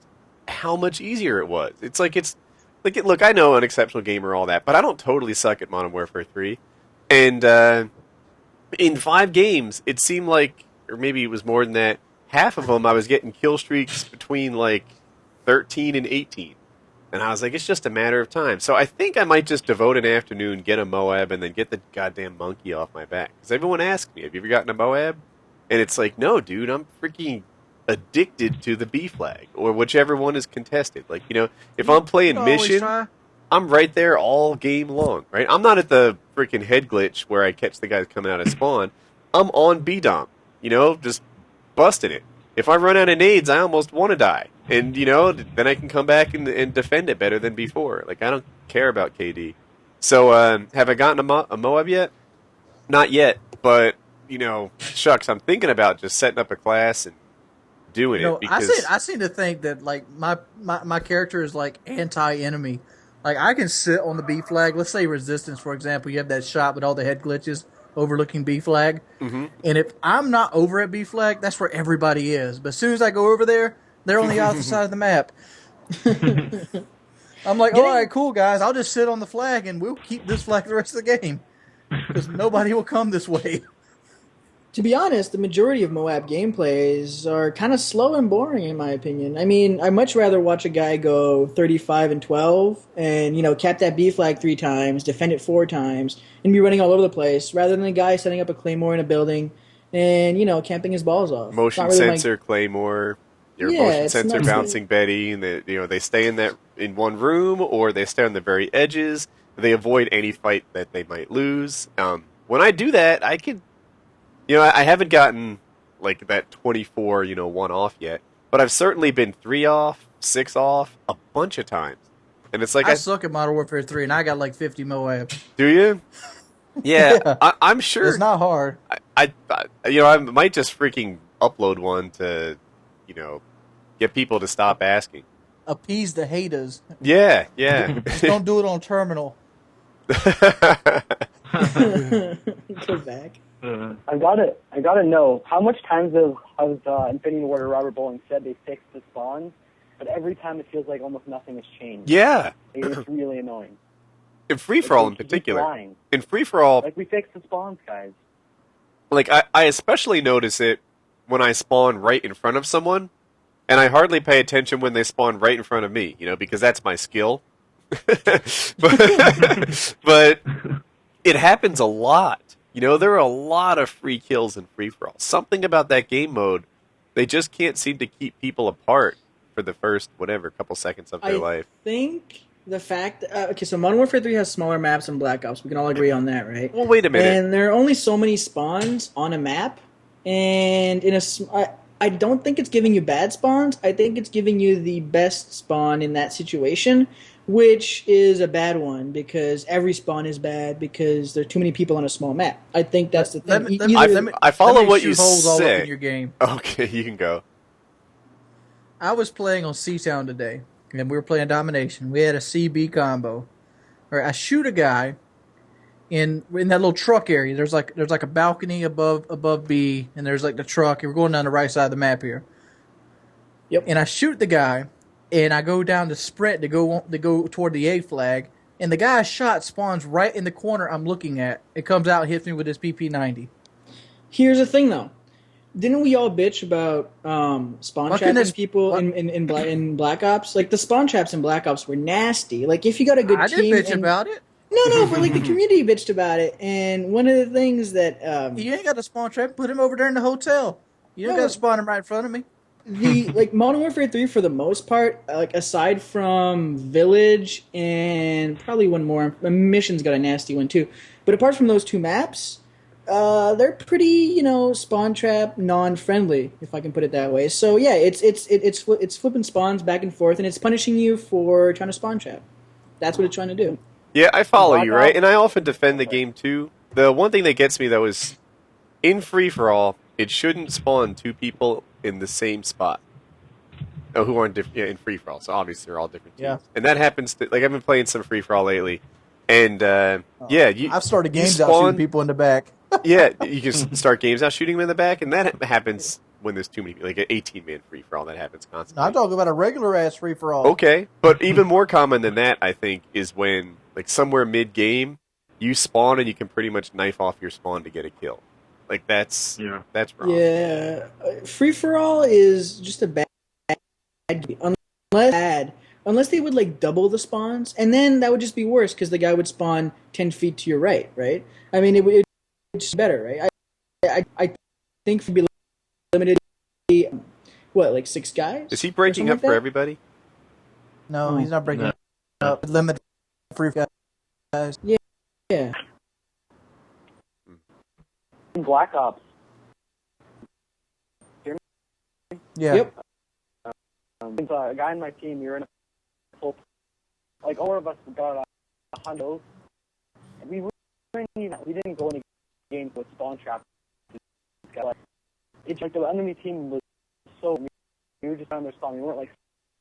S2: how much easier it was. Look, I know I'm an exceptional gamer, all that, but I don't totally suck at Modern Warfare 3. And in 5 games, it seemed like, or maybe it was more than that, half of them I was getting kill streaks between 13 and 18. And I was like, it's just a matter of time. So I think I might just devote an afternoon, get a MOAB, and then get the goddamn monkey off my back. Because everyone asks me, have you ever gotten a MOAB? And it's like, no, dude, I'm freaking addicted to the B flag or whichever one is contested. Like, if I'm playing mission, I'm right there all game long, right? I'm not at the freaking head glitch where I catch the guys coming out of spawn. I'm on B-Dom, just busting it. If I run out of nades, I almost want to die. And, then I can come back and defend it better than before. Like, I don't care about KD. So, have I gotten a Moab yet? Not yet, but, shucks, I'm thinking about just setting up a class and doing it. Because
S1: I seem to think that, like, my character is, like, anti-enemy. Like, I can sit on the B flag. Let's say Resistance, for example. You have that shot with all the head glitches overlooking B flag. Mm-hmm. And if I'm not over at B flag, that's where everybody is. But as soon as I go over there, they're on the opposite side of the map. I'm like, all right, cool, guys. I'll just sit on the flag, and we'll keep this flag the rest of the game. Because nobody will come this way.
S4: To be honest, the majority of Moab gameplays are kind of slow and boring, in my opinion. I mean, I'd much rather watch a guy go 35-12 and, cap that B flag 3 times, defend it 4 times, and be running all over the place, rather than a guy setting up a claymore in a building and, camping his balls off.
S2: Motion really sensor claymore, your motion sensor bouncing Betty, and they stay in one room, or they stay on the very edges. They avoid any fight that they might lose. When I do that, I could... I haven't gotten, like, that 24, 1 off yet. But I've certainly been 3 off, 6 off, a bunch of times. And it's like...
S1: I suck at Modern Warfare 3, and I got, like, 50 Moab.
S2: Do you? Yeah, I'm sure...
S1: It's not hard.
S2: I might just freaking upload one to, get people to stop asking.
S1: Appease the haters.
S2: Yeah.
S1: Don't do it on terminal.
S4: Go back.
S13: I gotta know, how much times has Infinity Warrior Robert Bowling said they fixed the spawns, but every time it feels like almost nothing has changed.
S2: Yeah.
S13: It's really annoying.
S2: In free-for-all in particular. In free-for-all...
S13: Like, we fixed the spawns, guys.
S2: Like, I especially notice it when I spawn right in front of someone, and I hardly pay attention when they spawn right in front of me, because that's my skill. but it happens a lot. There are a lot of free kills in free-for-all. Something about that game mode, they just can't seem to keep people apart for the first, couple seconds of their life.
S4: I think the fact... so Modern Warfare 3 has smaller maps than Black Ops. We can all agree on that, right?
S2: Well, wait a minute.
S4: And there are only so many spawns on a map, and I don't think it's giving you bad spawns. I think it's giving you the best spawn in that situation, which is a bad one because every spawn is bad because there are too many people on a small map. I think that's the thing.
S2: I follow what you
S1: holes all up
S2: say.
S1: in your game.
S2: Okay, you can go.
S1: I was playing on C-Town today, and we were playing Domination. We had a CB combo. All right, I shoot a guy in that little truck area. There's like a balcony above B, and there's like the truck. And we're going down the right side of the map here.
S4: Yep.
S1: And I shoot the guy. And I go down to sprint to go toward the A flag, and the guy's shot spawns right in the corner I'm looking at. It comes out and hits me with his PP90.
S4: Here's the thing, though. Didn't we all bitch about spawn trapping people in Black Ops? Like, the spawn traps in Black Ops were nasty. Like, if you got a good team...
S1: I didn't bitch about it.
S4: No, but, like, the community bitched about it. And one of the things that...
S1: you ain't got to spawn trap. Put him over there in the hotel. You don't got to spawn him right in front of me.
S4: Modern Warfare 3 for the most part, like aside from Village and probably one more, Mission's got a nasty one too. But apart from those 2 maps, they're pretty, spawn trap non-friendly, if I can put it that way. So yeah, it's flipping spawns back and forth, and it's punishing you for trying to spawn trap. That's what it's trying to do.
S2: Yeah, I follow you, right? And I often defend the game too. The one thing that gets me though is in free-for-all, it shouldn't spawn 2 people in the same spot. Who aren't in free-for-all, so obviously they're all different teams.
S1: Yeah.
S2: And that happens, I've been playing some free-for-all lately, and
S1: I've started games out shooting people in the back.
S2: Yeah, you can start games out shooting them in the back, and that happens when there's too many, like an 18-man free-for-all, that happens constantly.
S1: I'm talking about a regular-ass free-for-all.
S2: Okay, but even more common than that, I think, is when, like, somewhere mid-game, you spawn and you can pretty much knife off your spawn to get a kill. Like, that's wrong.
S4: Yeah, free-for-all is just a bad unless they would, like, double the spawns, and then that would just be worse, because the guy would spawn 10 feet to your right? I mean, it's just better, right? I think for be limited what, like 6 guys?
S2: Is he breaking up for everybody?
S1: No, he's not breaking up. Limited free guys.
S4: Yeah. Yeah.
S13: Black Ops.
S1: Yeah.
S4: Yep.
S13: There's a guy in my team. You're in a full, like all of us got 100. We didn't go any games with spawn traps. It's like the enemy team was so. We were just on their spawn. We weren't like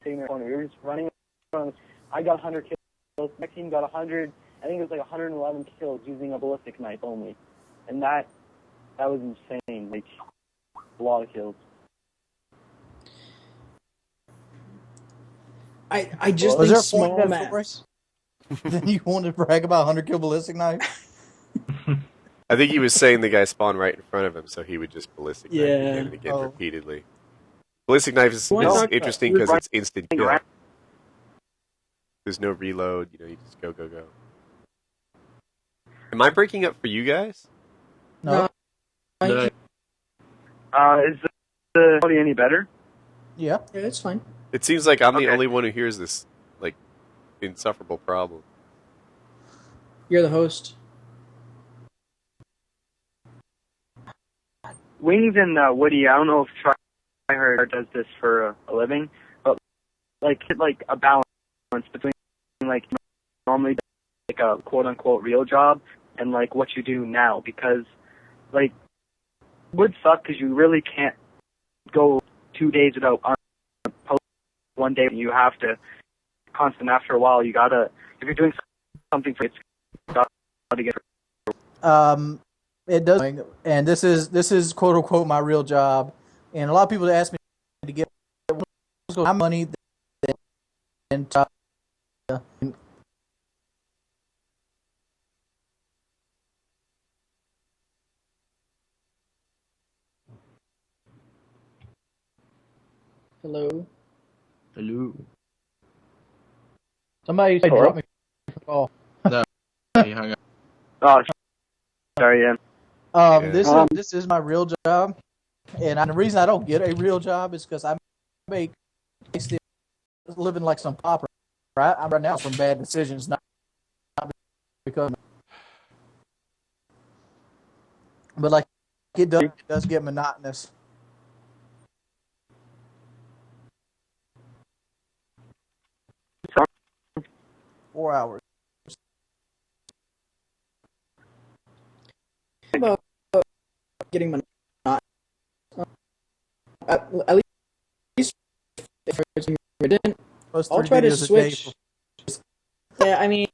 S13: sitting there. We were just running around. I got 100 kills. My team got 100. I think it was like 111 kills using a ballistic knife only, and that was insane. Like a lot of kills.
S4: I just
S1: was
S4: think
S1: there
S4: small maps.
S1: Then you wanted to brag about 100 kill ballistic knife?
S2: I think he was saying the guy spawned right in front of him, so he would just ballistic knife again and again repeatedly. Ballistic knife is interesting because it's instant kill. There's no reload, you just go. Am I breaking up for you guys?
S1: No.
S10: Is the quality any better?
S1: Yeah.
S4: Yeah, it's fine.
S2: It seems like I'm the only one who hears this, like, insufferable problem.
S4: You're the host.
S10: Wings and Woody, I don't know if Tryhard does this for a living, but like a balance between like normally like a quote unquote real job and like what you do now, because like would suck because you really can't go 2 days without post. One day you have to constant. After a while, you gotta, if you're doing something for it, gotta get.
S1: It does, and this is quote unquote my real job, and a lot of people ask me to get my money and
S4: Hello.
S1: Somebody dropped me a call.
S14: No, he hung up.
S10: Oh, sorry, yeah.
S1: This is my real job, and the reason I don't get a real job is because I make living like some pauper. Right, I'm right now from bad decisions, not because. But like it does get monotonous. $4 hours.
S4: About getting monotonous. At least if I didn't, I'll try to switch. Yeah, I mean,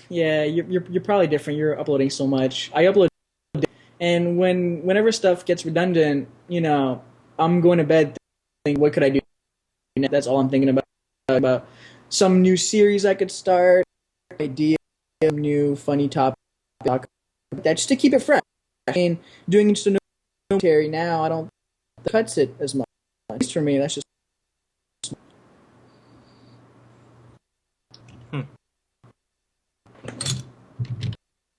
S4: yeah, you're probably different. You're uploading so much. I upload, and whenever stuff gets redundant, I'm going to bed thinking, what could I do? That's all I'm thinking about some new series I could start, idea, new funny topic, that just to keep it fresh. I mean, doing just a commentary now, I don't cuts it as much. At least for me, that's just.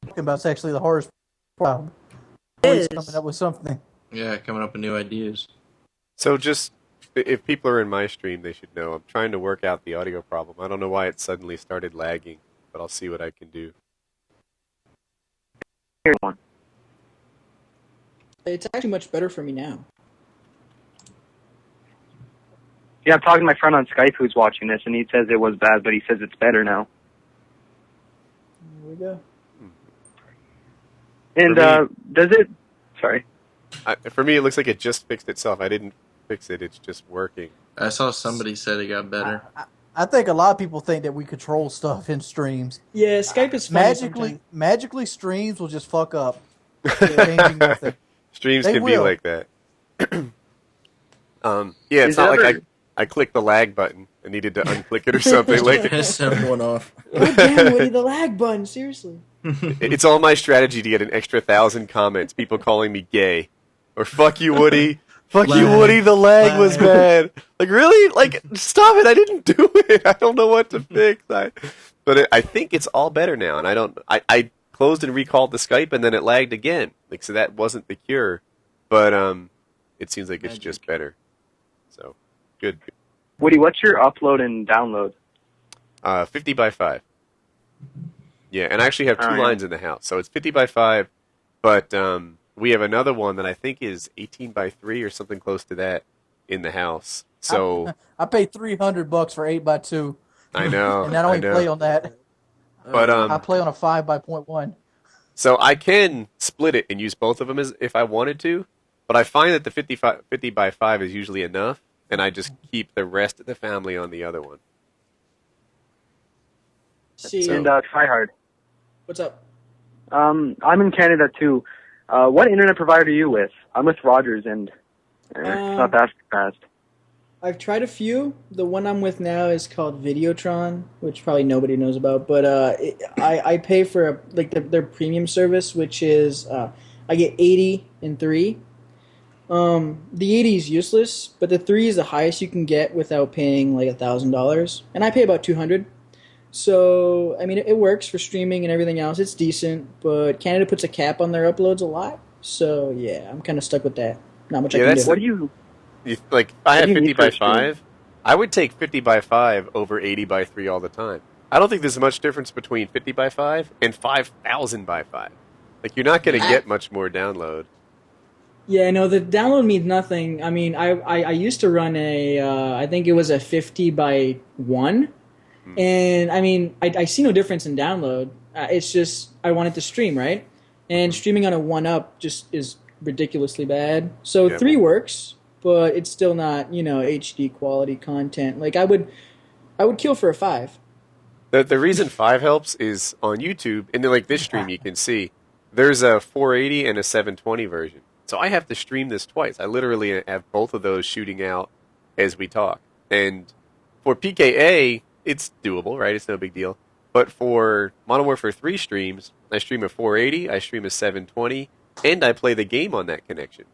S1: Talking about actually the hardest problem. Always coming up with something.
S14: Yeah, coming up with new ideas.
S2: So just, if people are in my stream, they should know I'm trying to work out the audio problem. I don't know why it suddenly started lagging, but I'll see what I can do.
S10: Here's one.
S4: It's actually much better for me now.
S10: Yeah, I'm talking to my friend on Skype who's watching this, and he says it was bad, but he says it's better now.
S4: There we go.
S10: And does it? Sorry.
S2: For me, it looks like it just fixed itself. I didn't fix it. It's just working.
S14: I saw somebody said it got better.
S1: I think a lot of people think that we control stuff in streams.
S4: Yeah, Skype is funny
S1: magically streams will just fuck up. Changing nothing.
S2: Streams can be like that. Yeah, it's not like I clicked the lag button and needed to unclick it or something. Like
S14: everyone off.
S4: God damn, Woody, the lag button, seriously.
S2: It's all my strategy to get an extra 1,000 comments, people calling me gay. Or fuck you, Woody. Fuck you, Woody, the lag was bad. Like, really? Like, stop it, I didn't do it. I don't know what to fix. But I think it's all better now, and I closed and recalled the Skype, and then it lagged again. Like, so that wasn't the cure. But it seems like it's just better. So, good.
S10: Woody, what's your upload and download?
S2: 50 by 5. Yeah, and I actually have 2 lines in the house. So it's 50 by 5, but we have another one that I think is 18 by 3 or something close to that in the house. So
S1: I paid $300 for 8 by 2.
S2: I know.
S1: And I don't even play on that.
S2: But
S1: I play on a 5 by 0.1.
S2: So I can split it and use both of them as if I wanted to, but I find that the 50 by 5 is usually enough, and I just keep the rest of the family on the other one.
S4: See,
S10: and Tryhard.
S4: What's up?
S10: I'm in Canada too. What internet provider are you with? I'm with Rogers, and it's not that fast.
S4: I've tried a few. The one I'm with now is called Videotron, which probably nobody knows about. But I pay for their premium service, which is I get 80 and 3. The 80 is useless, but the 3 is the highest you can get without paying like $1,000, and I pay about $200. So I mean, it works for streaming and everything else. It's decent, but Canada puts a cap on their uploads a lot. So yeah, I'm kind of stuck with that. Not much I can do.
S10: What do you?
S2: Like, if I have 50 by 5, I would take 50 by 5 over 80 by 3 all the time. I don't think there's much difference between 50 by 5 and 5,000 by 5. Like, you're not going to get much more download.
S4: Yeah, no, the download means nothing. I mean, I used to run I think it was a 50 by 1. And, I mean, I see no difference in download. It's just I want it to stream, right? And streaming on a 1-up just is ridiculously bad. So 3 works, but it's still not, HD quality content. Like, I would kill for a 5.
S2: The reason 5 helps is on YouTube, and then like this stream you can see, there's a 480 and a 720 version. So I have to stream this twice. I literally have both of those shooting out as we talk. And for PKA, it's doable, right? It's no big deal. But for Modern Warfare 3 streams, I stream a 480, I stream a 720, and I play the game on that connection.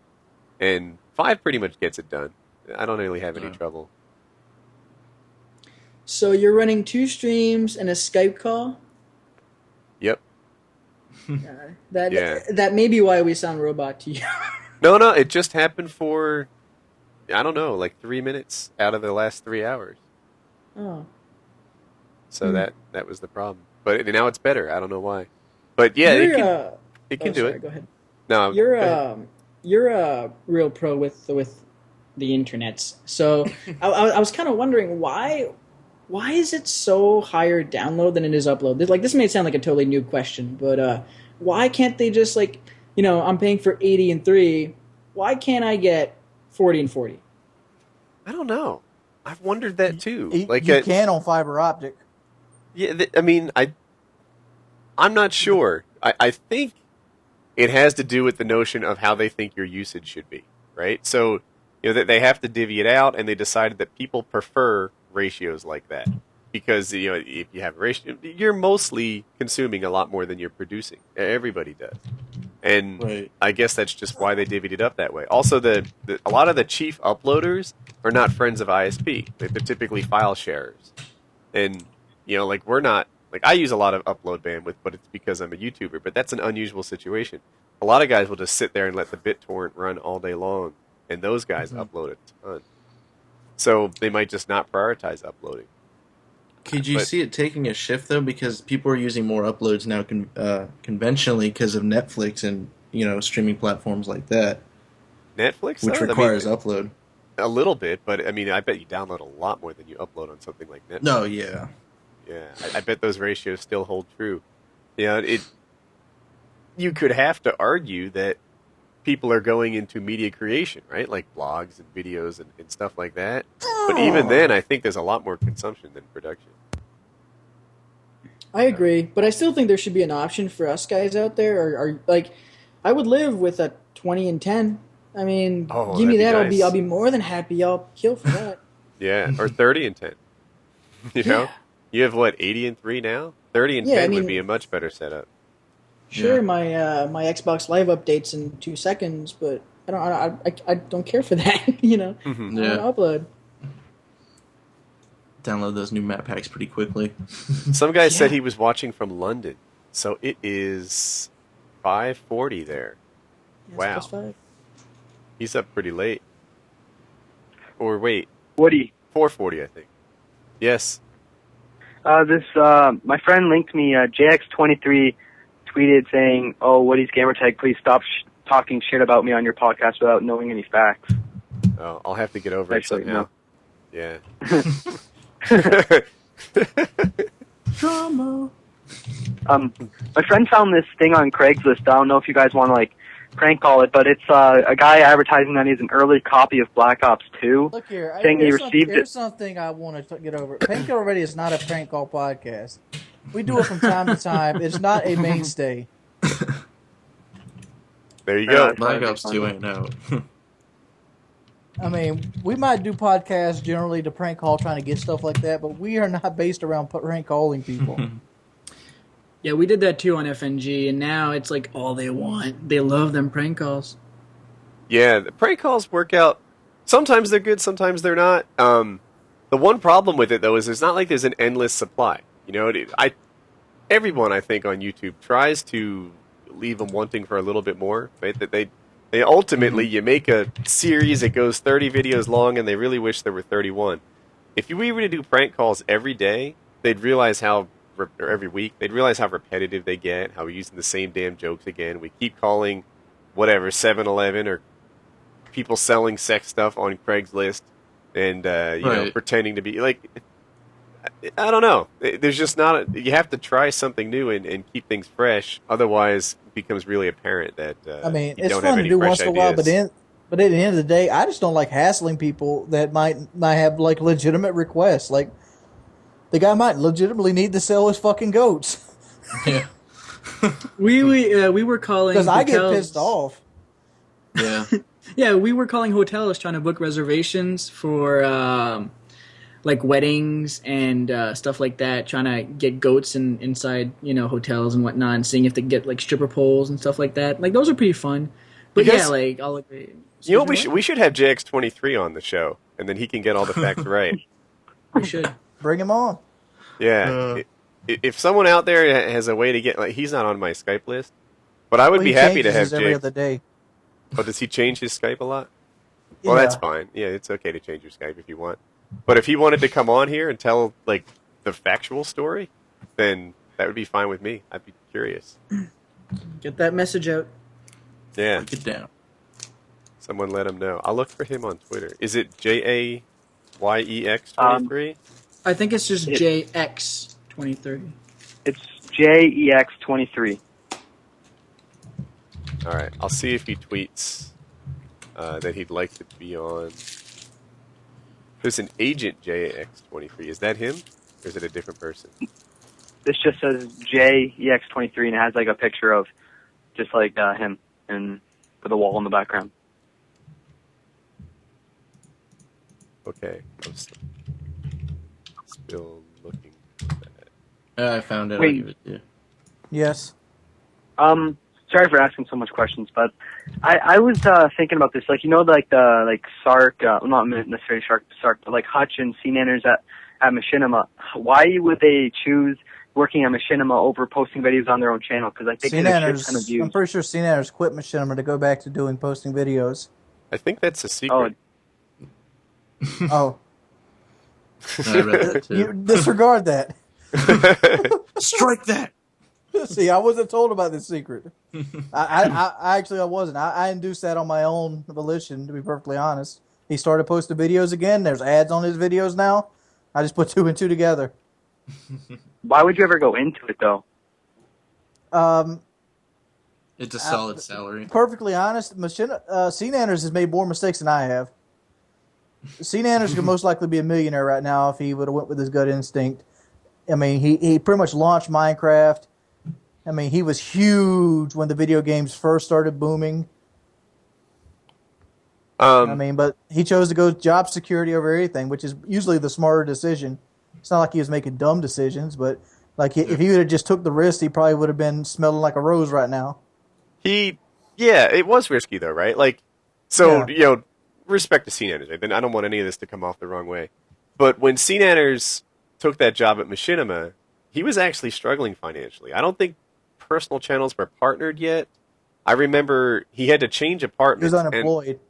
S2: And 5 pretty much gets it done. I don't really have any trouble.
S4: So you're running 2 streams and a Skype call?
S2: Yep.
S4: That may be why we sound robot to you.
S2: No, it just happened for, I don't know, like 3 minutes out of the last 3 hours.
S4: Oh.
S2: So that was the problem. But now it's better. I don't know why. But yeah, it can do it.
S4: Go ahead.
S2: No,
S4: you're a real pro with the internets. So I was kind of wondering why is it so higher download than it is upload? This may sound like a totally new question, but why can't they just I'm paying for 80 and 3. Why can't I get 40 and 40?
S2: I don't know. I've wondered that too.
S1: You can on fiber optic.
S2: Yeah, I mean, I'm not sure. I think it has to do with the notion of how they think your usage should be, right? So, that they have to divvy it out, and they decided that people prefer ratios like that because if you have a ratio, you're mostly consuming a lot more than you're producing. Everybody does, and I guess that's just why they divvied it up that way. Also, a lot of the chief uploaders are not friends of ISP. They're typically file sharers, and we're not. Like, I use a lot of upload bandwidth, but it's because I'm a YouTuber. But that's an unusual situation. A lot of guys will just sit there and let the BitTorrent run all day long, and those guys upload a ton. So they might just not prioritize uploading.
S14: Could you see it taking a shift, though? Because people are using more uploads now conventionally because of Netflix and, streaming platforms like that.
S2: Netflix?
S14: Which requires upload.
S2: A little bit, but, I mean, I bet you download a lot more than you upload on something like Netflix.
S14: No, yeah.
S2: Yeah, I bet those ratios still hold true. You could have to argue that people are going into media creation, right? Like blogs and videos and stuff like that. But even then, I think there's a lot more consumption than production.
S4: I agree, but I still think there should be an option for us guys out there. Or I would live with a 20 and 10. I mean, give me that. Nice. I'll be more than happy. I'll kill for that.
S2: Yeah, or 30 and 10. You know? You have, 80 and 3 now? 30 and 10 would be a much better setup.
S4: Sure, my Xbox Live updates in 2 seconds, but I don't care for that,
S2: Mm-hmm.
S4: I want to upload.
S14: Download those new map packs pretty quickly.
S2: Some guy said he was watching from London, so it is 5:40 there. Wow.
S4: +5.
S2: He's up pretty late. or wait.
S15: Woody.
S2: 440, I think. Yes.
S15: My friend linked me, JX23 tweeted saying, "Oh, Woody's gamertag, please stop talking shit about me on your podcast without knowing any facts."
S2: Oh, I'll have to get over
S15: Actually,
S2: it somehow. Yeah.
S1: Drama.
S15: My friend found this thing on Craigslist. I don't know if you guys want to like prank call it, but it's a guy advertising that he's an early copy of Black Ops 2.
S1: Look here,
S15: saying he received
S1: here's
S15: it.
S1: something I want to get over. Painkiller Radio is not a prank call podcast. We do it from time to time. It's not a mainstay.
S2: There you go.
S14: Black Ops 2 ain't out.
S1: I mean, we might do podcasts generally to prank call, trying to get stuff like that, but we are not based around prank calling people.
S4: Yeah, we did that too on FNG, and now it's like all they want. They love them prank calls.
S2: Yeah, the prank calls work out. Sometimes they're good, sometimes they're not. The one problem with it, though, is it's not like there's an endless supply. You know, everyone, I think, on YouTube tries to leave them wanting for a little bit more, right? That they ultimately, you make a series that goes 30 videos long, and they really wish there were 31. If we were to do prank calls every day, they'd realize how, or every week, they'd realize how repetitive they get, how we're using the same damn jokes again. We keep calling whatever, 7-Eleven or people selling sex stuff on Craigslist and, you know, pretending to be, like, I don't know. There's just not, you have to try something new and keep things fresh. Otherwise, it becomes really apparent that
S1: I mean,
S2: you
S1: it's
S2: don't
S1: fun
S2: have
S1: to
S2: any
S1: do
S2: fresh
S1: once in a while,
S2: ideas.
S1: but at the end of the day, I just don't like hassling people that might have like legitimate requests. Like the guy might legitimately need to sell his fucking goats.
S14: Yeah.
S4: We were calling
S1: Because I get
S4: hotels-
S1: pissed off.
S14: Yeah.
S4: Yeah, we were calling hotels trying to book reservations for like weddings and stuff like that, trying to get goats inside, you know, hotels and whatnot, and seeing if they get like stripper poles and stuff like that. Like those are pretty fun. But
S2: Because-
S4: yeah, like I'll agree.
S2: You know what, we should have JX23 on the show, and then he can get all the facts right.
S4: We should.
S1: Bring him on.
S2: Yeah. If someone out there has a way to get, like, he's not on my Skype list, but I would
S1: Well,
S2: be
S1: he
S2: happy to
S1: changes
S2: have
S1: every
S2: JX.
S1: other day.
S2: Oh, does he change his Skype a lot? Well,
S1: Yeah.
S2: that's fine. Yeah, it's okay to change your Skype if you want. But if he wanted to come on here and tell, like, the factual story, then that would be fine with me. I'd be curious.
S4: Get that message out.
S2: Yeah.
S14: Get down.
S2: Someone let him know. I'll look for him on Twitter. Is it JAYEX23?
S4: I think it's just JX23.
S15: It's JEX23.
S2: All right. I'll see if he tweets that he'd like to be on. There's an agent JX23. Is that him? Or is it a different person?
S15: This just says JEX23 and it has like a picture of just like him and with a wall in the background.
S2: Okay. I'm still looking for that.
S14: I found it. I'll
S15: Wait.
S14: give it to you.
S1: Yes.
S15: Sorry for asking so much questions, but I was thinking about this. Like, you know, like the Sark, not necessarily Sark, but like Hutch and CNanners at Machinima. Why would they choose working at Machinima over posting videos on their own channel? Because I think they get a shit ton of views.
S1: I'm pretty sure CNanners quit Machinima to go back to posting videos.
S2: I think that's a secret.
S1: Oh.
S14: I read that too.
S1: You disregard that.
S14: Strike that.
S1: See, I wasn't told about this secret. I actually wasn't. I induced that on my own volition, to be perfectly honest. He started posting videos again. There's ads on his videos now. I just put two and two together.
S15: Why would you ever go into it, though?
S14: It's a solid salary.
S1: Perfectly honest, CNanners has made more mistakes than I have. CNanners could most likely be a millionaire right now if he would have went with his gut instinct. I mean, he pretty much launched Minecraft. I mean, he was huge when the video games first started booming. I mean, but he chose to go job security over everything, which is usually the smarter decision. It's not like he was making dumb decisions, but like if he would have just took the risk, he probably would have been smelling like a rose right now.
S2: Yeah, it was risky though, right? Like, so, you know, respect to CNanners. Right? I don't want any of this to come off the wrong way. But when CNanners took that job at Machinima, he was actually struggling financially. I don't think personal channels were partnered yet. I remember he had to change
S1: He
S2: apartments.
S1: was unemployed.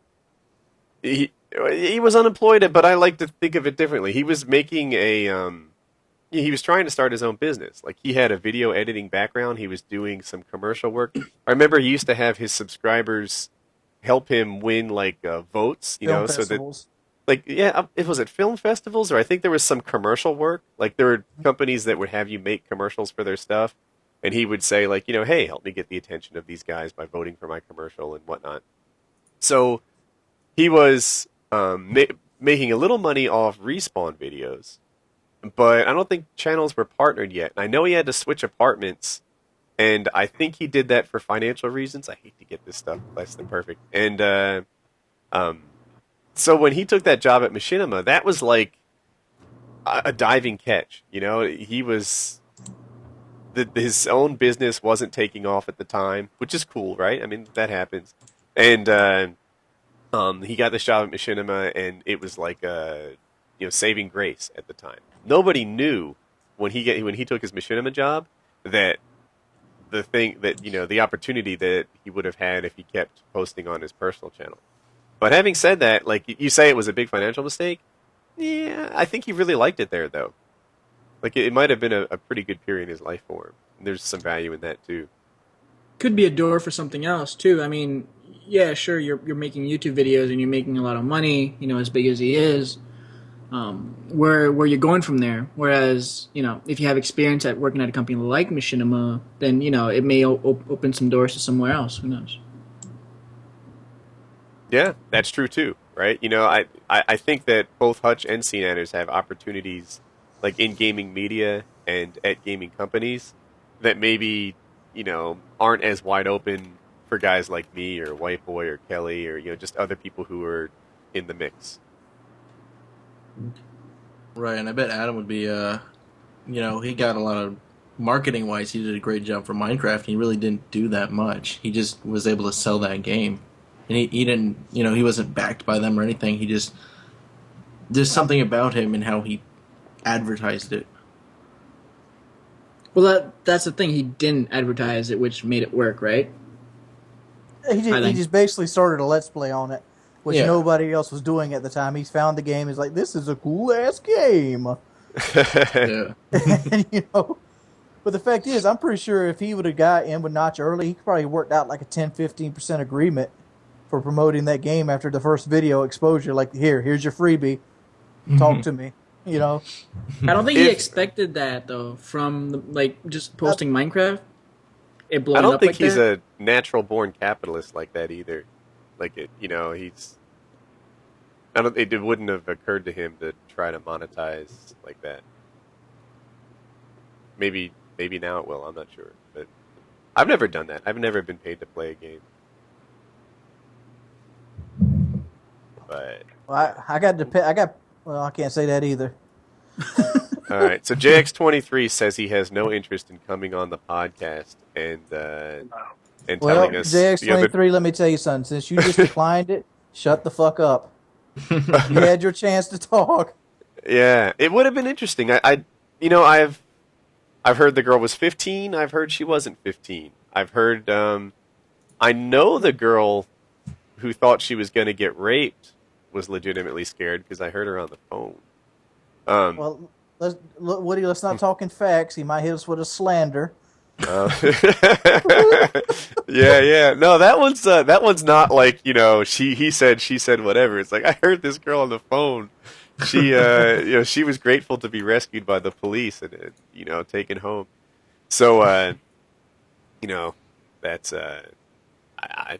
S2: He was unemployed, but I like to think of it differently. He was making he was trying to start his own business. Like, he had a video editing background. He was doing some commercial work. I remember he used to have his subscribers help him win, like, votes,
S1: Film festivals.
S2: So that, like, yeah, it was at film festivals, or I think there was some commercial work. Like, there were companies that would have you make commercials for their stuff, and he would say, like, hey, help me get the attention of these guys by voting for my commercial and whatnot. So he was making a little money off Respawn videos, but I don't think channels were partnered yet. And I know he had to switch apartments, and I think he did that for financial reasons. I hate to get this stuff less than perfect. And so when he took that job at Machinima, that was like a diving catch. He was his own business wasn't taking off at the time, which is cool, right? I mean, that happens. And he got this job at Machinima, and it was like saving grace at the time. Nobody knew when he took his Machinima job that the opportunity that he would have had if he kept posting on his personal channel. But having said that, like, you say it was a big financial mistake. Yeah, I think he really liked it there, though. Like, it might have been a pretty good period in his life for him. And there's some value in that too.
S4: Could be a door for something else too. I mean, yeah, sure, you're making YouTube videos and you're making a lot of money, as big as he is. Where you're going from there. Whereas, if you have experience at working at a company like Machinima, then, it may open some doors to somewhere else. Who knows?
S2: Yeah, that's true too, right? I think that both Hutch and CNanners have opportunities, like, in gaming media and at gaming companies that maybe, aren't as wide open for guys like me or Whiteboy or Kelly or, just other people who are in the mix.
S14: Right, and I bet Adam would be, he got a lot of marketing-wise, he did a great job for Minecraft. He really didn't do that much. He just was able to sell that game. And he didn't, he wasn't backed by them or anything. He just, there's something about him and how he advertised it.
S4: Well, that's the thing. He didn't advertise it, which made it work, right?
S1: He just basically started a Let's Play on it, which nobody else was doing at the time. He's found the game. He's like, this is a cool-ass game.
S14: Yeah.
S1: And, but the fact is, I'm pretty sure if he would have got in with Notch early, he probably worked out like a 10-15% agreement for promoting that game after the first video exposure. Like, here's your freebie. Talk to me. I
S4: don't think he expected that, though, from, just posting Minecraft. It blowing up.
S2: I don't think
S4: like
S2: he's
S4: that.
S2: a natural-born capitalist like that either. Like, it wouldn't have occurred to him to try to monetize like that. Maybe now it will. I'm not sure, but I've never done that. I've never been paid to play a game. But
S1: I can't say that either.
S2: all right. So JX23 says he has no interest in coming on the podcast and telling us.
S1: JX23, let me tell you something. Since you just declined it, shut the fuck up. You had your chance to talk.
S2: Yeah, it would have been interesting. I've heard the girl was 15. I've heard she wasn't 15. I've heard. I know the girl who thought she was going to get raped was legitimately scared because I heard her on the phone.
S1: Well, Woody, let's not talk in facts. He might hit us with a slander.
S2: Yeah. No, that one's not like, he said, she said, whatever. It's like, I heard this girl on the phone. She, she was grateful to be rescued by the police and, taken home. So, that's, I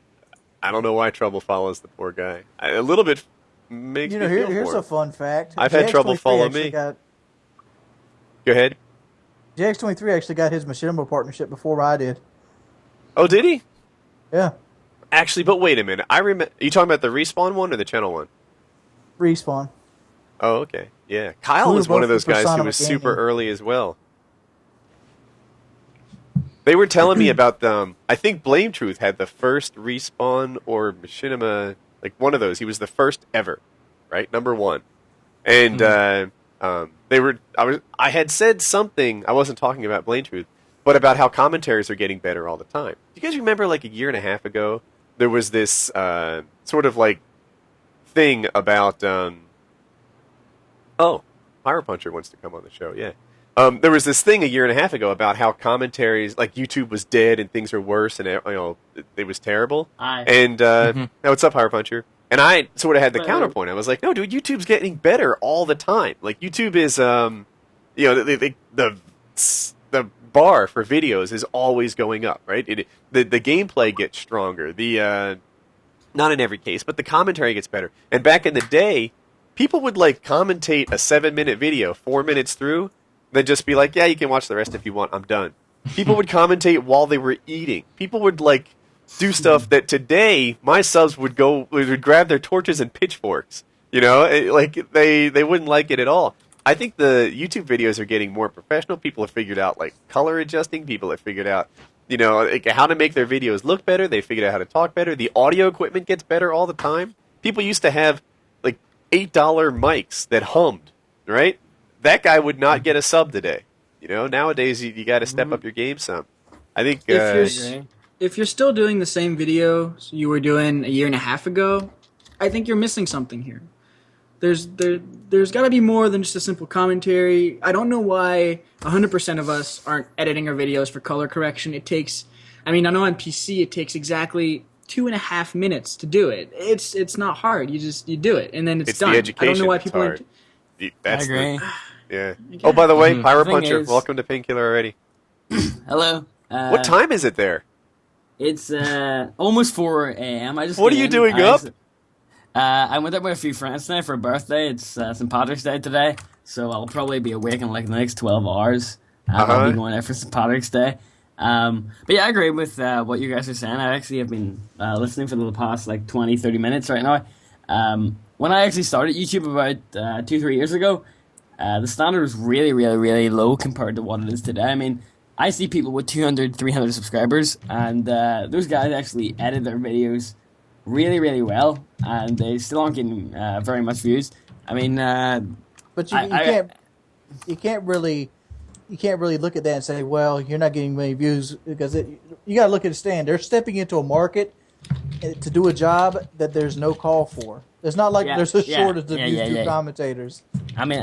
S2: don't know why trouble follows the poor guy. A little bit makes me feel
S1: here's
S2: for him.
S1: a fun fact.
S2: I've had trouble following me. Go ahead.
S1: JX23 actually got his Machinima partnership before I did.
S2: Oh, did he?
S1: Yeah.
S2: Actually, but wait a minute. I remember. Are you talking about the Respawn one or the channel one?
S1: Respawn.
S2: Oh, okay. Yeah. Kyle was one of those guys who was super early as well. They were telling me about them. I think Blame Truth had the first Respawn or Machinima, like one of those. He was the first ever, right? Number one. And I had said something. I wasn't talking about Blame Truth, but about how commentaries are getting better all the time. Do you guys remember, like a year and a half ago, there was this sort of like thing about PyroPuncher wants to come on the show. Yeah. There was this thing a year and a half ago about how commentaries, like YouTube was dead and things are worse and it was terrible. And now what's up, PyroPuncher? And I sort of had the counterpoint. I was like, no, dude, YouTube's getting better all the time. Like YouTube is, the bar for videos is always going up, right? The gameplay gets stronger. Not in every case, but the commentary gets better. And back in the day, people would like commentate a 7-minute video 4 minutes through, then just be like, yeah, you can watch the rest if you want. I'm done. People would commentate while they were eating. People would like do stuff that today my subs would grab their torches and pitchforks. Like they wouldn't like it at all. I think the YouTube videos are getting more professional. People have figured out like color adjusting. People have figured out, like, how to make their videos look better. They figured out how to talk better. The audio equipment gets better all the time. People used to have like $8 mics that hummed, right? That guy would not get a sub today. Nowadays you got to step up your game some. I think
S4: if you're still doing the same videos you were doing a year and a half ago, I think you're missing something here. There's got to be more than just a simple commentary. I don't know why 100% of us aren't editing our videos for color correction. I know on PC it takes exactly 2.5 minutes to do it. It's not hard. You do it and then it's done.
S2: The education.
S4: I don't know why people
S2: aren't.
S16: I agree.
S2: Yeah. Oh, by the way, PyroPuncher, welcome to Painkiller already.
S16: Hello.
S2: What time is it there?
S16: It's almost 4 a.m.
S2: What are you doing up?
S16: I went up with a few friends tonight for a birthday. It's St. Patrick's Day today, so I'll probably be awake in like the next 12 hours. I'll be going out for St. Patrick's Day. But yeah, I agree with what you guys are saying. I actually have been listening for the past like 20, 30 minutes right now. When I actually started YouTube about 2-3 years ago, the standard was really, really, really low compared to what it is today. I mean, I see people with 200, 300 subscribers, and those guys actually edit their videos really, really well, and they still aren't getting very much views. I mean,
S1: but you can't really look at that and say, well, you're not getting many views, because you got to look at the stand. They're stepping into a market to do a job that there's no call for. It's not like there's a shortage of YouTube commentators.
S16: I mean,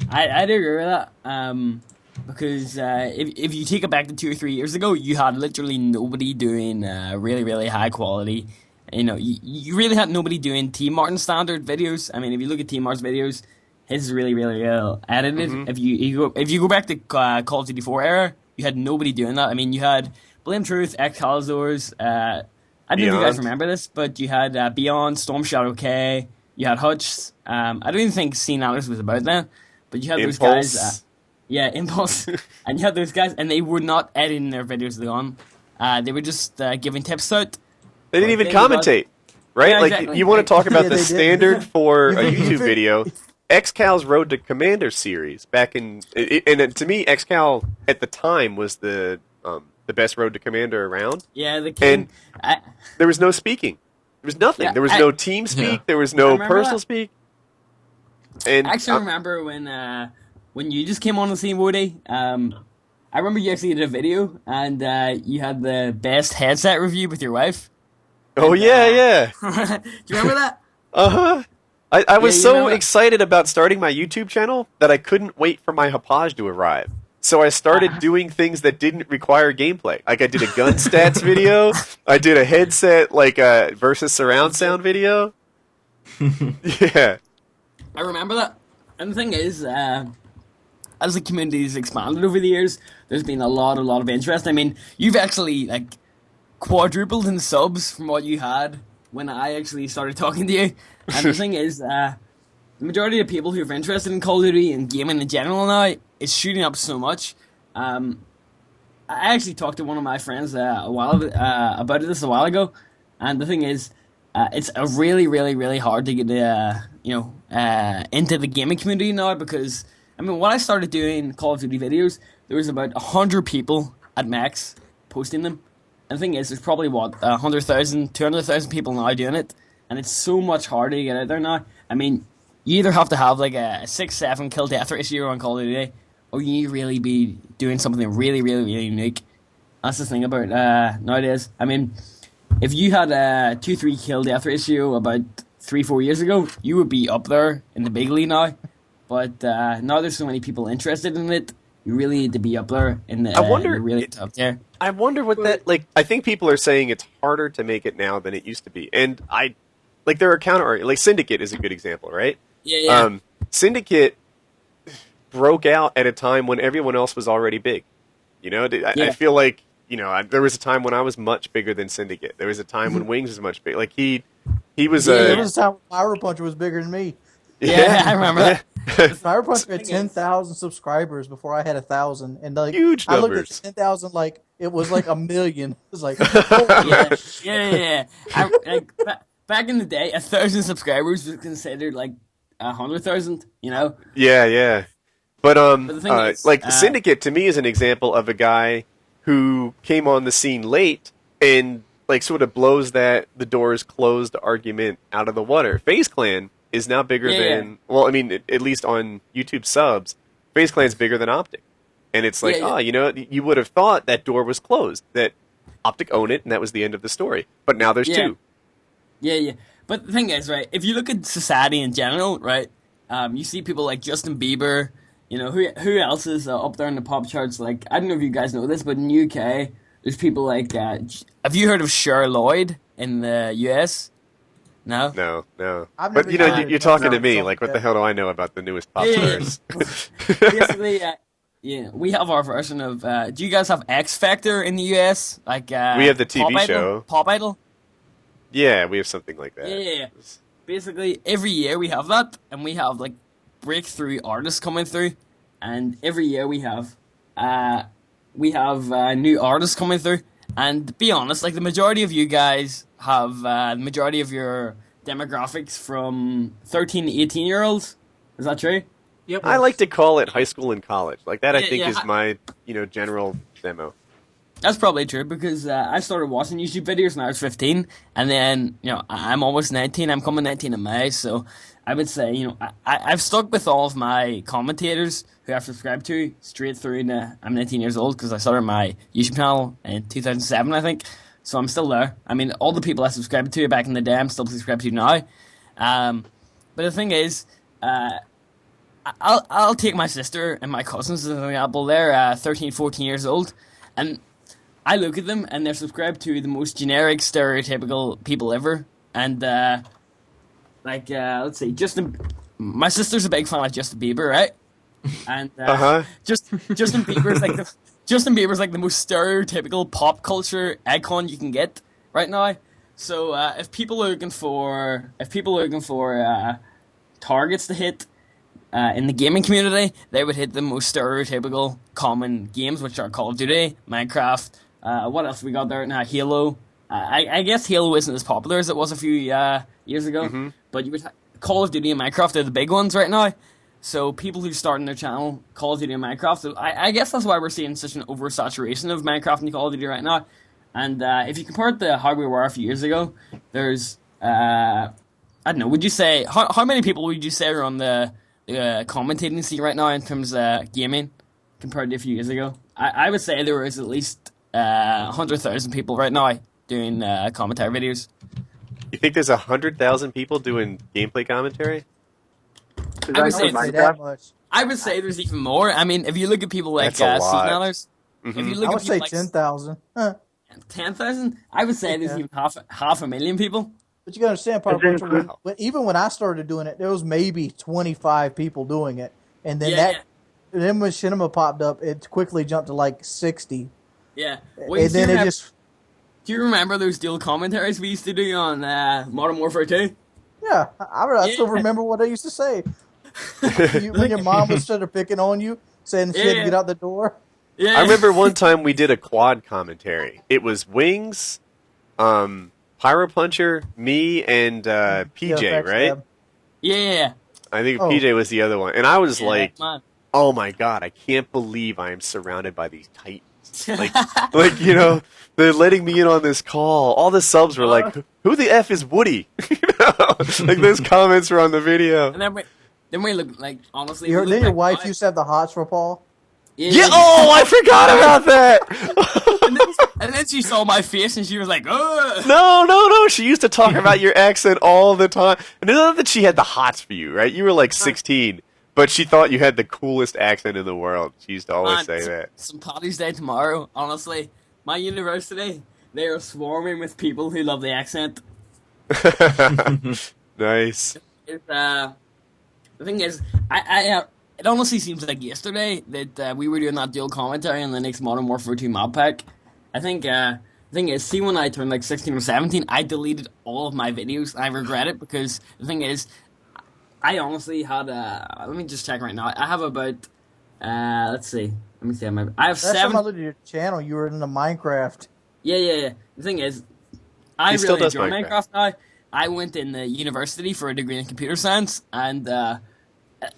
S16: I do agree with that. Because if you take it back to 2 or 3 years ago, you had literally nobody doing really, really high quality. You really had nobody doing T Martin standard videos. I mean, if you look at T Martin's videos, his is really, really well edited. Mm-hmm. If you go back to Call of Duty 4 era, you had nobody doing that. I mean, you had Blame Truth, Excaliburs. I don't know if you guys remember this, but you had Beyond, Storm Shadow K. You had Hutch. I don't even think Scene Alice was about that, but you had
S2: Impulse.
S16: Those guys. Impulse. And you had those guys, and they were not editing their videos on. They were just giving tips out.
S2: They didn't even commentate, right?
S16: Yeah,
S2: like,
S16: exactly.
S2: you want to talk about the standard for a YouTube video. XCal's Road to Commander series back in... And to me, XCal at the time was the best Road to Commander around.
S16: Yeah, the king.
S2: And there was no speaking. There was nothing. There was no team speak. Yeah. There was no personal speak. And
S16: I actually remember when you just came on the scene, Woody. I remember you actually did a video, and you had the best headset review with your wife.
S2: Oh,
S16: and,
S2: yeah.
S16: Do you remember that?
S2: Uh-huh. I was so excited about starting my YouTube channel that I couldn't wait for my Hapaj to arrive. So I started doing things that didn't require gameplay. Like, I did a gun stats video. I did a headset, versus surround sound video. Yeah.
S16: I remember that. And the thing is, as the community has expanded over the years, there's been a lot of interest. I mean, you've actually, quadrupled in subs from what you had when I actually started talking to you. And the thing is, the majority of people who are interested in Call of Duty and gaming in general now is shooting up so much. I actually talked to one of my friends about this a while ago, and the thing is, it's a really, really, really hard to get into the gaming community now, because I mean, when I started doing Call of Duty videos, there was about 100 people at max posting them. And the thing is, there's probably 100,000, 200,000 people now doing it, and it's so much harder to get out there now. I mean, you either have to have a 6-7 kill death ratio on Call of Duty, or you really be doing something really, really, really unique. That's the thing about nowadays. I mean, if you had a 2-3 kill death ratio about 3-4 years ago, you would be up there in the big league now. But now there's so many people interested in it, you really need to be up there in the, really top tier.
S2: I wonder what that, like, I think people are saying it's harder to make it now than it used to be. And there are counter, like Syndicate is a good example, right?
S16: Yeah.
S2: Syndicate broke out at a time when everyone else was already big. You know, I feel like, you know, there was a time when I was much bigger than Syndicate. There was a time when Wings was much bigger. Like, he was...
S1: there was a time when PyroPuncher was bigger than me.
S16: Yeah, I remember that.
S1: PyroPuncher had 10,000 subscribers before I had 1,000. And like,
S2: huge numbers.
S1: I looked at 10,000 like it was like 1 million. It was like...
S16: Yeah. Back in the day, 1,000 subscribers was considered like 100,000, you know?
S2: Yeah. But
S16: the thing is,
S2: Syndicate to me is an example of a guy who came on the scene late and like sort of blows the doors closed argument out of the water. FaZe Clan is now bigger than well, I mean, at least on YouTube subs, FaZe Clan's bigger than Optic. And it's like, you know, you would have thought that door was closed, that Optic owned it, and that was the end of the story. But now there's two.
S16: Yeah. But the thing is, right, if you look at society in general, right, you see people like Justin Bieber, you know, who else is up there in the pop charts? Like, I don't know if you guys know this, but in the UK, there's people like, have you heard of Cher Lloyd in the US? No?
S2: No. But, you know, you're talking to me, like, what the hell do I know about the newest pop stars?
S16: Basically, we have our version of, do you guys have X Factor in the US? Like,
S2: we have the TV show.
S16: Pop Idol?
S2: Yeah, we have something like that.
S16: Yeah. Basically, every year we have that, and we have, like, breakthrough artists coming through, and every year we have new artists coming through. And to be honest, like, the majority of you guys have the majority of your demographics from 13 to 18-year-olds. Is that true?
S4: Yep.
S2: I like to call it high school and college. Like, that I think is my, you know, general demo.
S16: That's probably true, because I started watching YouTube videos when I was 15, and then, you know, I'm almost 19. I'm coming 19 in May, so I would say, you know, I've stuck with all of my commentators who I've subscribed to straight through to I'm 19 years old, because I started my YouTube channel in 2007, I think. So I'm still there. I mean, all the people I subscribed to back in the day, I'm still subscribed to now. But the thing is, I'll take my sister and my cousins as an example. They're 13, 14 years old, and I look at them and they're subscribed to the most generic, stereotypical people ever. And let's see, my sister's a big fan of Justin Bieber, right? And Justin Bieber's like the most stereotypical pop culture icon you can get right now. So if people are looking for targets to hit in the gaming community, they would hit the most stereotypical common games, which are Call of Duty, Minecraft. What else we got there now? Halo. I guess Halo isn't as popular as it was a few years ago, but you would Call of Duty and Minecraft are the big ones right now. So people who start in their channel, Call of Duty and Minecraft, I guess that's why we're seeing such an oversaturation of Minecraft and Call of Duty right now. And if you compare it to how we were a few years ago, there's I don't know. Would you say how many people would you say are on the commentating scene right now in terms of gaming compared to a few years ago? I would say there is at least 100,000 people right now doing commentary videos.
S2: You think there's 100,000 people doing gameplay commentary?
S16: I would say there's even more. I mean, if you look at people like Signalers, if you look
S1: I
S16: at
S1: would say 10,000.
S16: 10,000? I would say there's even half a million people.
S1: But you gotta understand, PyroPuncher, even when I started doing it, there was maybe 25 people doing it, and then then when Cinema popped up, it quickly jumped to like 60.
S16: Yeah,
S1: and then it just.
S16: Do you remember those dual commentaries we used to do on Modern Warfare 2?
S1: Yeah, I still remember what I used to say. When your mom was sort of picking on you, saying she had to get out the door.
S2: Yeah. I remember one time we did a quad commentary. It was Wings, PyroPuncher, me, and PJ, right?
S16: Yeah.
S2: I think PJ was the other one. And I was like, oh my god, I can't believe I am surrounded by these titans. like, you know, they're letting me in on this call. All the subs were like, who the F is Woody? You know? Like, those comments were on the video.
S16: And then we look like, honestly...
S1: Then your wife used to have the hots for Paul?
S2: Yeah, oh, I forgot about that!
S16: And then she saw my face and she was like, "Ugh."
S2: No. She used to talk about your accent all the time. And it's not that she had the hots for you, right? You were like 16, but she thought you had the coolest accent in the world. She used to always say that.
S16: Some Paddy's Day tomorrow. Honestly, my university, they are swarming with people who love the accent.
S2: Nice.
S16: The thing is, it honestly seems like yesterday that we were doing that dual commentary on the next Modern Warfare 2 map pack. I think the thing is, see, when I turned like 16 or 17, I deleted all of my videos. I regret it because the thing is, I honestly had let me just check right now. I have about let's see. Let me see. I have
S1: Last time
S16: 7.
S1: I looked at your channel, you were in the Minecraft.
S16: Yeah. The thing is, I really enjoy Minecraft now. I went in the university for a degree in computer science, and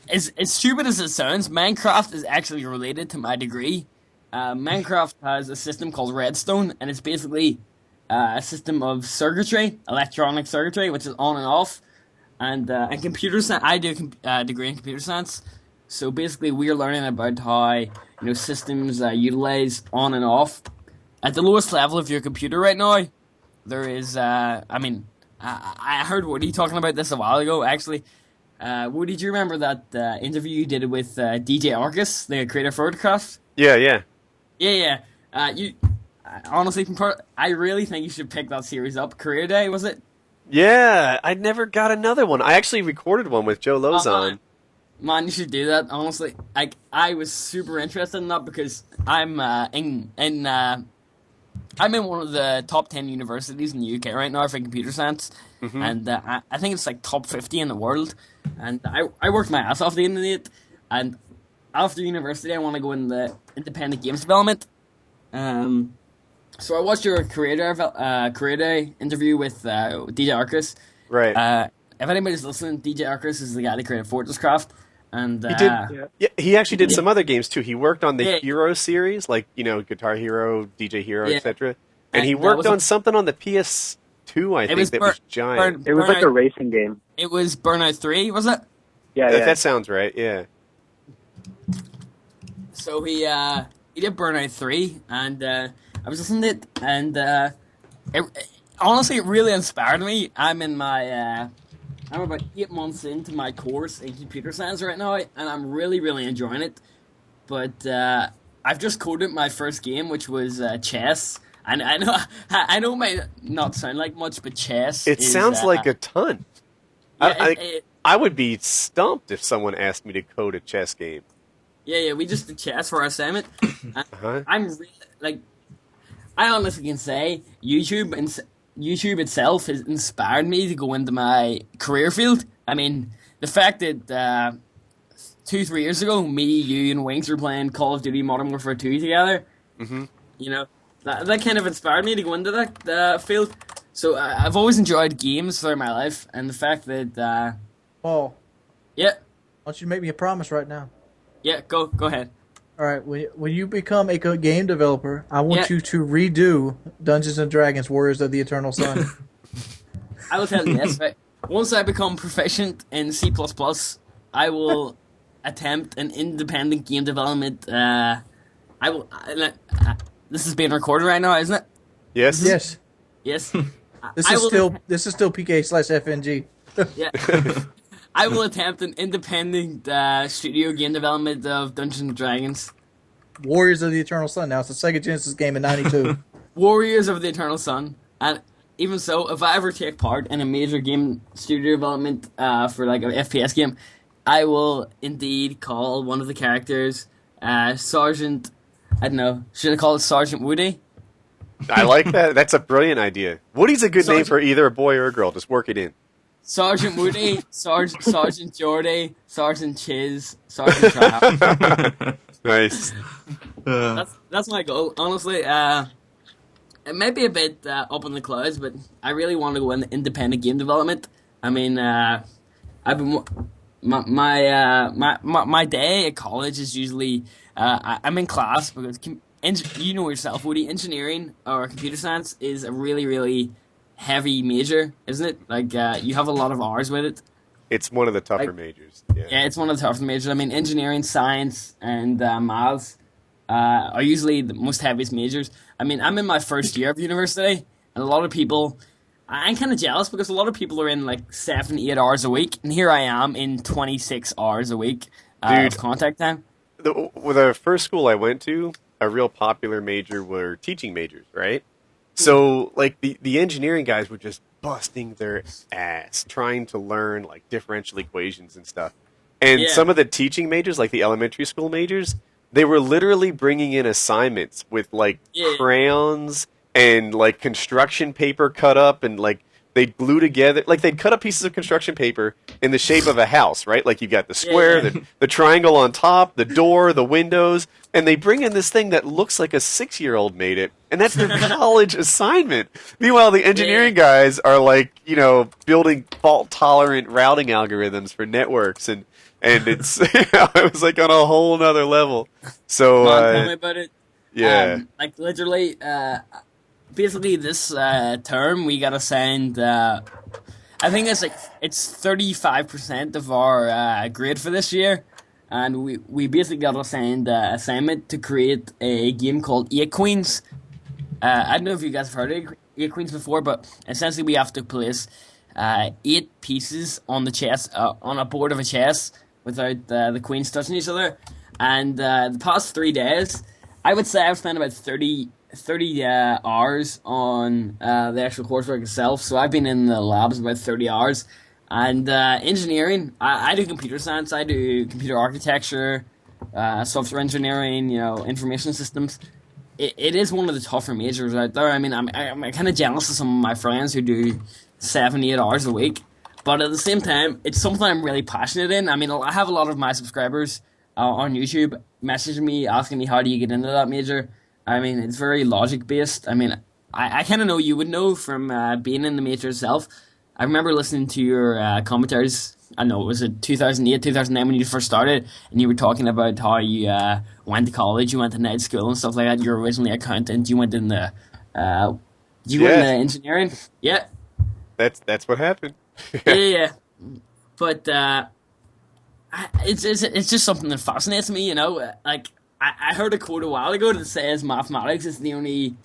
S16: as stupid as it sounds, Minecraft is actually related to my degree. Minecraft has a system called Redstone, and it's basically a system of circuitry, electronic circuitry, which is on and off. And computer science, I do a degree in computer science, so basically we're learning about how systems utilize on and off. At the lowest level of your computer right now, there is I heard Woody talking about this a while ago, actually. Woody, do you remember that interview you did with DJ Arcus, the creator of Photocraft?
S2: Yeah.
S16: Honestly, I really think you should pick that series up. Career Day, was it?
S2: Yeah, I never got another one. I actually recorded one with Joe Lozon.
S16: Man, you should do that, honestly. I was super interested in that because I'm in one of the top 10 universities in the UK right now for computer science, and I think it's like top 50 in the world. And I worked my ass off the internet, and after university I want to go in the independent games development. So I watched your career day interview with DJ Arcus.
S2: Right.
S16: If anybody's listening, DJ Arcus is the guy that created Fortresscraft. And
S2: he did. Yeah, he actually did some other games too. He worked on the Hero series, like Guitar Hero, DJ Hero, etc. And he worked on something on the PS2, I think, that was giant.
S15: It was like a racing game.
S16: It was Burnout 3, was it?
S15: Yeah.
S2: That sounds right. Yeah.
S16: So he did Burnout 3, and I was listening to it, and honestly, it really inspired me. I'm about 8 months into my course in computer science right now, and I'm really, really enjoying it. But I've just coded my first game, which was chess. And I know it might not sound like much, but chess.
S2: It sounds like a ton.
S16: Yeah,
S2: I would be stumped if someone asked me to code a chess game.
S16: Yeah, we just did chess for our assignment. I'm really, I honestly can say YouTube itself has inspired me to go into my career field. I mean, the fact that 2-3 years ago, me, you, and Wings were playing Call of Duty Modern Warfare 2 together, that kind of inspired me to go into that field. So I've always enjoyed games throughout my life, and the fact that...
S1: Paul.
S16: Yeah?
S1: Why don't you make me a promise right now?
S16: Yeah, go ahead.
S1: All right, when you become a game developer, I want you to redo Dungeons & Dragons Warriors of the Eternal Sun.
S16: I will tell you this, right? Once I become proficient in C++, I will attempt an independent game development. This is being recorded right now, isn't it?
S2: Yes.
S1: Yes.
S16: Yes.
S1: This is still PKA/FNG.
S16: Yeah. I will attempt an independent studio game development of Dungeons & Dragons.
S1: Warriors of the Eternal Sun. Now, it's a Sega Genesis game in 92.
S16: Warriors of the Eternal Sun. And even so, if I ever take part in a major game studio development for like an FPS game, I will indeed call one of the characters Sergeant... I don't know. Should I call it Sergeant Woody?
S2: I like that. That's a brilliant idea. Woody's a good name for either a boy or a girl. Just work it in.
S16: Sergeant Woody, Sergeant Jordy, Sergeant Chiz, Sergeant Tryhard.
S2: Nice.
S16: That's my goal. Honestly, it might be a bit up in the clouds, but I really want to go into independent game development. I mean, I've been my day at college is usually I'm in class because you know yourself, Woody. Engineering or computer science is a really, really heavy major, isn't it? Like you have a lot of hours with it.
S2: It's one of the tougher majors.
S16: Yeah, it's one of the tougher majors. I mean, engineering, science, and maths are usually the most heaviest majors. I mean, I'm in my first year of university, and a lot of people, I'm kind of jealous because a lot of people are in like 7, 8 hours a week, and here I am in 26 hours a week of contact time.
S2: With the first school I went to, a real popular major were teaching majors, right? So, like, the engineering guys were just busting their ass trying to learn, like, differential equations and stuff. And some of the teaching majors, like the elementary school majors, they were literally bringing in assignments with, like, crayons and, like, construction paper cut up and, like, they'd glue together, like they'd cut up pieces of construction paper in the shape of a house, right? Like you've got the square, the triangle on top, the door, the windows, and they bring in this thing that looks like a 6-year-old made it, and that's their college assignment. Meanwhile, the engineering guys are like, you know, building fault-tolerant routing algorithms for networks, and it's it was like on a whole nother level. So
S16: tell me about it.
S2: Yeah,
S16: like literally. Basically, this term we got assigned. I think it's 35% of our grade for this year, and we basically got assigned assignment to create a game called 8 Queens. I don't know if you guys have heard of 8 Queens before, but essentially we have to place 8 pieces on the chess on a board of a chess without the queens touching each other. And the past 3 days, I would say I've spent about 30 hours on the actual coursework itself. So I've been in the labs about 30 hours. And engineering, I do computer science, I do computer architecture, software engineering, you know, information systems. It is one of the tougher majors out there. I mean, I'm kind of jealous of some of my friends who do 7, 8 hours a week. But at the same time, it's something I'm really passionate in. I mean, I have a lot of my subscribers on YouTube messaging me, asking me how do you get into that major. I mean, it's very logic-based. I mean, I kind of know you would know from being in the major itself. I remember listening to your commentaries. I know, was it 2008, 2009 when you first started, and you were talking about how you went to college, you went to night school and stuff like that. You were originally an accountant. You went in the went into engineering. Yeah.
S2: That's what happened.
S16: yeah. But it's just something that fascinates me, you know, like, I heard a quote a while ago that says mathematics is the only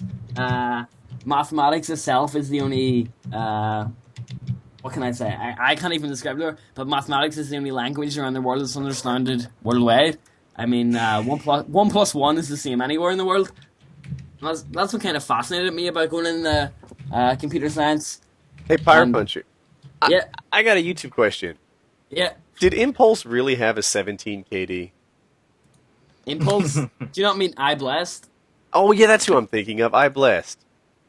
S16: mathematics itself is the only what can I say? I can't even describe it, but mathematics is the only language around the world that's understood worldwide. I mean, 1 plus 1 is the same anywhere in the world. That's what kind of fascinated me about going in the computer science.
S2: Hey, PyroPuncher.
S16: Yeah.
S2: I got a YouTube question.
S16: Yeah.
S2: Did Impulse really have a 17 KD?
S16: Impulse? Do you not mean I Blessed?
S2: Oh, yeah, that's who I'm thinking of. I Blessed.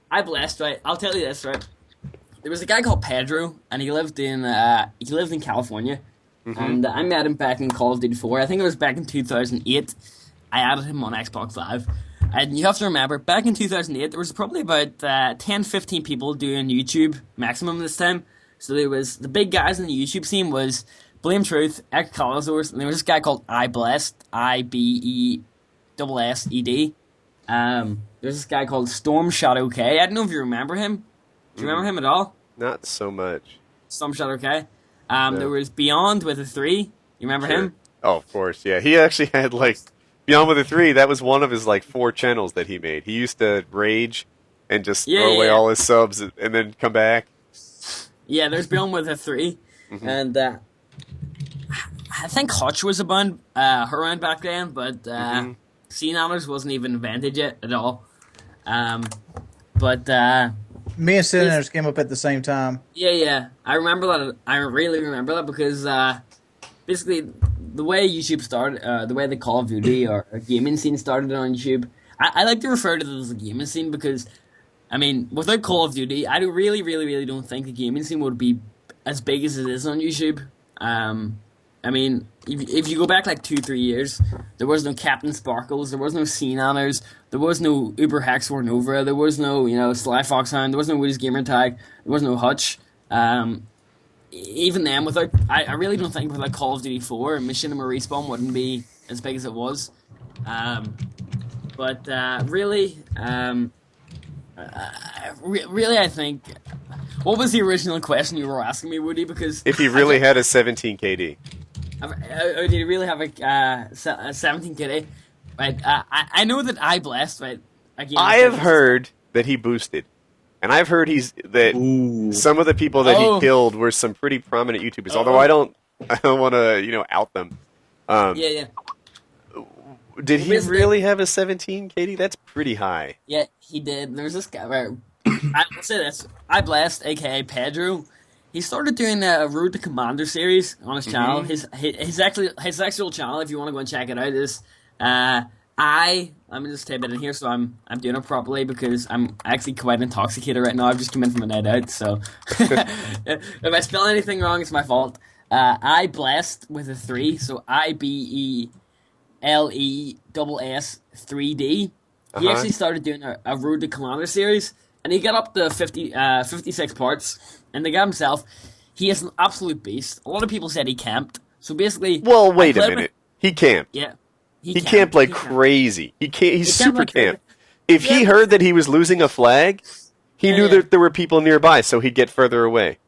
S16: I Blessed, right? I'll tell you this, right? There was a guy called Pedro, and he lived in California, and I met him back in Call of Duty 4. I think it was back in 2008. I added him on Xbox Live. And you have to remember, back in 2008, there was probably about 10, 15 people doing YouTube maximum this time. So there was, the big guys in the YouTube scene was Blame Truth, Echolozors, and there was this guy called I Blessed, IBESSED. There's this guy called Storm Shadow K. I don't know if you remember him. Do you remember him at all?
S2: Not so much.
S16: Storm Shadow K. No. There was Beyond with a 3. You remember him?
S2: Oh, of course, yeah. He actually had, like, Beyond with a 3, that was one of his, like, 4 channels that he made. He used to rage and just throw away all his subs and then come back.
S16: Yeah, there's Beyond with a 3. And I think Hutch was around back then, but Scenanners wasn't even invented yet at all. But
S1: me and Scenanners came up at the same time.
S16: Yeah. I remember that. I really remember that because basically the way YouTube started, the way the Call of Duty or gaming scene started on YouTube, I like to refer to it as a gaming scene because, I mean, without Call of Duty, I really don't think the gaming scene would be as big as it is on YouTube. I mean, if you go back like 2-3 years, there was no Captain Sparkles, there was no Scenanners, there was no Uber Hex or Nova, there was no, you know, Sly Foxhound, there was no Woody's Gamer Tag, there was no Hutch. Even then, without, I really don't think without Call of Duty 4, Machinima Respawn wouldn't be as big as it was. Really, I think, what was the original question you were asking me, Woody? Because
S2: if he really had a 17 KD.
S16: Did he really have a 17 KD? Right. I know that I blessed. Right. Again,
S2: I have heard that he boosted, and I've heard some of the people that he killed were some pretty prominent YouTubers. Although I don't want to out them.
S16: Yeah.
S2: Did he really have a 17 KD? That's pretty high.
S16: Yeah, he did. There's this guy. Right, I'll say this. I blessed, aka Pedro. He started doing a Road to Commander series on his channel. His actual channel, if you want to go and check it out, is let me just type it in here so I'm doing it properly because I'm actually quite intoxicated right now. I've just come in from a night out, so if I spell anything wrong, it's my fault. I blessed with a 3, so IBELESS 3D. He actually started doing a Road to Commander series, and he got up to 56 parts. And the guy himself, he is an absolute beast. A lot of people said he camped. So basically...
S2: Well, wait a minute. He camped.
S16: Yeah.
S2: He camped like crazy. He's super camped. If he heard that he was losing a flag, he knew that there were people nearby, so he'd get further away.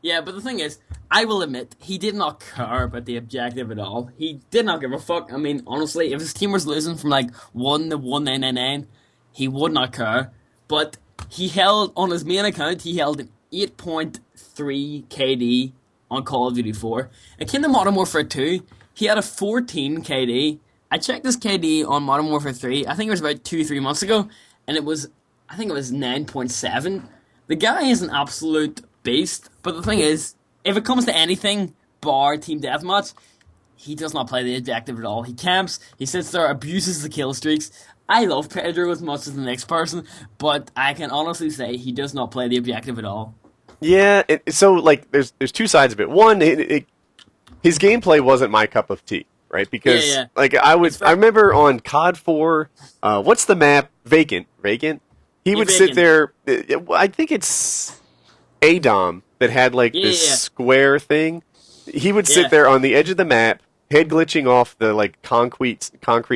S16: Yeah, but the thing is, I will admit, he did not care about the objective at all. He did not give a fuck. I mean, honestly, if his team was losing from like 1 to 1999, he would not care. But he held, on his main account, he held an 8.3 KD on Call of Duty 4. It came to Modern Warfare 2, he had a 14 KD. I checked his KD on Modern Warfare 3, I think it was about 2-3 months ago, and it was 9.7. The guy is an absolute beast, but the thing is, if it comes to anything bar Team Deathmatch, he does not play the objective at all. He camps, he sits there, abuses the kill streaks. I love Pedro as much as the next person, but I can honestly say he does not play the objective at all.
S2: Yeah, so like there's two sides of it. One, his gameplay wasn't my cup of tea, right? Because like I remember on COD 4, what's the map? Vacant. He would sit there. I think it's ADOM that had like this square thing. He would sit there on the edge of the map, head glitching off the like concrete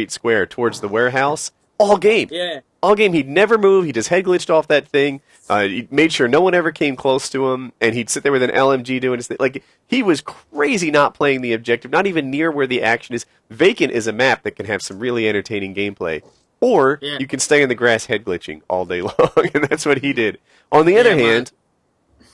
S2: square towards the warehouse all game.
S16: Yeah.
S2: All game, he'd never move. He just head glitched off that thing. He made sure no one ever came close to him, and he'd sit there with an LMG doing his thing. Like, he was crazy not playing the objective, not even near where the action is. Vacant is a map that can have some really entertaining gameplay. Or you can stay in the grass head glitching all day long, and that's what he did. On the other hand,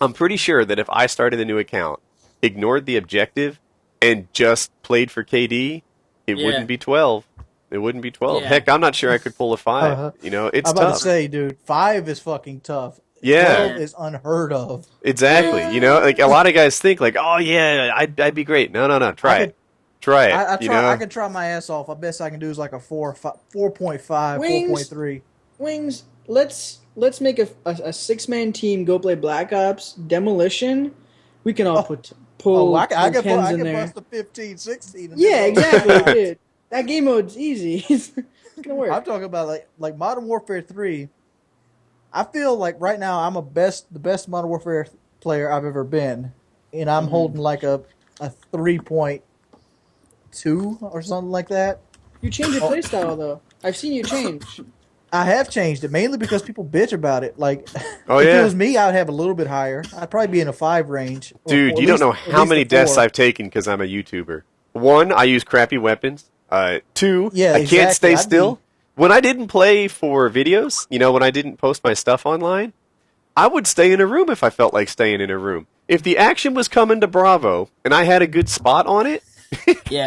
S2: I'm pretty sure that if I started a new account, ignored the objective, and just played for KD, it wouldn't be 12. It wouldn't be 12. Heck, I'm not sure I could pull a 5. You know, it's
S1: I'm
S2: tough.
S1: about to say, dude, 5 is fucking tough.
S2: Yeah.
S1: 12 is unheard of.
S2: Exactly. You know, like a lot of guys think like, oh yeah, I'd be great. No. Try it.
S1: I can try my ass off. I best I can do is like a 4.5, 4.3.
S4: Wings, let's make a 6-man team go play Black Ops, Demolition. We can all pull
S1: I can
S4: in there.
S1: bust a 15, 16.
S4: Yeah, exactly, dude. That game mode's easy. It's gonna work.
S1: I'm talking about like Modern Warfare 3. I feel like right now I'm the best Modern Warfare player I've ever been, and I'm holding like a 3.2 or something like that.
S4: You change your playstyle though. I've seen you change.
S1: I have changed it mainly because people bitch about it. Like, if
S2: yeah.
S1: it was me, I'd have a little bit higher. I'd probably be in a 5 range.
S2: Dude, you don't know how many deaths I've taken because I'm a YouTuber. 1, I use crappy weapons. 2, I can't stay still. When I didn't play for videos, you know, when I didn't post my stuff online, I would stay in a room if I felt like staying in a room. If the action was coming to Bravo and I had a good spot on it,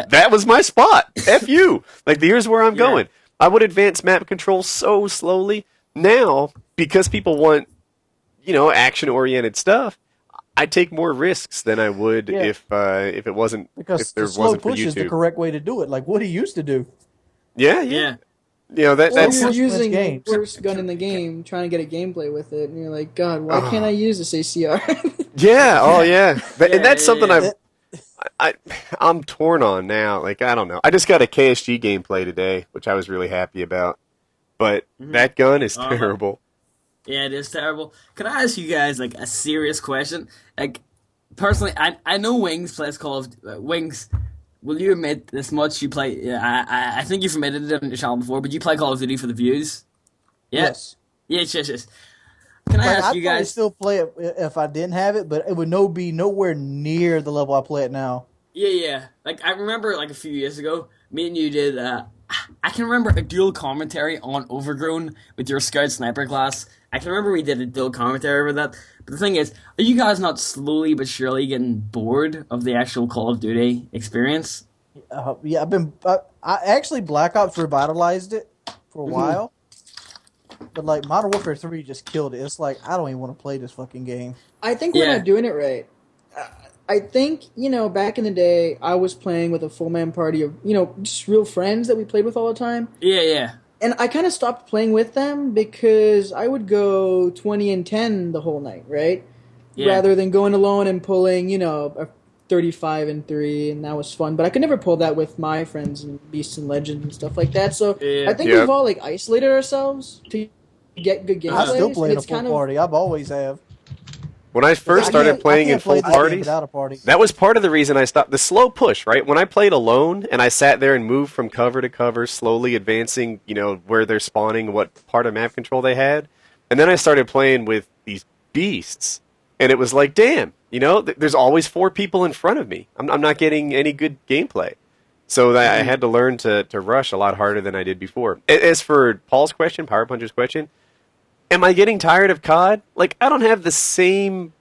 S2: that was my spot. F you. Like, here's where I'm going. I would advance map control so slowly. Now, because people want, you know, action-oriented stuff, I take more risks than I would if it wasn't
S1: because
S2: if there
S1: the slow
S2: wasn't for
S1: push
S2: YouTube.
S1: is the correct way to do it. Like what he used to do.
S2: Yeah. You know that's
S4: you're using the worst gun in the game, trying to get a gameplay with it, and you're like, God, why can't I use this ACR?
S2: And that's something I'm torn on now. Like, I don't know. I just got a KSG gameplay today, which I was really happy about. But that gun is terrible.
S16: Yeah, it is terrible. Can I ask you guys, like, a serious question? Like, personally, I know Wings plays Call of... Wings, will you admit this much? You play... I think you've admitted it on your channel before, but you play Call of Duty for the views? Yeah? Yes. Can I ask you guys...
S1: I'd probably still play it if I didn't have it, but it would be nowhere near the level I play it now.
S16: Yeah. Like, I remember, like, a few years ago, me and you did I can remember a dual commentary on Overgrown with your Scout Sniper class. I can remember we did a dual commentary over that. But the thing is, are you guys not slowly but surely getting bored of the actual Call of Duty experience?
S1: Yeah, I actually Black Ops revitalized it for a while. But like Modern Warfare 3 just killed it. It's like I don't even want to play this fucking game.
S4: I think we're not doing it right. I think, back in the day, I was playing with a full man party of, just real friends that we played with all the time.
S16: Yeah.
S4: And I kind of stopped playing with them because I would go 20 and 10 the whole night, right?
S16: Yeah.
S4: Rather than going alone and pulling, a 35 and 3, and that was fun. But I could never pull that with my friends and Beasts and Legends and stuff like that. So I think we've all isolated ourselves to get good gameplay.
S1: I still play in a full party. I've always have.
S2: When I first started playing in full parties, that was part of the reason I stopped. The slow push, right? When I played alone and I sat there and moved from cover to cover, slowly advancing, where they're spawning, what part of map control they had. And then I started playing with these beasts. And it was like, damn, there's always 4 people in front of me. I'm not getting any good gameplay. So I had to learn to rush a lot harder than I did before. As for Paul's question, PyroPuncher's question, am I getting tired of COD? Like, I don't have the same,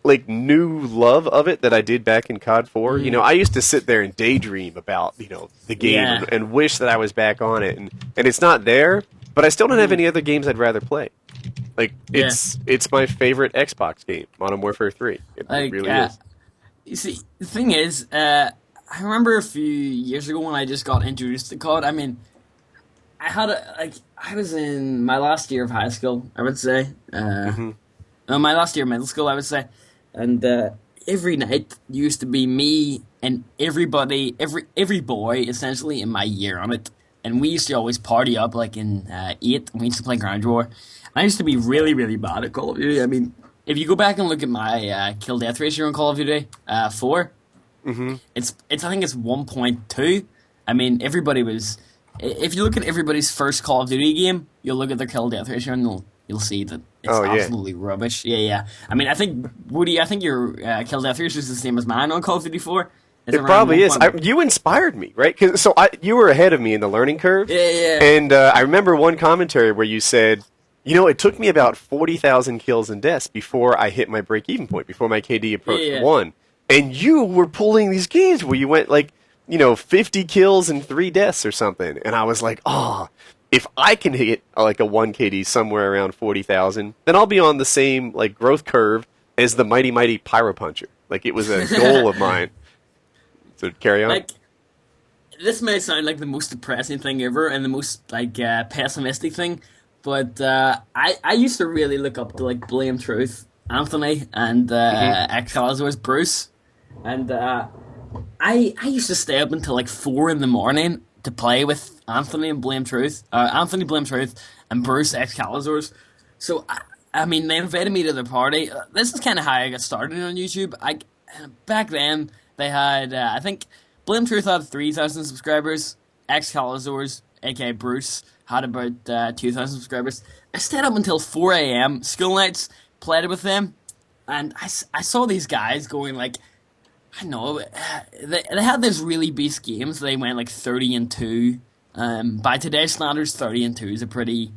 S2: new love of it that I did back in COD 4. I used to sit there and daydream about, the game and wish that I was back on it. And it's not there, but I still don't have any other games I'd rather play. It's my favorite Xbox game, Modern Warfare 3. It really is.
S16: You see, the thing is, I remember a few years ago when I just got introduced to COD. I mean, I was in my last year of high school, I would say. My last year of middle school, I would say. And every night used to be me and everybody, every boy, essentially, in my year on it. And we used to always party up, in 8, and we used to play Ground War. And I used to be really, really bad at Call of Duty. I mean, if you go back and look at my kill-death ratio in Call of Duty 4, I think it's 1.2. I mean, everybody was... If you look at everybody's first Call of Duty game, you'll look at their kill-death ratio and you'll see that it's absolutely rubbish. Yeah. I mean, Woody, I think your kill-death ratio is the same as mine on Call of Duty 4.
S2: It probably is. You inspired me, right? You were ahead of me in the learning curve.
S16: Yeah.
S2: And I remember one commentary where you said, it took me about 40,000 kills and deaths before I hit my break-even point, before my KD approached 1. And you were pulling these games where you went 50 kills and 3 deaths or something. And I was like, if I can hit a 1 KD somewhere around 40,000, then I'll be on the same growth curve as the mighty PyroPuncher. It was a goal of mine. So carry on.
S16: This may sound like the most depressing thing ever and the most pessimistic thing, but I used to really look up to Blame Truth, Anthony, and Excalibur's Bruce, and I used to stay up until 4 in the morning to play with Anthony and Blame Truth, Anthony Blame Truth, and Bruce Excalibur's. So I mean, they invited me to their party. This is kind of how I got started on YouTube. Back then they had I think Blame Truth had 3,000 subscribers. Excalibur's, aka Bruce, had about 2,000 subscribers. I stayed up until 4 a.m. school nights, played with them, and I saw these guys going I know they had these really beast games. They went 30-2. By today's standards, 30-2 is a pretty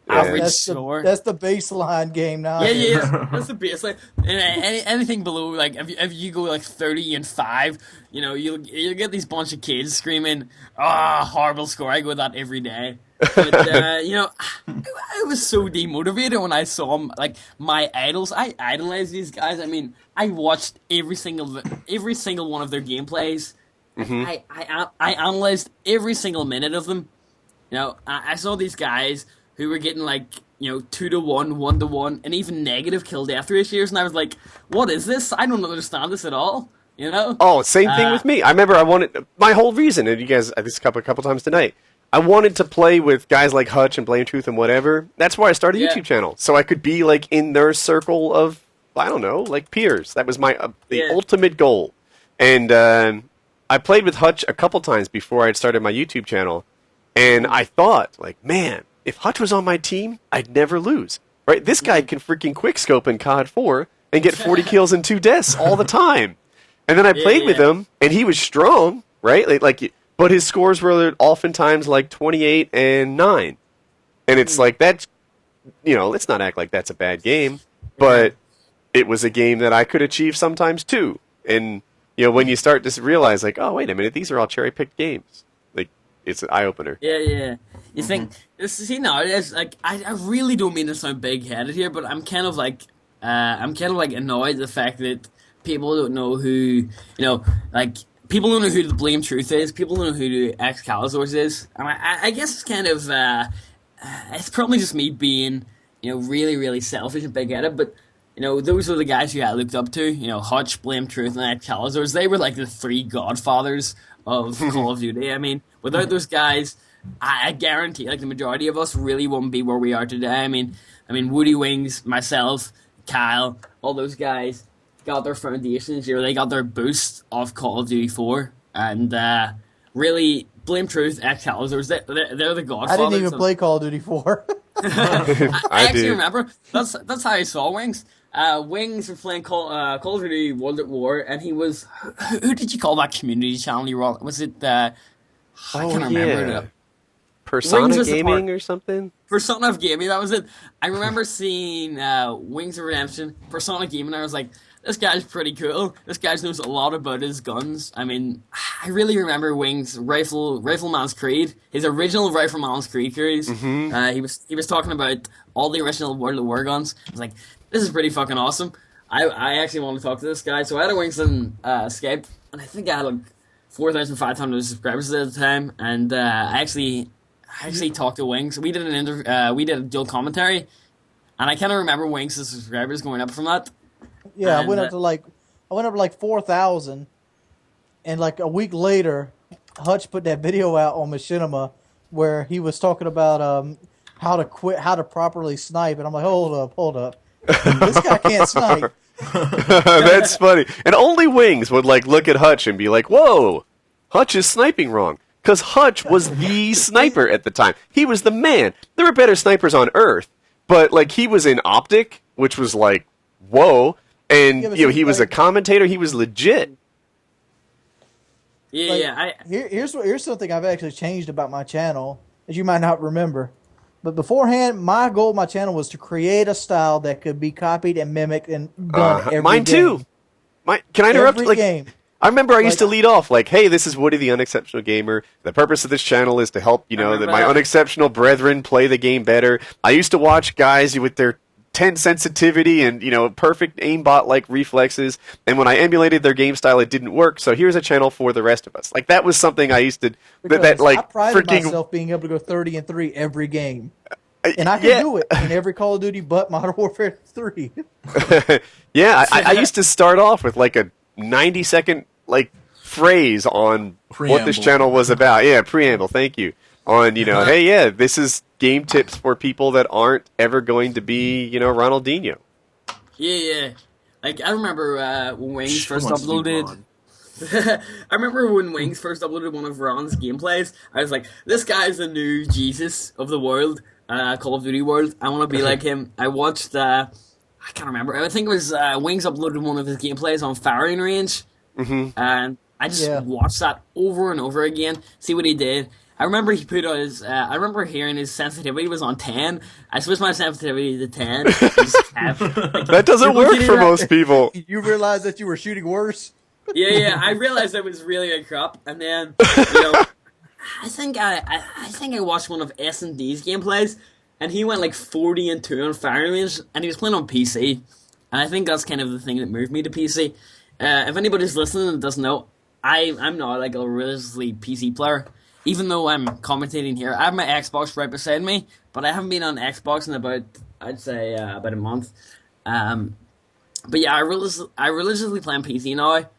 S16: average score.
S1: That's the baseline game now.
S16: Yeah. That's the baseline. Anything below if you go 30-5, you'll get these bunch of kids screaming, horrible score. I go with that every day. But I was so demotivated when I saw them, my idols. I idolized these guys. I mean, I watched every single one of their gameplays. I analyzed every single minute of them. I saw these guys who were getting 2-1, 1-1, and even negative kill death ratios, and I was like, what is this? I don't understand this at all.
S2: Oh, same thing with me. I remember I wanted my whole reason, and you guys, this a couple times tonight. I wanted to play with guys like Hutch and Blame Truth and whatever. That's why I started a YouTube channel, so I could be in their circle of, I don't know, peers. That was my the ultimate goal. And I played with Hutch a couple times before I had started my YouTube channel, and I thought, man, if Hutch was on my team, I'd never lose. Right? This guy can freaking quickscope in COD 4 and get 40 kills and 2 deaths all the time. And then I played with him, and he was strong, right? but his scores were oftentimes like 28 and 9. And it's like, that's, let's not act like that's a bad game, but it was a game that I could achieve sometimes too. And, when you start to realize, like, oh, wait a minute, these are all cherry-picked games. Like, it's an eye-opener.
S16: Yeah. You think, nowadays, like, I really don't mean to sound big-headed here, but I'm kind of like annoyed at the fact that people don't know who, people don't know who the Blame Truth is, people don't know who the Excaliburs is, and I guess it's kind of, it's probably just me being, really, really selfish and big-headed, but, those were the guys who I looked up to, Hutch, Blame Truth, and Excaliburs. They were like the three godfathers of Call of Duty. I mean, without those guys, I guarantee, like, the majority of us really wouldn't be where we are today. I mean, Woody Wings, myself, Kyle, all those guys got their foundations, they got their boost off Call of Duty 4, and really, Blame Truth, Excaliburs, they're the godfathers.
S1: I didn't even play Call of Duty 4.
S16: I actually remember, that's how I saw Wings. Wings was playing Call of Duty World at War, and he was, who did you call that community channel you were on? Was it, I can't remember.
S2: Persona Gaming or something?
S16: Persona Gaming, that was it. I remember seeing Wings of Redemption, Persona Gaming, and I was like, this guy's pretty cool. This guy knows a lot about his guns. I mean, I really remember Wings' Rifleman's Creed, his original Rifleman's Creed series. He was talking about all the original World at War guns. I was like, this is pretty fucking awesome. I actually want to talk to this guy. So I had a Wings on Skype, and I think I had like 4,500 subscribers at the time, and I actually talked to Wings. We did we did a dual commentary, and I kind of remember Wings' subscribers going up from that.
S1: Yeah, I went up to like 4,000, and like a week later, Hutch put that video out on Machinima where he was talking about how to properly snipe, and I'm like, hold up, this guy can't snipe.
S2: That's funny. And only Wings would like look at Hutch and be like, whoa, Hutch is sniping wrong. Because Hutch was the sniper at the time. He was the man. There were better snipers on Earth, but like he was in Optic, which was like, whoa. And he was a commentator. He was legit.
S1: Here's something I've actually changed about my channel, as you might not remember. But beforehand, my goal of my channel was to create a style that could be copied and mimicked and done every
S2: mine
S1: game.
S2: Too. Can I interrupt?
S1: Every game.
S2: I remember I used to lead off like, hey, this is Woody the Unexceptional Gamer. The purpose of this channel is to help, my unexceptional brethren play the game better. I used to watch guys with their 10 sensitivity and, perfect aimbot-like reflexes. And when I emulated their game style, it didn't work. So here's a channel for the rest of us. Like, that was something I used to...
S1: I prided myself being able to go 30-3 every game. And I can do it in every Call of Duty but Modern Warfare 3.
S2: Yeah, I used to start off with, like, a 90-second, like, phrase on what this channel was about. Yeah, preamble, thank you. On, hey, yeah, this is game tips for people that aren't ever going to be, Ronaldinho.
S16: Yeah. Like, I remember when Wings first uploaded... I remember when Wings first uploaded one of Ron's gameplays, I was like, this guy's the new Jesus of the world, Call of Duty world. I want to be like him. I watched, I can't remember, I think it was Wings uploaded one of his gameplays on firing range, and I just watched that over and over again, see what he did. I remember he put on his, I remember hearing his sensitivity was on 10. I switched my sensitivity to 10.
S2: That doesn't work for most people.
S1: You realized that you were shooting worse?
S16: Yeah, I realized that was really a crap, and then, I think I watched one of S&D's gameplays, and he went like 40-2 on firing range, and he was playing on PC, and I think that's kind of the thing that moved me to PC. If anybody's listening and doesn't know, I'm not like a religiously PC player. Even though I'm commentating here, I have my Xbox right beside me, but I haven't been on Xbox in about a month. But yeah, I religiously play on PC now.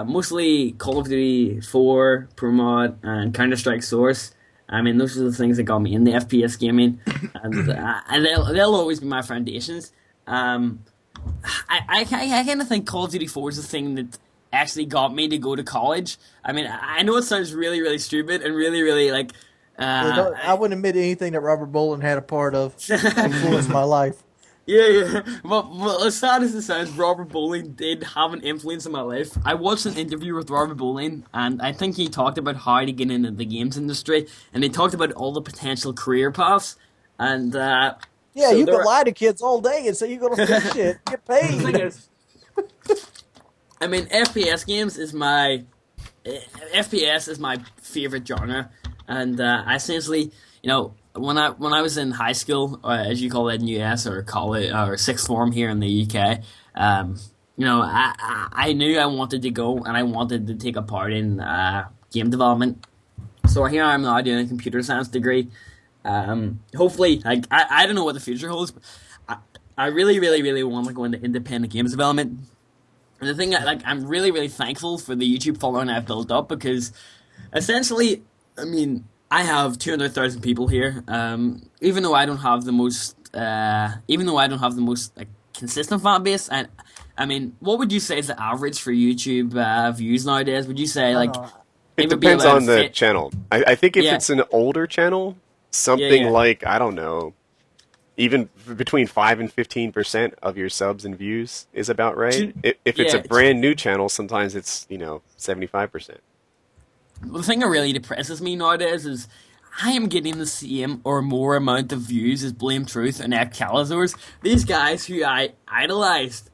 S16: Mostly Call of Duty 4, Pro Mod, and Counter-Strike Source. I mean, those are the things that got me in the FPS gaming, and they'll always be my foundations. I kind of think Call of Duty 4 is the thing that actually got me to go to college. I mean, I know it sounds really, really stupid and really, really like...
S1: I wouldn't admit anything that Robert Boland had a part of influenced my life.
S16: Yeah. Well, as sad as it sounds, Robert Bowling did have an influence in my life. I watched an interview with Robert Bowling, and I think he talked about how to get into the games industry, and he talked about all the potential career paths. And
S1: Yeah,
S16: so
S1: you
S16: there
S1: can lie to kids all day and say you're gonna fix shit, get paid.
S16: The thing is, I mean, FPS is my favorite genre, and I essentially, when I was in high school, as you call it in the US, or college or sixth form here in the UK, I knew I wanted to go and I wanted to take a part in game development. So here I am now doing a computer science degree. Hopefully, like I don't know what the future holds, but I really, really, really want to go into independent games development. And the thing that, I'm really, really thankful for the YouTube following I've built up, because essentially, I mean, I have 200,000 people here. Even though I don't have the most, consistent fan base, and I mean, what would you say is the average for YouTube views nowadays? Would you say
S2: it depends on the channel. I think if it's an older channel, something like, I don't know, even between 5 and 15% of your subs and views is about right. If it's a brand new channel, sometimes it's 75%.
S16: The thing that really depresses me nowadays is I am getting the same or more amount of views as Blame Truth and Calazors. These guys who I idolized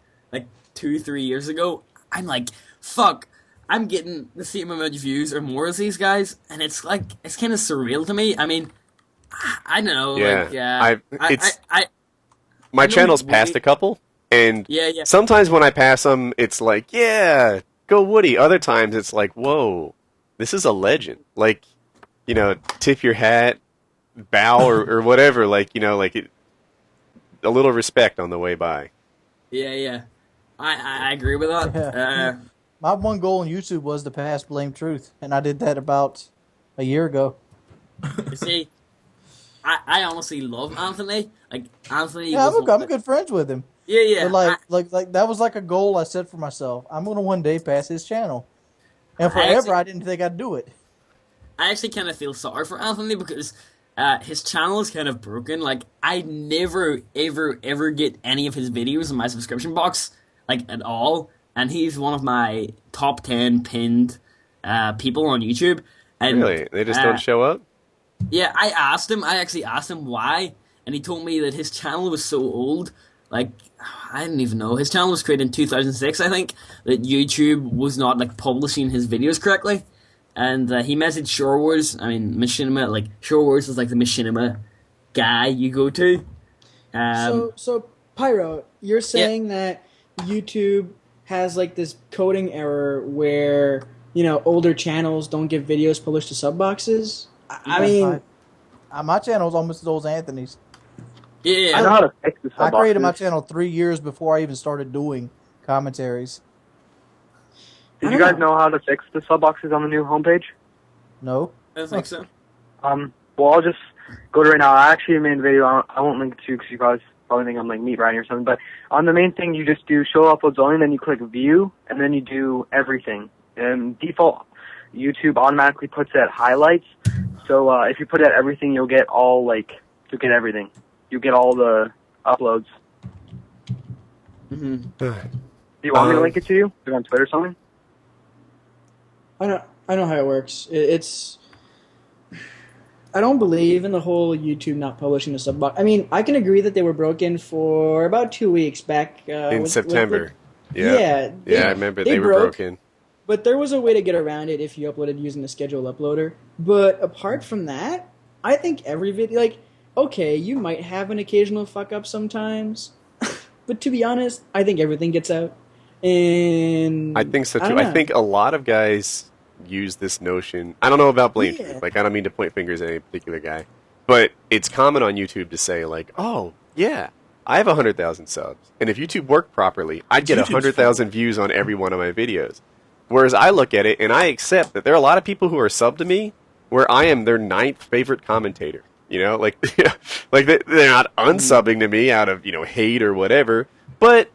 S16: 2-3 years ago, I'm like, fuck, I'm getting the same amount of views or more as these guys, and it's kind of surreal to me. I mean, I don't know.
S2: My channel's passed a couple, and sometimes when I pass them, it's like, yeah, go Woody. Other times it's like, whoa, this is a legend. Like, tip your hat, bow, or whatever. A little respect on the way by.
S16: Yeah. I agree with that.
S1: Yeah. My one goal on YouTube was to pass Blame Truth, and I did that about a year ago.
S16: You see, I honestly love Anthony. Anthony.
S1: Yeah, I'm good friends with him.
S16: Yeah.
S1: But like that was like a goal I set for myself. I'm gonna one day pass his channel, and forever I didn't think I'd do it.
S16: I actually kind of feel sorry for Anthony because his channel is kind of broken. I never, ever get any of his videos in my subscription box, at all. And he's one of my top 10 pinned people on YouTube. And,
S2: really? They just don't show up?
S16: Yeah, I actually asked him why, and he told me that his channel was so old. I didn't even know. His channel was created in 2006, I think, that YouTube was not, publishing his videos correctly. And he messaged Shore Wars. I mean, Machinima, Shore Wars is the Machinima guy you go to.
S4: So Pyro, you're saying that YouTube has this coding error where older channels don't get videos published to sub boxes. I mean,
S1: my channel is almost as old as Anthony's.
S16: Yeah,
S15: I know how to fix the sub boxes.
S1: I created my channel 3 years before I even started doing commentaries.
S15: Did you guys know how to fix the sub boxes on the new homepage?
S1: No,
S16: I don't think so.
S15: Well, I'll just go to right now. I actually made a video. I won't link it to you because you guys probably think I'm meat riding or something. But on the main thing, you just do show uploads only, then you click view, and then you do everything. And default, YouTube automatically puts it at highlights. So if you put it at everything, you'll get all you'll get everything. You get all the uploads.
S16: Mm-hmm.
S15: Do you want me to link it to you? Put it on Twitter or something?
S4: I know how it works. I don't believe in the whole YouTube not publishing the sub box. I mean, I can agree that they were broken for about 2 weeks back
S2: in September.
S4: Yeah,
S2: I remember they were broken.
S4: But there was a way to get around it if you uploaded using the schedule uploader. But apart from that, I think every video, okay, you might have an occasional fuck up sometimes, but to be honest, I think everything gets out. And
S2: I think so too. I think a lot of guys use this notion. I don't know about blame.
S4: Yeah.
S2: I don't mean to point fingers at any particular guy, but it's common on YouTube to say oh yeah, I have 100,000 subs, and if YouTube worked properly, I'd get 100,000 views on every one of my videos. Whereas I look at it and I accept that there are a lot of people who are subbed to me where I am their 9th favorite commentator. They're not unsubbing to me out of hate or whatever, but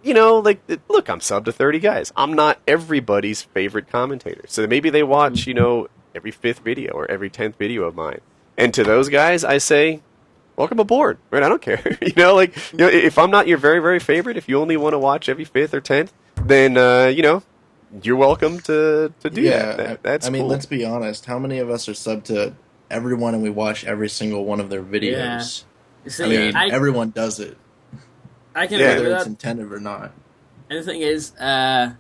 S2: look, I'm subbed to 30 guys. I'm not everybody's favorite commentator. So maybe they watch, every 5th video or every 10th video of mine. And to those guys, I say, welcome aboard. Right? I don't care. If I'm not your very, very favorite, if you only want to watch every 5th or 10th, then you're welcome to do that. That's
S14: cool.
S2: Let's
S14: be honest. How many of us are subbed to everyone and we watch every single one of their videos?
S16: Yeah. See,
S14: everyone does it.
S16: I can
S14: whether it's intended or not.
S16: And the thing is, I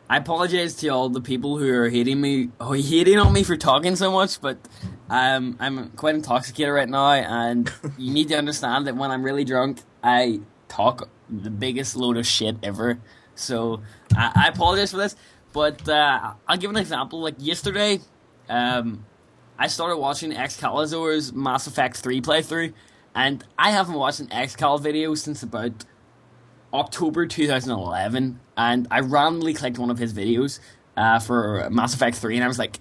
S16: apologize to all the people who are hating on me for talking so much, but I'm quite intoxicated right now, and you need to understand that when I'm really drunk, I talk the biggest load of shit ever. So I apologize for this, but I'll give an example. Like yesterday, I started watching Excalibur's Mass Effect 3 playthrough, and I haven't watched an Excal video since about October 2011, and I randomly clicked one of his videos for Mass Effect 3, and I was like,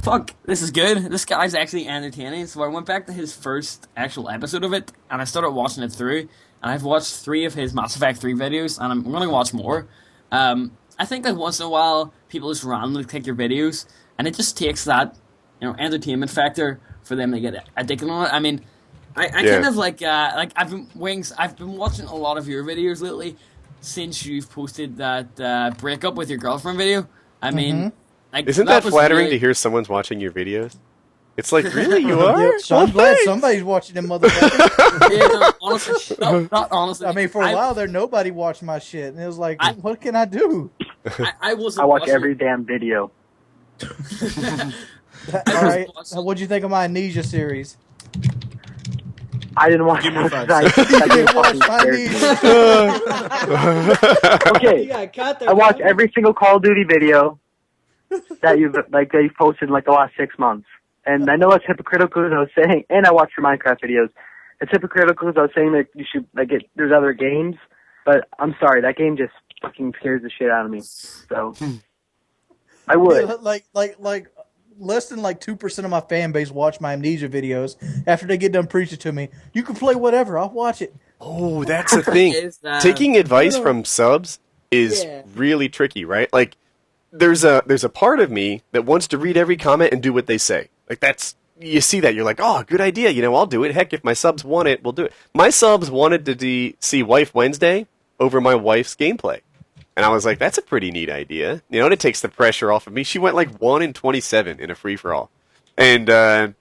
S16: fuck, this is good. This guy's actually entertaining. So I went back to his first actual episode of it, and I started watching it through, and I've watched 3 of his Mass Effect 3 videos, and I'm going to watch more. I think that once in a while, people just randomly click your videos, and it just takes that, entertainment factor for them to get addicted on it. I mean, I kind of like I've been watching a lot of your videos lately since you've posted that breakup with your girlfriend video. I mean,
S2: isn't that flattering to hear someone's watching your videos? It's like, really, you are?
S1: So I'm glad somebody's watching them motherfuckers.
S16: Honestly, not honestly.
S1: I mean, for a while there, nobody watched my shit, and it was like, what can I do?
S15: I watch every damn video.
S1: All right, what'd you think of my Amnesia series?
S15: I didn't watch it. Okay, I watched every single Call of Duty video that you've posted in like the last 6 months, and I know it's hypocritical as I was saying, and I watched your Minecraft videos. It's hypocritical as I was saying that you should there's other games, but I'm sorry, that game just fucking scares the shit out of me. So I would
S1: like less than 2% of my fan base watch my Amnesia videos. After they get done preaching to me, you can play whatever, I'll watch it.
S2: Oh, that's the thing. Taking advice from subs is really tricky, right? Like, there's a part of me that wants to read every comment and do what they say. Like, you see that, you're like, oh, good idea, I'll do it. Heck, if my subs want it, we'll do it. My subs wanted to see Wife Wednesday over my wife's gameplay. And I was like, that's a pretty neat idea. And it takes the pressure off of me. She went 1-in-27 in a free-for-all. And then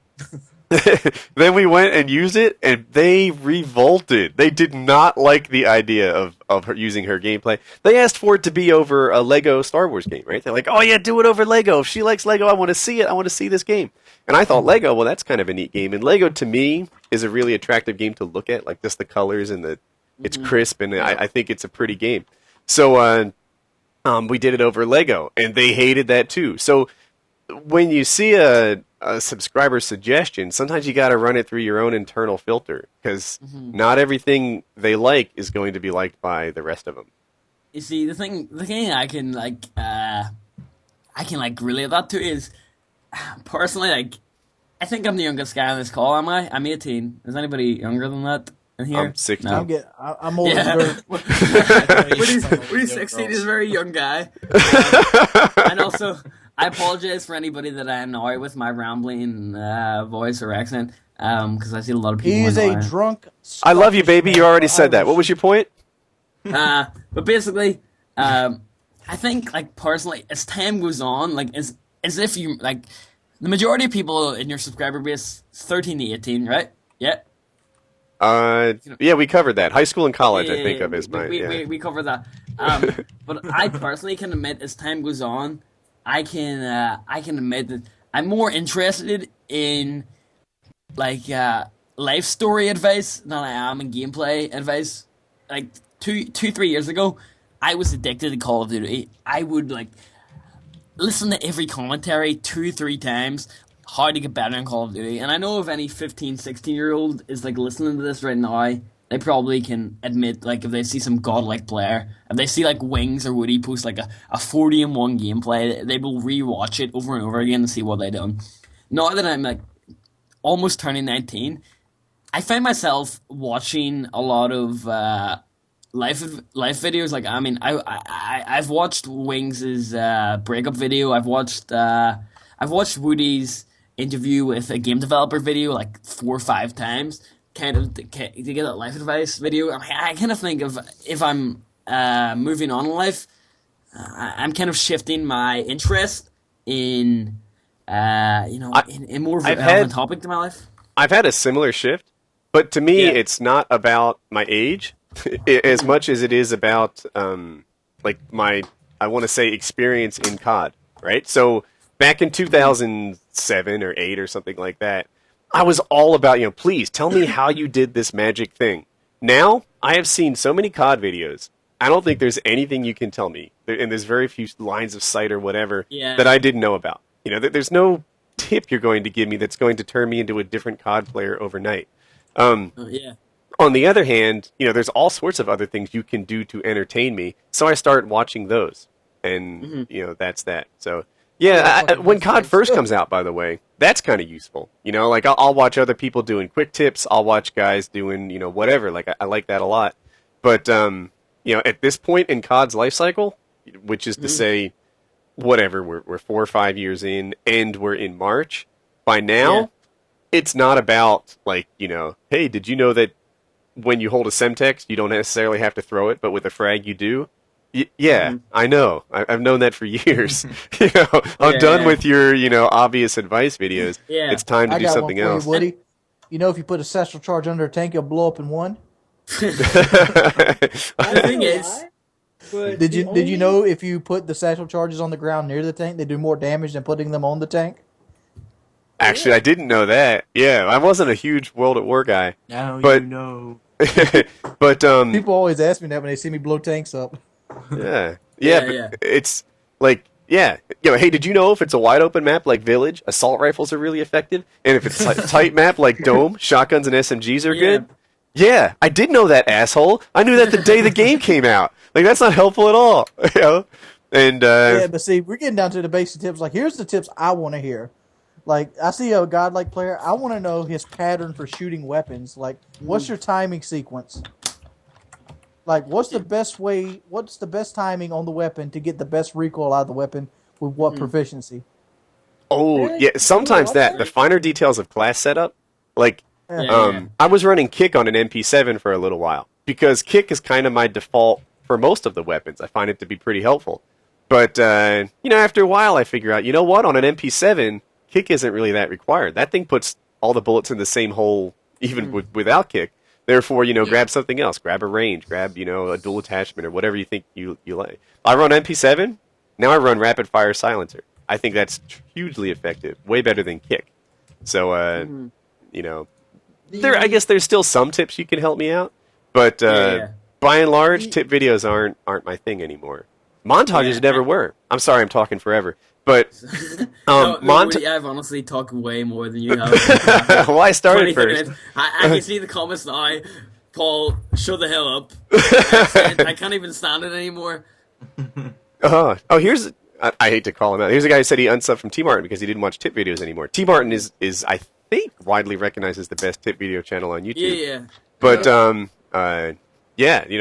S2: we went and used it, and they revolted. They did not like the idea of her using her gameplay. They asked for it to be over a Lego Star Wars game, right? They're like, oh yeah, do it over Lego. If she likes Lego, I want to see it. I want to see this game. And I thought Lego, well, that's kind of a neat game. And Lego, to me, is a really attractive game to look at. Just the colors and it's crisp, and I think it's a pretty game. So we did it over Lego, and they hated that too. So when you see a subscriber suggestion, sometimes you got to run it through your own internal filter, because not everything they like is going to be liked by the rest of them.
S16: You see, the thing I can relate that to is, personally, I think I'm the youngest guy on this call. Am I? I'm 18. Is anybody younger than that in here?
S2: I'm 16.
S16: No.
S1: I'm older. Yeah.
S16: We're 16 is a very young guy. And also, I apologize for anybody that I annoy with my rambling voice or accent, because I see a lot of people.
S1: He's a drunk.
S2: I love you, baby. You already said that. What was your point?
S16: But basically, I think personally, as time goes on, as if you the majority of people in your subscriber base 13 to 18, right? Yeah.
S2: Yeah, we covered that. High school and college, I think of as mine.
S16: We covered that. But I personally can admit, as time goes on, I can admit that I'm more interested in life story advice than I am in gameplay advice. 3 years ago, I was addicted to Call of Duty. I would listen to every commentary 2-3 times, how to get better in Call of Duty. And I know if any 15, 16-year-old is listening to this right now, they probably can admit, if they see some godlike player, if they see Wings or Woody post a 40-1 gameplay, they will re-watch it over and over again to see what they done. Now that I'm almost turning 19, I find myself watching a lot of life videos. I've watched Wings' breakup video. I've watched Woody's interview with a game developer video 4 or 5 times. kind of to get that life advice video, I kind of think of if I'm moving on in life, I'm kind of shifting my interest in in more relevant topic to my life.
S2: I've had a similar shift, but to me, it's not about my age as much as it is about I want to say experience in COD, right? So back in 2007 or 8 or something like that, I was all about, please tell me how you did this magic thing. Now, I have seen so many COD videos, I don't think there's anything you can tell me, and there's very few lines of sight or whatever that I didn't know about. There's no tip you're going to give me that's going to turn me into a different COD player overnight. On the other hand, there's all sorts of other things you can do to entertain me, so I start watching those, and, that's that. So, when COD first comes out, by the way, that's kind of useful. I'll watch other people doing quick tips, I'll watch guys doing, whatever, I like that a lot. But, at this point in COD's life cycle, which is to say, whatever, we're 4 or 5 years in, and we're in March, by now, it's not about, hey, did you know that when you hold a Semtex, you don't necessarily have to throw it, but with a frag you do? I know. I've known that for years. I'm done with your, obvious advice videos. It's time to do something else.
S1: Woody. If you put a satchel charge under a tank, it'll blow up in one.
S16: The thing is,
S1: did you know if you put the satchel charges on the ground near the tank, they do more damage than putting them on the tank?
S2: Actually, I didn't know that. Yeah, I wasn't a huge World at War guy.
S14: Now
S2: but,
S14: you know.
S2: But
S1: people always ask me that when they see me blow tanks up.
S2: Yeah. It's like, hey, did you know if it's a wide open map like Village, assault rifles are really effective? And if it's a tight map like Dome, shotguns and SMGs are good? Yeah, I did know that, asshole. I knew that the day the game came out. That's not helpful at all. And
S1: but see, we're getting down to the basic tips. Here's the tips I want to hear. I see a godlike player. I want to know his pattern for shooting weapons. What's your timing sequence? What's the best way? What's the best timing on the weapon to get the best recoil out of the weapon with what proficiency?
S2: Oh, yeah. Sometimes the finer details of class setup. I was running kick on an MP7 for a little while because kick is kind of my default for most of the weapons. I find it to be pretty helpful. But after a while, I figure out, on an MP7, kick isn't really that required. That thing puts all the bullets in the same hole, even without kick. Therefore, grab something else. Grab a range. Grab, a dual attachment or whatever you think you like. I run MP7. Now I run rapid fire silencer. I think that's hugely effective. Way better than kick. So, I guess there's still some tips you can help me out. But by and large, tip videos aren't my thing anymore. Montages never were. I'm sorry, I'm talking forever. But
S16: I've honestly talked way more than you have.
S2: Well, I started first.
S16: I can see the comments now. Paul, shut the hell up. I can't even stand it anymore.
S2: Here's I hate to call him out. Here's a guy who said he unsubbed from T Martin because he didn't watch tip videos anymore. T Martin is I think widely recognized as the best tip video channel on YouTube. But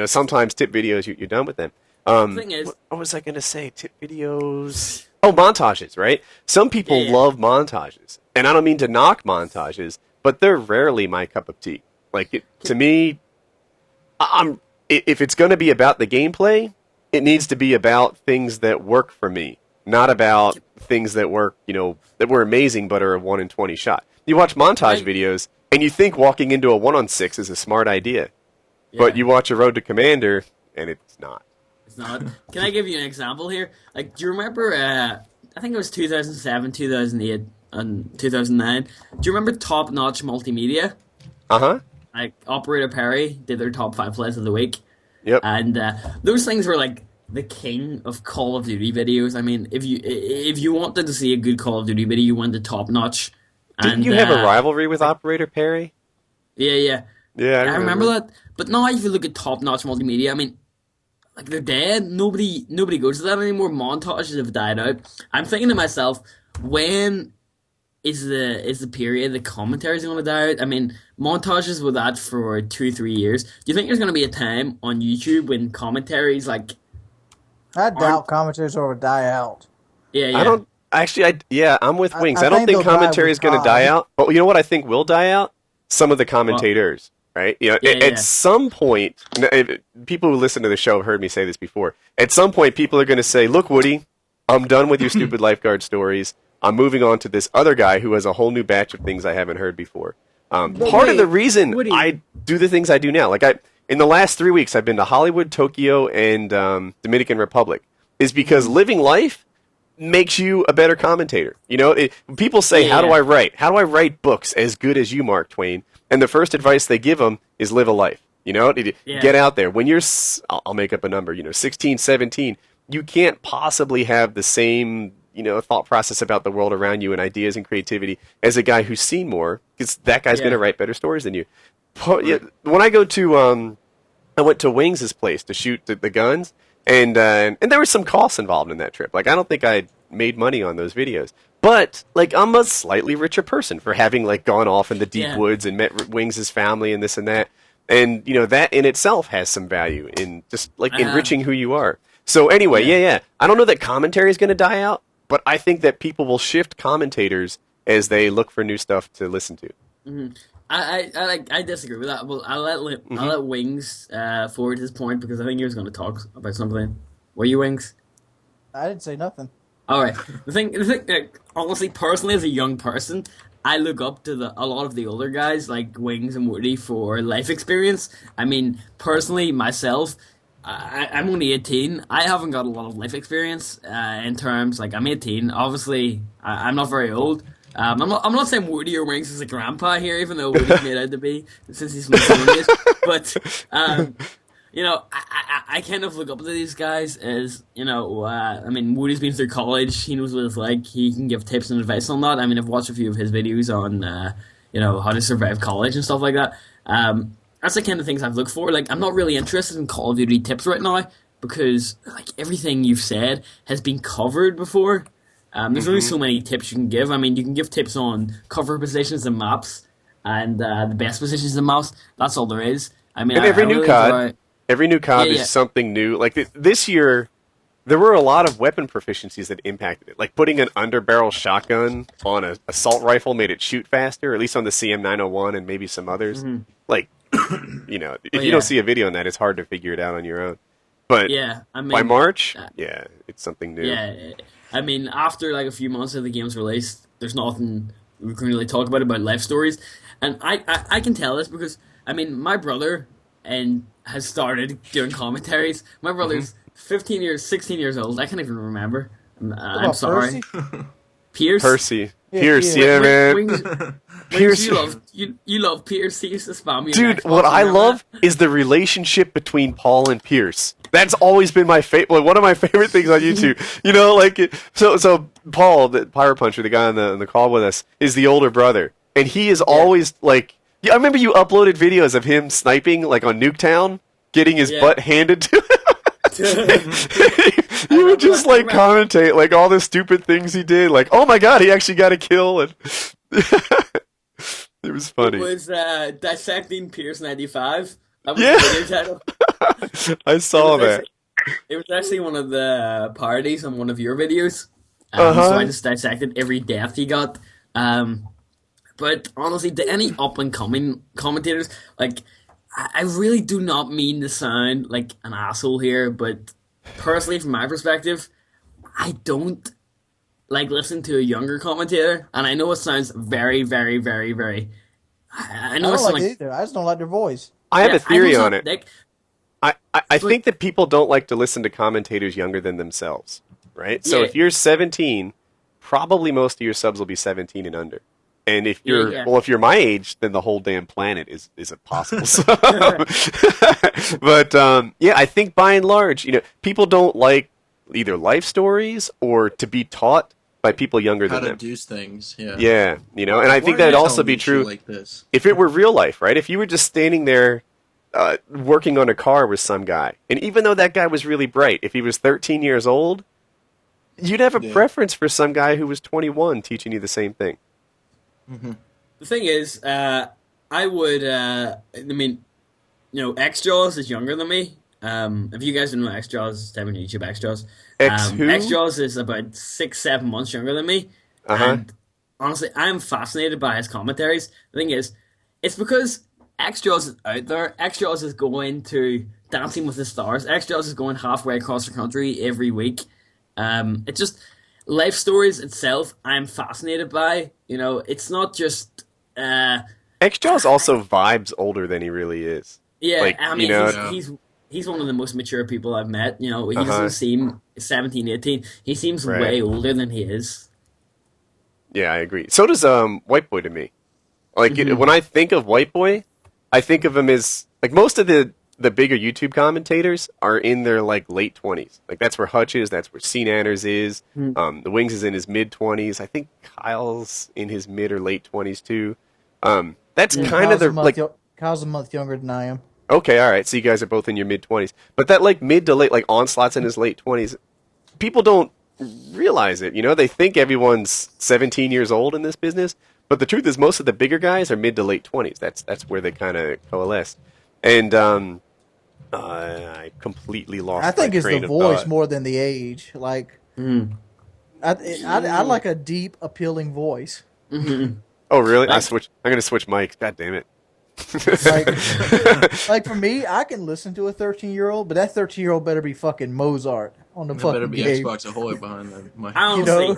S2: sometimes tip videos you're done with them.
S16: The thing is,
S2: what was I going to say? Tip videos. Oh, montages, right? Some people love montages. And I don't mean to knock montages, but they're rarely my cup of tea. To me, if it's going to be about the gameplay, it needs to be about things that work for me, not about things that work, that were amazing but are a 1 in 20 shot. You watch montage videos, and you think walking into a 1-on-6 is a smart idea. But you watch a Road to Commander, and it's not.
S16: It's not. Can I give you an example here? Do you remember, I think it was 2007, 2008, and 2009. Do you remember Top Notch Multimedia?
S2: Uh-huh.
S16: Operator Perry did their top 5 plays of the week.
S2: Yep.
S16: And those things were the king of Call of Duty videos. I mean, if you wanted to see a good Call of Duty video, you went to Top Notch.
S2: Didn't you have a rivalry with Operator Perry?
S16: Yeah.
S2: Yeah,
S16: I remember that. But now if you look at Top Notch Multimedia, I mean, they're dead. Nobody goes to that anymore. Montages have died out. I'm thinking to myself, when is the period the commentaries going to die out? I mean, montages were that for 2-3 years. Do you think there's going to be a time on YouTube when commentaries
S1: I doubt commentaries are going to die out.
S16: Yeah.
S2: I don't actually. I'm with Wings. I don't think commentary is going to die out. But you know what I think will die out? some of the commentators, right? You know, at some point, people who listen to the show have heard me say this before. At some point, people are going to say, "Look, Woody, I'm done with your stupid lifeguard stories. I'm moving on to this other guy who has a whole new batch of things I haven't heard before." Part of the reason I do the things I do now, like in the last 3 weeks, I've been to Hollywood, Tokyo, and Dominican Republic, is because living life makes you a better commentator. You know, people say, how do I write? How do I write books as good as you, Mark Twain? And the first advice they give them is live a life. You know, get out there. When you're, I'll make up a number, 16, 17, you can't possibly have the same, thought process about the world around you and ideas and creativity as a guy who's seen more, because that guy's going to write better stories than you. When I go to, I went to Wings' place to shoot the guns, and there was some costs involved in that trip. Like, I don't think I made money on those videos. But, like, I'm a slightly richer person for having, like, gone off in the deep woods and met Wings' family and this and that. And, that in itself has some value in just, like, enriching who you are. So, anyway, I don't know that commentary is going to die out, but I think that people will shift commentators as they look for new stuff to listen to.
S16: Mm-hmm. I disagree with that. Well, I'll let Wings forward his point, because I think he was going to talk about something. Were you, Wings?
S1: I didn't say nothing.
S16: All right. The thing, honestly, personally, as a young person, I look up to a lot of the older guys like Wings and Woody for life experience. I mean, personally, myself, I'm only 18. I haven't got a lot of life experience in terms, like, I'm 18. Obviously, I'm not very old. I'm not saying Woody or Wings is a grandpa here, even though Woody's made out to be, since he's from the But, I kind of look up to these guys as, I mean, Woody's been through college. He knows what it's like. He can give tips and advice on that. I mean, I've watched a few of his videos on, how to survive college and stuff like that. That's the kind of things I've looked for. Like, I'm not really interested in Call of Duty tips right now, because, like, everything you've said has been covered before. There's only so many tips you can give. I mean, you can give tips on cover positions and maps, and the best positions and maps. That's all there is. I mean,
S2: and every new COD is something new. Like this year, there were a lot of weapon proficiencies that impacted it. Like putting an underbarrel shotgun on an assault rifle made it shoot faster, or at least on the CM901 and maybe some others. Mm-hmm. Like, if you don't see a video on that, it's hard to figure it out on your own. But by March, it's something new.
S16: Yeah, I mean, after like a few months of the game's release, there's nothing we can really talk about life stories. And I can tell this because, I mean, my brother has started doing commentaries. My brother's 16 years old. I can't even remember. I'm sorry.
S2: Percy.
S16: Yeah,
S2: Pierce, man.
S16: Pierce, you love Pierce. He used to spam me.
S2: Dude, what I love is the relationship between Paul and Pierce. That's always been my favorite. One of my favorite things on YouTube. So Paul, the PyroPuncher, the guy on the call with us, is the older brother, and he is always like. I remember you uploaded videos of him sniping, like on Nuketown, getting his butt handed to him. You would just like commentate like all the stupid things he did, like, oh my god, he actually got a kill, and it was funny.
S16: It was dissecting Pierce 95. That was the video title.
S2: I saw that.
S16: It was actually one of the parodies on one of your videos. So I just dissected every death he got. But honestly, to any up and coming commentators, like, I really do not mean to sound like an asshole here, but personally, from my perspective, I don't like listen to a younger commentator, and I know it sounds very, very, very, very. I know
S1: I don't like it either. I just don't like their voice.
S2: I have a theory on it. I think that people don't like to listen to commentators younger than themselves, right? So if you're 17, probably most of your subs will be 17 and under. And if you're if you're my age, then the whole damn planet is impossible. But I think by and large, people don't like either life stories or to be taught by people younger than them.
S14: How to do things,
S2: Yeah, and I think that'd also be true
S14: like this.
S2: If it were real life, right? If you were just standing there working on a car with some guy, and even though that guy was really bright, if he was 13 years old, you'd have a preference for some guy who was 21 teaching you the same thing.
S16: Mm-hmm. The thing is, I would, X-Jaws is younger than me. If you guys don't know X-Jaws, type on YouTube X-Jaws. X-Jaws is about 6-7 months younger than me. And honestly, I'm fascinated by his commentaries. The thing is, It's because X-Jaws is out there. X-Jaws is going to Dancing with the Stars. X-Jaws is going halfway across the country every week. It's just life stories itself I'm fascinated by. You know, it's not just...
S2: X-Jaws also vibes older than he really is.
S16: Yeah,
S2: like,
S16: I mean,
S2: you know,
S16: he's one of the most mature people I've met. You know, he doesn't seem 17, 18. He seems way older than he is.
S2: Yeah, I agree. So does Whiteboy to me. Like, when I think of Whiteboy, I think of him as... Like, most of the bigger YouTube commentators are in their, like, late 20s. Like, that's where Hutch is. That's where C-Nanners is. The Wings is in his mid-20s. I think Kyle's in his mid or late 20s, too. That's kind of the... like
S1: Kyle's a month younger than I am.
S2: Okay, all right. So you guys are both in your mid-20s. But that, like, mid to late... Like, Onslaught's in his late 20s. People don't realize it, you know? They think everyone's 17 years old in this business. But the truth is, most of the bigger guys are mid to late 20s. That's where they kind of coalesce. And I completely lost.
S1: I think it's the
S2: of
S1: voice
S2: thought.
S1: more than the age. Like, I like a deep, appealing voice.
S2: Oh, really? I'm going to switch mics. God damn it.
S1: Like for me, I can listen to a 13-year-old, but that 13-year-old better be fucking Mozart on the fucking
S14: better be
S1: game.
S14: Xbox Ahoy behind the mic.
S16: Honestly,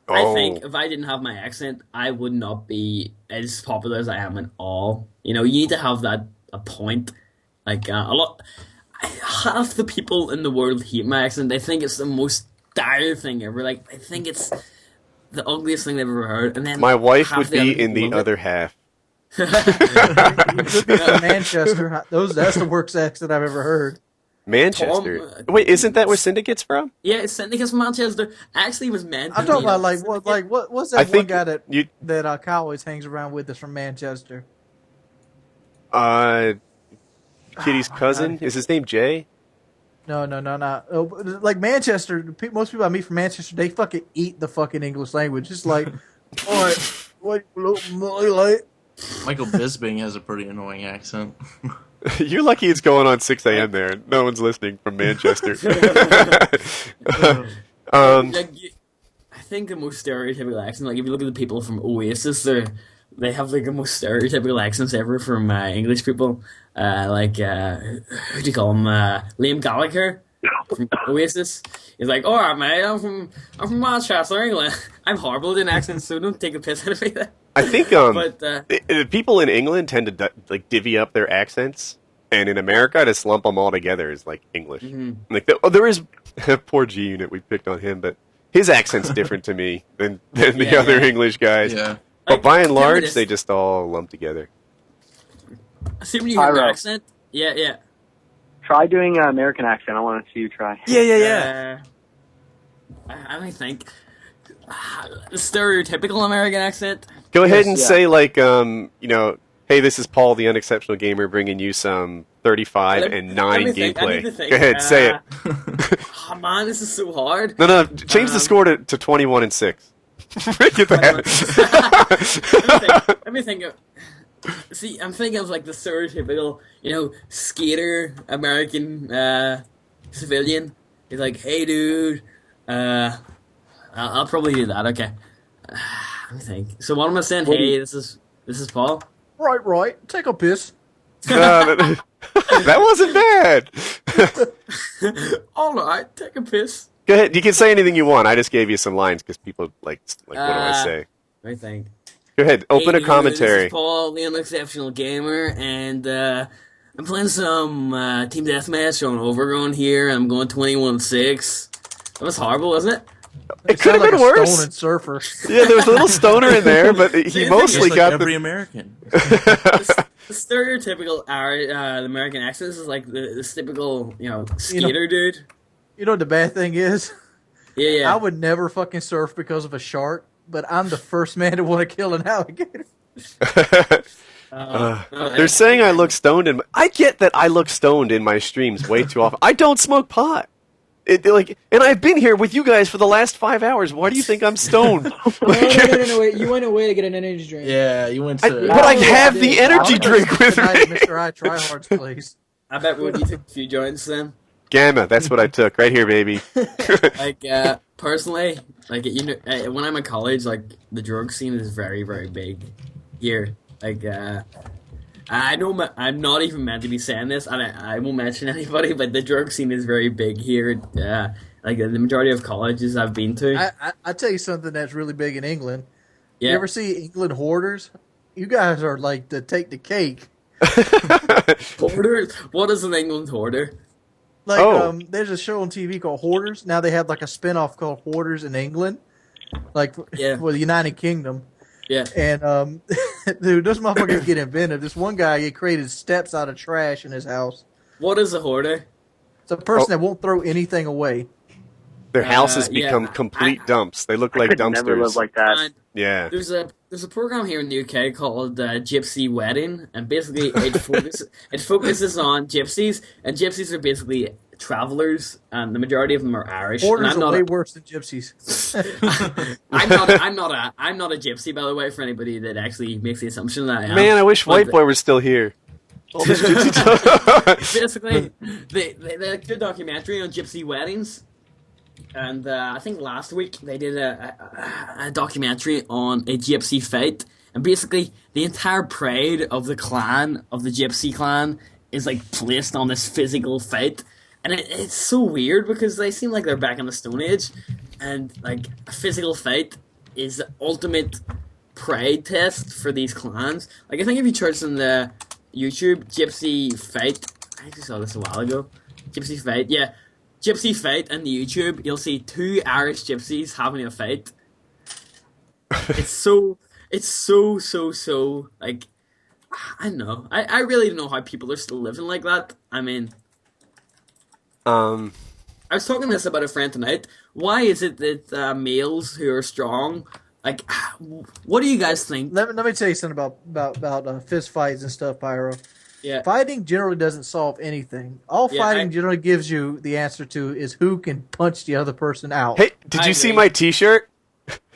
S16: I think if I didn't have my accent, I would not be as popular as I am at all. You know, you need to have a point. Like half the people in the world hate my accent. They think it's the most dire thing ever. Like, I think it's the ugliest thing they've ever heard. And then
S2: my wife would
S16: the
S2: be in the other half.
S1: Manchester. That's the worst accent I've ever heard.
S2: Manchester. Wait, isn't that where Syndicate's from?
S16: Yeah, it's Syndicate's from Manchester. Actually, was meant.
S1: I'm talking about what's that one guy that Kyle always hangs around with that's from Manchester?
S2: Kitty's cousin? Is his name Jay?
S1: No. Like Manchester, most people I meet from Manchester, they fucking eat the fucking English language. It's like, what, like.
S14: Michael Bisping has a pretty annoying accent.
S2: You're lucky it's going on 6 a.m. there. No one's listening from Manchester.
S16: I think the most stereotypical accent, like if you look at the people from Oasis, they have like the most stereotypical accents ever from English people. Who do you call him? Liam Gallagher from Oasis. He's like, all right, mate, I'm from Manchester, England. I'm horrible in accents, so don't take a piss out of me.
S2: I think people in England tend to like divvy up their accents, and in America to lump them all together is like English. Like there is poor G Unit, we picked on him, but his accent's different to me than the other English guys.
S14: Yeah.
S2: But by and large, they just all lump together.
S16: See when you hear the accent? Yeah.
S15: Try doing an American accent. I want to see you try.
S16: Yeah. I don't think the stereotypical American accent.
S2: Go ahead and say like, hey, this is Paul, the Unexceptional Gamer, bringing you some 35 and 9 gameplay. Go ahead, say it.
S16: Oh man, this is so hard.
S2: No, change the score to 21 and 6. Get
S16: Let me think of. See, I'm thinking of like the stereotypical, skater American civilian. He's like, "Hey, dude, I'll probably do that." Okay, let me think. So what am I saying? Hey, this is Paul.
S1: Right. Take a piss.
S2: That wasn't bad.
S16: All right, take a piss.
S2: Go ahead. You can say anything you want. I just gave you some lines because people like what do I say?
S16: I think.
S2: Go ahead. Open a commentary.
S16: This is Paul, the Unexceptional Gamer, and I'm playing some Team Deathmatch on Overgrown here. I'm going 21-6. That was horrible, wasn't it?
S2: It could have been worse.
S1: Stoned surfer.
S2: Yeah, there was a little stoner in there, but he mostly got
S14: every American.
S16: The stereotypical the American accent is like this typical, skater dude.
S1: You know what the bad thing is?
S16: Yeah.
S1: I would never fucking surf because of a shark, but I'm the first man to want to kill an alligator.
S2: They're saying I look stoned I get that I look stoned in my streams way too often. I don't smoke pot. And I've been here with you guys for the last 5 hours. Why do you think I'm stoned?
S4: No, wait. You went away to get an energy drink.
S14: Yeah, you went to...
S2: But I have the energy drink with me.
S1: Mr. I Tryhard's place.
S16: I bet we took a few joints then.
S2: Gamma, that's what I took. Right here, baby.
S16: Personally, when I'm in college, the drug scene is very, very big here. I know I'm not even meant to be saying this, and I won't mention anybody, but the drug scene is very big here. Like the majority of colleges I've been to.
S1: I tell you something that's really big in England.
S16: Yeah.
S1: You ever see England Hoarders? You guys are like to take the cake.
S16: Hoarders? What is an England hoarder?
S1: Like, there's a show on TV called Hoarders. Now they have like a spinoff called Hoarders in England, like for the United Kingdom.
S16: Yeah.
S1: And dude, those motherfuckers get inventive. This one guy, he created steps out of trash in his house.
S16: What is a hoarder?
S1: It's a person that won't throw anything away.
S2: Their houses become complete dumps. They look like dumpsters.
S15: Never live like that.
S2: Yeah.
S16: There's a program here in the UK called Gypsy Wedding, and basically it focuses on gypsies, and gypsies are basically travelers, and the majority of them are Irish.
S1: Hoarders
S16: and
S1: are way worse than gypsies.
S16: I'm not a gypsy, by the way, for anybody that actually makes the assumption that I am.
S2: Man, I wish Whiteboy were still here. All this gypsy talk.
S16: Basically, they did a documentary on gypsy weddings. And I think last week they did a documentary on a gypsy fight, and basically the entire pride of the clan, of the gypsy clan, is like placed on this physical fight, and it's so weird because they seem like they're back in the Stone Age, and like a physical fight is the ultimate pride test for these clans. Like I think if you search on the YouTube gypsy fight, I actually saw this a while ago. Gypsy fight, yeah. Gypsy fight on the YouTube, you'll see two Irish gypsies having a fight. It's so like, I don't know. I really don't know how people are still living like that. I mean, I was talking this about a friend tonight. Why is it that males who are strong, like, what do you guys think?
S1: Let me tell you something about fist fights and stuff, Pyro.
S16: Yeah.
S1: Fighting generally doesn't solve anything. All fighting generally gives you the answer to is who can punch the other person out.
S2: Hey, did you see my T-shirt?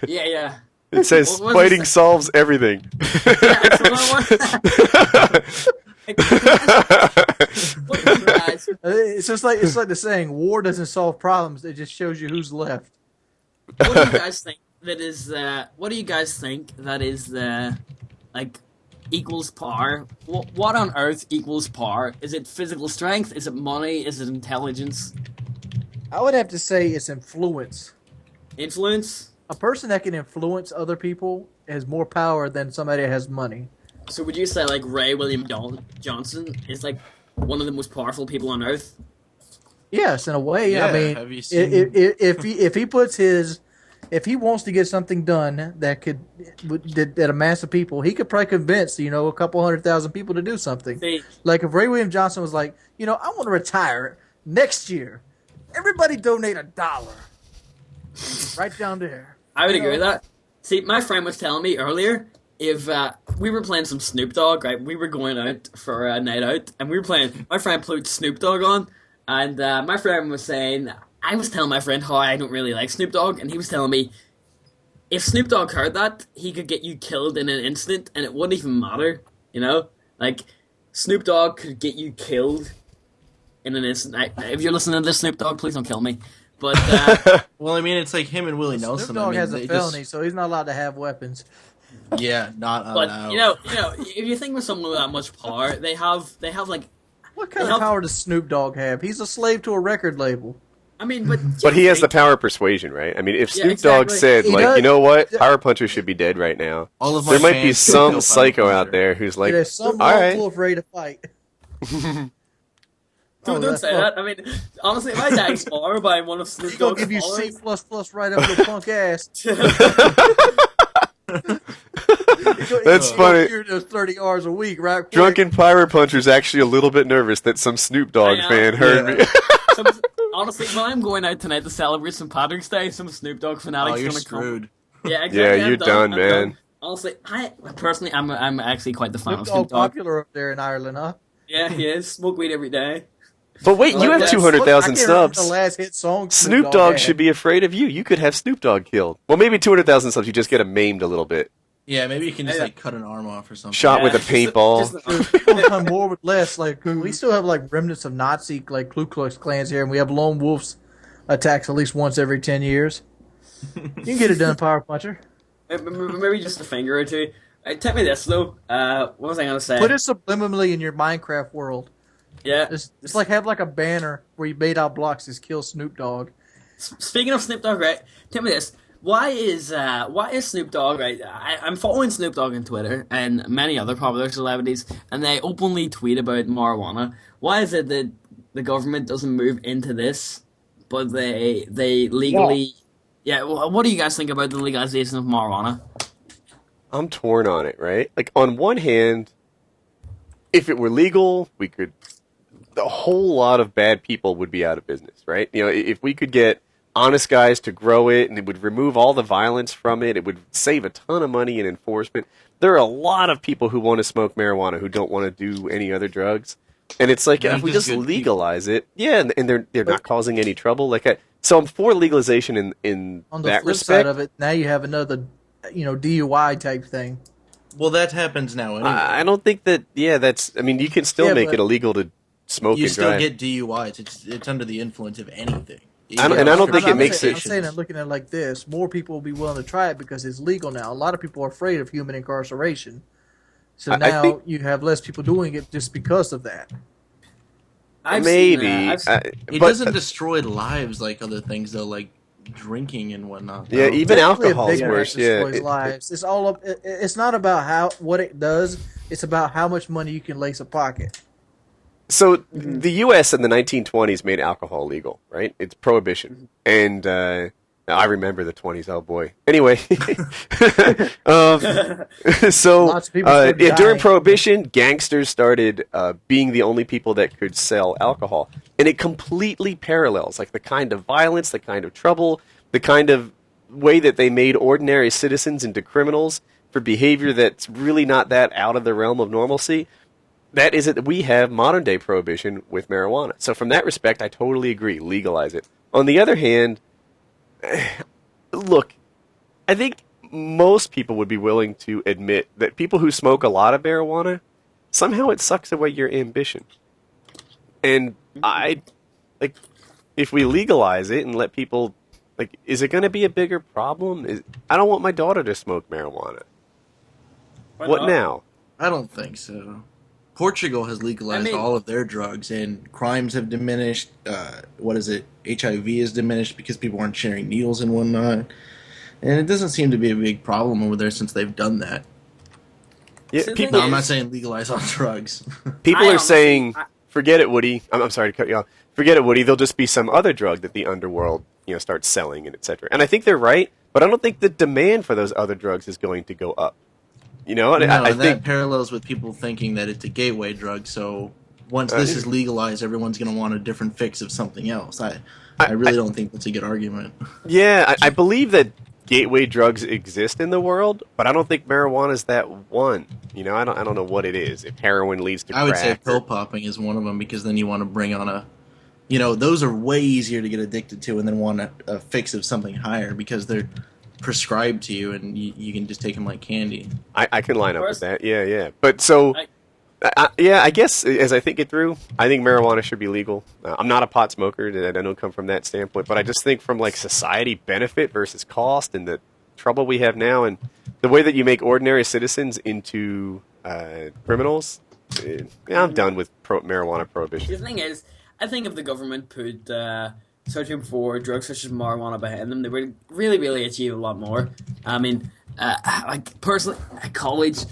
S16: Yeah.
S2: It says fighting solves everything.
S1: It's like the saying, war doesn't solve problems, it just shows you who's left.
S16: What do you guys think that is like equals power? What on earth equals power? Is it physical strength? Is it money? Is it intelligence?
S1: I would have to say it's influence.
S16: Influence?
S1: A person that can influence other people has more power than somebody that has money.
S16: So would you say like Ray William Johnson is like one of the most powerful people on earth?
S1: Yes, in a way.
S14: Yeah,
S1: I mean,
S14: have you seen...
S1: if he wants to get something done that a mass of people, he could probably convince a couple 100,000 people to do something. Like if Ray William Johnson was like, I want to retire next year, everybody donate $1 right down there.
S16: I would agree with that. See, my friend was telling me earlier, if we were playing some Snoop Dogg, right? We were going out for a night out, and my friend put Snoop Dogg on, and my friend was saying, I was telling my friend how I don't really like Snoop Dogg, and he was telling me, if Snoop Dogg heard that, he could get you killed in an instant, and it wouldn't even matter, Like, Snoop Dogg could get you killed in an instant. If you're listening to this, Snoop Dogg, please don't kill me. But
S14: well, I mean, it's like him and Willie Nelson.
S1: Snoop Dogg has a felony, so he's not allowed to have weapons.
S14: Yeah, not allowed.
S16: But if you think with someone with that much power, they have like.
S1: What kind of power does Snoop Dogg have? He's a slave to a record label.
S16: I mean, but
S2: he has the power of persuasion, right? I mean, if Snoop Dogg said, you know what, PyroPuncher should be dead right now, there might be some psycho out there who's like,
S1: there's some
S2: all right,
S1: afraid to fight.
S16: Don't say that. I mean, honestly, if I die tomorrow by one of Snoop Dogg's
S1: give you
S16: followers...
S1: C++ right up your punk ass.
S2: That's funny.
S1: You're just 30 hours a week, right?
S2: Drunken PyroPuncher's actually a little bit nervous that some Snoop Dogg fan heard me.
S16: Honestly, when I'm going out tonight to celebrate St. Patrick's Day, some Snoop Dogg fanatic's
S14: you're
S16: gonna
S14: screwed.
S16: Come. Yeah, exactly.
S2: Yeah, you're done, man.
S16: Honestly, personally, I'm actually quite the fan of
S1: Snoop
S16: Snoop Dogg.
S1: Popular up there in Ireland, huh?
S16: Yeah, he is. Smoke weed every day.
S2: But wait, you have 200,000 subs.
S1: The last hit song
S2: Snoop Dogg should be afraid of you. You could have Snoop Dogg killed. Well, maybe 200,000 subs, you just get him maimed a little bit.
S14: Yeah, maybe you can just like cut an arm off or something.
S2: Shot with a paintball.
S1: We'll come more with less. Like we still have like remnants of Nazi like Ku Klux Klans here, and we have lone wolves attacks at least once every 10 years. You can get it done, PyroPuncher.
S16: Maybe just a finger or two. Hey, tell me this though. What was I gonna say?
S1: Put it subliminally in your Minecraft world.
S16: Yeah,
S1: it's like have like a banner where you made out blocks is kill Snoop Dogg.
S16: Speaking of Snoop Dogg, right? Tell me this: why is Snoop Dogg right? I'm following Snoop Dogg on Twitter and many other popular celebrities, and they openly tweet about marijuana. Why is it that the government doesn't move into this, but they legally? Yeah. What do you guys think about the legalization of marijuana?
S2: I'm torn on it, right? Like, on one hand, if it were legal, a whole lot of bad people would be out of business, right? You know, if we could get honest guys to grow it and it would remove all the violence from it, it would save a ton of money in enforcement. There are a lot of people who want to smoke marijuana who don't want to do any other drugs. And it's like, if we just legalize it, and they're not causing any trouble. So I'm for legalization in
S1: on the
S2: that
S1: flip
S2: respect.
S1: side of it, now you have another, DUI type thing.
S14: Well, that happens now anyway.
S2: I don't think that. Yeah, I mean, you can still make it illegal to smoke.
S14: You
S2: and
S14: still
S2: drive.
S14: get DUIs. It's under the influence of anything.
S2: I don't think it makes it.
S1: I'm saying that looking at it like this, more people will be willing to try it because it's legal now. A lot of people are afraid of human incarceration, so now you have less people doing it just because of that.
S14: It doesn't destroy lives like other things though, like drinking and whatnot.
S2: Yeah, even alcohol is worse.
S1: Destroys lives. It's all up. It's not about what it does. It's about how much money you can lace a pocket.
S2: So the U.S. in the 1920s made alcohol legal, right? It's prohibition, and I remember the 20s. Oh boy. Anyway, during prohibition, gangsters started being the only people that could sell alcohol, and it completely parallels like the kind of violence, the kind of trouble, the kind of way that they made ordinary citizens into criminals for behavior that's really not that out of the realm of normalcy. That is it. We have modern day prohibition with marijuana. So from that respect, I totally agree. Legalize it. On the other hand, look, I think most people would be willing to admit that people who smoke a lot of marijuana, somehow it sucks away your ambition. And if we legalize it and let people, is it going to be a bigger problem? I don't want my daughter to smoke marijuana. What now?
S14: I don't think so. Portugal has legalized all of their drugs, and crimes have diminished. HIV is diminished because people aren't sharing needles and whatnot. And it doesn't seem to be a big problem over there since they've done that.
S2: Yeah,
S14: I'm not saying legalize all drugs.
S2: People are saying, forget it, Woody. I'm sorry to cut you off. Forget it, Woody. There'll just be some other drug that the underworld, starts selling and etc. And I think they're right, but I don't think the demand for those other drugs is going to go up.
S14: I think that parallels with people thinking that it's a gateway drug. So once this is legalized, everyone's going to want a different fix of something else. I really don't think that's a good argument.
S2: Yeah, I believe that gateway drugs exist in the world, but I don't think marijuana is that one. I don't know what it is. If heroin leads to crack,
S14: I would say pill popping is one of them because then you want to bring on those are way easier to get addicted to, and then want a fix of something higher because they're prescribed to you, and you can just take them like candy.
S2: I can line up with that. Yeah. But so, I guess as I think it through, I think marijuana should be legal. I'm not a pot smoker. I don't come from that standpoint, but I just think from society benefit versus cost and the trouble we have now and the way that you make ordinary citizens into criminals. I'm done with marijuana prohibition.
S16: The thing is, I think if the government put searching for drugs such as marijuana behind them, they would really, really achieve a lot more. I mean, personally, at college,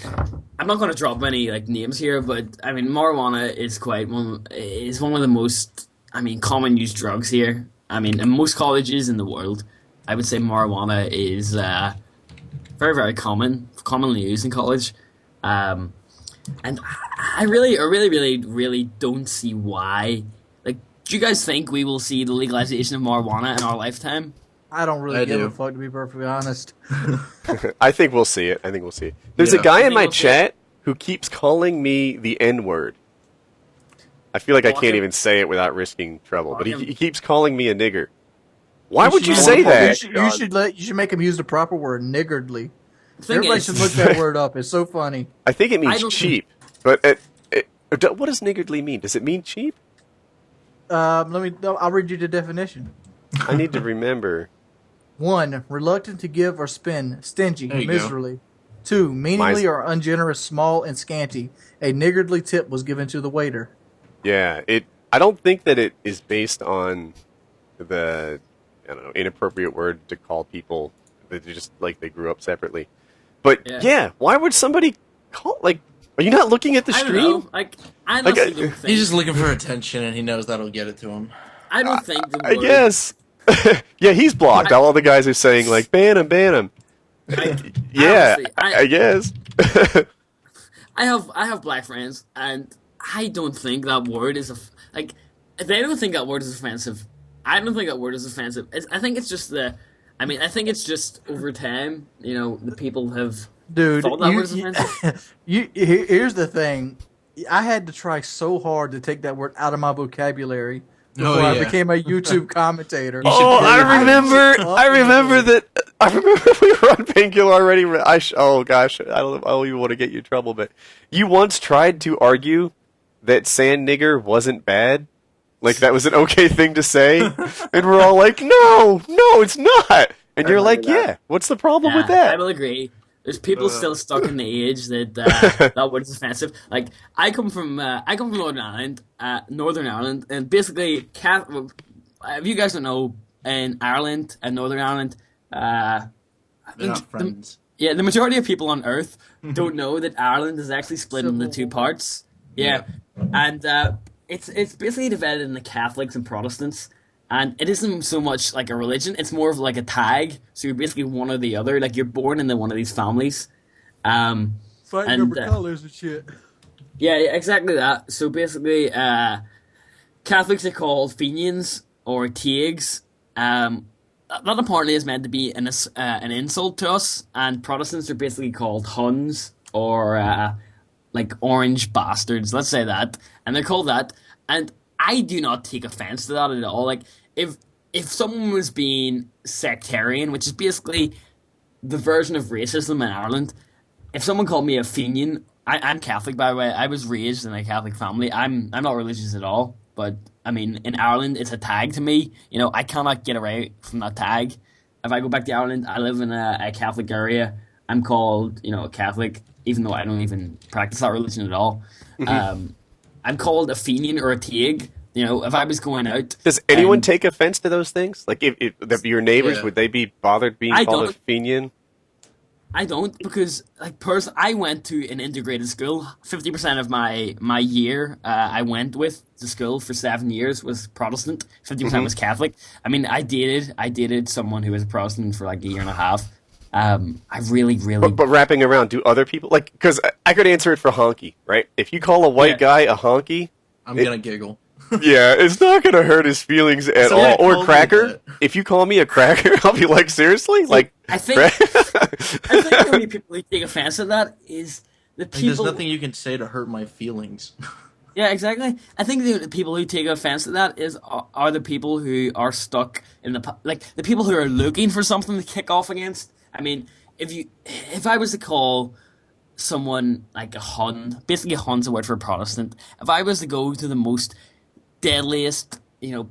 S16: I'm not going to drop any names here, but I mean, marijuana is one of the most common used drugs here. I mean, in most colleges in the world, I would say marijuana is very, very commonly used in college. And I really don't see why. Do you guys think we will see the legalization of marijuana in our lifetime?
S1: I don't really give a fuck, to be perfectly honest.
S2: I think we'll see it. There's a guy in my chat who keeps calling me the N-word. I feel like I can't even say it without risking trouble, but he keeps calling me a nigger. Why would you say that?
S1: You should make him use the proper word, niggardly. Everybody should look that word up. It's so funny.
S2: I think it means cheap. But what does niggardly mean? Does it mean cheap?
S1: I'll read you the definition.
S2: I need to remember.
S1: 1. Reluctant to give or spend, stingy, miserly. 2, meaningly or ungenerous, small and scanty. A niggardly tip was given to the waiter.
S2: Yeah, I don't think that it is based on the, I don't know, inappropriate word to call people that just like they grew up separately. But yeah, why would somebody call, like, are you not looking at the stream?
S16: I don't know. Like, I honestly don't think...
S14: He's just looking for attention, and he knows that'll get it to him.
S16: I don't think the word...
S2: I guess. Yeah, he's blocked. All the guys are saying, like, ban him, ban him. I guess.
S16: I have black friends, and I don't think that word is like. They don't think that word is offensive. I don't think that word is offensive. I think it's just I think it's just over time, the people have thought that word is offensive.
S1: Here's the thing. I had to try so hard to take that word out of my vocabulary before I became a YouTube commentator.
S2: I remember that. I remember we were on Painkiller already. Oh gosh, I don't even want to get you in trouble, but you once tried to argue that sand nigger wasn't bad, like that was an okay thing to say, and we're all like, no, it's not, and you're like, yeah, what's the problem with that?
S16: I will agree. There's people still stuck in the age that that word is offensive. Like I come from Northern Ireland, and basically, if you guys don't know, in Ireland and Northern Ireland,
S14: they're not friends.
S16: The majority of people on Earth don't know that Ireland is actually split into 2 parts. Yeah. And it's basically divided into Catholics and Protestants. And it isn't so much like a religion, it's more of like a tag. So you're basically one or the other. Like you're born into one of these families.
S1: Fighting over colors and shit.
S16: Yeah, exactly that. So basically, Catholics are called Fenians or Taigs. That apparently is meant to be an insult to us. And Protestants are basically called Huns or like orange bastards. Let's say that. And they're called that. And I do not take offense to that at all. Like, if someone was being sectarian, which is basically the version of racism in Ireland, if someone called me a Fenian, I'm Catholic, by the way. I was raised in a Catholic family. I'm not religious at all, but I mean, in Ireland, it's a tag to me. I cannot get away from that tag. If I go back to Ireland, I live in a Catholic area. I'm called, a Catholic, even though I don't even practice that religion at all. I'm called a Fenian or a Taig. If I was going out...
S2: Does anyone take offense to those things? Like, if your neighbors, would they be bothered being called a Fenian?
S16: I don't, because, like, I went to an integrated school. 50% of my year I went with to school for 7 years was Protestant. 50% was Catholic. I mean, I dated someone who was a Protestant for, like, a year and a half. I really...
S2: But wrapping around, do other people... Like, because I could answer it for honky, right? If you call a white guy a honky...
S14: I'm going to giggle.
S2: Yeah, it's not going to hurt his feelings at all. Or cracker. If you call me a cracker, I'll be like, seriously? Like,
S16: I think the only people who take offense at that is the people...
S14: There's nothing you can say to hurt my feelings.
S16: Yeah, exactly. I think the people who take offense at that are the people who are stuck in the people who are looking for something to kick off against. I mean, if I was to call someone like a Hun, basically a Hun's a word for Protestant, if I was to go to the most deadliest,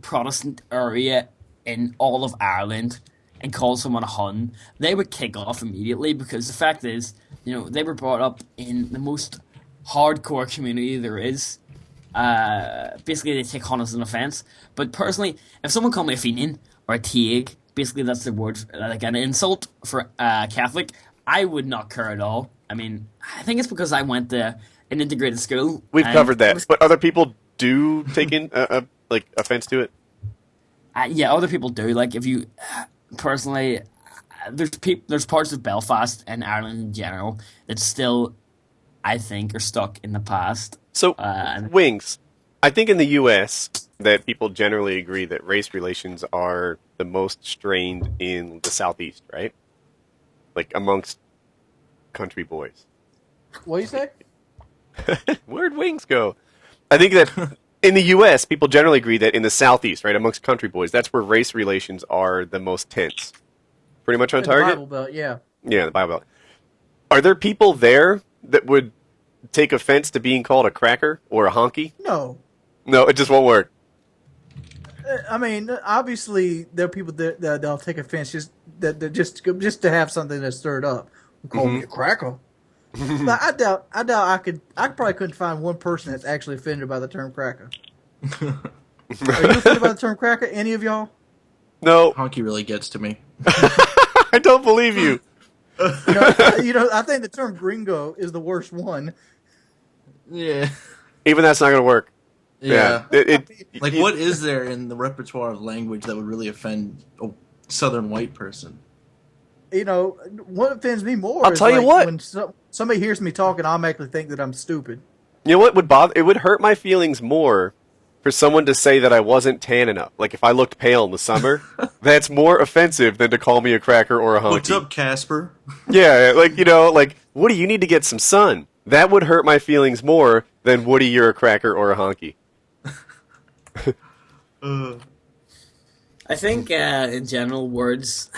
S16: Protestant area in all of Ireland and call someone a Hun, they would kick off immediately, because the fact is, they were brought up in the most hardcore community there is. Basically, they take Hun as an offense. But personally, if someone called me a Fenian or a Taig, basically that's the word, like an insult for Catholic, I would not care at all. I mean, I think it's because I went to an integrated school.
S2: We've covered that, but other people do take offense to it.
S16: Yeah, other people do. Like, if you personally, there's parts of Belfast and Ireland in general that still, I think, are stuck in the past.
S2: So, Wings, I think in the U.S. that people generally agree that race relations are the most strained in the Southeast, right? Like, amongst country boys.
S1: What do you say?
S2: Where'd Wings go? I think that in the U.S., people generally agree that in the Southeast, right, amongst country boys, that's where race relations are the most tense. Pretty much on target?
S1: The Bible Belt, yeah.
S2: Yeah, the Bible Belt. Are there people there that would take offense to being called a cracker or a honky?
S1: No.
S2: No, it just won't work.
S1: I mean, obviously, there are people that'll take offense just to have something that's stirred up. Call me a cracker. But I doubt I probably couldn't find one person that's actually offended by the term cracker. Are you offended by the term cracker? Any of y'all?
S2: No.
S14: Honky really gets to me.
S2: I don't believe you.
S1: I think the term gringo is the worst one.
S14: Yeah.
S2: Even that's not going to work.
S14: Yeah. What is there in the repertoire of language that would really offend a southern white person?
S1: What offends me more
S2: I'll
S1: is
S2: tell you what.
S1: when somebody hears me talking, I automatically think that I'm stupid.
S2: You know what would bother? It would hurt my feelings more for someone to say that I wasn't tan enough. Like, if I looked pale in the summer, that's more offensive than to call me a cracker or a honky.
S14: What's up, Casper?
S2: Yeah, Woody, you need to get some sun. That would hurt my feelings more than Woody, you're a cracker or a honky.
S16: I think, in general, words...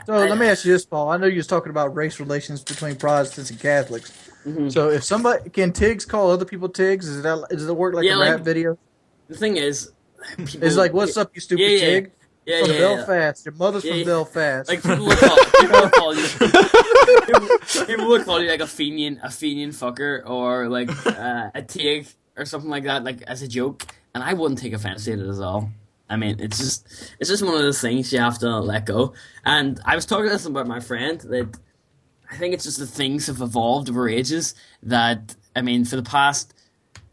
S1: let me ask you this, Paul. I know you was talking about race relations between Protestants and Catholics. Mm-hmm. So if somebody... Can Tigs call other people Tigs? Does it work like a rap video?
S16: The thing is...
S1: It's like, what's up, you stupid Tig? From Belfast. Your mother's from Belfast.
S16: Like, people would call you like a Fenian fucker, or like a Tig, or something like that, like as a joke, and I wouldn't take offense to it at all. I mean, it's just one of those things you have to let go. And I was talking to this about my friend, that I think it's just that things have evolved over ages, that, I mean, for the past,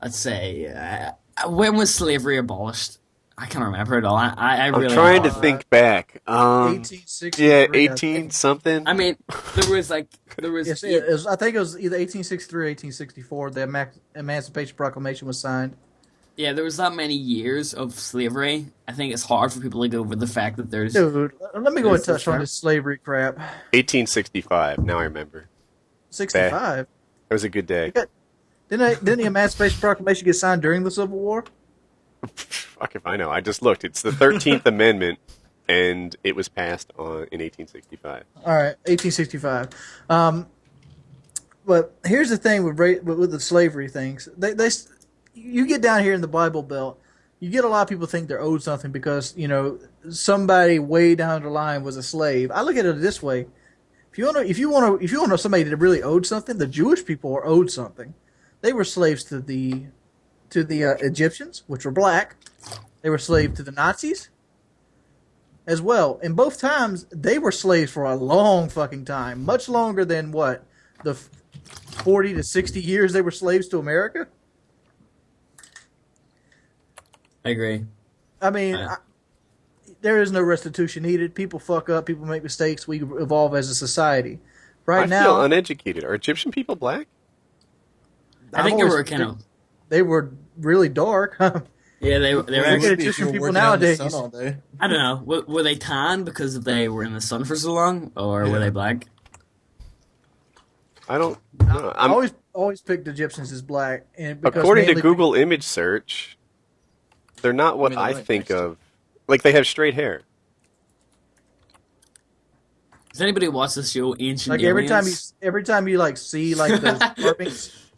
S16: let's say, when was slavery abolished? I can't remember it all. I'm
S2: really trying to think back.
S1: 1860.
S2: Yeah, 18 something.
S16: I mean, there was.
S1: Yes, I think it was either 1863 or 1864. The Emancipation Proclamation was signed.
S16: Yeah, there was that many years of slavery. I think it's hard for people to get over the fact that there's...
S1: Dude, let me go and touch on this slavery crap.
S2: 1865, now I remember.
S1: 65?
S2: It was a good day.
S1: Didn't the Emancipation Proclamation get signed during the Civil War?
S2: Fuck if I know. I just looked. It's the 13th Amendment, and it was passed in 1865.
S1: All right, 1865. But here's the thing with the slavery things. You get down here in the Bible Belt, you get a lot of people think they're owed something because, somebody way down the line was a slave. I look at it this way. If you want to know somebody that really owed something, the Jewish people are owed something. They were slaves to the Egyptians, which were black. They were slaves to the Nazis as well. And both times, they were slaves for a long fucking time. Much longer than the 40 to 60 years they were slaves to America?
S16: I agree.
S1: I mean, there is no restitution needed. People fuck up. People make mistakes. We evolve as a society. I
S2: feel uneducated. Are Egyptian people black?
S16: I think they were kind of...
S1: They were really dark.
S16: Yeah, they were actually...
S1: Egyptian people nowadays.
S16: I don't know. Were they tan because they were in the sun for so long, or were they black?
S2: I don't know.
S1: I always picked Egyptians as black.
S2: According to Google image search, they're not what I think of. Like, they have straight hair.
S16: Does anybody watch the show Ancient
S1: Like
S16: Aliens?
S1: every time you like see like those carvings,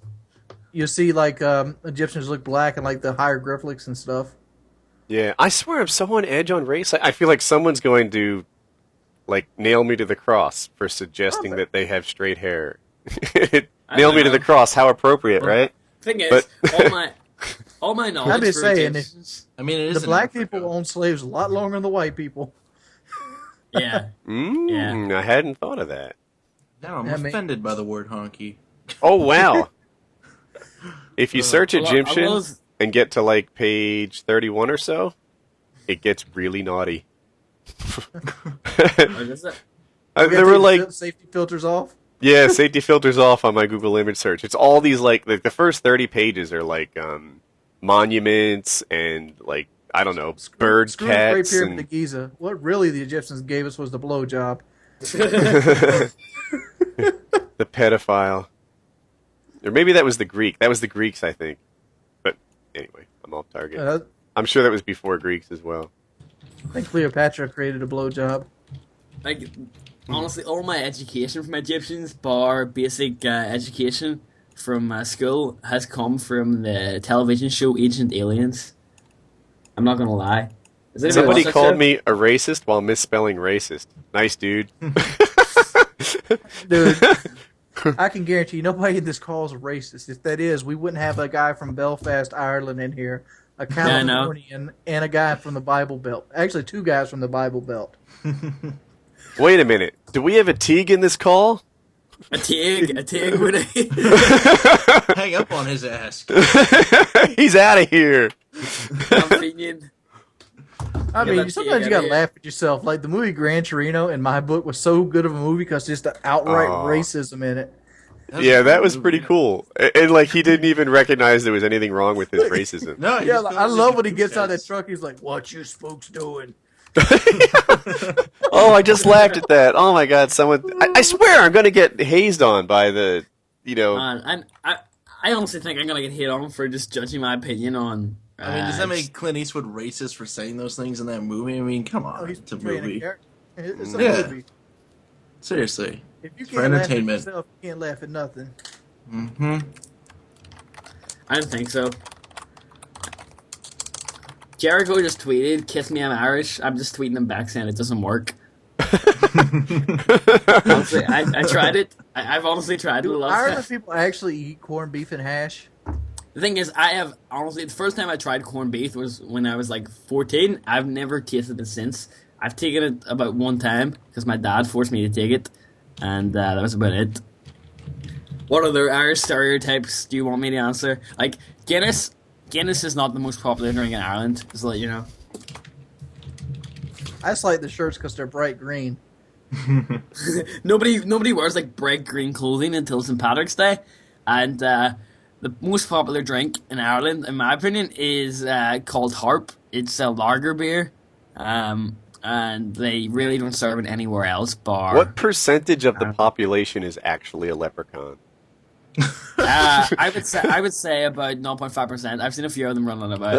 S1: you see like Egyptians look black and like the hieroglyphics and stuff.
S2: Yeah, I swear I'm so on edge on race. I feel like someone's going to like nail me to the cross for suggesting that they have straight hair. Nail me to the cross. How appropriate, right?
S16: Thing is, all my knowledge.
S1: I'm just saying,
S14: I mean, it is
S1: the black people owned slaves a lot longer than the white people.
S16: Yeah.
S2: I hadn't thought of that.
S14: Now I'm offended by the word honky.
S2: Oh, wow. If you search Egyptian and get to like page 31 or so, it gets really naughty. There were like
S1: safety filters off.
S2: Yeah, safety filters off on my Google image search. It's all these like the first 30 pages are like monuments and like I don't know, bird cats.
S1: Great Pyramid of Giza. What really the Egyptians gave us was the blowjob.
S2: The pedophile. Or maybe that was the Greek. That was the Greeks, I think. But anyway, I'm off target. I'm sure that was before Greeks as well.
S1: I think Cleopatra created a blowjob.
S16: Like, honestly, all my education from Egyptians, bar basic education from school, has come from the television show Ancient Aliens. I'm not gonna lie.
S2: Somebody called me a racist while misspelling racist. Nice, dude.
S1: Dude, I can guarantee you nobody in this call is a racist. If that is, we wouldn't have a guy from Belfast, Ireland in here, a Californian, and a guy from the Bible Belt. Actually, 2 guys from the Bible Belt.
S2: Wait a minute. Do we have a Teague in this call?
S14: A Teague would hang up on his ass.
S2: He's out of here.
S1: I mean, sometimes you gotta laugh at yourself. Like the movie Gran Torino, in my book, was so good of a movie because just the outright racism in it.
S2: Yeah, that was pretty cool. And like he didn't even recognize there was anything wrong with his racism.
S1: No, yeah, like, I love when he gets out of that truck. He's like, "What you spooks doing?"
S2: Oh, I just laughed at that. Oh my god, someone! I swear I'm gonna get hazed on by the,
S16: I honestly think I'm gonna get hit on for just judging my opinion on.
S14: I mean, does that make Clint Eastwood racist for saying those things in that movie? I mean, come on, it's a movie.
S1: It's a movie.
S14: Seriously,
S1: if you
S14: it's
S1: can't
S14: for
S1: laugh at
S14: entertainment.
S1: yourself, you can't laugh at nothing.
S14: Mm-hmm.
S16: I don't think so. Jericho just tweeted, "Kiss me, I'm Irish." I'm just tweeting him back saying it doesn't work. Honestly, I tried it. I've honestly tried it a lot.
S1: Ireland people actually eat corned beef and hash.
S16: The thing is, I have honestly the first time I tried corned beef was when I was like 14. I've never tasted it since. I've taken it about 1 time because my dad forced me to take it, and that was about it. What other Irish stereotypes do you want me to answer? Like Guinness. Guinness is not the most popular drink in Ireland. Just to let you know.
S1: I just like the shirts because they're bright green.
S16: Nobody wears like bright green clothing until St. Patrick's Day, and the most popular drink in Ireland, in my opinion, is called Harp. It's a lager beer, and they really don't serve it anywhere else. Bar.
S2: What percentage of the population is actually a leprechaun?
S16: I would say about 0.5%. I've seen a few of them running about.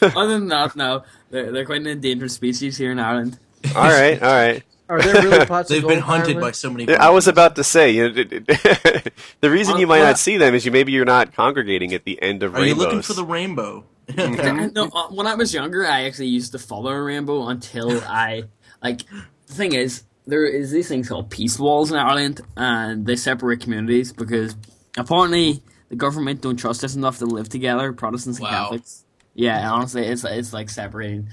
S16: Other than that, no, they're quite an endangered species here in Ireland.
S2: All right.
S1: Are there really pots
S14: They've
S1: of
S14: been
S1: gold
S14: hunted
S1: in
S14: by
S1: Ireland?
S14: so many.
S2: I was about to say, the reason you might not see them is maybe you're not congregating at the end of
S14: Are
S2: rainbows.
S14: you looking for the rainbow?
S16: No, when I was younger, I actually used to follow a rainbow until I the thing is. There is these things called peace walls in Ireland, and they separate communities because apparently the government don't trust us enough to live together, Protestants and Catholics. Yeah, honestly, it's like separating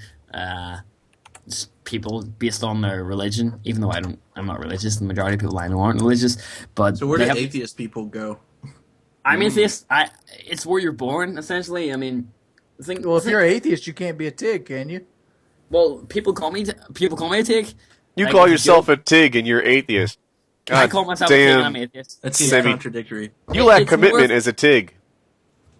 S16: people based on their religion. Even though I'm not religious, the majority of people I know aren't religious. But
S14: so where do atheist people go?
S16: I'm atheist. It's where you're born, essentially. I mean,
S1: if you're an atheist, you can't be a TIG, can you?
S16: Well, people call me a TIG.
S2: You call yourself a TIG and you're atheist. God
S16: I call myself a TIG and I'm atheist.
S14: That seems contradictory.
S2: You lack commitment as a TIG.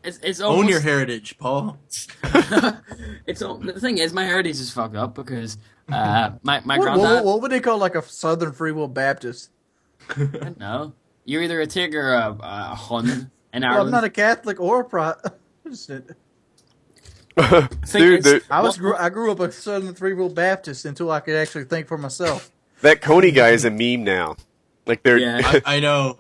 S16: It's almost,
S14: own your heritage, Paul.
S16: The thing is, my heritage is fucked up because my granddad.
S1: What would they call like a Southern Free Will Baptist?
S16: No, you're either a TIG or a Hun in Ireland.
S1: Well, I'm not a Catholic or a Protestant.
S2: Dude,
S1: I grew up a Southern Free Will Baptist until I could actually think for myself.
S2: That Kony guy is a meme now. Like they're
S14: I know.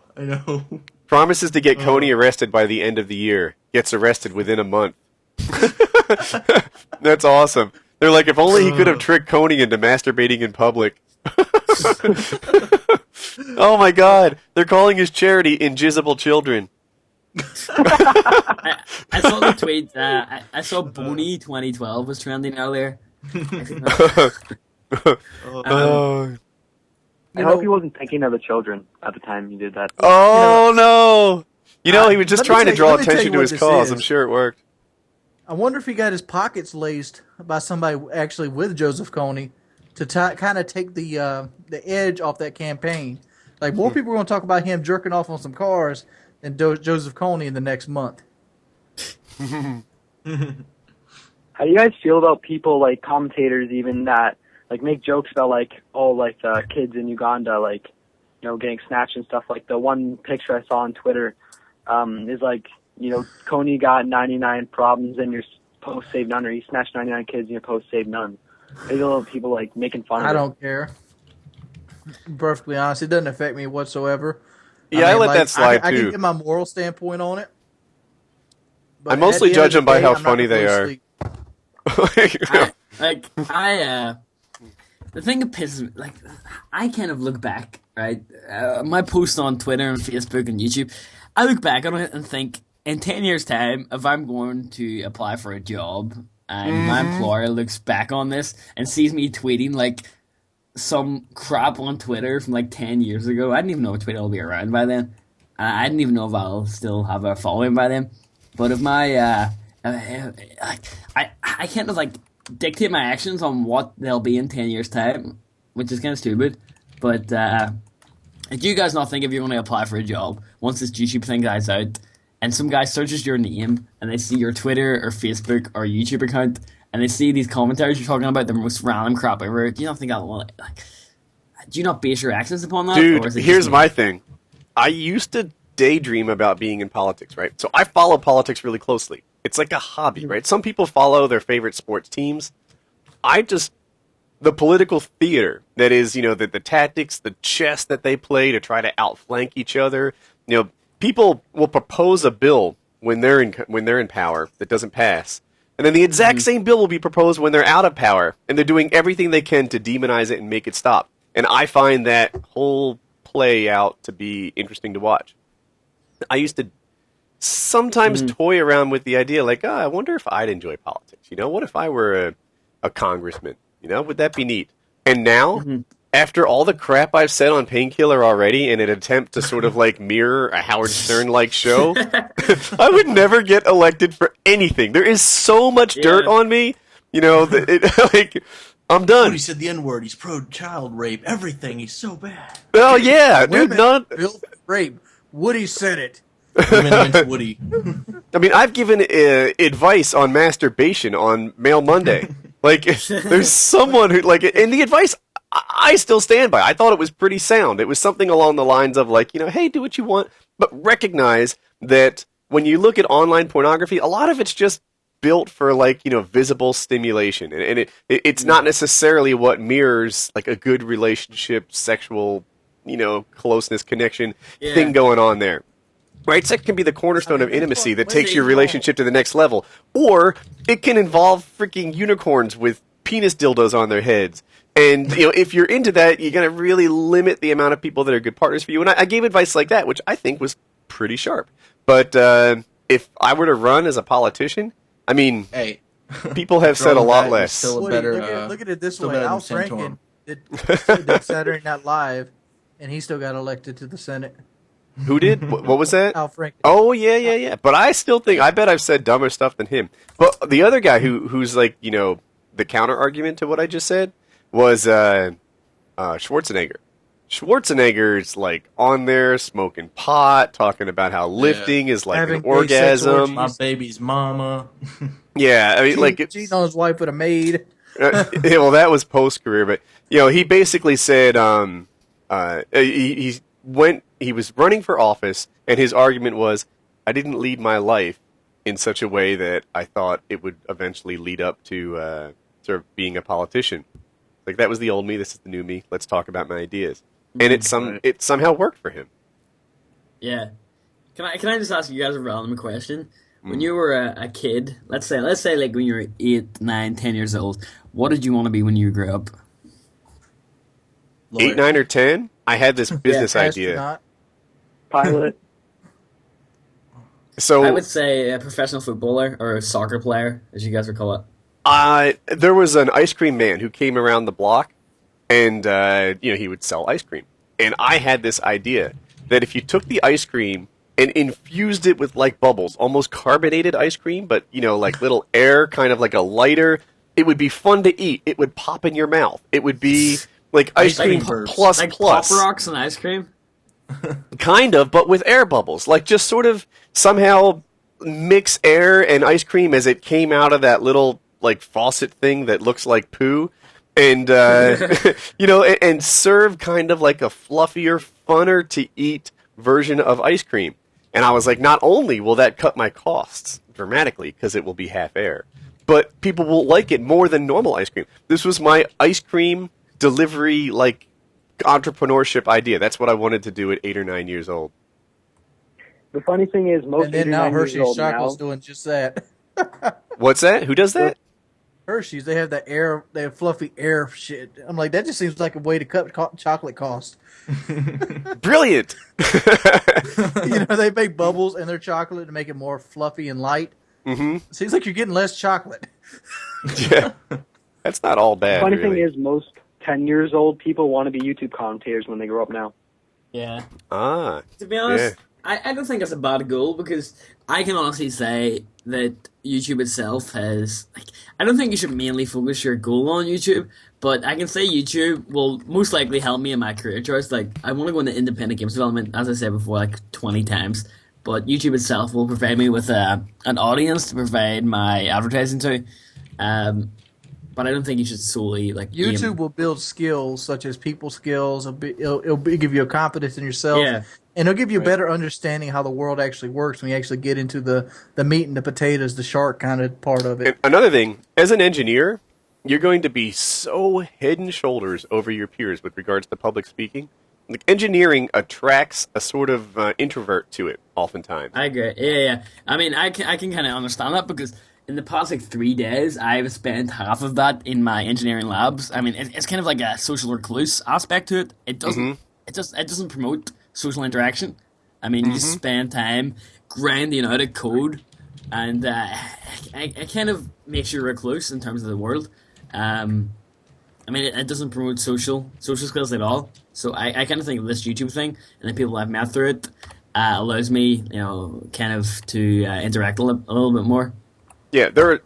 S2: Promises to get Kony arrested by the end of the year. Gets arrested within a month. That's awesome. They're like, if only he could have tricked Kony into masturbating in public. Oh my god. They're calling his charity Invisible Children.
S16: I saw the tweet. I saw Boney 2012 was trending earlier.
S15: I hope he wasn't thinking of the children at the time you did that.
S2: Oh no! He was just trying to draw attention to his cause. I'm sure it worked.
S1: I wonder if he got his pockets laced by somebody actually with Joseph Kony to kind of take the edge off that campaign. Like more people are going to talk about him jerking off on some cars than Joseph Kony in the next month.
S15: How do you guys feel about people like commentators even that like make jokes about like the kids in Uganda getting snatched and stuff? Like the one picture I saw on Twitter is like Kony got 99 problems and your post saved none, or he snatched 99 kids and your post saved none. Maybe a little people like making fun of it.
S1: I don't care. Perfectly honest, it doesn't affect me whatsoever.
S2: Yeah, I let that slide
S1: I
S2: too.
S1: can get my moral standpoint on it.
S2: I mostly judge them by how funny they are.
S16: the thing that pisses me, like, I kind of look back, right? My posts on Twitter and Facebook and YouTube, I look back on it and think, in 10 years' time, if I'm going to apply for a job and my employer looks back on this and sees me tweeting, like, some crap on Twitter from, like, 10 years ago, I didn't even know if Twitter will be around by then. I didn't even know if I'll still have a following by then. But if my, I can't, like, dictate my actions on what they'll be in 10 years' time, which is kind of stupid. But, do you guys not think if you're going to apply for a job, once this YouTube thing dies out, and some guy searches your name, and they see your Twitter or Facebook or YouTube account, and they see these commentaries you're talking about, the most random crap ever, do you not think I'll want to, like, do you not base your actions upon that?
S2: Dude, here's my thing. I used to daydream about being in politics, right? So I follow politics really closely. It's like a hobby, right? Some people follow their favorite sports teams. The political theater, that is, you know, the tactics, the chess that they play to try to outflank each other. You know, people will propose a bill when they're in power that doesn't pass. And then the exact same bill will be proposed when they're out of power, and they're doing everything they can to demonize it and make it stop. And I find that whole play out to be interesting to watch. I used to sometimes toy around with the idea, like, I wonder if I'd enjoy politics. You know, what if I were a congressman? You know, would that be neat? And now, after all the crap I've said on Painkiller already in an attempt to sort of like mirror a Howard Stern-like show, I would never get elected for anything. There is so much dirt on me, you know, that like, I'm done.
S14: He said the N-word. He's pro-child rape. Everything. He's so bad.
S2: Oh, yeah, dude,
S1: rape. Woody said it.
S14: Woody.
S2: I mean, I've given advice on masturbation on Mail Monday. Like, there's someone who, like, and the advice I still stand by. I thought it was pretty sound. It was something along the lines of, like, you know, hey, do what you want, but recognize that when you look at online pornography, a lot of it's just built for, like, you know, visible stimulation. And it's not necessarily what mirrors, like, a good relationship, sexual, you know, closeness, connection thing going on there. Right? Sex can be the cornerstone of intimacy that takes your relationship to the next level. Or it can involve freaking unicorns with penis dildos on their heads. And, you know, if you're into that, you're going to really limit the amount of people that are good partners for you. And I gave advice like that, which I think was pretty sharp. But if I were to run as a politician, I mean, people have said a lot less.
S1: Look at it this way. Al Franken did Saturday Night Live, and he still got elected to the Senate.
S2: Who did? What was that?
S1: Al Franken.
S2: Oh, yeah. But I still think, I bet I've said dumber stuff than him. But the other guy who's like, you know, the counter argument to what I just said was Schwarzenegger. Schwarzenegger's like on there smoking pot, talking about how lifting is like an orgasm.
S14: My baby's mama.
S2: Yeah, I mean, like
S1: cheating on his wife with a maid.
S2: Well, that was post career, but you know, he basically said he was running for office, and his argument was, I didn't lead my life in such a way that I thought it would eventually lead up to sort of being a politician. Like, that was the old me, this is the new me, let's talk about my ideas. And it somehow worked for him.
S16: Yeah. Can I just ask you guys a random question? When you were a kid, let's say like when you were 8, 9, 10 years old, what did you want to be when you grew up?
S2: 8, 9, or 10? I had this business idea.
S13: Pilot.
S2: So
S16: I would say a professional footballer or a soccer player, as you guys would call it.
S2: There was an ice cream man who came around the block, and you know, he would sell ice cream. And I had this idea that if you took the ice cream and infused it with like bubbles, almost carbonated ice cream, but you know, like little air, kind of like a lighter, it would be fun to eat. It would pop in your mouth. It would be like ice cream plus
S16: like
S2: plus.
S16: Pop Rocks and ice cream?
S2: Kind of, but with air bubbles. Like, just sort of somehow mix air and ice cream as it came out of that little like faucet thing that looks like poo, and you know, and serve kind of like a fluffier, funner to eat version of ice cream. And I was like, not only will that cut my costs dramatically because it will be half air, but people will like it more than normal ice cream. This was my ice cream delivery like entrepreneurship idea. That's what I wanted to do at 8 or 9 years old.
S13: The funny thing is, most
S1: and then now
S13: 8 or 9 years
S1: Hershey's
S13: old
S1: Chocolate's
S13: now,
S1: doing just that.
S2: What's that? Who does that?
S1: Hershey's, they have they have fluffy air shit. I'm like, that just seems like a way to cut chocolate cost.
S2: Brilliant.
S1: They make bubbles in their chocolate to make it more fluffy and light.
S2: Mm-hmm.
S1: Seems like you're getting less chocolate.
S2: Yeah, that's not all bad.
S15: Funny
S2: really.
S15: thing is, most 10 years old people want to be YouTube commentators when they grow up now.
S16: Yeah.
S2: Ah.
S16: To be honest, I don't think that's a bad goal because I can honestly say that YouTube itself has... I don't think you should mainly focus your goal on YouTube, but I can say YouTube will most likely help me in my career choice. I want to go into independent games development, as I said before, 20 times. But YouTube itself will provide me with an audience to provide my advertising to. But I don't think you should solely
S1: YouTube will build skills such as people skills. It'll give you a confidence in yourself, and it'll give you a better understanding how the world actually works when you actually get into the meat and the potatoes, the shark kind of part of it.
S2: And another thing, as an engineer, you're going to be so head and shoulders over your peers with regards to public speaking. Engineering attracts a sort of introvert to it, oftentimes.
S16: I agree. Yeah. I mean, I can kind of understand that because in the past 3 days, I've spent half of that in my engineering labs. I mean, it's kind of like a social recluse aspect to it. It doesn't. It doesn't promote social interaction. I mean, you just spend time grinding out a code, and it kind of makes you recluse in terms of the world. I mean, it doesn't promote social skills at all. So I kind of think this YouTube thing and the people I've met through it allows me, kind of to interact a little bit more.
S2: Yeah, they're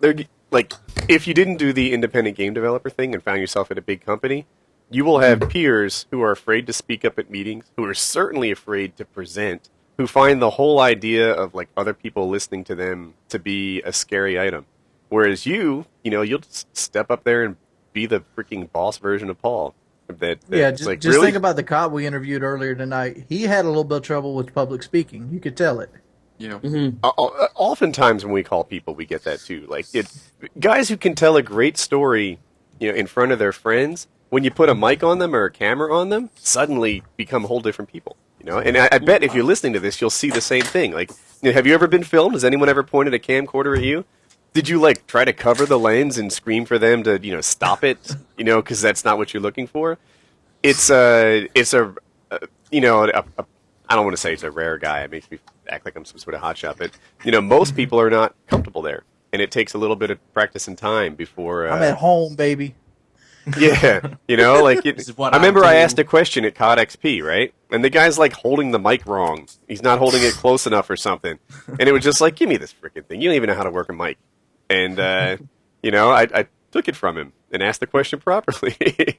S2: if you didn't do the independent game developer thing and found yourself at a big company, you will have peers who are afraid to speak up at meetings, who are certainly afraid to present, who find the whole idea of other people listening to them to be a scary item. Whereas you'll just step up there and be the freaking boss version of Paul. Just
S1: really? Think about the cop we interviewed earlier tonight. He had a little bit of trouble with public speaking. You could tell it.
S14: Yeah.
S2: Oftentimes when we call people, we get that too. Guys who can tell a great story, in front of their friends, when you put a mic on them or a camera on them, suddenly become whole different people. And I bet if you're listening to this, you'll see the same thing. Have you ever been filmed? Has anyone ever pointed a camcorder at you? Did you try to cover the lens and scream for them to stop it? Because that's not what you're looking for. It's a I don't want to say it's a rare guy. It makes me act like I'm some sort of hotshot. But most people are not comfortable there, and it takes a little bit of practice and time before.
S1: I'm at home, baby.
S2: Yeah, I remember I asked a question at COD XP, right? And the guy's holding the mic wrong. He's not holding it close enough or something. And it was just give me this freaking thing. You don't even know how to work a mic. And I took it from him and asked the question properly.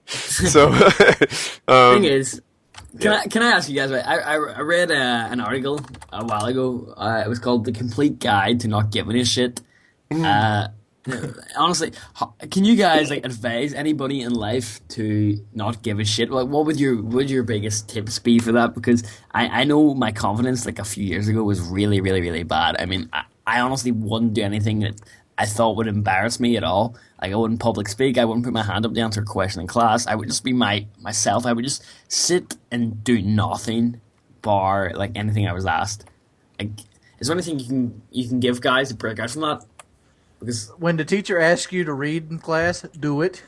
S2: So,
S16: thing is, can I ask you guys? I read an article a while ago. It was called "The Complete Guide to Not Giving a Shit." Honestly, can you guys advise anybody in life to not give a shit? What would your biggest tips be for that? Because I know my confidence a few years ago was really, really, really bad. I mean, I honestly wouldn't do anything that I thought would embarrass me at all. I wouldn't public speak. I wouldn't put my hand up to answer a question in class. I would just be myself. I would just sit and do nothing, bar anything I was asked. Is there anything you can give guys to break out from that? Because
S1: when the teacher asks you to read in class, do it.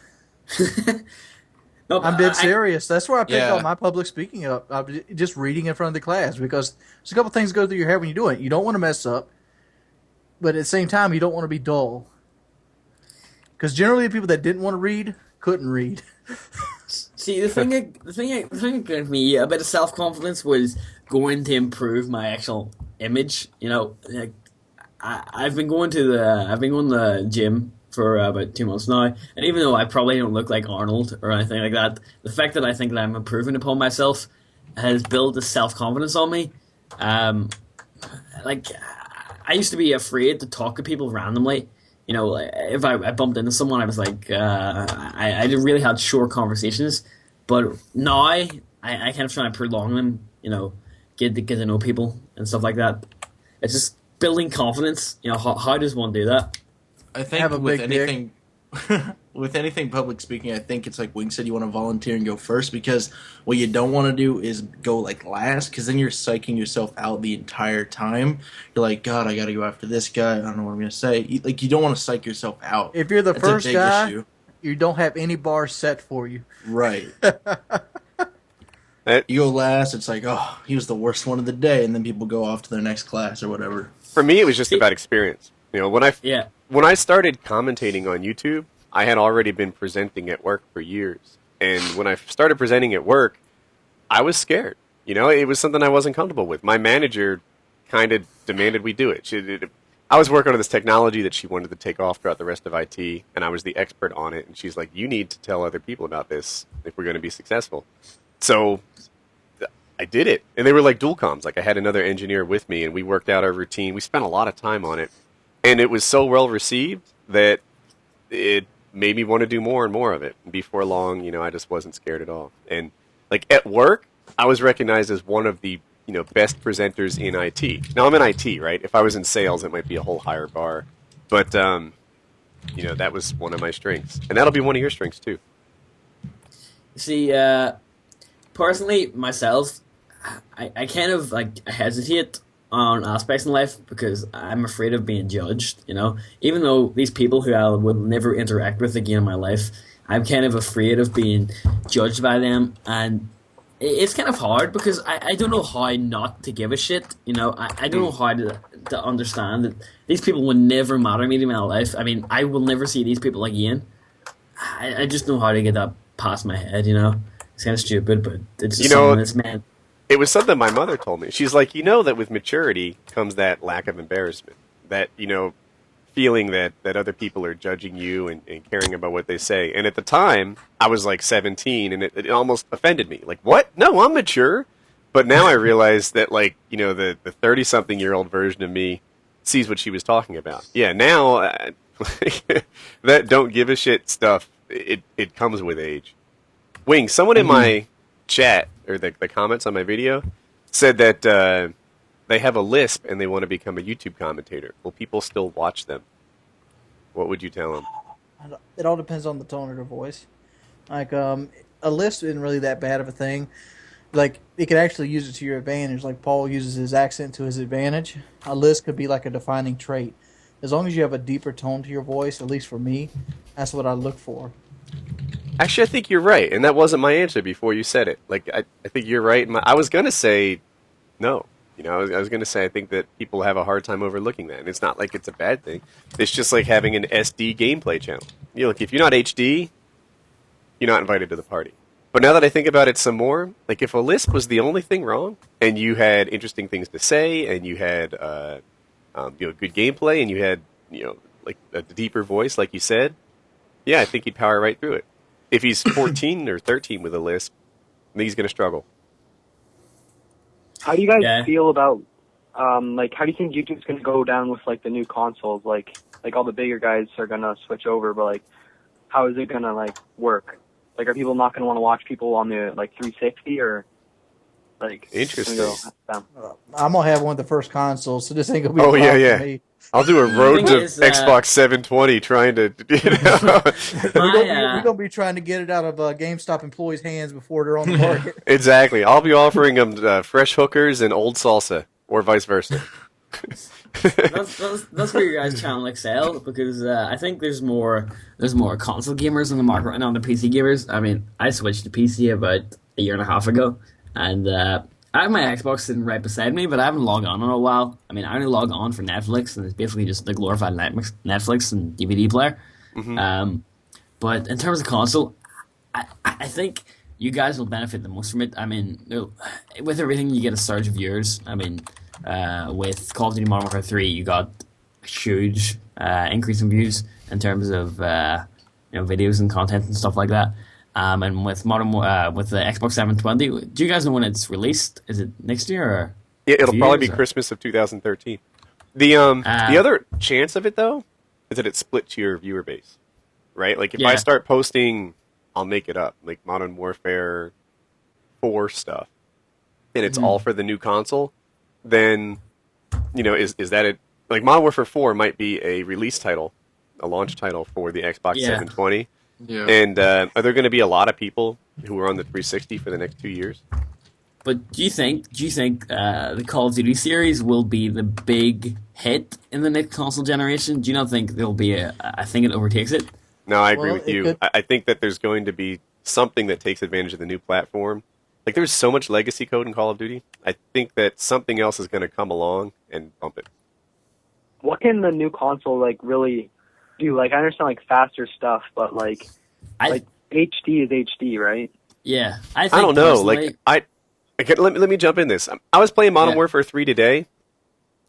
S16: No,
S1: I'm dead serious. That's where I picked up my public speaking up. I'm just reading in front of the class because there's a couple things go through your head when you do it. You don't want to mess up, but at the same time, you don't want to be dull. Because generally, the people that didn't want to read couldn't read.
S16: See, the thing that gave me a bit of self-confidence was going to improve my actual image. I've been going to the gym for about 2 months now, and even though I probably don't look like Arnold or anything like that, the fact that I think that I'm improving upon myself has built a self-confidence on me. I used to be afraid to talk to people randomly. If I bumped into someone, I was I really had short conversations, but now I kind of try to prolong them. Get to know people and stuff like that. It's just building confidence. How does one do that?
S14: I think with anything, with anything public speaking, I think it's like Wing said, you want to volunteer and go first, because what you don't want to do is go like last, because then you're psyching yourself out the entire time. You're like, God, I got to go after this guy. I don't know what I'm going to say. You don't want to psych yourself out.
S1: If you're the
S14: That's
S1: first
S14: a big
S1: guy,
S14: issue.
S1: you don't have any bars set for you.
S14: Right. You go last, it's like, oh, he was the worst one of the day, and then people go off to their next class or whatever.
S2: For me, it was just about experience. You know, when I started commentating on YouTube, I had already been presenting at work for years. And when I started presenting at work, I was scared. You know, it was something I wasn't comfortable with. My manager kind of demanded we do it. I was working on this technology that she wanted to take off throughout the rest of IT, and I was the expert on it. And she's like, you need to tell other people about this if we're going to be successful. So I did it. And they were like dual comms. Like I had another engineer with me, and we worked out our routine. We spent a lot of time on it. And it was so well received that it made me want to do more and more of it. And before long, you know, I just wasn't scared at all. And like at work, I was recognized as one of the, you know, best presenters in IT. Now I'm in IT, right? If I was in sales, it might be a whole higher bar. But, you know, that was one of my strengths. And that'll be one of your strengths too.
S16: See, personally, myself, I kind of like hesitate on aspects in life because I'm afraid of being judged, you know? Even though these people who I would never interact with again in my life, I'm kind of afraid of being judged by them, and it's kind of hard because I don't know how not to give a shit, you know? I don't know how to understand that these people will never matter to me in my life. I mean, I will never see these people again. I just know how to get that past my head, you know? It's kind of stupid, but it's just something that's meant.
S2: It was something my mother told me. She's like, you know that with maturity comes that lack of embarrassment. That, you know, feeling that other people are judging you and caring about what they say. And at the time, I was like 17, and it almost offended me. Like, what? No, I'm mature. But now I realize that, like, you know, the 30-something-year-old version of me sees what she was talking about. Yeah, now, that don't give a shit stuff, it comes with age. Wing, someone in my chat, or the comments on my video, said that they have a lisp and they want to become a YouTube commentator. Will people still watch them? What would you tell them?
S1: It all depends on the tone of their voice. Like, a lisp isn't really that bad of a thing. Like, you can actually use it to your advantage. Like, Paul uses his accent to his advantage. A lisp could be like a defining trait. As long as you have a deeper tone to your voice, at least for me, that's what I look for.
S2: Actually, I think you're right, and that wasn't my answer before you said it. Like, I think you're right. I was going to say no. You know, I was going to say I think that people have a hard time overlooking that, and it's not like it's a bad thing. It's just like having an SD gameplay channel. You know, like, if you're not HD, you're not invited to the party. But now that I think about it some more, like, if a lisp was the only thing wrong, and you had interesting things to say, and you had, you know, good gameplay, and you had, you know, like a deeper voice, like you said, yeah, I think he'd power right through it. If he's 14 or 13 with a lisp, I think he's going to struggle.
S15: How do you guys feel about, like, how do you think YouTube's going to go down with, like, the new consoles? Like all the bigger guys are going to switch over, but, like, how is it going to, like, work? Like, are people not going to want to watch people on the, like, 360, or, like...
S2: Interesting.
S1: I'm going to have one of the first consoles, so this ain't going to be
S2: for
S1: me.
S2: I'll do a road to Xbox 720 trying to, you know.
S1: We're going to be trying to get it out of GameStop employees' hands before they're on the market.
S2: Exactly. I'll be offering them fresh hookers and old salsa, or vice versa.
S16: that's where your guys' channel excel, because I think there's more console gamers in the market right now than PC gamers. I mean, I switched to PC about a year and a half ago, and I have my Xbox sitting right beside me, but I haven't logged on in a while. I mean, I only log on for Netflix, and it's basically just the glorified Netflix and DVD player. Mm-hmm. But in terms of console, I think you guys will benefit the most from it. I mean, with everything, you get a surge of viewers. I mean, with Call of Duty Modern Warfare 3, you got a huge increase in views in terms of videos and content and stuff like that. And with with the Xbox 720, do you guys know when it's released? Is it next year or?
S2: Yeah, it'll probably be Christmas of 2013. The other chance of it though is that it split to your viewer base, right? Like if I start posting, I'll make it up, like Modern Warfare 4 stuff, and it's all for the new console, then is that it? Like Modern Warfare 4 might be a release title, a launch title for the Xbox 720. Yeah. And are there going to be a lot of people who are on the 360 for the next 2 years?
S16: But do you think the Call of Duty series will be the big hit in the next console generation? Do you not think there'll be I think it overtakes it?
S2: No, I agree with you. I think that there's going to be something that takes advantage of the new platform. Like, there's so much legacy code in Call of Duty. I think that something else is going to come along and bump it.
S15: What can the new console really do? Like, I understand faster stuff, but HD is HD, right?
S16: Yeah,
S2: I don't know. Let me jump in this. I was playing Modern Warfare 3 today,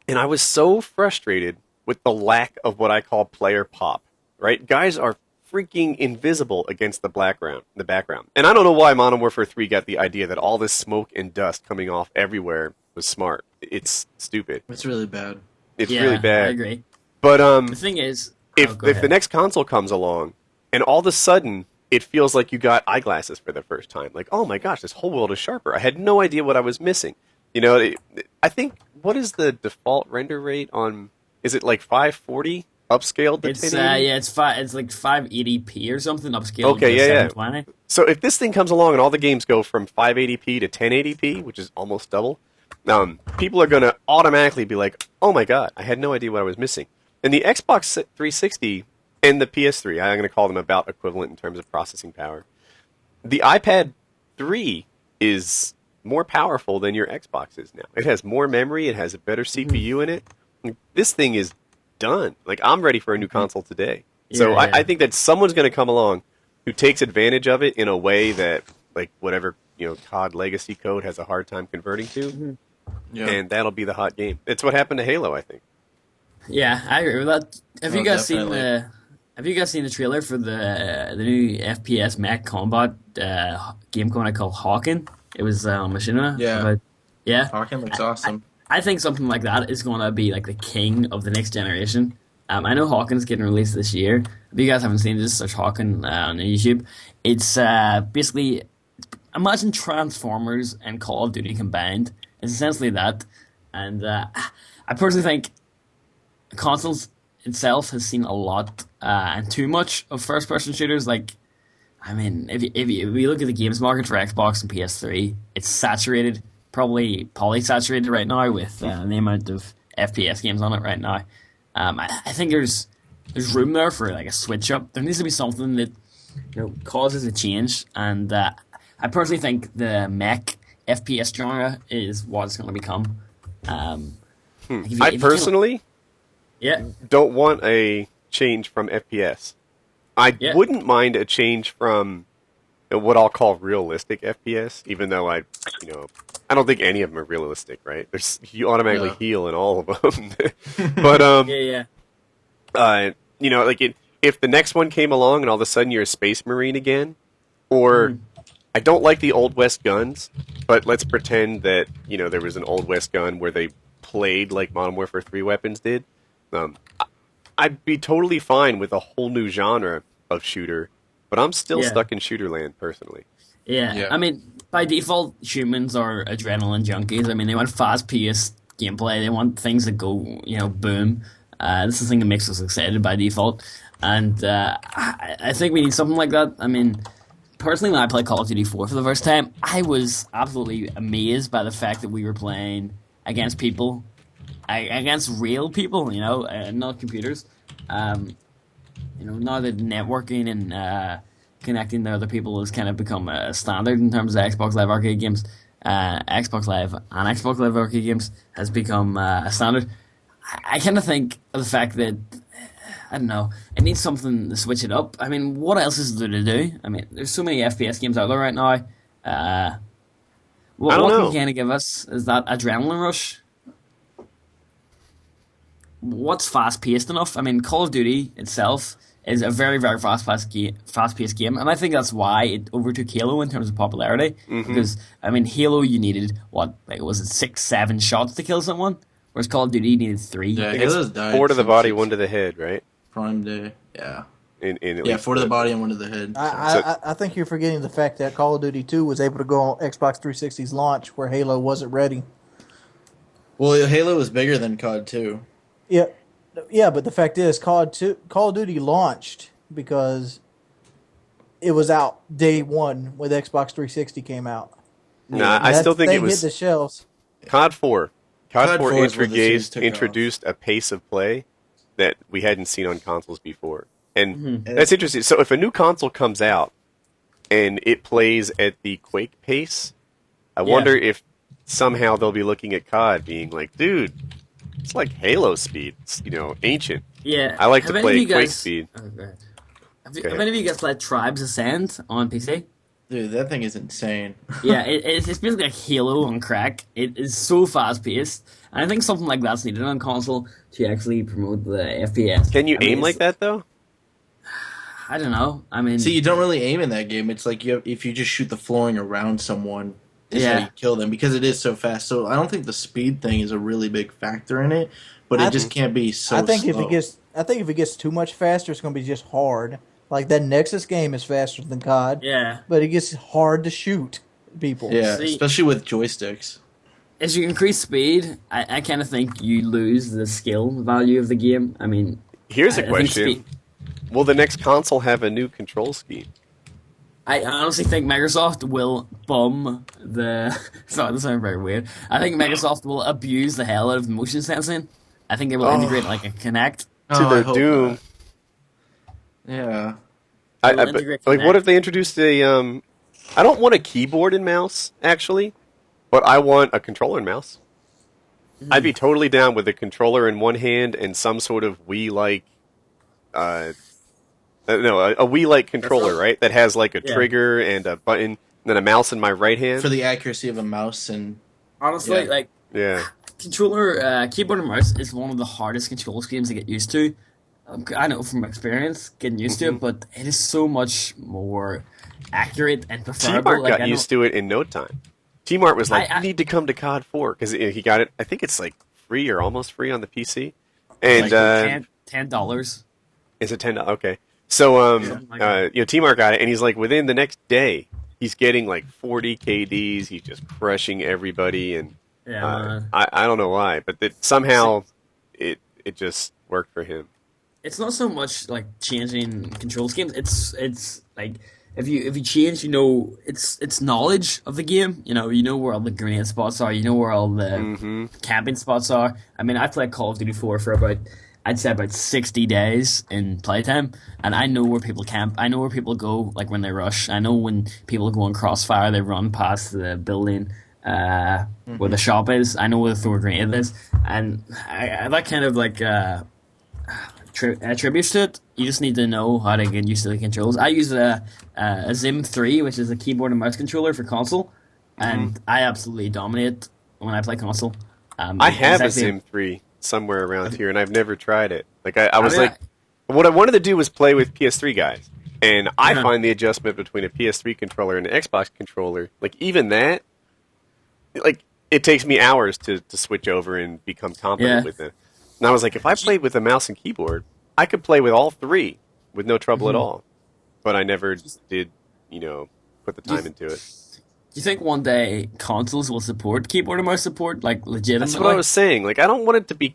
S2: and I was so frustrated with the lack of what I call player pop. Right, guys are freaking invisible against the background. And I don't know why Modern Warfare 3 got the idea that all this smoke and dust coming off everywhere was smart. It's stupid.
S14: It's really bad.
S2: It's really bad.
S16: I agree.
S2: But
S16: the thing is,
S2: if the next console comes along, and all of a sudden it feels like you got eyeglasses for the first time, like, oh my gosh, this whole world is sharper. I had no idea what I was missing. I think, what is the default render rate on? Is it 540? Upscaled to 1080?
S16: It's like 580p or something upscaled
S2: to
S16: 720.
S2: Yeah. So if this thing comes along and all the games go from 580p to 1080p, which is almost double, people are going to automatically be like, oh my god, I had no idea what I was missing. And the Xbox 360 and the PS3, I'm going to call them about equivalent in terms of processing power. The iPad 3 is more powerful than your Xbox is now. It has more memory, it has a better CPU in it. This thing is done. I'm ready for a new console today. I think that someone's going to come along who takes advantage of it in a way that, whatever COD legacy code has a hard time converting to, and that'll be the hot game. It's what happened to Halo, I think.
S16: Yeah, I agree with that. Have you guys seen the trailer for the new FPS mech combat game called Hawken? It was on Machinima.
S14: Yeah. Hawken looks awesome.
S16: I think something like that is going to be the king of the next generation. I know Hawken's getting released this year. If you guys haven't seen this, search Hawken on YouTube. It's basically, imagine Transformers and Call of Duty combined. It's essentially that. And I personally think consoles itself has seen a lot and too much of first-person shooters. If you look at the games market for Xbox and PS3, it's saturated. Probably polysaturated right now with the amount of FPS games on it right now. I think there's room there for a switch up. There needs to be something that causes a change, and I personally think the mech FPS genre is what it's going to become.
S2: I personally don't want a change from FPS. I wouldn't mind a change from what I'll call realistic FPS, even though I don't think any of them are realistic, right? You automatically heal in all of them. But if the next one came along and all of a sudden you're a space marine again, or I don't like the Old West guns, but let's pretend that there was an Old West gun where they played like Modern Warfare 3 weapons did. I'd be totally fine with a whole new genre of shooter, but I'm still stuck in shooter land personally.
S16: Yeah. I mean, by default, humans are adrenaline junkies. I mean, they want fast-paced gameplay. They want things that go, boom. This is the thing that makes us excited by default. And I think we need something like that. I mean, personally, when I played Call of Duty 4 for the first time, I was absolutely amazed by the fact that we were playing against people, against real people, not computers. Now that networking and connecting to other people has kind of become a standard in terms of Xbox Live Arcade games. Xbox Live and Xbox Live Arcade games has become a standard. I kind of think of the fact that, I don't know, it needs something to switch it up. I mean, what else is there to do? I mean, there's so many FPS games out there right now. What can you kind of give us? Is that adrenaline rush? What's fast-paced enough? I mean, Call of Duty itself is a very, very fast-paced game, and I think that's why it overtook Halo in terms of popularity. Because, I mean, Halo, you needed, was it 6, 7 shots to kill someone? Whereas Call of Duty, you needed 3.
S14: Yeah, Halo's died.
S2: 4 to the body, 1 to the head, right?
S14: Prime Day, yeah.
S2: In
S14: 4 to the body and 1 to the head.
S1: I think you're forgetting the fact that Call of Duty 2 was able to go on Xbox 360's launch where Halo wasn't ready.
S14: Well, Halo was bigger than COD 2.
S1: Yeah, but the fact is, Call of Duty launched because it was out day one when Xbox 360 came out.
S2: Nah, I still think it was
S1: hit the shelves.
S2: COD 4. COD 4
S14: is where the series took
S2: introduced a pace of play that we hadn't seen on consoles before. And
S14: Mhm.
S2: that's interesting. So if a new console comes out and it plays at the Quake pace, I wonder if somehow they'll be looking at COD being like, dude, it's like Halo speed. It's, ancient.
S16: Yeah.
S2: I like to
S16: Have any
S2: play
S16: of you
S2: Quake
S16: guys-
S2: speed.
S16: Oh, go ahead. Have
S2: Go ahead.
S16: any of you guys played Tribes Ascend on PC?
S14: Dude, that thing is insane.
S16: Yeah, it's basically like Halo on crack. It is so fast paced, and I think something like that's needed on console to actually promote the FPS.
S2: Can you
S16: I mean,
S2: aim like that though?
S16: I don't know. I mean,
S14: See, you don't really aim in that game. It's like if you just shoot the flooring around someone, is how you kill them because it is so fast. So I don't think the speed thing is a really big factor in it, but it just can't be so.
S1: I think
S14: slow.
S1: if it gets too much faster, it's going to be just hard. Like that Nexus game is faster than COD.
S16: Yeah,
S1: but it gets hard to shoot people.
S14: Yeah,
S16: See-
S14: especially with joysticks.
S16: as you increase speed, I kind of think you lose the skill value of the game. I mean,
S2: Here's a
S16: I think
S2: question:
S16: speed-
S2: will the next console have a new control scheme?
S16: I honestly think Microsoft will bum the. Sorry, this sounds very weird. I think Microsoft will abuse the hell out of motion sensing. I think they will integrate like a Kinect
S2: To their doom.
S14: Yeah.
S16: They'll integrate
S2: Like,
S16: Kinect.
S2: what if they introduced a? I don't want a keyboard and mouse actually, but I want a controller and mouse. I'd be totally down with a controller in one hand and some sort of Wii-like, a Wii-like controller, right? That has like a
S16: Yeah.
S2: trigger and a button, and then a mouse in my right hand.
S14: For the accuracy of a mouse and
S16: Honestly,
S14: Yeah.
S16: like
S2: Yeah.
S16: controller, keyboard and mouse is one of the hardest control schemes to get used to. I know from experience getting used to it, but it is so much more accurate and preferable.
S2: T-Mart
S16: Like,
S2: got used to it in no time. T-Mart was like,
S16: I-
S2: you need to come to COD 4, because he got it, I think it's like free or almost free on the PC. And
S16: $10.
S2: is it $10? Okay. So,
S16: Something like that.
S2: T-Mart got it, and he's like, within the next day, he's getting like 40 KDs, he's just crushing everybody, and
S16: Yeah, man.
S2: I don't know why, but somehow it just worked for him.
S16: It's not so much like changing control schemes. It's like if you change, it's knowledge of the game. You know where all the grenade spots are. You know where all the camping spots are. I mean, I played Call of Duty 4 for I'd say about 60 days in playtime, and I know where people camp. I know where people go, like when they rush. I know when people go on crossfire, they run past the building where the shop is. I know where the throw grenade is, and that kind of like. Attributes to it. You just need to know how to get used to the controls. I use a Zim 3, which is a keyboard and mouse controller for console, and I absolutely dominate when I play console.
S2: I have a Zim 3 somewhere around here, and I've never tried it. Like I was what I wanted to do was play with PS3 guys, and I find the adjustment between a PS3 controller and an Xbox controller, like even that, like it takes me hours to switch over and become competent with it. And I was like, if I played with a mouse and keyboard, I could play with all three with no trouble at all. But I never did, put the time into it.
S16: Do you think one day consoles will support keyboard and mouse support, like legitimately?
S2: That's what I was saying. Like, I don't want it to be,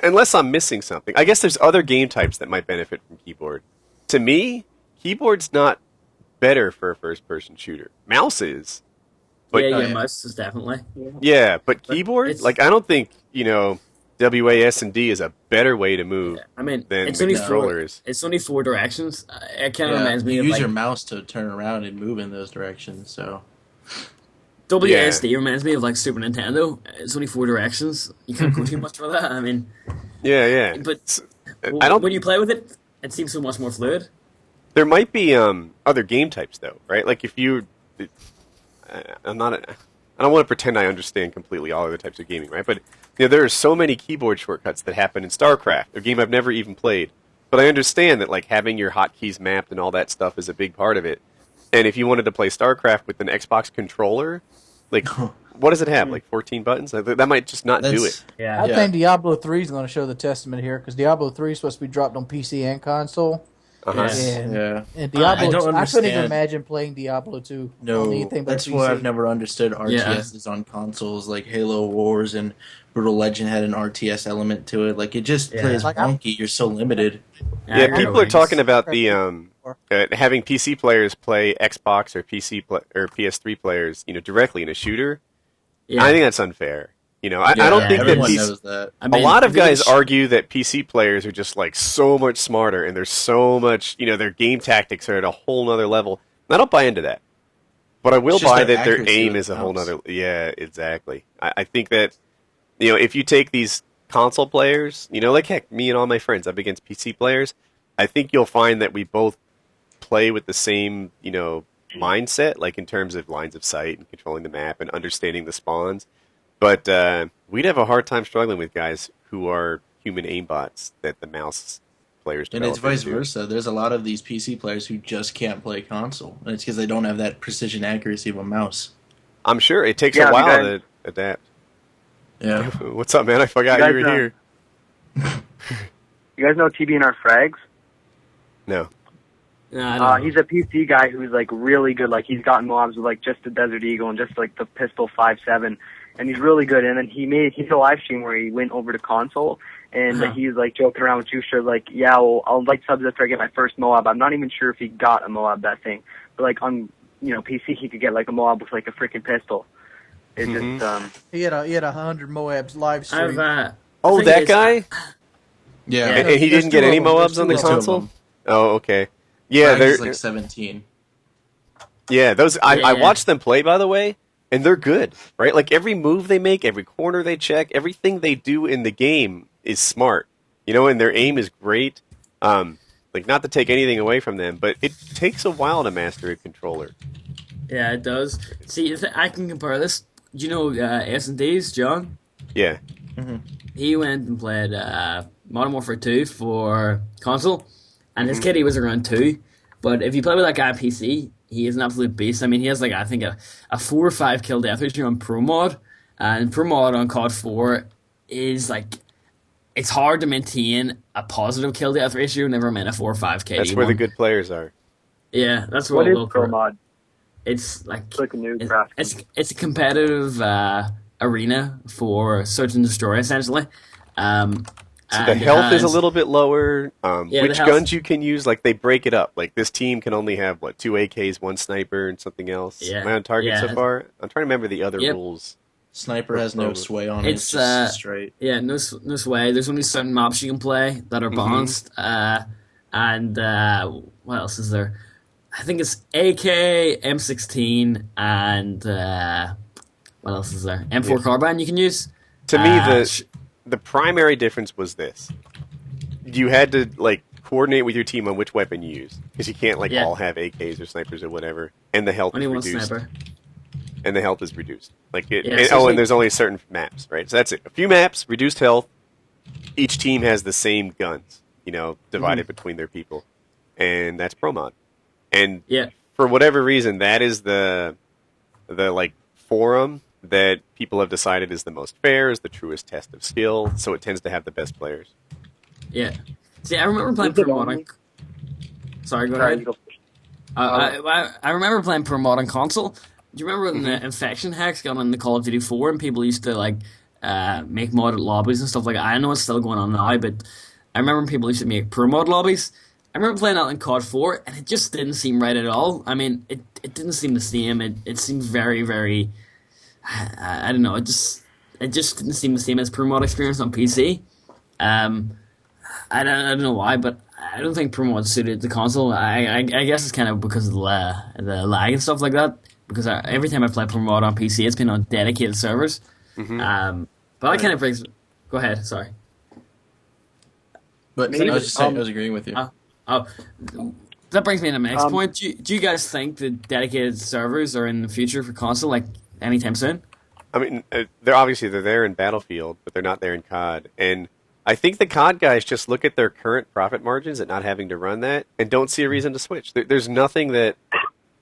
S2: unless I'm missing something. I guess there's other game types that might benefit from keyboard. To me, keyboard's not better for a first-person shooter. Mouse is. But,
S16: mouse is definitely.
S2: Yeah, but keyboard, like, I don't think, WASD is a better way to move than
S16: it's
S2: the
S16: only
S2: controllers.
S16: It's only 4 directions. It kind of reminds me
S14: you
S16: of
S14: use
S16: like,
S14: your mouse to turn around and move in those directions. So
S16: WASD reminds me of like Super Nintendo. It's only 4 directions. You can't go too much for that. I mean,
S2: yeah.
S16: But
S2: I don't.
S16: When you play with it, it seems so much more fluid.
S2: There might be other game types though, right? Like if you, I don't want to pretend I understand completely all other types of gaming, right? But there are so many keyboard shortcuts that happen in StarCraft, a game I've never even played. But I understand that like having your hotkeys mapped and all that stuff is a big part of it. And if you wanted to play StarCraft with an Xbox controller, like what does it have? Like 14 buttons? That might just not do it.
S1: I think Diablo 3 is going to show the testament here because Diablo 3 is supposed to be dropped on PC and console. And Diablo, I couldn't even imagine playing Diablo 2 on anything but
S14: that's
S1: PC.
S14: why I've never understood RTSs on consoles. Like Halo Wars and Brutal Legend had an RTS element to it. Like it just plays
S1: Like
S14: wonky. You're so limited.
S2: Yeah, people are talking about the having PC players play Xbox or or PS3 players, directly in a shooter. Yeah. I think that's unfair. I don't think that
S14: knows that.
S2: A lot of guys argue that PC players are just like so much smarter and there's so much, their game tactics are at a whole nother level. And I don't buy into that. But I will buy that their aim is a whole nother. Yeah, exactly. I think that, if you take these console players, like heck, me and all my friends up against PC players, I think you'll find that we both play with the same, mindset, like in terms of lines of sight and controlling the map and understanding the spawns. But we'd have a hard time struggling with guys who are human aimbots that the mouse players develop.
S14: And it's vice versa. There's a lot of these PC players who just can't play console, and it's because they don't have that precision accuracy of a mouse.
S2: I'm sure it takes a while to adapt.
S14: Yeah.
S2: What's up, man? I forgot you were here.
S15: You guys know TB&R Frags?
S2: No.
S15: He's a PC guy who's like really good. Like he's gotten mobs with like just the Desert Eagle and just like the Pistol 5.7, and he's really good. And then he did a live stream where he went over to console, and he's like joking around with Juicer, like, yeah, well, I'll like subs after I get my first Moab. I'm not even sure if he got a Moab that thing, but like on PC he could get like a Moab with like a freaking pistol. It just
S1: he had 100 Moabs live stream.
S2: That guy.
S14: Yeah,
S2: and he didn't get any Moabs on the console. Oh, okay. Yeah,
S14: they're like 17.
S2: Yeah, those I watched them play, by the way, and they're good, right? Like every move they make, every corner they check, everything they do in the game is smart, and their aim is great. Like not to take anything away from them, but it takes a while to master a controller.
S16: Yeah, it does. See, I can compare this. Do you know S&D's, John?
S2: Yeah.
S16: Mm-hmm. He went and played Modern Warfare 2 for console. And his KD was around 2, but if you play with that guy on PC, he is an absolute beast. I mean, he has like, I think, a 4 or 5 kill death ratio on Pro Mod, and Pro Mod on COD 4 is like, it's hard to maintain a positive kill death ratio, never mind a 4 or 5 KD.
S2: That's where the good players are.
S16: Yeah, that's
S15: what is Pro Mod.
S16: It's like
S15: a new
S16: it's a competitive arena for search and destroy, essentially.
S2: So the health is a little bit lower. Which guns you can use, like they break it up. Like this team can only have 2 AKs, 1 sniper, and something else.
S16: Yeah.
S2: Am I on target so far? I'm trying to remember the other rules.
S14: Sniper has no sway on it. It's just straight.
S16: Yeah, no sway. There's only certain maps you can play that are balanced. And what else is there? I think it's AK, M16, and what else is there? M4 carbine you can use.
S2: To me, the primary difference was this: you had to coordinate with your team on which weapon you use, because you can't all have AKs or snipers or whatever, and the health is reduced.
S16: Sniper.
S2: And the health is reduced. And there's only certain maps, right? So that's it. A few maps, reduced health. Each team has the same guns, divided between their people, and that's Pro Mod. And for whatever reason, that is the forum that people have decided is the most fair, is the truest test of skill, so it tends to have the best players.
S16: Yeah. See, I remember playing Pro Mod on... Sorry, go ahead. I remember playing Pro Mod on console. Do you remember when the infection hacks got on the Call of Duty 4 and people used to, make modded lobbies and stuff like that? I know it's still going on now, but I remember people used to make Pro Mod lobbies. I remember playing that in COD 4, and it just didn't seem right at all. I mean, it didn't seem the same. It seemed very, very... I don't know. It just didn't seem the same as Pro Mod experience on PC. I don't know why, but I don't think Pro Mod suited the console. I guess it's kind of because of the lag and stuff like that. Because every time I play Pro Mod on PC, it's been on dedicated servers. But that kind of brings... Go ahead, sorry.
S14: But I was just saying, I was agreeing with you.
S16: That brings me to my next point. Do you guys think that dedicated servers are in the future for console, anytime soon?
S2: I mean, they're there in Battlefield, but they're not there in COD. And I think the COD guys just look at their current profit margins at not having to run that and don't see a reason to switch. There's nothing that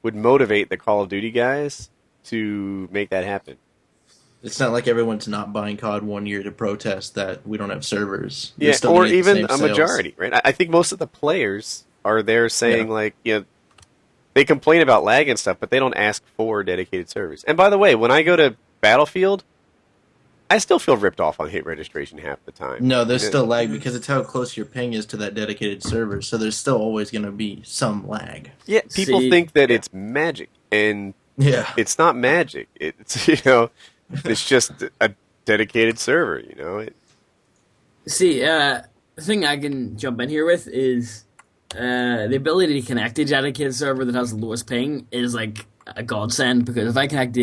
S2: would motivate the Call of Duty guys to make that happen.
S14: It's not like everyone's not buying COD 1 year to protest that we don't have servers.
S2: Yeah, or even a majority, right? I think most of the players are there saying, they complain about lag and stuff, but they don't ask for dedicated servers. And by the way, when I go to Battlefield, I still feel ripped off on hit registration half the time.
S14: No, there's still lag because it's how close your ping is to that dedicated server. So there's still always going to be some lag.
S2: Yeah, people think that it's magic, and it's not magic. It's it's just a dedicated server.
S16: The thing I can jump in here with is the ability to connect to a dedicated server that has the lowest ping is like a godsend, because if I connect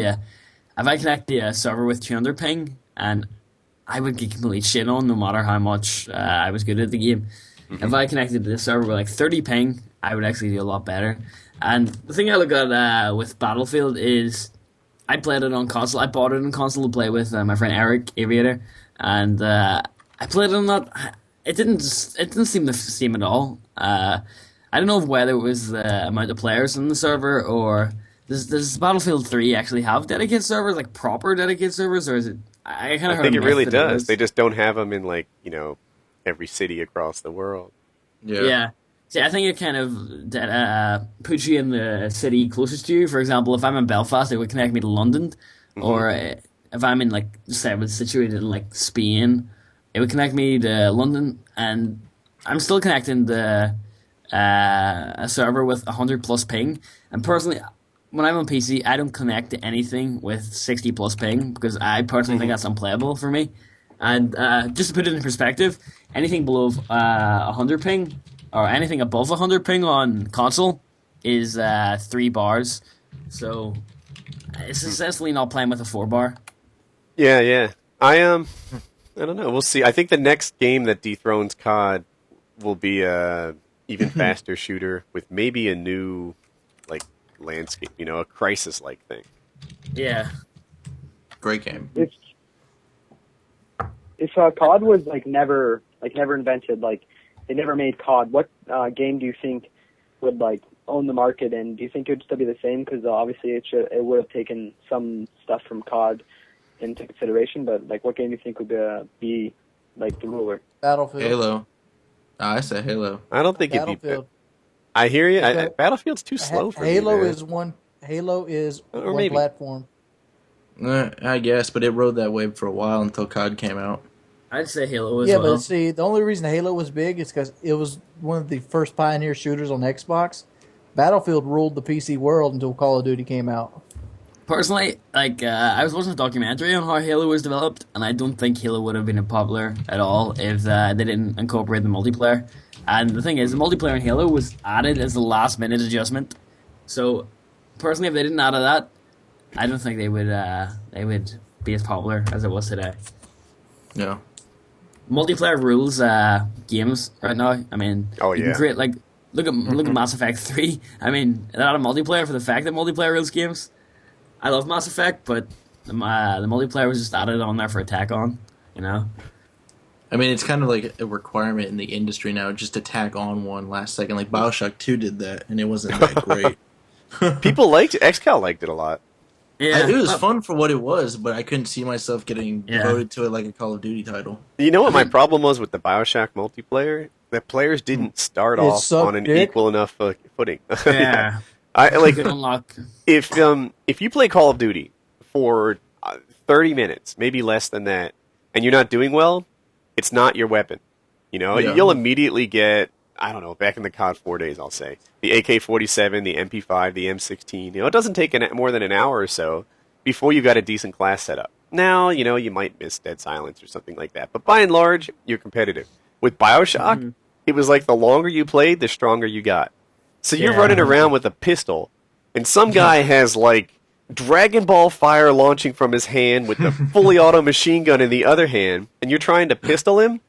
S16: to a server with 200 ping, and I would get completely shit on no matter how much I was good at the game. If I connected to the server with like 30 ping, I would actually do a lot better. And the thing I look at with Battlefield is I played it on console. I bought it on console to play with my friend Eric Aviator, and I played it on that. It didn't seem the same at all. I don't know whether it was the amount of players in the server, or does Battlefield 3 actually have dedicated servers, like proper dedicated servers, or is it? I
S2: think it really does. They just don't have them in every city across the world.
S16: Yeah. See, I think it kind of puts you in the city closest to you. For example, if I'm in Belfast, it would connect me to London, or if I'm in say I was situated in Spain, it would connect me to London, and I'm still connecting to a server with 100+ ping. And personally, when I'm on PC, I don't connect to anything with 60+ ping, because I personally think that's unplayable for me. And just to put it in perspective, anything below 100 ping, or anything above 100 ping on console, is 3 bars. So it's essentially not playing with a 4 bar.
S2: Yeah. I don't know. We'll see. I think the next game that dethrones COD will be a even faster shooter with maybe a new landscape, a crisis-like thing.
S16: Yeah.
S14: Great game.
S13: If COD was never invented, they never made COD, what game do you think would own the market, and do you think it would still be the same? Because obviously it would have taken some stuff from COD into consideration, but what game do you think would be the ruler?
S1: Battlefield.
S14: Halo. I say Halo.
S2: I don't think it'd be. I hear you. Battlefield's too slow for
S1: Halo
S2: me.
S1: Halo is one
S2: maybe.
S1: platform.
S14: I guess, but it rode that wave for a while until COD came out.
S16: I'd say Halo as well.
S1: Yeah, but see, the only reason Halo was big is because it was one of the first pioneer shooters on Xbox. Battlefield ruled the PC world until Call of Duty came out.
S16: Personally, I was watching a documentary on how Halo was developed, and I don't think Halo would have been popular at all if they didn't incorporate the multiplayer. And the thing is, the multiplayer in Halo was added as a last-minute adjustment. So, personally, if they didn't add that, I don't think they would be as popular as it was today.
S14: Yeah.
S16: Multiplayer rules games right now. I mean, you can create look at Mass Effect 3. I mean, they're not a multiplayer for the fact that multiplayer rules games. I love Mass Effect, but the multiplayer was just added on there for a tack on,
S14: I mean, it's kind of like a requirement in the industry now, just to tack on one last second. Like BioShock 2 did that, and it wasn't that great.
S2: People liked it. XCal liked it a lot.
S14: Yeah, it was fun for what it was, but I couldn't see myself getting devoted to it like a Call of Duty title.
S2: You know what my problem was with the BioShock multiplayer? The players didn't start off on an equal enough footing.
S16: Yeah.
S2: If you play Call of Duty for 30 minutes, maybe less than that, and you're not doing well, it's not your weapon. You'll immediately get, I don't know, back in the COD 4 days, I'll say, the AK-47, the MP5, the M16. It doesn't take more than an hour or so before you got a decent class set up. Now, you might miss Dead Silence or something like that, but by and large, you're competitive. With BioShock, it was like the longer you played, the stronger you got. So you're running around with a pistol, and some guy has, Dragon Ball fire launching from his hand with the fully auto machine gun in the other hand, and you're trying to pistol him?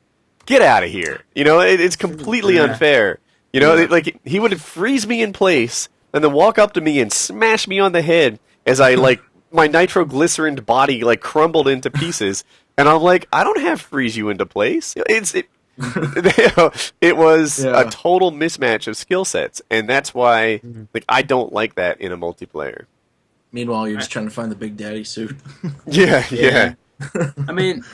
S2: Get out of here. It's completely unfair. He would freeze me in place and then walk up to me and smash me on the head as I, my nitroglycerin body, crumbled into pieces. And I'm like, I don't have freeze you into place. It was a total mismatch of skill sets, and that's why I don't like that in a multiplayer.
S14: Meanwhile, you're just trying to find the Big Daddy suit.
S2: Yeah.
S16: I mean,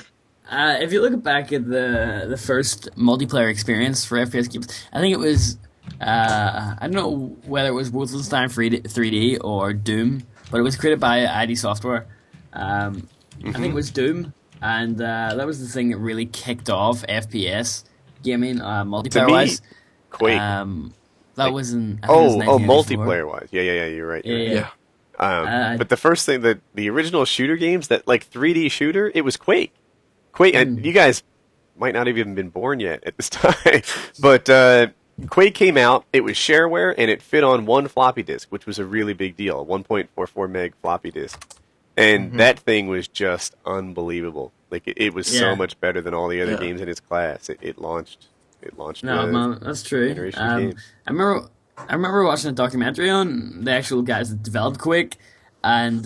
S16: if you look back at the first multiplayer experience for FPS games, I think it was, I don't know whether it was Wolfenstein 3D or Doom, but it was created by ID Software. I think it was Doom, and that was the thing that really kicked off FPS gaming, multiplayer-wise.
S2: Quake.
S16: That was in...
S2: multiplayer wise. Yeah, you're right.
S16: Yeah.
S2: But the first thing that the original shooter games, that like 3D shooter, it was Quake. And you guys might not have even been born yet at this time, but Quake came out. It was shareware and it fit on one floppy disk, which was a really big deal, a 1.44 meg floppy disk, and that thing was just unbelievable. Like it was so much better than all the other games in its class. It launched.
S16: No, man, that's true. I remember watching a documentary on the actual guys that developed Quake, and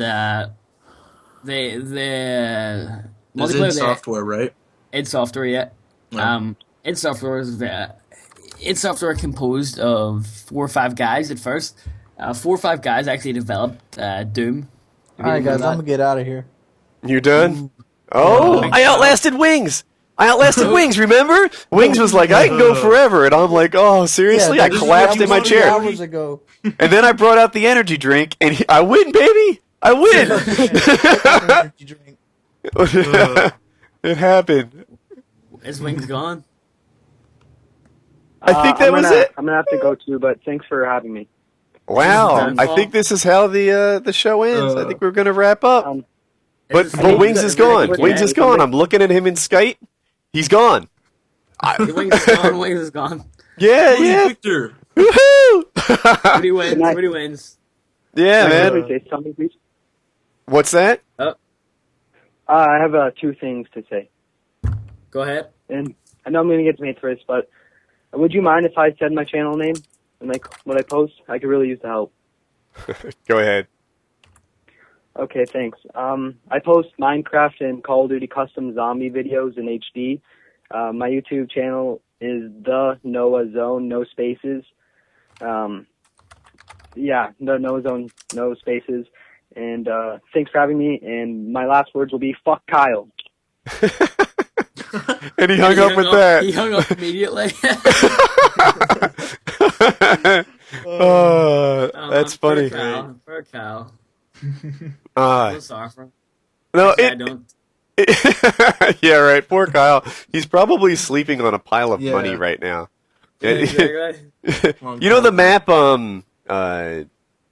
S14: It's id Software, right?
S16: id Software, yeah. id Software is id Software composed of 4 or 5 guys at first. 4 or 5 guys actually developed Doom.
S1: All right, guys, I'm gonna get out of here.
S2: You done? Oh, I outlasted Wings. Wings, remember? Wings was like, I can go forever. And I'm like, oh, seriously? I collapsed in my chair.
S1: Hours ago.
S2: And then I brought out the energy drink, and I win, baby! I win! It happened.
S16: Is Wings gone?
S2: I think that was it.
S15: I'm going to have to go too, but thanks for having me.
S2: Wow. I think this is how the show ends. I think we're going to wrap up. But Wings is gone. Wings is gone. I'm looking at him in Skype. He's gone.
S16: Wings is gone. Wings is gone.
S2: Yeah.
S14: Victor.
S2: Woohoo!
S16: Rudy wins.
S2: Yeah, man.
S15: Can I say something, please?
S2: What's that?
S15: I have 2 things to say.
S16: Go ahead.
S15: And I know I'm going to get to me first, but would you mind if I said my channel name and like what I post? I could really use the help.
S2: Go ahead.
S15: Okay, thanks. I post Minecraft and Call of Duty custom zombie videos in HD. My YouTube channel is the Noah Zone, no spaces. The Noah Zone, no spaces. And thanks for having me. And my last words will be, fuck Kyle.
S2: And he hung up with that.
S16: He hung up immediately.
S2: That's funny.
S16: Poor Kyle.
S2: No,
S16: I don't.
S2: Yeah, right. Poor Kyle. He's probably sleeping on a pile of money right now.
S16: Exactly.
S2: You know the map?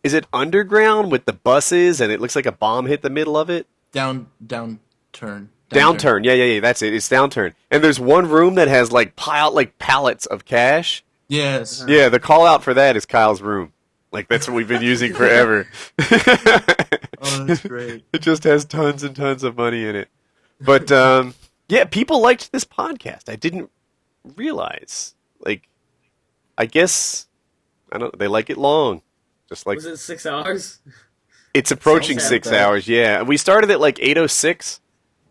S2: Is it Underground with the buses and it looks like a bomb hit the middle of it?
S14: Downturn.
S2: Yeah. That's it. It's Downturn. And there's one room that has like pallets of cash.
S14: Yes.
S2: Yeah. The call out for that is Kyle's room. Like, that's what we've been using forever.
S14: Oh, that's great.
S2: It just has tons and tons of money in it. But, yeah, people liked this podcast. I didn't realize. Like, I guess, they like it long. Just like...
S16: Was it 6 hours?
S2: It's approaching 6 hours, yeah. We started at like 8:06.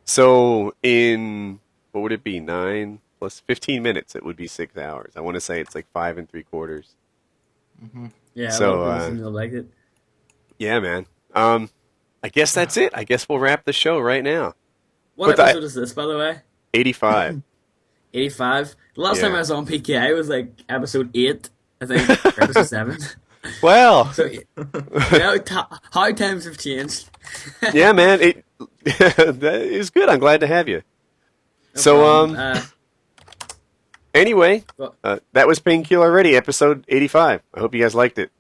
S2: So, in, what would it be, 9 plus 15 minutes, it would be 6 hours. I want to say it's like 5 3/4.
S14: Mm-hmm.
S16: Yeah,
S2: so
S16: like it.
S2: Yeah, man. I guess that's it. I guess we'll wrap the show right now.
S16: What episode is this, by the way?
S2: 85.
S16: 85. The last time I was on PKA was like episode 8, I think, or episode 7.
S2: Well,
S16: so how times have changed.
S2: Yeah, man. That is good. I'm glad to have you. Anyway, that was Painkiller Ready, episode 85. I hope you guys liked it.